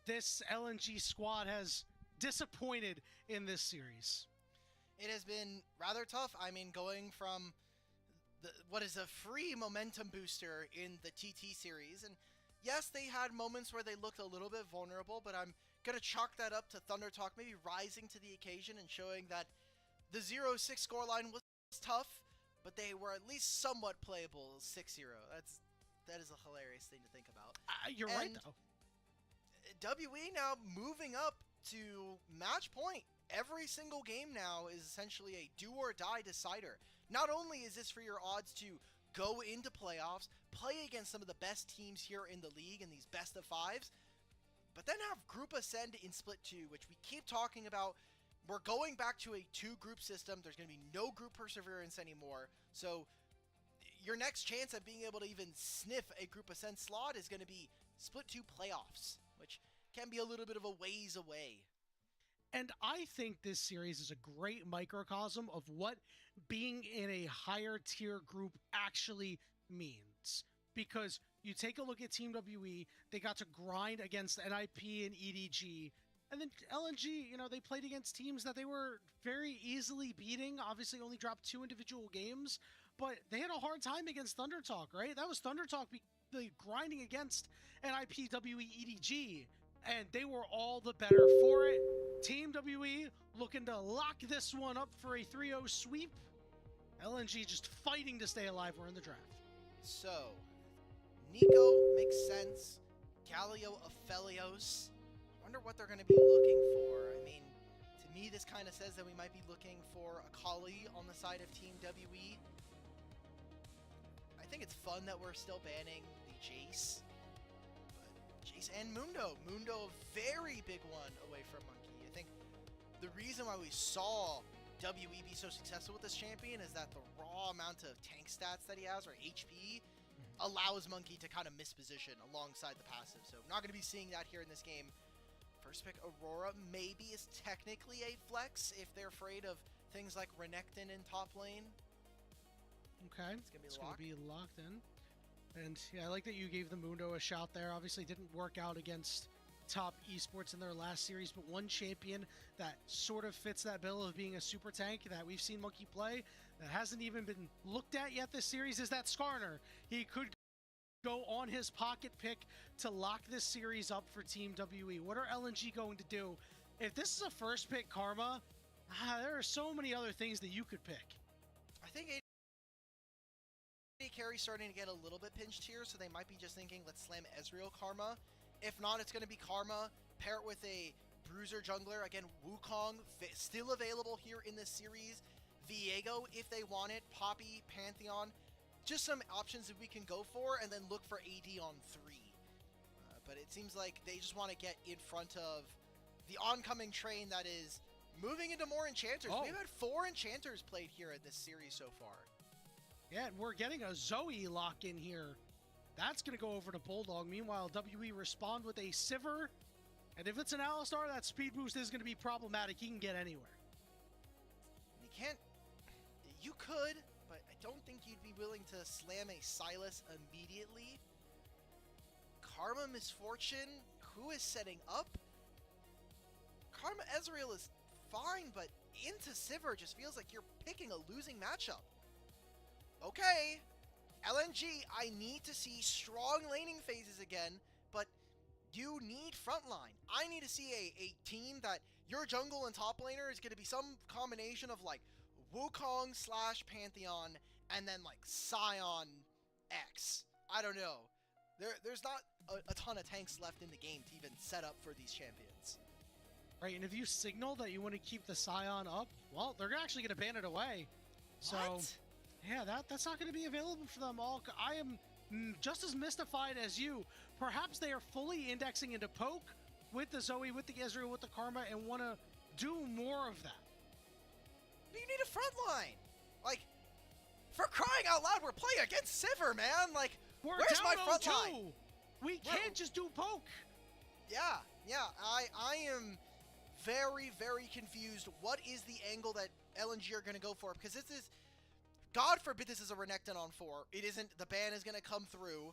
this LNG squad has disappointed in this series. It has been rather tough. I mean, going from what is a free momentum booster in the TT series, and yes, they had moments where they looked a little bit vulnerable, but I'm going to chalk that up to Thunder Talk maybe rising to the occasion and showing that the 0-6 scoreline was tough, but they were at least somewhat playable 6-0. That is a hilarious thing to think about. You're right, though. WE now moving up to match point. Every single game now is essentially a do-or-die decider. Not only is this for your odds to go into playoffs, play against some of the best teams here in the league in these best of fives, but then have group ascend in split 2, which we keep talking about. We're going back to a 2-group system. There's going to be no group perseverance anymore. So your next chance at being able to even sniff a group ascend slot is going to be split 2 playoffs, which can be a little bit of a ways away. And I think this series is a great microcosm of what being in a higher tier group actually means. Because you take a look at Team WE, they got to grind against NIP and EDG. And then LNG, they played against teams that they were very easily beating. Obviously only dropped 2 individual games, but they had a hard time against Thunder Talk, right? That was Thunder Talk grinding against NIP, WE, EDG. And they were all the better for it. Team WE looking to lock this one up for a 3-0 sweep. LNG just fighting to stay alive. We're in the draft. So, Nico makes sense. Galio, Aphelios. I wonder what they're going to be looking for. I mean, to me, this kind of says that we might be looking for a Kali on the side of Team WE. I think it's fun that we're still banning the Jace. Jace and Mundo. Mundo, a very big one away from Monkey. I think the reason why we saw WE be so successful with this champion is that the raw amount of tank stats that he has, or HP, allows Monkey to kind of misposition alongside the passive. So not going to be seeing that here in this game. First pick Aurora maybe is technically a flex if they're afraid of things like Renekton in top lane. Okay, it's going to be locked in. And yeah, I like that you gave the Mundo a shout there. Obviously didn't work out against top esports in their last series, but one champion that sort of fits that bill of being a super tank that we've seen Monkey play that hasn't even been looked at yet this series is that Skarner. He could go on his pocket pick to lock this series up for Team WE. What are LNG going to do? If this is a first pick Karma, there are so many other things that you could pick. I think AD carry's starting to get a little bit pinched here, so they might be just thinking, let's slam Ezreal Karma. If not, it's going to be Karma, pair it with a Bruiser jungler. Again, Wukong, still available here in this series. Viego, if they want it. Poppy, Pantheon. Just some options that we can go for, and then look for AD on 3. But it seems like they just want to get in front of the oncoming train that is moving into more Enchanters. We've had 4 Enchanters played here in this series so far. Yeah, and we're getting a Zoe lock in here. That's going to go over to Bulldog. Meanwhile, WE respond with a Sivir. And if it's an Alistar, that speed boost is going to be problematic. He can get anywhere. You can't... You could, but I don't think you'd be willing to slam a Sylas immediately. Karma Misfortune, who is setting up? Karma Ezreal is fine, but into Sivir just feels like you're picking a losing matchup. Okay, LNG, I need to see strong laning phases again, but you need frontline. I need to see a team that your jungle and top laner is going to be some combination of like Wukong / Pantheon and then like Sion X. I don't know. There's not a ton of tanks left in the game to even set up for these champions. Right, and if you signal that you want to keep the Sion up, well, they're actually going to ban it away. So, yeah, that's not going to be available for them all. I am just as mystified as you. Perhaps they are fully indexing into poke with the Zoe, with the Ezreal, with the Karma, and want to do more of that. You need a front line. Like, for crying out loud, we're playing against Sivir, man. Like, where's my front line? We can't just do poke. Yeah, I am very, very confused. What is the angle that LNG are going to go for? Because this is, God forbid this is a Renekton on 4. It isn't, the ban is going to come through.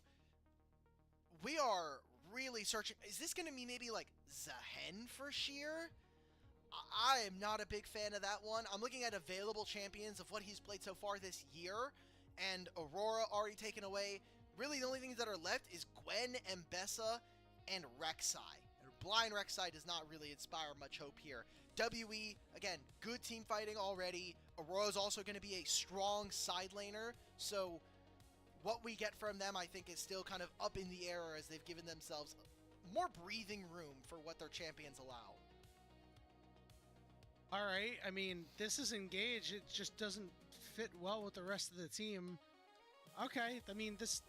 We are really searching. Is this going to be maybe like Zahen for Sheer? I am not a big fan of that one. I'm looking at available champions of what he's played so far this year, and Aurora already taken away. Really, the only things that are left is Gwen, Mbessa, and Rek'Sai. Blind Rek'Sai does not really inspire much hope here. WE, again, good team fighting already. Aurora's also going to be a strong side laner, so what we get from them, I think, is still kind of up in the air as they've given themselves more breathing room for what their champions allow. All right, I mean, this is Engage. It just doesn't fit well with the rest of the team. Okay, I mean, this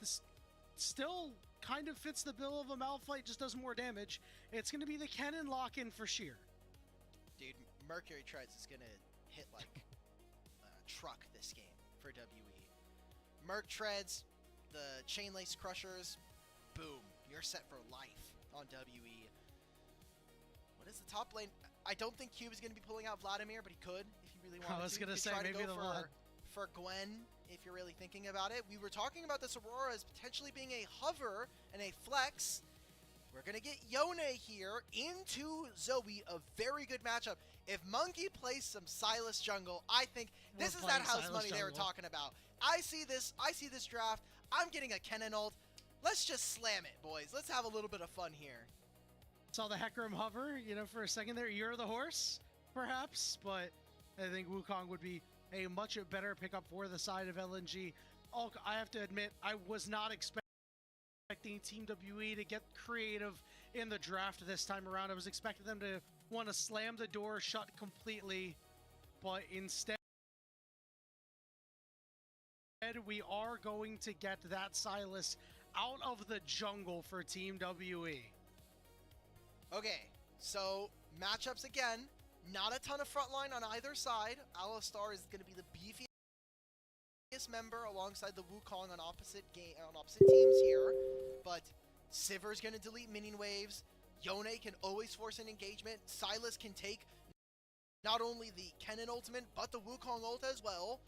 still kind of fits the bill of a Malphite, just does more damage. It's going to be the Kennen lock-in for Sheer. Dude, Mercury Treads is going to hit like a truck this game for WE. Merc Treads, the Chain Lace Crushers, boom, you're set for life on WE. What is the top lane? I don't think Cube is going to be pulling out Vladimir, but he could if he really wanted to. I was going to say, try maybe to go the Vlad. For Gwen, if you're really thinking about it. We were talking about this Aurora as potentially being a hover and a flex. We're going to get Yone here into Zoe, a very good matchup. If Monkey plays some Sylas jungle, I think this is that house money they were talking about. I see this draft. I'm getting a Kennen ult. Let's just slam it, boys. Let's have a little bit of fun here. Saw the Hecarim hover, you know, for a second there. You're the horse, perhaps, but I think Wukong would be a much better pickup for the side of LNG. I have to admit, I was not expecting Team WE to get creative in the draft this time around. I was expecting them to want to slam the door shut completely, but instead we are going to get that Sylas out of the jungle for Team WE. Okay, so matchups again. Not a ton of frontline on either side. Alistar is going to be the beefiest member alongside the Wukong on opposite teams here. But Sivir is going to delete minion waves. Yone can always force an engagement. Sylas can take not only the Kennen ultimate, but the Wukong ult as well.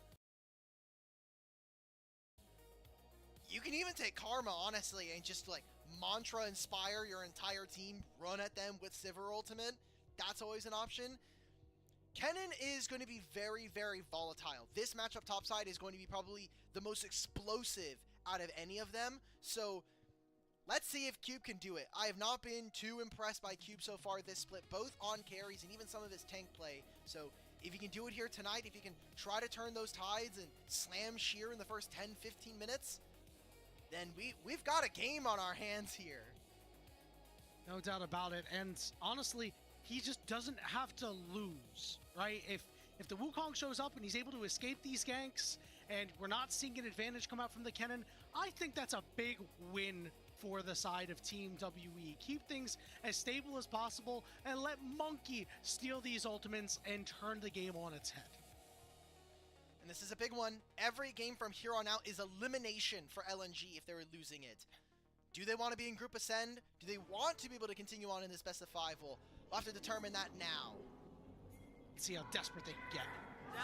You can even take Karma, honestly, and just like mantra inspire your entire team, run at them with Sivir ultimate. That's always an option. Kennen is going to be very, very volatile. This matchup topside is going to be probably the most explosive out of any of them. So let's see if Cube can do it. I have not been too impressed by Cube so far this split, both on carries and even some of his tank play. So if you can do it here tonight, if you can try to turn those tides and slam Sheer in the first 10-15 minutes, then we've got a game on our hands here. No doubt about it. And honestly, he just doesn't have to lose, right? If the Wukong shows up and he's able to escape these ganks and we're not seeing an advantage come out from the Kennen, I think that's a big win for the side of Team WE. Keep things as stable as possible and let Monkey steal these ultimates and turn the game on its head. And this is a big one. Every game from here on out is elimination for LNG if they're losing it. Do they want to be in Group Ascend? Do they want to be able to continue on in this best of 5? We'll have to determine that now. Let's see how desperate they can get. I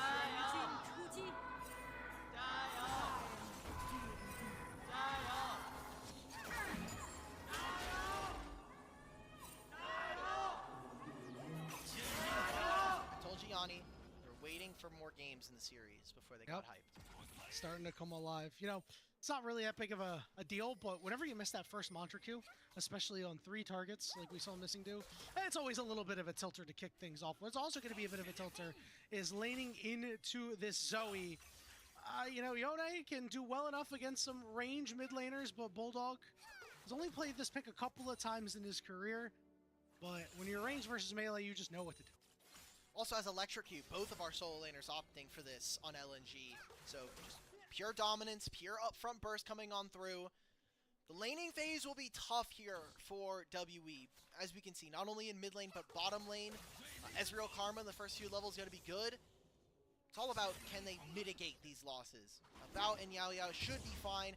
told Gianni, they're waiting for more games in the series before they got hyped. Starting to come alive. You know, it's not really that big of a deal, but whenever you miss that first mantra Q, especially on 3 targets like we saw Missing do, it's always a little bit of a tilter to kick things off. What's also going to be a bit of a tilter is laning into this Zoe. You know, Yone can do well enough against some range mid laners, but Bulldog has only played this pick a couple of times in his career. But when you're range versus melee, you just know what to do. Also has Electrocute, both of our solo laners opting for this on LNG. So just pure dominance, pure upfront burst coming on through. The laning phase will be tough here for WE. As we can see, not only in mid lane, but bottom lane. Ezreal Karma in the first few levels is going to be good. It's all about can they mitigate these losses. About and Yao Yao should be fine.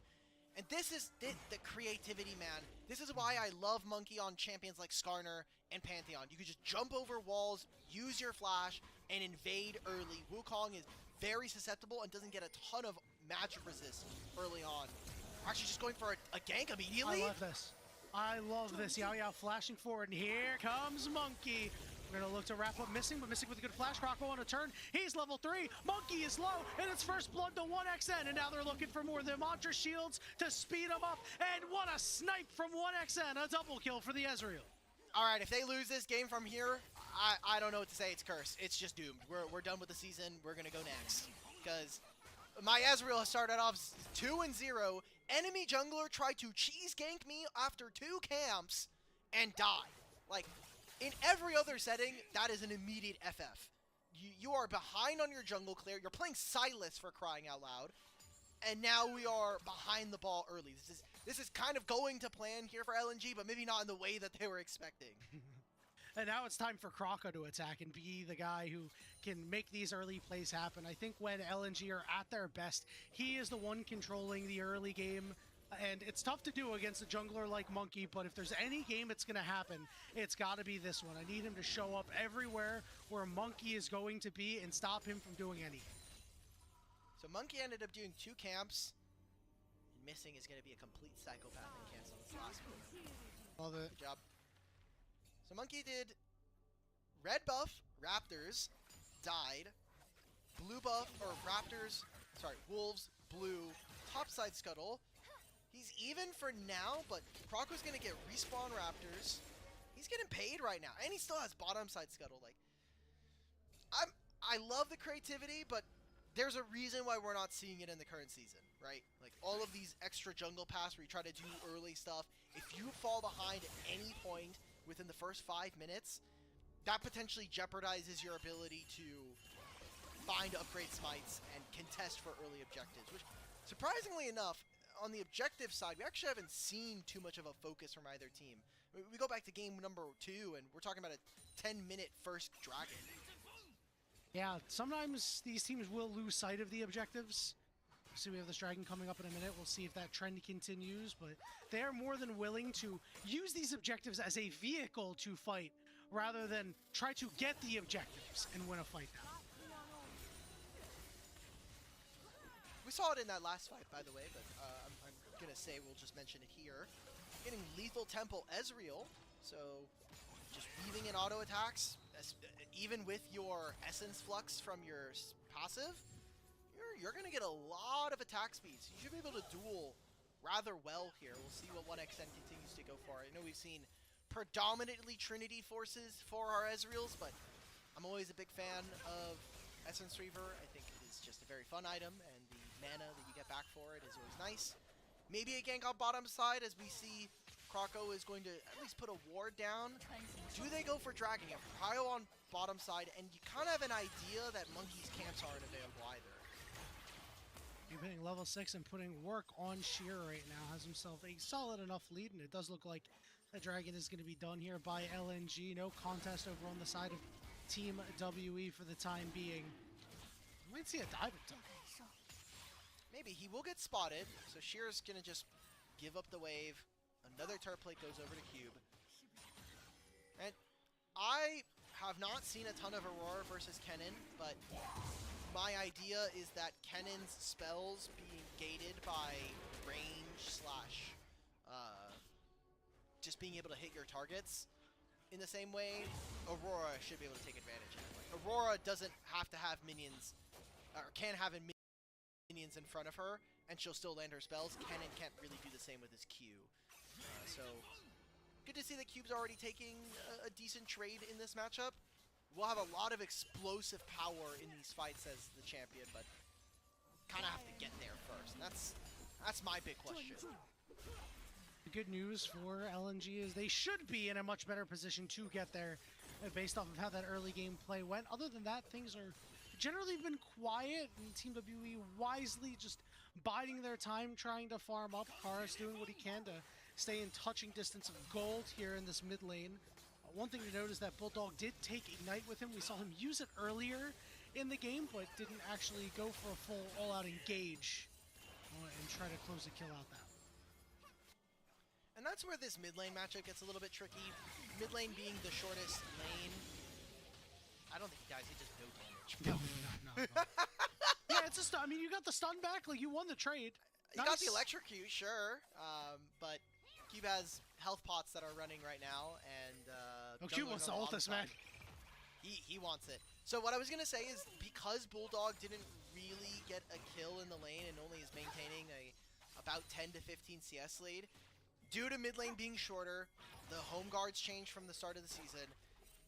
And this is the creativity, man. This is why I love Monkey on champions like Skarner and Pantheon. You could just jump over walls, use your flash, and invade early. Wukong is very susceptible and doesn't get a ton of magic resist early on. Actually just going for a gank immediately. I love this. I love this. Yao Yao flashing forward, and here comes Monkey. We're going to look to wrap up Missing, but Missing with a good flash. Croco on a turn. He's level 3. Monkey is low, and it's first blood to 1XN, and now they're looking for more. The Mantra shields to speed him up, and what a snipe from 1XN. A double kill for the Ezreal. All right, if they lose this game from here, I don't know what to say. It's cursed. It's just doomed. We're done with the season. We're going to go next. Because my Ezreal has started off 2-0. Enemy jungler tried to cheese gank me after 2 camps and died. Like, in every other setting, that is an immediate FF. You are behind on your jungle clear. You're playing Silas for crying out loud. And now we are behind the ball early. This is kind of going to plan here for LNG, but maybe not in the way that they were expecting. And now it's time for Croco to attack and be the guy who can make these early plays happen. I think when LNG are at their best, he is the one controlling the early game. And it's tough to do against a jungler like Monkey, but if there's any game it's going to happen, it's got to be this one. I need him to show up everywhere where Monkey is going to be and stop him from doing anything. So Monkey ended up doing 2 camps. Missing is going to be a complete psychopath and cancel this last one. Love it. Good job. So Monkey did red buff, Raptors, died. Blue buff, or Raptors, sorry, Wolves, blue, topside scuttle. He's even for now, but Croco's going to get respawn Raptors. He's getting paid right now, and he still has bottom side scuttle. Like, I love the creativity, but there's a reason why we're not seeing it in the current season, right? Like, all of these extra jungle pass where you try to do early stuff. If you fall behind at any point within the first 5 minutes, that potentially jeopardizes your ability to find upgrade smites and contest for early objectives, which, surprisingly enough, on the objective side, we actually haven't seen too much of a focus from either team. We go back to game number 2, and we're talking about a 10-minute first dragon. Yeah, sometimes these teams will lose sight of the objectives. So we have this dragon coming up in a minute. We'll see if that trend continues, but they are more than willing to use these objectives as a vehicle to fight rather than try to get the objectives and win a fight now. We saw it in that last fight, by the way, but I'm going to say we'll just mention it here. Getting Lethal Temple Ezreal, so just weaving in auto attacks, even with your Essence Flux from your passive, you're going to get a lot of attack speeds. You should be able to duel rather well here. We'll see what 1XN continues to go for. I know we've seen predominantly Trinity forces for our Ezreals, but I'm always a big fan of Essence Reaver. I think it is just a very fun item, and the mana that you get back for it is always nice. Maybe a gank on bottom side, as we see Croco is going to at least put a ward down. Do they go for Dragon? You have Cryo on bottom side, and you kind of have an idea that Monkey's camps aren't available either. You're hitting level 6 and putting work on Sheer right now. Has himself a solid enough lead, and it does look like the dragon is going to be done here by LNG. No contest over on the side of Team WE for the time being. You might see a dive attack. Maybe. He will get spotted, so Sheer's going to just give up the wave. Another turret plate goes over to Cube. And I have not seen a ton of Aurora versus Kennen, but my idea is that Kennen's spells being gated by range slash just being able to hit your targets in the same way, Aurora should be able to take advantage of it. Like, Aurora doesn't have to have minions, or can have minions in front of her, and she'll still land her spells. Kennen can't really do the same with his Q. So, good to see that Cube's already taking a decent trade in this matchup. We'll have a lot of explosive power in these fights as the champion, but kind of have to get there first. And that's my big question. The good news for LNG is they should be in a much better position to get there based off of how that early game play went. Other than that, things are generally been quiet, and Team WE wisely just biding their time, trying to farm up. Kara's doing what he can to stay in touching distance of gold here in this mid lane. One thing to note is that Bulldog did take Ignite with him. We saw him use it earlier in the game, but didn't actually go for a full all-out engage and try to close the kill out that way. And that's where this mid lane matchup gets a little bit tricky. Mid lane being the shortest lane. I don't think he dies, he just no damage. No. Yeah, it's a stun. I mean, you got the stun back, like you won the trade. You got the electrocute, sure. But Cube has health pots that are running right now, and Cube wants to ult this, man. He wants it. So what I was gonna say is because Bulldog didn't really get a kill in the lane and only is maintaining a about 10 to 15 CS lead, due to mid lane being shorter, the home guards changed from the start of the season.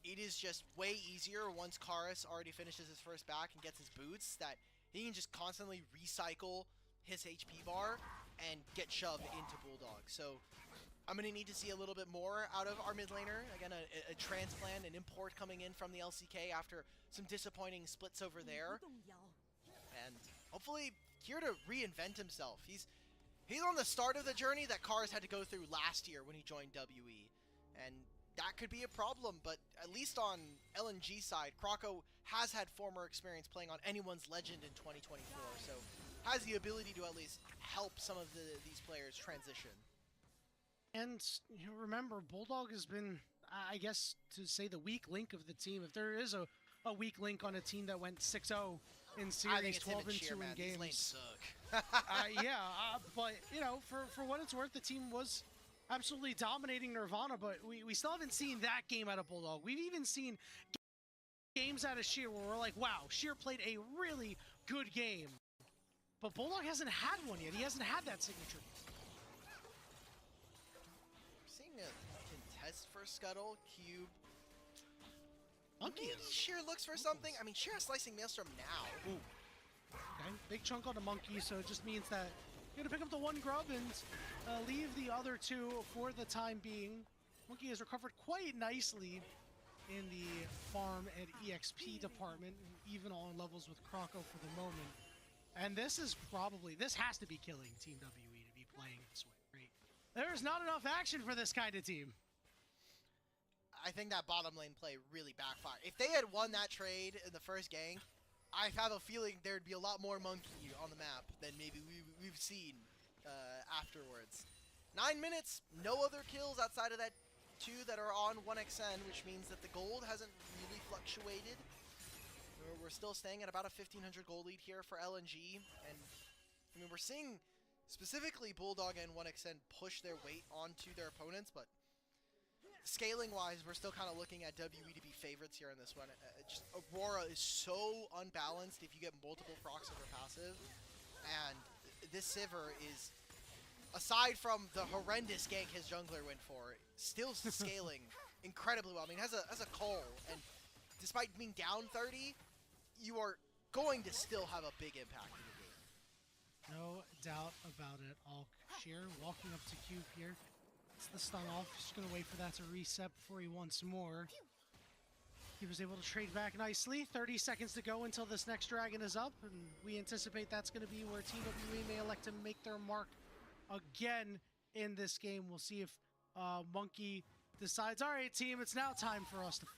It is just way easier once Karis already finishes his first back and gets his boots that he can just constantly recycle his HP bar and get shoved into Bulldog. So I'm going to need to see a little bit more out of our mid laner. Again, a transplant, an import coming in from the LCK after some disappointing splits over there. And hopefully here to reinvent himself. He's on the start of the journey that Karis had to go through last year when he joined WE. And that could be a problem, but at least on LNG side, Kroko has had former experience playing on anyone's legend in 2024, so has the ability to at least help some of these players transition. And you know, remember, Bulldog has been, I guess, to say the weak link of the team. If there is a weak link on a team that went 6-0 in series, 12-2 in games. These lanes suck. But you know, for what it's worth, the team was absolutely dominating Nirvana, but we still haven't seen that game out of Bulldog. We've even seen games out of Sheer where we're like, wow, Sheer played a really good game. But Bulldog hasn't had one yet. He hasn't had that signature. Seeing a contest for Scuttle, Cube. Monkey Maybe Sheer looks for something. I mean, Sheer has Slicing Maelstrom now. Ooh. Okay, big chunk on the Monkey, so it just means that you're gonna pick up the one grub and leave the other two for the time being. Monkey has recovered quite nicely in the farm and EXP department, even on levels with Kroko for the moment. And this has to be killing Team WE to be playing this way, right? There's not enough action for this kind of team. I think that bottom lane play really backfired. If they had won that trade in the first gang, I have a feeling there'd be a lot more Monkey on the map than maybe we've seen afterwards. 9 minutes, no other kills outside of that 2 that are on 1xN, which means that the gold hasn't really fluctuated. We're still staying at about a 1500 gold lead here for LNG, and I mean, we're seeing specifically Bulldog and 1xN push their weight onto their opponents, but scaling-wise, we're still kind of looking at WE to be favorites here in this one. Just Aurora is so unbalanced if you get multiple procs of her passive, and this Sivir is, aside from the horrendous gank his jungler went for, still scaling incredibly well. I mean, it has a Cole, and despite being down 30, you are going to still have a big impact in the game. No doubt about it. All Sheer walking up to Cube here. It's the stun off. Just gonna wait for that to reset before he wants more. He was able to trade back nicely. 30 seconds to go until this next dragon is up, and we anticipate that's gonna be where Team WE may elect to make their mark again in this game. We'll see if Monkey decides, all right, team, it's now time for us to fight.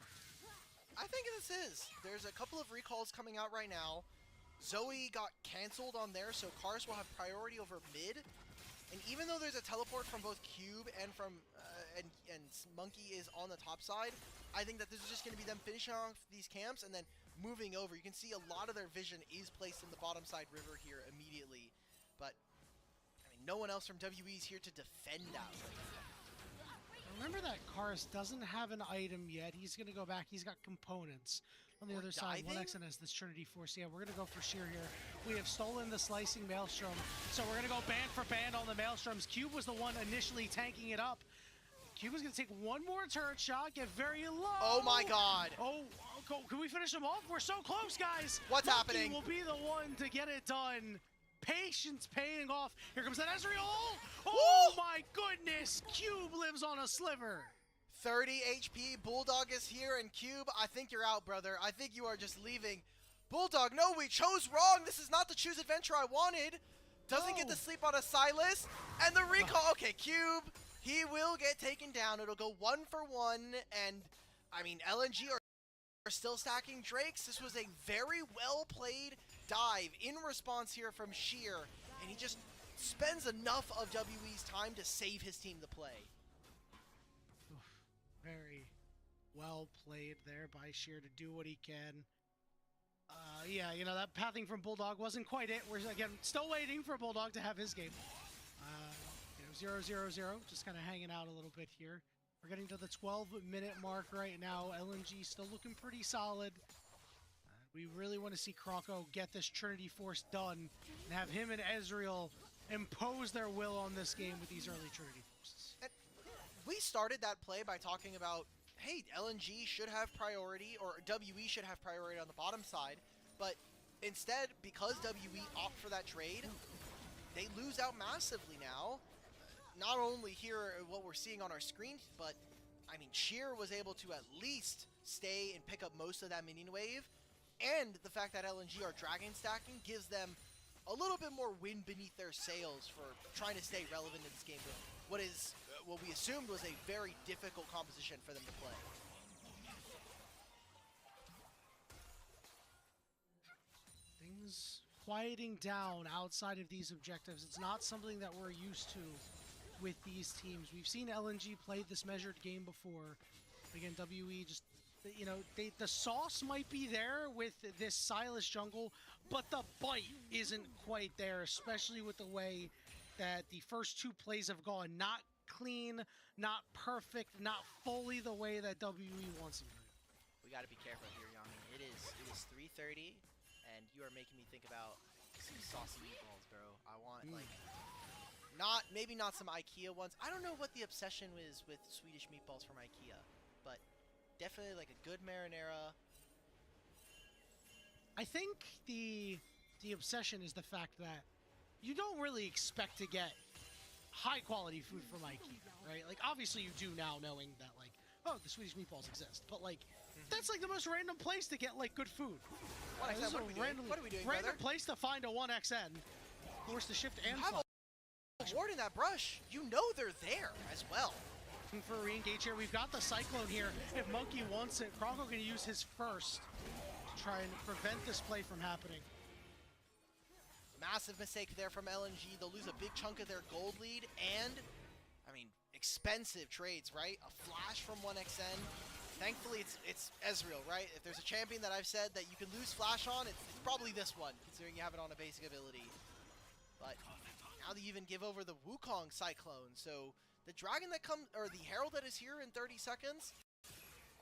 I think this is. There's a couple of recalls coming out right now. Zoe got canceled on there, so Karis will have priority over mid. And even though there's a teleport from both Cube and from and Monkey is on the top side, I think that this is just going to be them finishing off these camps and then moving over. You can see a lot of their vision is placed in the bottom side river here immediately. But I mean, no one else from WE is here to defend that. Remember that Karis doesn't have an item yet. He's going to go back. He's got components. On the other side, 1xN has this Trinity Force. Yeah, we're going to go for Sheer here. We have stolen the Slicing Maelstrom, so we're going to go band for band on the Maelstroms. Cube was the one initially tanking it up. Cube is going to take one more turret shot, get very low. Oh my god. Oh, can we finish him off? We're so close, guys. What's Monkey happening? will be the one to get it done. Patience paying off. Here comes that Ezreal. Oh my goodness. Cube lives on a sliver. 30 HP, Bulldog is here, and Cube, I think you're out, brother. I think you are just leaving. Bulldog, no, we chose wrong. This is not the choose adventure I wanted. Doesn't get to sleep on a Silas, and the recall. Okay, Cube, he will get taken down. It'll go 1 for 1, and I mean, LNG are still stacking Drakes. This was a very well played dive in response here from Sheer, and he just spends enough of WE's time to save his team the play. Very well played there by Sheer to do what he can. Yeah, you know, that pathing from Bulldog wasn't quite it. We're, again, still waiting for Bulldog to have his game. You know, 0-0-0, just kind of hanging out a little bit here. We're getting to the 12-minute mark right now. LNG still looking pretty solid. We really want to see Kroko get this Trinity Force done and have him and Ezreal impose their will on this game with these early Trinity Forces. And we started that play by talking about, hey, LNG should have priority, or WE should have priority on the bottom side, but instead, because WE opt for that trade, they lose out massively now. Not only here what we're seeing on our screen, but I mean, Sheer was able to at least stay and pick up most of that minion wave, and the fact that LNG are dragon stacking gives them a little bit more wind beneath their sails for trying to stay relevant in this game with what we assumed was a very difficult composition for them to play. Things quieting down outside of these objectives. It's not something that we're used to with these teams. We've seen LNG play this measured game before. Again, WE just, you know, the sauce might be there with this Silas jungle, but the bite isn't quite there, especially with the way that the first two plays have gone. Not clean, not perfect, not fully the way that WE wants them to. We got to be careful here, Yami. It is 3:30, and you are making me think about some saucy meatballs, bro. I want like maybe not some IKEA ones. I don't know what the obsession is with Swedish meatballs from IKEA, but definitely like a good marinara. I think the obsession is the fact that you don't really expect to get high quality food from IKEA, right? Like, obviously you do now, knowing that, like, oh, the Swedish meatballs exist, but like that's like the most random place to get like good food. What are we doing, random brother? place to find a 1xN. Force to shift and have a ward in that brush. You know they're there as well. For a re-engage here, we've got the Cyclone here. If Monkey wants it, Kroko can use his first to try and prevent this play from happening. Massive mistake there from LNG. They'll lose a big chunk of their gold lead, and, I mean, expensive trades, right? A flash from 1xN. Thankfully, it's Ezreal, right? If there's a champion that I've said that you can lose flash on, it's probably this one, considering you have it on a basic ability. But now they even give over the Wukong Cyclone, so the dragon that comes, or the herald that is here in 30 seconds,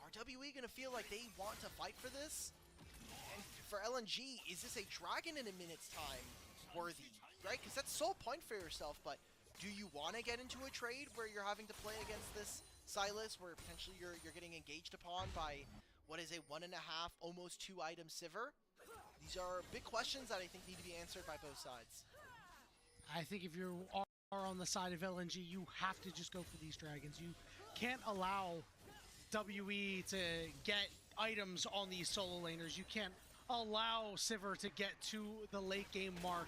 are WE going to feel like they want to fight for this? And for LNG, is this a dragon in a minute's time worthy, right? Because that's sole point for yourself, but do you want to get into a trade where you're having to play against this Silas, where potentially you're getting engaged upon by what is a 1.5, almost 2 item Sivir? These are big questions that I think need to be answered by both sides. I think if you are on the side of LNG, you have to just go for these dragons. You can't allow WE to get items on these solo laners. You can't allow Sivir to get to the late game mark.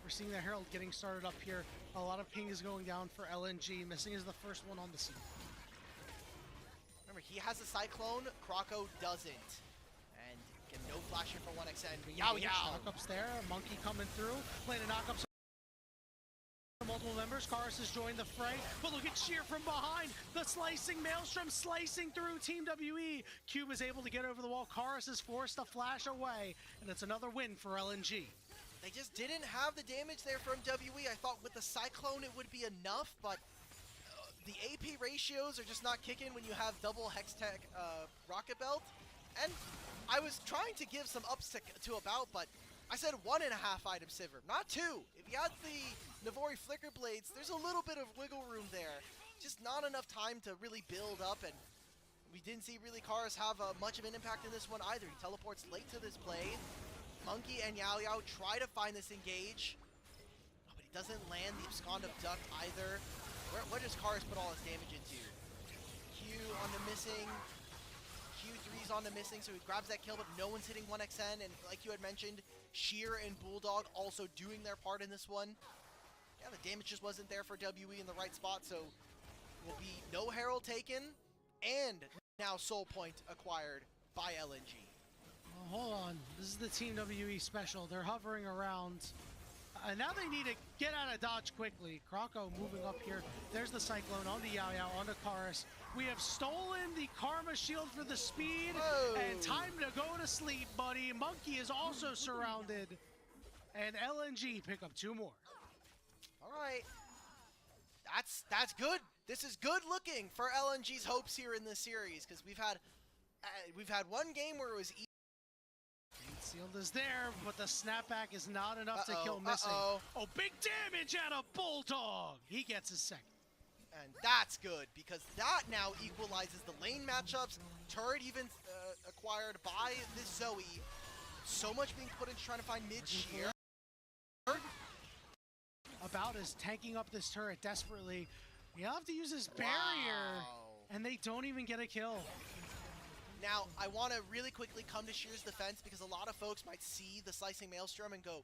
We're seeing the Herald getting started up here. A lot of ping is going down for LNG. Missing is the first one on the scene. Remember, he has a Cyclone, Kroko doesn't. And again, no flashing for 1xN. Yow yow! Knockups there, Monkey coming through. Playing a knockups. Multiple members. Karis has joined the fray, but look at Sheer from behind. The slicing Maelstrom slicing through Team WE. Cube is able to get over the wall. Karis is forced to flash away, and it's another win for LNG. They just didn't have the damage there from WE. I thought with the Cyclone it would be enough, but the AP ratios are just not kicking when you have double Hextech Rocket Belt. And I was trying to give some ups to about, but I said 1.5 item Sivir, not 2. If you had the Navori Flicker Blades, there's a little bit of wiggle room there. Just not enough time to really build up, and we didn't see really Karis have much of an impact in this one either. He teleports late to this play. Monkey and Yao Yao try to find this engage, but he doesn't land the Abscond Abduct either. Where does Karis put all his damage into? Q on the missing. Q3's on the missing, so he grabs that kill, but no one's hitting 1xN, and like you had mentioned, Sheer and Bulldog also doing their part in this one. Yeah, the damage just wasn't there for WE in the right spot, so will be no Herald taken, and now Soul Point acquired by LNG. Hold on, this is the Team WE special. They're hovering around And now they need to get out of dodge quickly. Krako moving up here. There's the Cyclone onto Yao Yao, onto Karis. We have stolen the Karma Shield for the speed. Whoa. And time to go to sleep, buddy. Monkey is also surrounded. And LNG pick up 2 more. All right. That's good. This is good looking for LNG's hopes here in this series, because we've had one game where it was Sealed is there, but the snapback is not enough to kill Missing. Oh, big damage out of Bulldog. He gets his second. And that's good, because that now equalizes the lane matchups. Turret even acquired by this Zoe. So much being put into trying to find mid-shear. About is tanking up this turret desperately. You have to use his barrier, and they don't even get a kill. Now, I want to really quickly come to Shear's defense, because a lot of folks might see the Slicing Maelstrom and go,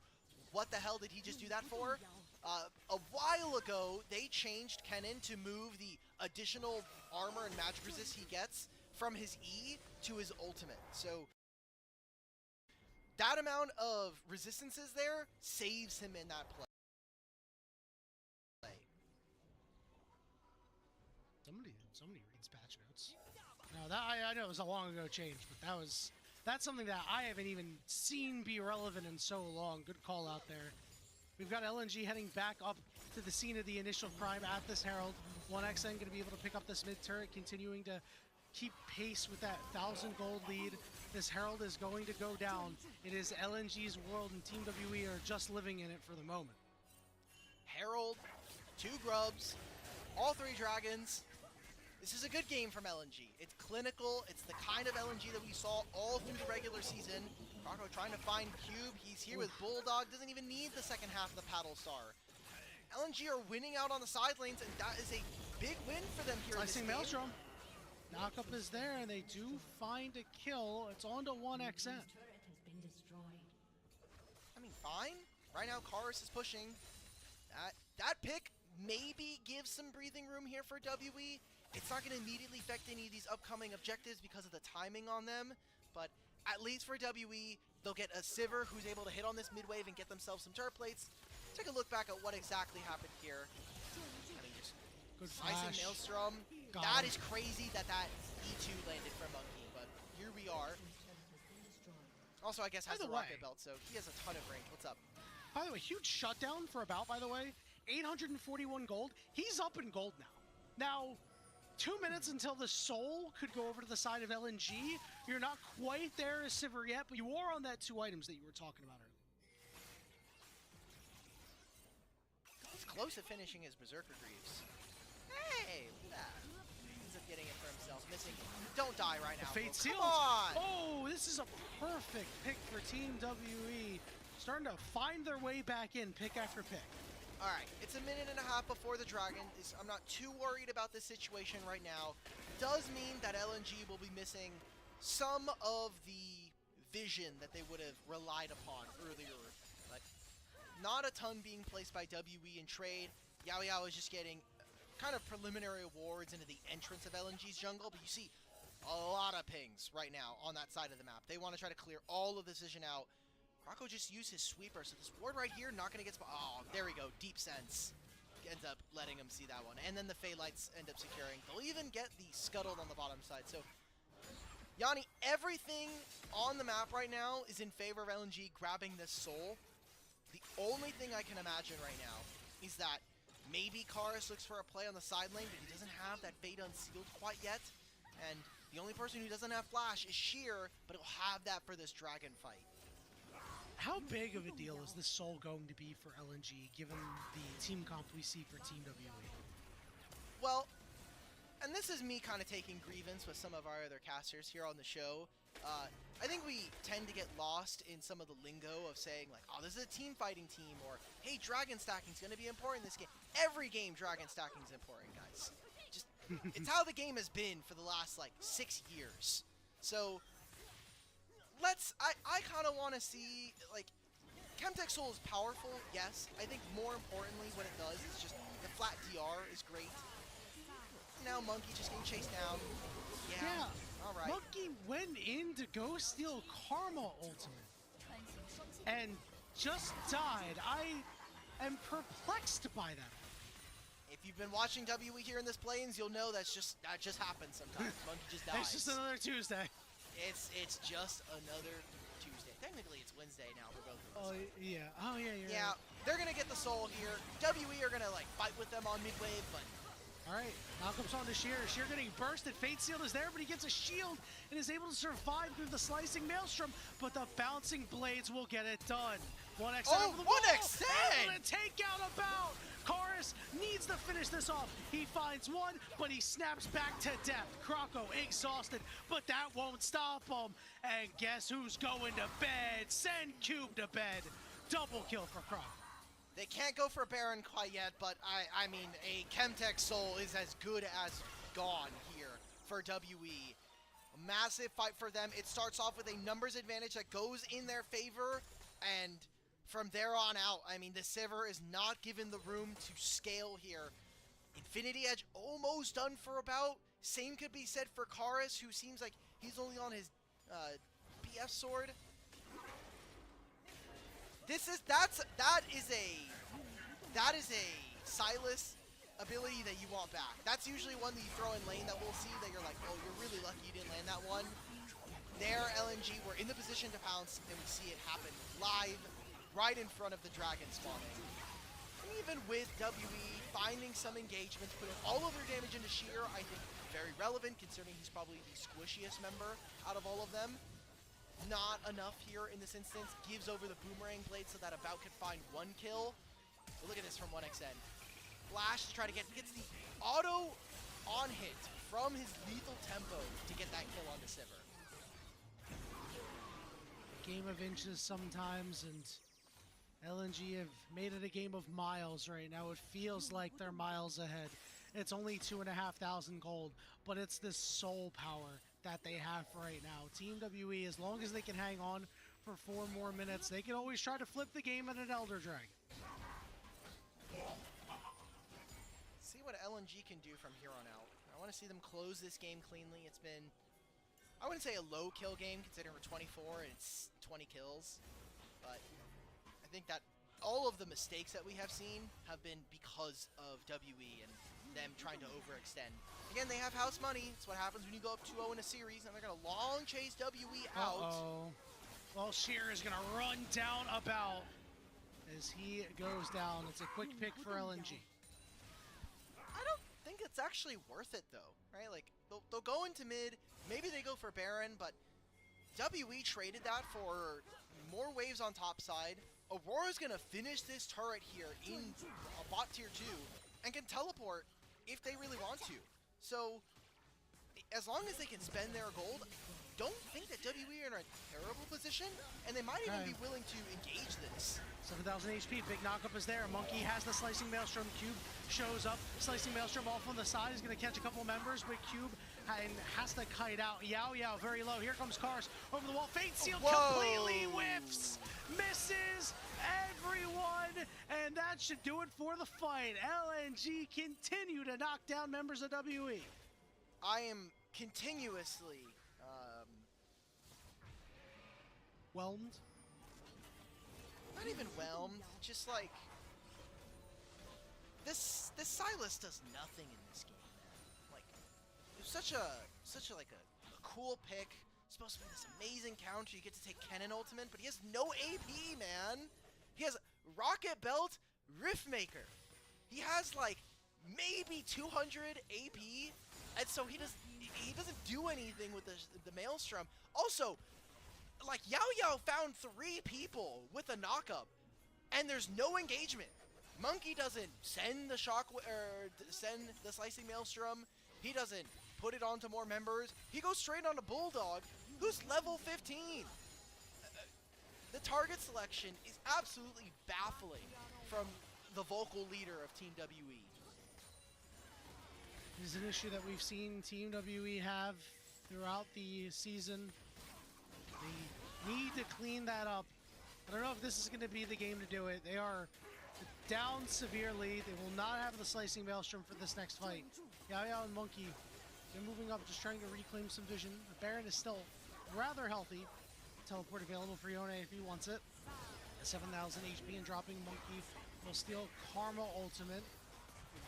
what the hell did he just do that for? A while ago, they changed Kennen to move the additional armor and magic resist he gets from his E to his ultimate. So that amount of resistances there saves him in that play. Somebody reads patch notes. No, that I know it was a long ago change, but that's something that I haven't even seen be relevant in so long. Good call out there. We've got LNG heading back up to the scene of the initial crime at this Herald. 1XN going to be able to pick up this mid turret, continuing to keep pace with that 1,000 gold lead. This Herald is going to go down. It is LNG's world, and Team WE are just living in it for the moment. Herald, 2 grubs, all 3 dragons. This is a good game from LNG. It's clinical. It's the kind of LNG that we saw all through the regular season. Krako trying to find Cube. He's here with Bulldog. Doesn't even need the second half of the Paddle Star. LNG are winning out on the side lanes, and that is a big win for them here in this game. Maelstrom. Knockup is there, and they do find a kill. It's on to 1XN. I mean, fine. Right now, Karis is pushing. That pick maybe gives some breathing room here for WE. It's not going to immediately affect any of these upcoming objectives because of the timing on them, but at least for WE, they'll get a Sivir who's able to hit on this mid-wave and get themselves some turret plates. Take a look back at what exactly happened here. I mean, just good Slicing Maelstrom. That is crazy that E2 landed for Monkey, but here we are. Also, I guess has the rocket belt, so he has a ton of range. What's up? By the way, huge shutdown for About, by the way. 841 gold. He's up in gold now. Now, 2 minutes until the soul could go over to the side of LNG. You're not quite there as Sivir yet, but you are on that 2 items that you were talking about earlier. He's close to finishing his Berserker Greaves. Hey, look at that. Ends up getting it for himself. Missing. Don't die right now. Fate Come sealed. on! Oh, this is a perfect pick for Team WE. Starting to find their way back in, pick after pick. All right, it's a minute and a half before the Dragon. I'm not too worried about this situation right now. Does mean that LNG will be missing some of the vision that they would have relied upon earlier, but not a ton being placed by WE in trade. Yao Yao is just getting kind of preliminary awards into the entrance of LNG's jungle, but you see a lot of pings right now on that side of the map. They want to try to clear all of this vision out. Krako just used his sweeper, so this ward right here not going to get oh, there we go, Deep Sense ends up letting him see that one, and then the Phaelites end up securing. They'll even get the Scuttled on the bottom side, so Yanni, everything on the map right now is in favor of LNG grabbing this soul. The only thing I can imagine right now is that maybe Karis looks for a play on the side lane, but he doesn't have that Fate Unsealed quite yet, and the only person who doesn't have Flash is Sheer, but he'll have that for this Dragon fight. How big of a deal is this soul going to be for LNG, given the team comp we see for Team WE? Well, and this is me kind of taking grievance with some of our other casters here on the show. I think we tend to get lost in some of the lingo of saying, like, oh, this is a team fighting team, or, hey, Dragon stacking is going to be important in this game. Every game, Dragon stacking is important, guys. Just, it's how the game has been for the last, like, 6 years. So I kind of want to see, like, Chemtech Soul is powerful, yes. I think more importantly what it does is just the flat DR is great. Now Monkey just getting chased down. Yeah. All right. Monkey went in to go steal Karma ultimate and just died. and perplexed by them. If you've been watching WE here in this plains, you'll know that just happens sometimes. Monkey just dies. It's just another Tuesday. It's just another Tuesday. Technically, it's Wednesday now for both of us. Oh yeah. Oh yeah. You're Yeah, right. they're gonna get the soul here. WE are gonna like fight with them on mid wave, but All right, now comes on to Sheer. Sheer getting bursted. Fate Sealed is there, but he gets a shield and is able to survive through the slicing Maelstrom, but the bouncing blades will get it done. 1x Oh, over the 1x wall, able to take out a bout. Chorus needs to finish this off. He finds one, but he snaps back to death. Croco exhausted, but that won't stop him. And guess who's going to bed? Send Cube to bed. Double kill for Croco. they can't go for Baron quite yet, but I mean, a Chemtech Soul is as good as gone here for WE. A massive fight for them. It starts off with a numbers advantage that goes in their favor, and from there on out, I mean, the Sivir is not given the room to scale here. Infinity Edge almost done for about. Same could be said for Karis, who seems like he's only on his BF sword. That is a Silas ability that you want back. That's usually one that you throw in lane that we'll see that you're like, oh, you're really lucky you didn't land that one. There, LNG, we're in the position to pounce, and we see it happen live, right in front of the dragon spawning. And even with WE finding some engagements, putting all of their damage into Sheer, I think very relevant, considering he's probably the squishiest member out of all of them. Not enough here in this instance. Gives over the boomerang blade so that About could find one kill. But look at this from 1xN. Flash to try to gets the auto on hit from his lethal tempo to get that kill on the Sivir. Game of inches sometimes, and LNG have made it a game of miles right now. It feels like they're miles ahead. It's only 2,500 gold, but it's this soul power that they have right now. Team WE, as long as they can hang on for 4 more minutes, they can always try to flip the game at an Elder Dragon. See what LNG can do from here on out. I want to see them close this game cleanly. It's been, I wouldn't say a low kill game, considering we're 24 and it's 20 kills, but I think that all of the mistakes that we have seen have been because of WE and them trying to overextend. Again, they have house money. It's what happens when you go up 2-0 in a series, and they're going to long chase WE out. Well, Sheer is going to run down About as he goes down. It's a quick pick for LNG. I don't think it's actually worth it, though, right? Like, they'll go into mid. Maybe they go for Baron, but WE traded that for more waves on top side. Aurora's going to finish this turret here in bot tier 2 and can teleport if they really want to. So, as long as they can spend their gold, don't think that WE are in a terrible position, and they might even be willing to engage this. 7,000 HP, big knockup is there. Monkey has the Slicing Maelstrom. Cube shows up. Slicing Maelstrom off on the side. He's going to catch a couple members, but Cube has to kite out. Yao very low. Here comes Cars over the wall. Fate Sealed completely whiffs. Misses everyone, and that should do it for the fight. LNG continue to knock down members of WE. I am continuously whelmed. Not even whelmed, just like this Silas does nothing in this game, man. Like, it's such a like a cool pick. Supposed to be this amazing counter. You get to take Kennen ultimate, but he has no AP, man. He has Rocket Belt, Riftmaker. He has like maybe 200 AP, and so he doesn't do anything with the Maelstrom. Also, like Yao found 3 people with a knockup, and there's no engagement. Monkey doesn't send the send the Slicing Maelstrom. He doesn't put it onto more members. He goes straight on a Bulldog, who's level 15. The target selection is absolutely baffling from the vocal leader of Team WE. This is an issue that we've seen Team WE have throughout the season. They need to clean that up. I don't know if this is going to be the game to do it. They are down severely. They will not have the Slicing Maelstrom for this next fight. Yao and Monkey, they're moving up, just trying to reclaim some vision. The Baron is still rather healthy. Teleport available for Yone if he wants it. 7,000 HP and dropping. Monkey will steal Karma ultimate.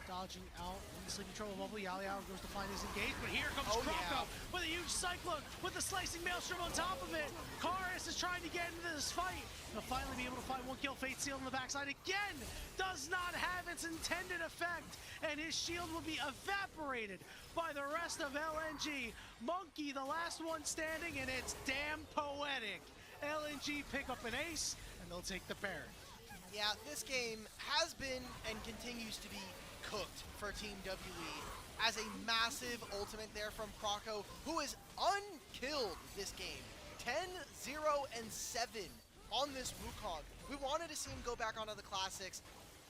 Dodging out in the sleeping trouble bubble. Yao goes to find his engage, but here comes Croco with a huge cyclone with the slicing maelstrom on top of it. Karis is trying to get into this fight. He'll finally be able to find one kill. Fate Seal on the backside again does not have its intended effect, and his shield will be evaporated by the rest of LNG. Monkey, the last one standing, and it's damn poetic. LNG pick up an ace, and they'll take the Baron. Yeah, this game has been and continues to be cooked for Team WE as a massive ultimate there from Croco, who is unkilled this game. 10-0-7 on this Wukong. We wanted to see him go back onto the classics,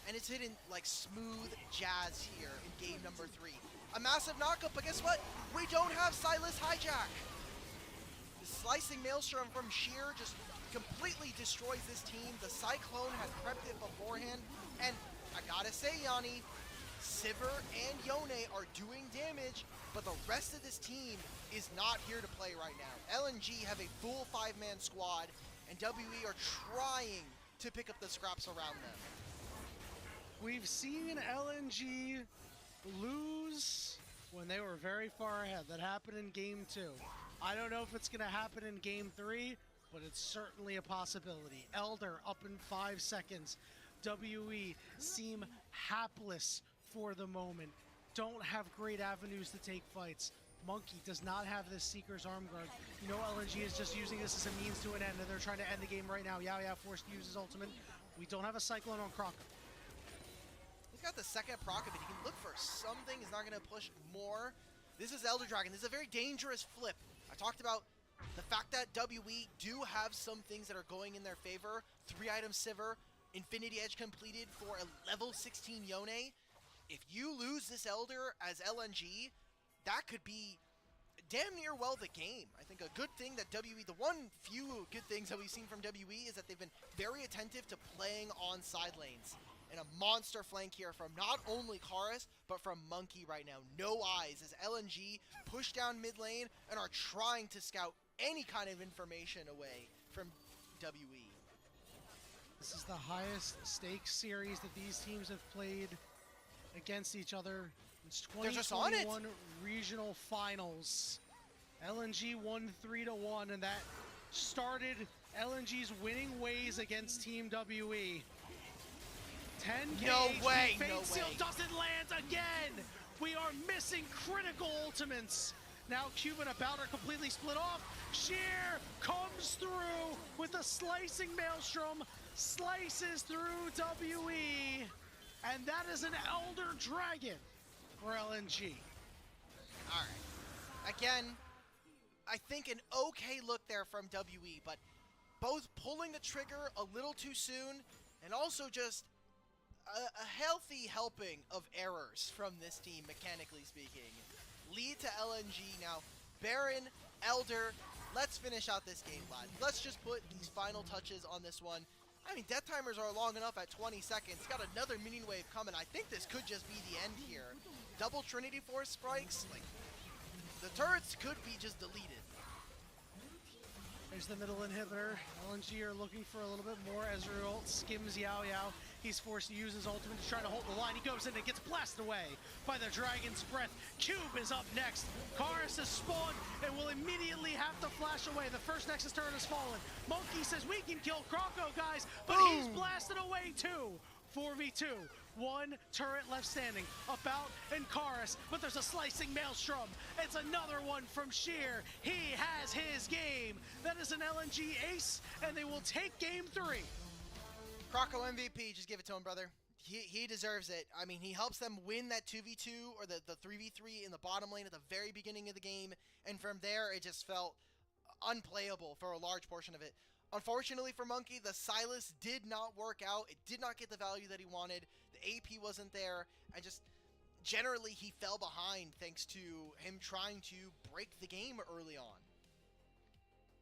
and it's hitting like smooth jazz here in game number 3. A massive knockup, but guess what? We don't have Silas Hijack. The slicing maelstrom from Sheer just completely destroys this team. The Cyclone had prepped it beforehand, and I gotta say, Yanni, Sivir and Yone are doing damage, but the rest of this team is not here to play right now. LNG have a full 5-man squad, and WE are trying to pick up the scraps around them. We've seen LNG lose when they were very far ahead. That happened in game 2. I don't know if it's going to happen in game 3, but it's certainly a possibility. Elder up in 5 seconds. WE seem hapless for the moment. Don't have great avenues to take fights. Monkey does not have this Seeker's arm guard. You know LNG is just using this as a means to an end, and they're trying to end the game right now. Yao forced to use his ultimate. We don't have a Cyclone on Croco. He's got the second proc, but he can look for something. He's not going to push more. This is Elder Dragon. This is a very dangerous flip. I talked about the fact that WE do have some things that are going in their favor. 3-item Sivir, Infinity Edge completed for a level 16 Yone. If you lose this Elder as LNG, that could be damn near the game. I think a good thing that WE, the one few good things that we've seen from WE is that they've been very attentive to playing on side lanes. And a monster flank here from not only Karis, but from Monkey right now. No eyes as LNG push down mid lane and are trying to scout any kind of information away from WE. This is the highest stakes series that these teams have played against each other. It's 2021 regional finals. LNG won 3-1, and that started LNG's winning ways against Team WE. 10K no way, Fate no Seal way. doesn't land again. We are missing critical ultimates. Now Cuban about are completely split off. Sheer comes through with a slicing maelstrom, slices through WE, and that is an Elder Dragon for LNG. All right. Again, I think an okay look there from WE, but both pulling the trigger a little too soon and also just a healthy helping of errors from this team, mechanically speaking. Lead to LNG now. Baron, Elder, let's finish out this game, lad. Let's just put these final touches on this one. I mean, death timers are long enough at 20 seconds. Got another minion wave coming. I think this could just be the end here. Double Trinity Force spikes. Like, the turrets could be just deleted. There's the middle inhibitor. LNG are looking for a little bit more. Ezreal skims Yao. He's forced to use his ultimate to try to hold the line. He goes in and gets blasted away by the Dragon's Breath. Cube is up next. Karis has spawned and will immediately have to flash away. The first Nexus turret has fallen. Monkey says we can kill Croco, guys, but he's blasted away too. 4v2. One turret left standing. About and Karis, but there's a slicing maelstrom. It's another one from Sheer. He has his game. That is an LNG ace, and they will take game 3. Croco MVP, just give it to him, brother. He deserves it. I mean, he helps them win that 2v2 or the 3v3 in the bottom lane at the very beginning of the game, and from there it just felt unplayable for a large portion of it. Unfortunately for Monkey, the Silas did not work out. It did not get the value that he wanted. The AP wasn't there, and just generally he fell behind thanks to him trying to break the game early on.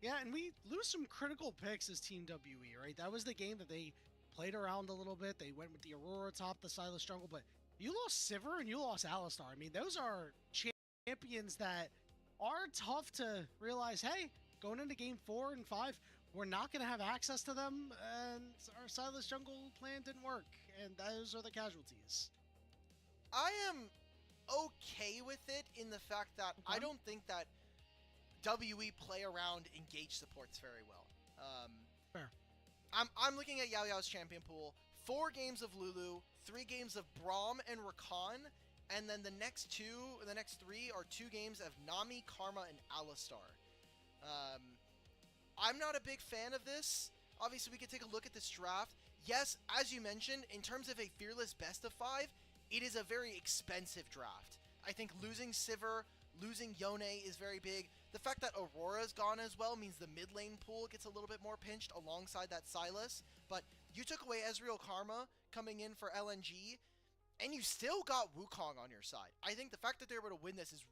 Yeah, and we lose some critical picks as Team WE, right? That was the game that they played around a little bit. They went with the Aurora top, the Silas jungle, but you lost Sivir and you lost Alistar. I mean, those are champions that are tough to realize, hey, going into game 4 and 5, we're not going to have access to them, and our Silas jungle plan didn't work, and those are the casualties. I am okay with it in the fact that I don't think that WE play around engage supports very well. Fair. I'm looking at Yao Yao's champion pool. 4 games of Lulu, 3 games of Braum and Rakan, and then the next 3 are 2 games of Nami, Karma, and Alistar. I'm not a big fan of this. Obviously, we could take a look at this draft. Yes, as you mentioned, in terms of a fearless best of 5, it is a very expensive draft. I think losing Sivir, losing Yone is very big. The fact that Aurora's gone as well means the mid lane pool gets a little bit more pinched alongside that Sylas. But you took away Ezreal Karma coming in for LNG, and you still got Wukong on your side. I think the fact that they're able to win this is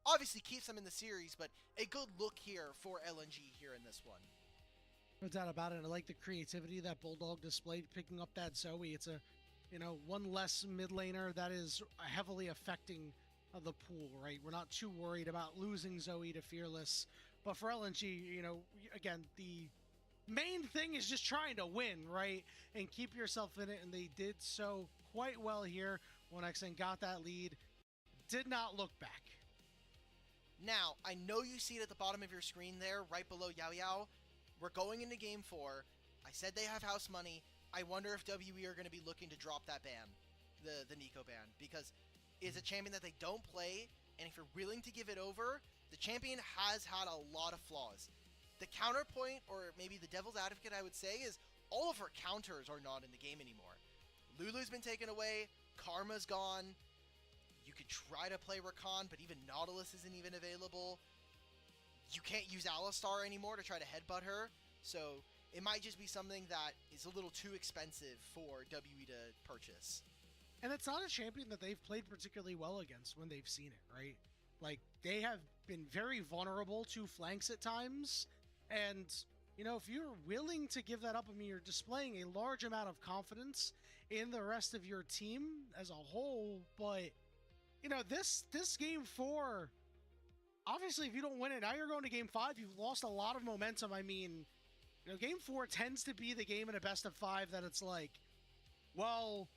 obviously keeps them in the series, but a good look here for LNG here in this one. No doubt about it. I like the creativity that Bulldog displayed picking up that Zoe. It's a, one less mid laner that is heavily affecting the pool, right? We're not too worried about losing Zoe to Fearless. But for LNG, again, the main thing is just trying to win, right? And keep yourself in it. And they did so quite well here. 1xN got that lead. Did not look back. Now, I know you see it at the bottom of your screen there, right below Yao Yao. We're going into game 4. I said they have house money. I wonder if WE are going to be looking to drop that ban, the Nico ban, because it's a champion that they don't play, and if you're willing to give it over, the champion has had a lot of flaws. The counterpoint, or maybe the devil's advocate, I would say, is all of her counters are not in the game anymore. Lulu's been taken away, Karma's gone. You could try to play Rakan, but even Nautilus isn't even available. You can't use Alistar anymore to try to headbutt her, so it might just be something that is a little too expensive for WE to purchase. And it's not a champion that they've played particularly well against when they've seen it, right? Like, they have been very vulnerable to flanks at times, and, if you're willing to give that up, you're displaying a large amount of confidence in the rest of your team as a whole, but, this game 4, obviously, if you don't win it, now you're going to game 5, you've lost a lot of momentum. Game 4 tends to be the game in a best of 5 that it's like, well,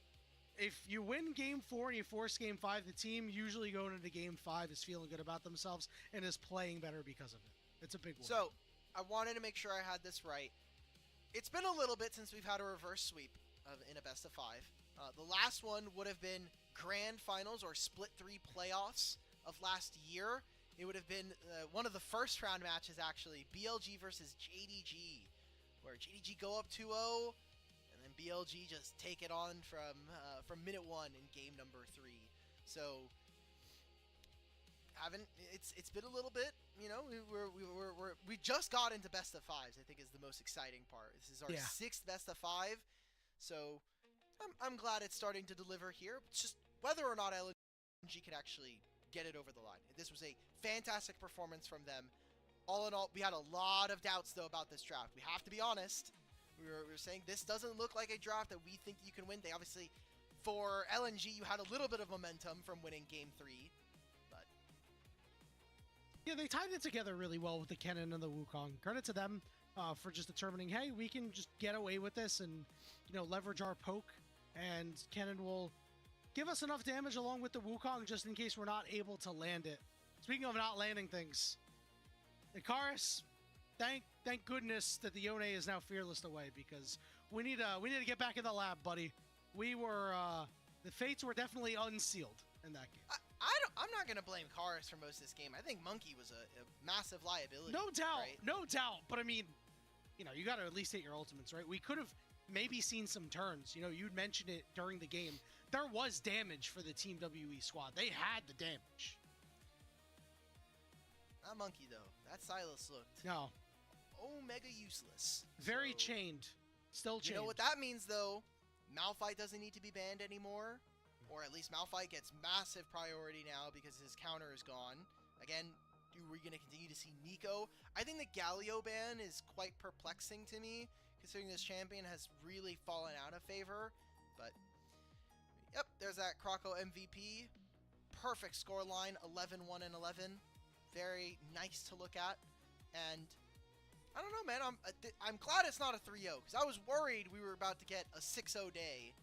if you win game 4 and you force game 5, the team usually going into game 5 is feeling good about themselves and is playing better because of it. It's a big one. So, I wanted to make sure I had this right. It's been a little bit since we've had a reverse sweep in a best of 5. The last one would have been grand finals or split 3 playoffs of last year. It would have been one of the first round matches, actually, BLG versus JDG, where JDG go up 2-0, and then BLG just take it on from minute 1 in game number 3. So it's been a little bit, we just got into best of 5s. I think is the most exciting part. This is our 6th best of 5, so I'm glad it's starting to deliver here. It's just whether or not LNG can actually get it over the line. This was a fantastic performance from them. All in all, we had a lot of doubts, though, about this draft. We have to be honest. We were saying this doesn't look like a draft that we think you can win. They obviously, for LNG, you had a little bit of momentum from winning Game 3. But yeah, they tied it together really well with the Kennen and the Wukong. Credit to them for just determining, hey, we can just get away with this and, leverage our poke. And Kennen will give us enough damage along with the Wukong just in case we're not able to land it. Speaking of not landing things, Icarus, thank goodness that the Yone is now fearless away, because we need to get back in the lab, buddy. We were the fates were definitely unsealed in that game. I'm not gonna blame Icarus for most of this game. I think Monkey was a massive liability. No doubt, right? No doubt. But you got to at least hit your ultimates, right? We could have maybe seen some turns. You'd mentioned it during the game. There was damage for the Team WE squad. They had the damage. Not Monkey, though. That Sylas looked mega useless. Very chained. Still chained. You know what that means, though? Malphite doesn't need to be banned anymore. Or at least Malphite gets massive priority now because his counter is gone. Again, we're going to continue to see Nico. I think the Galio ban is quite perplexing to me, considering this champion has really fallen out of favor. But, yep, there's that Croco MVP. Perfect scoreline, 11-1 and 11. Very nice to look at. And I don't know, man. I'm glad it's not a 3-0 because I was worried we were about to get a 6-0 day,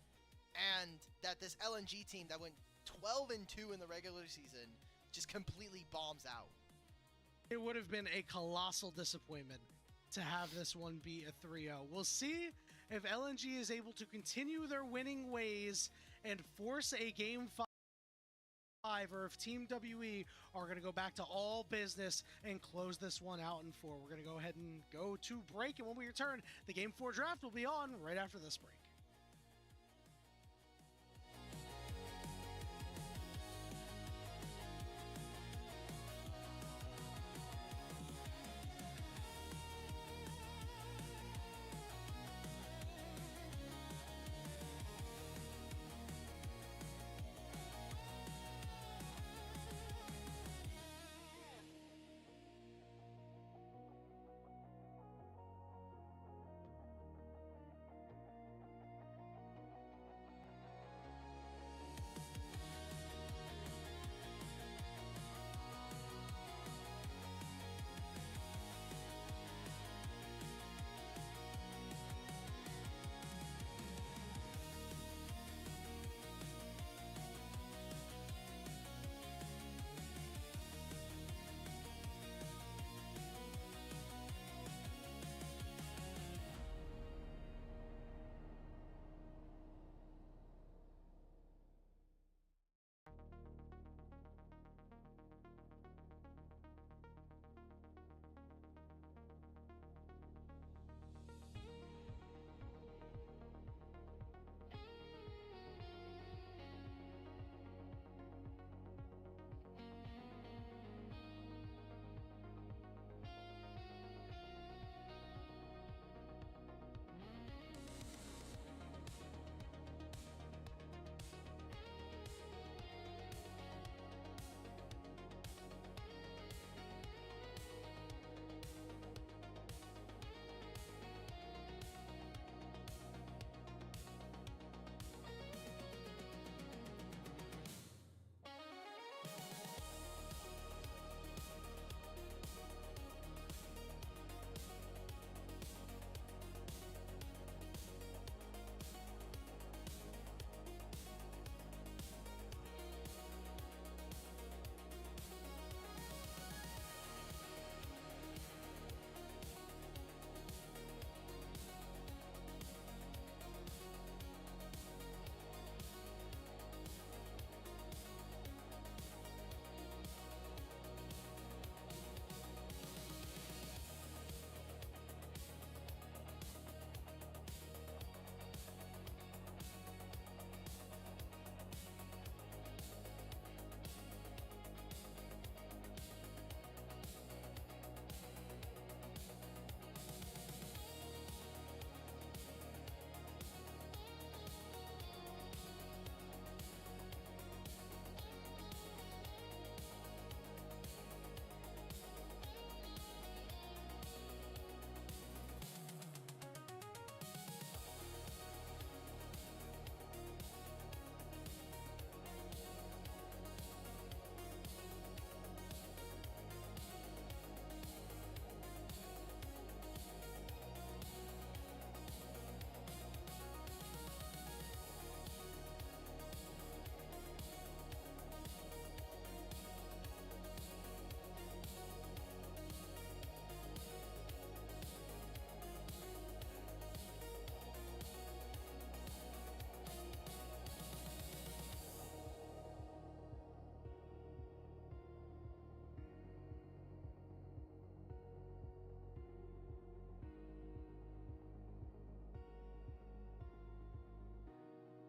and that this LNG team that went 12-2 in the regular season just completely bombs out. It would have been a colossal disappointment to have this one be a 3-0. We'll see if LNG is able to continue their winning ways and force a game 5, or if Team WE are going to go back to all business and close this one out in 4. We're going to go ahead and go to break, and when we return, the Game 4 draft will be on right after this break.